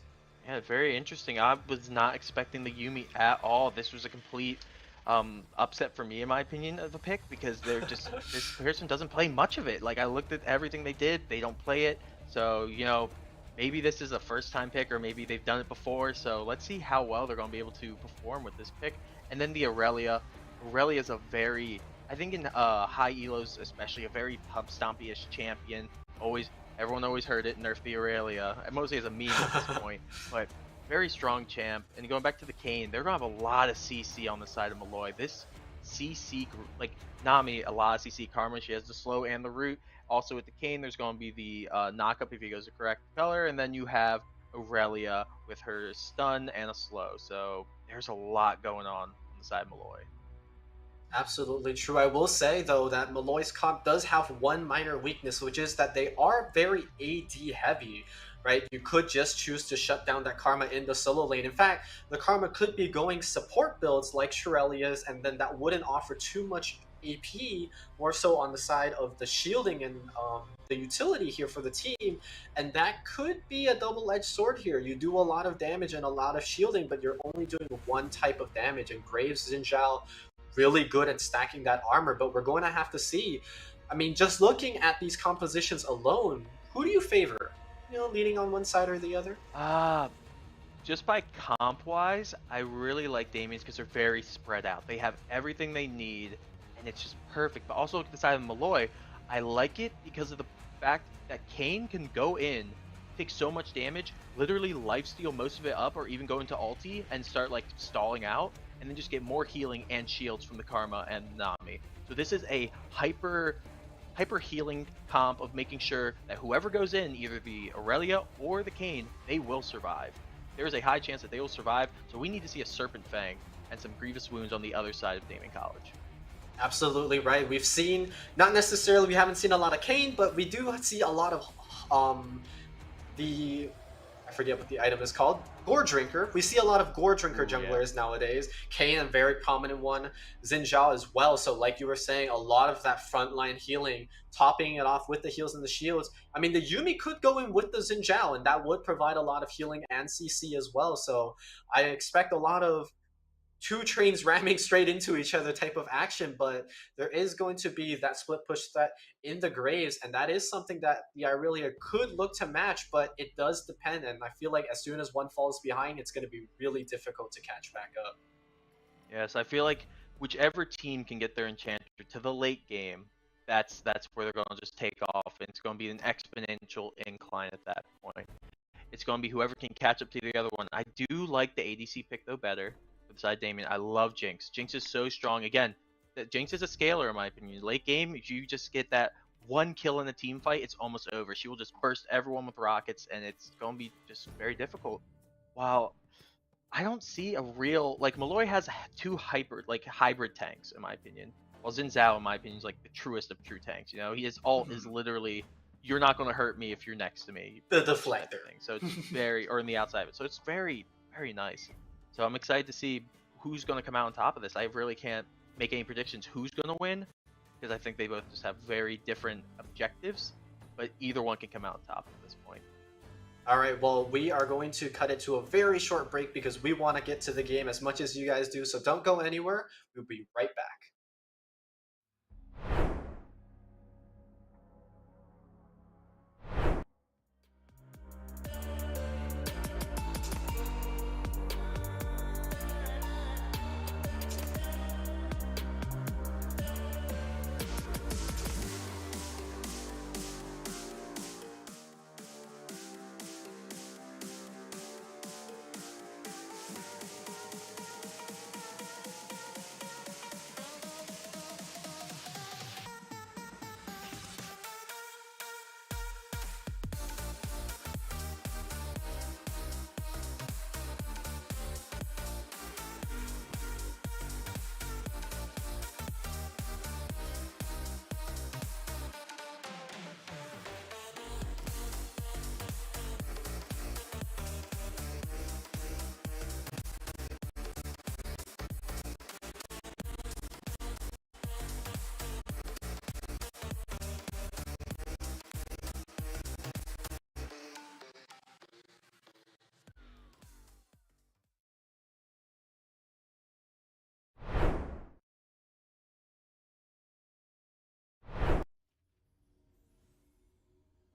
Yeah, very interesting. I was not expecting the Yumi at all. This was a complete upset for me, in my opinion, of a pick, because they're just this person doesn't play much of it. Like, I looked at everything they did, they don't play it. So, you know, maybe this is a first time pick, or maybe they've done it before. So let's see how well they're going to be able to perform with this pick. And then the Aurelia. Aurelia is a very, I think in high elos especially, a very pub stompy-ish champion. Everyone always heard it, nerf the Aurelia, mostly as a meme at this point. But very strong champ. And going back to the Kayn, they're going to have a lot of CC on the side of Molloy. This CC group, like Nami, a lot of CC. Karma, she has the slow and the root. Also with the Kayn, there's going to be the knock-up if he goes the correct color. And then you have Aurelia with her stun and a slow. So there's a lot going on the side of Molloy. Absolutely true. I will say, though, that Molloy's comp does have one minor weakness, which is that they are very AD heavy. Right, you could just choose to shut down that Karma in the solo lane. In fact, the Karma could be going support builds like Shirelia's, and then that wouldn't offer too much AP, more so on the side of the shielding and the utility here for the team. And that could be a double-edged sword here. You do a lot of damage and a lot of shielding, but you're only doing one type of damage. And Graves, Xin Zhao, really good at stacking that armor, but we're going to have to see. I mean, just looking at these compositions alone, who do you favor? You know, leaning on one side or the other? Just by comp-wise, I really like Daemen's because they're very spread out. They have everything they need, and it's just perfect. But also look at the side of Molloy. I like it because of the fact that Kayn can go in, take so much damage, literally lifesteal most of it up, or even go into ulti and start like stalling out, and then just get more healing and shields from the Karma and Nami. So this is a hyper healing comp of making sure that whoever goes in, either the Aurelia or the Kayn, they will survive. There is a high chance that they will survive, so we need to see a Serpent Fang and some Grievous Wounds on the other side of Daemen College. Absolutely right. We've seen, not necessarily, we haven't seen a lot of Kayn, but we do see a lot of I forget what the item is called. Gore Drinker. We see a lot of Gore Drinker junglers nowadays. Kayn, a very prominent one. Xin Zhao as well. So like you were saying, a lot of that frontline healing, topping it off with the heals and the shields. I mean, the Yumi could go in with the Xin Zhao, and that would provide a lot of healing and CC as well. So I expect a lot of two trains ramming straight into each other type of action, but there is going to be that split push threat in the Graves, and that is something that the Irelia could look to match, but it does depend, and I feel like as soon as one falls behind, it's going to be really difficult to catch back up. Yes, I feel like whichever team can get their Enchanter to the late game, that's where they're going to just take off, and it's going to be an exponential incline at that point. It's going to be whoever can catch up to the other one. I do like the ADC pick, though, better. Beside Daemen, I love Jinx. Jinx is so strong. Again, Jinx is a scaler in my opinion. Late game, if you just get that one kill in a team fight, it's almost over. She will just burst everyone with rockets, and it's going to be just very difficult. While I don't see a real, like, Molloy has two hybrid tanks, in my opinion. While Xin Zhao, in my opinion, is like the truest of true tanks. You know, his ult is literally, you're not going to hurt me if you're next to me. The deflector. So it's very, or in the outside of it. So it's very, very nice. So I'm excited to see who's going to come out on top of this. I really can't make any predictions who's going to win, because I think they both just have very different objectives, but either one can come out on top at this point. All right, well, we are going to cut it to a very short break because we want to get to the game as much as you guys do, so don't go anywhere. We'll be right back.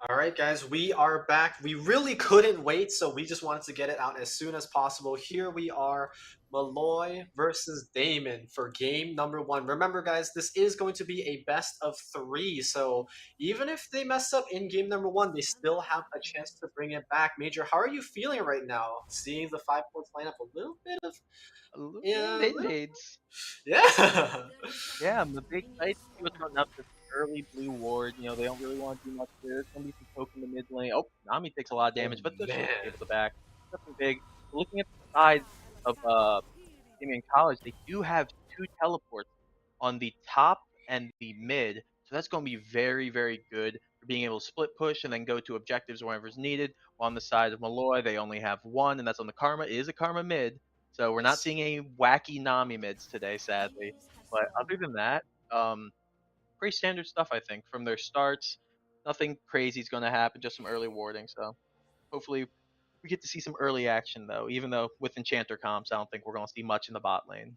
All right, guys, we are back. We really couldn't wait, so we just wanted to get it out as soon as possible. Here we are, Molloy versus Daemen for game number 1. Remember, guys, this is going to be a best of 3, so even if they mess up in game number 1, they still have a chance to bring it back. Major, how are you feeling right now? Seeing the 5 points lineup, a little bit of... Band-aids. Yeah. Yeah, I'm a big excited to see what's coming up this early blue ward. You know, they don't really want to do much there. There's going to be some poke in the mid lane. Oh, Nami takes a lot of damage, but they'll be able to back. Nothing big. Looking at the side of Daemen College, they do have 2 teleports on the top and the mid. So that's going to be very, very good for being able to split push and then go to objectives whenever it's needed. While on the side of Molloy, they only have 1, and that's on the Karma. It is a Karma mid. So we're not seeing any wacky Nami mids today, sadly. But other than that, pretty standard stuff, I think, from their starts. Nothing crazy is going to happen, just some early warding. So hopefully we get to see some early action, though. Even though with Enchanter comps, I don't think we're going to see much in the bot lane.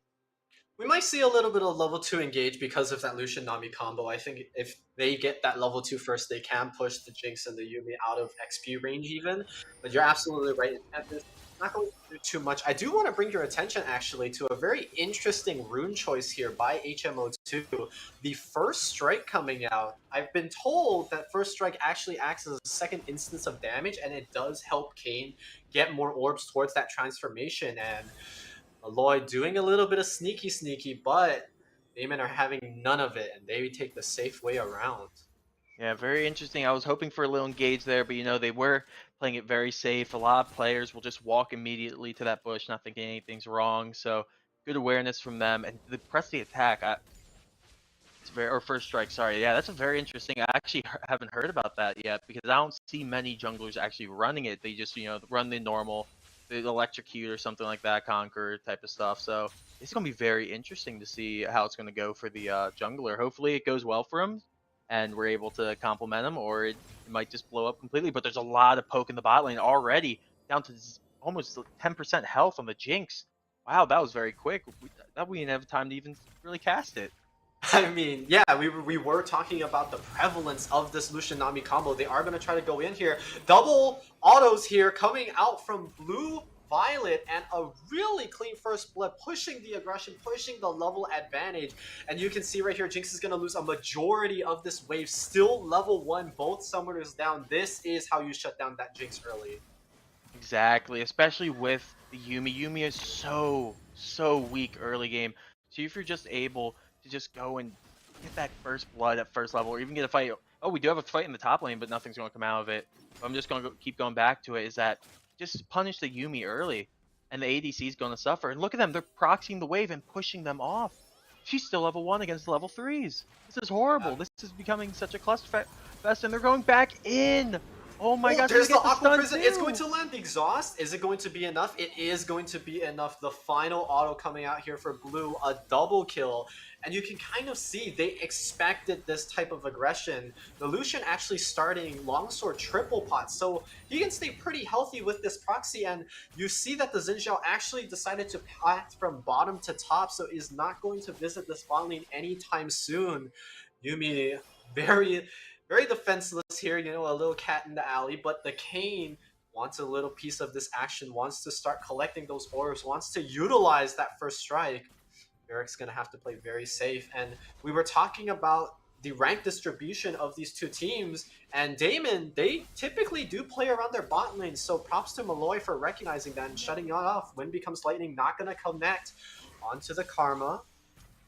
We might see a little bit of level 2 engage because of that Lucian Nami combo. I think if they get that level 2 first, they can push the Jinx and the Yuumi out of XP range even. But you're absolutely right. Not going to do too much. I do want to bring your attention actually to a very interesting rune choice here by HMO2. The First Strike coming out. I've been told that First Strike actually acts as a second instance of damage, and it does help Kayn get more orbs towards that transformation. And Molloy doing a little bit of sneaky, but Daemen are having none of it, and they take the safe way around. Yeah, very interesting. I was hoping for a little engage there, but you know, they were playing it very safe. A lot of players will just walk immediately to that bush, not thinking anything's wrong. So good awareness from them. And the press the attack, it's very, or first strike, sorry. Yeah, that's a very interesting. I actually haven't heard about that yet because I don't see many junglers actually running it. They just, you know, run the normal, the electrocute or something like that, conquer type of stuff. So it's going to be very interesting to see how it's going to go for the jungler. Hopefully it goes well for him and we're able to complement him, or it might just blow up completely. But there's a lot of poke in the bot lane already, down to almost 10% health on the Jinx. Wow, that was very quick. We didn't have time to even really cast it. I mean, yeah, we were talking about the prevalence of this Lucian Nami combo. They are going to try to go in here. Double autos here coming out from Blue Violet, and a really clean first blood, pushing the aggression, pushing the level advantage. And you can see right here, Jinx is going to lose a majority of this wave. Still level 1, both summoners down. This is how you shut down that Jinx early. Exactly, especially with the Yuumi. Yuumi is so weak early game. So if you're just able to just go and get that first blood at first level, or even get a fight oh, we do have a fight in the top lane, but nothing's going to come out of it. But I'm just going to keep going back to it, is that just punish the Yuumi early, and the ADC is going to suffer. And look at them, they're proxying the wave and pushing them off. She's still level 1 against level 3s. This is horrible. This is becoming such a clusterfest, and they're going back in. Oh my gosh, there's the Aqua Aqua Prison. It's going to land the exhaust. Is it going to be enough? It is going to be enough. The final auto coming out here for Blue, a double kill. And you can kind of see they expected this type of aggression. The Lucian actually starting Longsword triple pot, so he can stay pretty healthy with this proxy. And you see that the Xin Zhao actually decided to path from bottom to top, so is not going to visit this bot lane anytime soon. Yuumi, very defenseless here, you know, a little cat in the alley, but the Kayn wants a little piece of this action, wants to start collecting those orbs, wants to utilize that first strike. Eric's going to have to play very safe, and we were talking about the rank distribution of these two teams, and Daemen, they typically do play around their bot lane, so props to Molloy for recognizing that and shutting it off. Wind becomes lightning, not going to connect onto the Karma.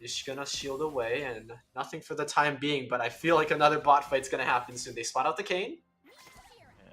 Is gonna shield away, and nothing for the time being, but I feel like another bot fight's gonna happen soon. They spot out the Kayn. Yeah.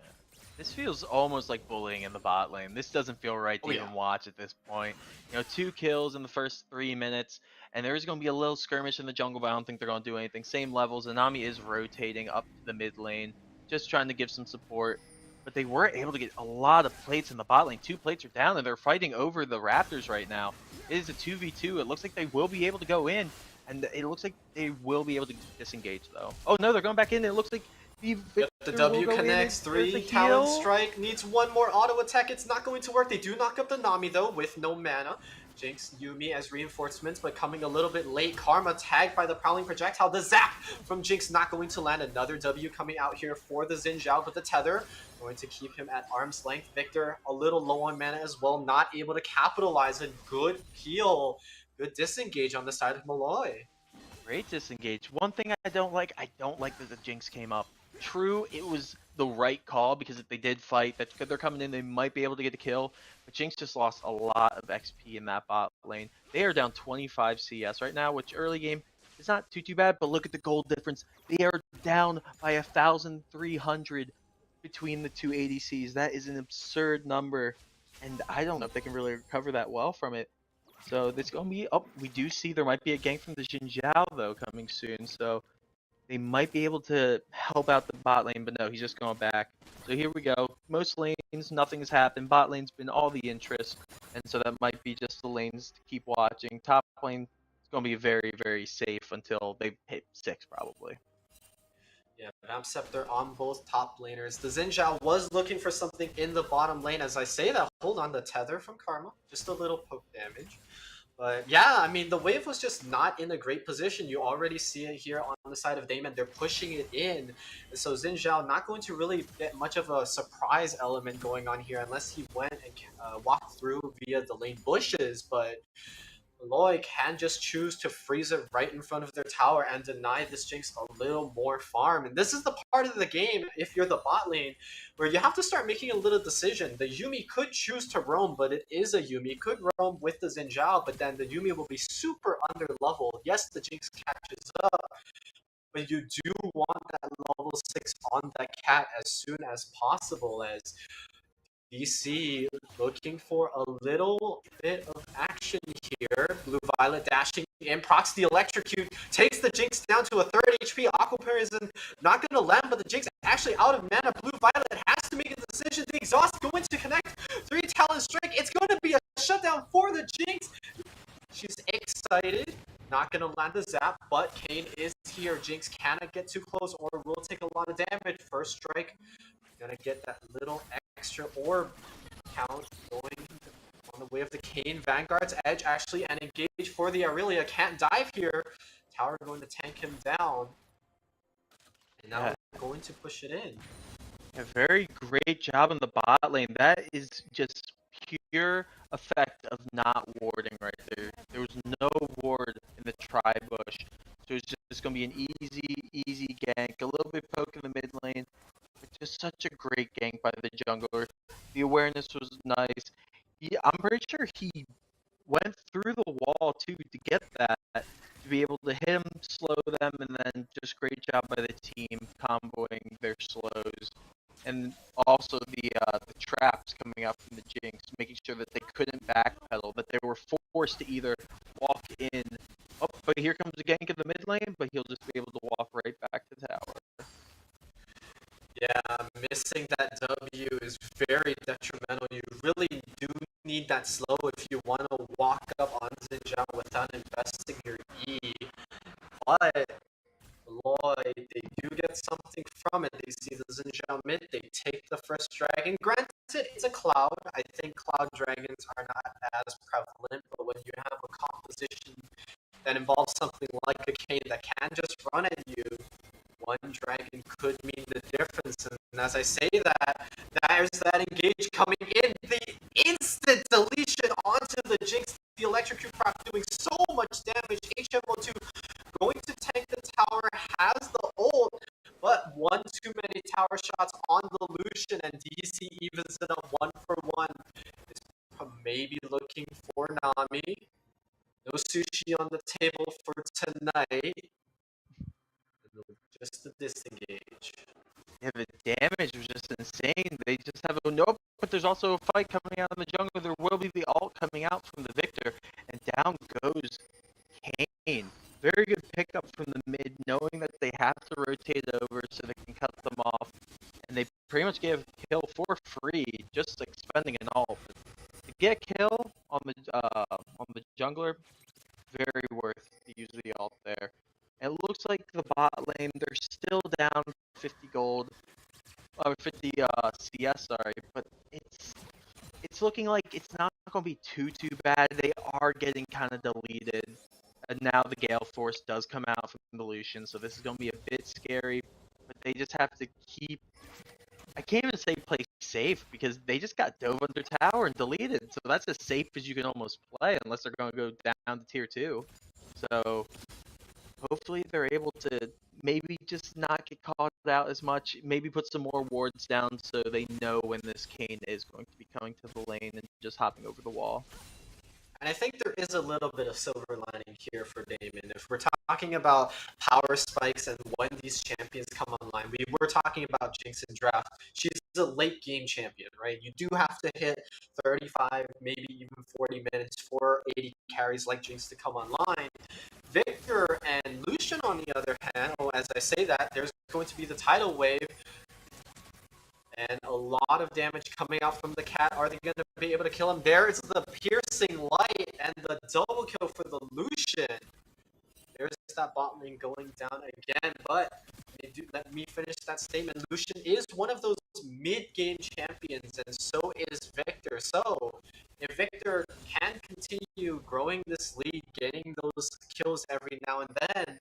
This feels almost like bullying in the bot lane. This doesn't feel right to even watch at this point. You know, 2 kills in the first 3 minutes, and there is going to be a little skirmish in the jungle, but I don't think they're going to do anything. Same levels. Anami is rotating up to the mid lane, just trying to give some support. But they were able to get a lot of plates in the bot lane. 2 plates are down, and they're fighting over the Raptors right now. It is a 2v2. It looks like they will be able to go in, and it looks like they will be able to disengage, though. Oh, no, they're going back in. It looks like the W connects, 3 talent strike, needs 1 more auto attack. It's not going to work. They do knock up the Nami, though, with no mana. Jinx, Yuumi as reinforcements, but coming a little bit late. Karma tagged by the Prowling Projectile. The zap from Jinx not going to land. Another W coming out here for the Xin Zhao, but the tether going to keep him at arm's length. Victor a little low on mana as well, not able to capitalize. A good peel, good disengage on the side of Molloy. Great disengage. One thing I don't like that the Jinx came up. True, it was the right call, because if they did fight, that they're coming in, they might be able to get a kill. But Jinx just lost a lot of XP in that bot lane. They are down 25 CS right now, which early game is not too bad, but look at the gold difference. They are down by 1,300 between the two ADCs. That is an absurd number, and I don't know if they can really recover that well from it. So this going to be, oh, we do see there might be a gank from the Xin Zhao, though, coming soon. So they might be able to help out the bot lane, but no, he's just going back. So here we go. Most lanes, nothing has happened. Bot lane's been all the interest, and so that might be just the lanes to keep watching. Top lane is going to be very safe until they hit 6, probably. Yeah, Vamp Scepter on both top laners. The Xin Zhao was looking for something in the bottom lane. As I say that, hold on, the tether from Karma. Just a little poke damage. But yeah, I mean, the wave was just not in a great position. You already see it here on the side of Daemen. They're pushing it in. And so Xin Zhao not going to really get much of a surprise element going on here unless he went and walked through via the lane bushes. But Molloy can just choose to freeze it right in front of their tower and deny this Jinx a little more farm. And this is the part of the game, if you're the bot lane, where you have to start making a little decision. The Yuumi could choose to roam, but it is a Yuumi. Could roam with the Xin Zhao, but then the Yuumi will be super under leveled. Yes, the Jinx catches up, but you do want that level 6 on that cat as soon as possible, as DC looking for a little bit of action here. Blue Violet dashing in, procs the electrocute, takes the Jinx down to a 3rd HP. Aqua Prison not going to land, but the Jinx actually out of mana. Blue Violet has to make a decision. The exhaust going to connect. 3 talent strike. It's going to be a shutdown for the Jinx. She's excited. Not going to land the zap, but Kayn is here. Jinx cannot get too close or will take a lot of damage. First strike. Gonna get that little extra orb count going on the way of the Kayn. Vanguard's edge actually, and engage for the Aurelia. Can't dive here. Tower going to tank him down. And now we're going to push it in. A very great job in the bot lane. That is just pure effect of not warding right there. There was no ward in the tri-bush. So it's just going to be an easy gank. A little bit poke in the mid lane. Just such a great gank by the jungler. The awareness was nice. I'm pretty sure he went through the wall too to get that, to be able to hit them, slow them, and then just great job by the team comboing their slows. And also the traps coming out from the Jinx, making sure that they couldn't backpedal, that they were forced to either walk in. Oh, but here comes a gank in the mid lane, but he'll just be able to walk right back to tower. Yeah, missing that W is very detrimental. You really do need that slow if you want to walk up on Xinjiang without investing your E. But Molloy, they do get something from it. They see the Xinjiang mid, they take the first dragon. Granted, it's a cloud. I think cloud dragons are not as prevalent, but when you have a composition that involves something like a Kayn that can just run at you, one dragon could mean the difference. And as I say that, there's that engage coming in. The instant deletion onto the Jinx. The electrocute prop doing so much damage. HMO2 going to tank the tower, has the ult, but one too many tower shots on the Lucian, and DC evens it up 1-for-1. It's maybe looking for Nami. No sushi on the table for tonight. Just a disengage. Yeah, the damage was just insane. They just have a nope, but there's also a fight coming out in the jungle. There will be the ult coming out from the Victor, and down goes Kayn. Very good pickup from the mid, knowing that they have to rotate over so they can cut them off. And they pretty much gave kill for free, just like spending an ult. But to get kill on the jungler, very worth to use the ult there. It looks like the bot lane, they're still down 50 gold, or 50 CS, sorry, but it's looking like it's not going to be too bad. They are getting kind of deleted, and now the Gale Force does come out from the Lucian, so this is going to be a bit scary, but they just have to keep, I can't even say play safe, because they just got dove under tower and deleted, so that's as safe as you can almost play, unless they're going to go down to tier 2. So hopefully they're able to maybe just not get caught out as much, maybe put some more wards down so they know when this Kayn is going to be coming to the lane and just hopping over the wall. And I think there is a little bit of silver lining here for Daemen. If we're talking about power spikes and when these champions come online, we were talking about Jinx in draft. She's a late game champion, right? You do have to hit 35, maybe even 40 minutes for 80 carries like Jinx to come online. Victor and Lucian, on the other hand, as I say that, there's going to be the tidal wave and a lot of damage coming out from the cat. Are they going to be able to kill him? There is the piercing light and the double kill for the Lucian. There's that bot lane going down again, but they do let me finish that statement. Lucian is one of those mid-game champions, and so is Victor. So if Victor can continue growing this lead, getting those kills every now and then,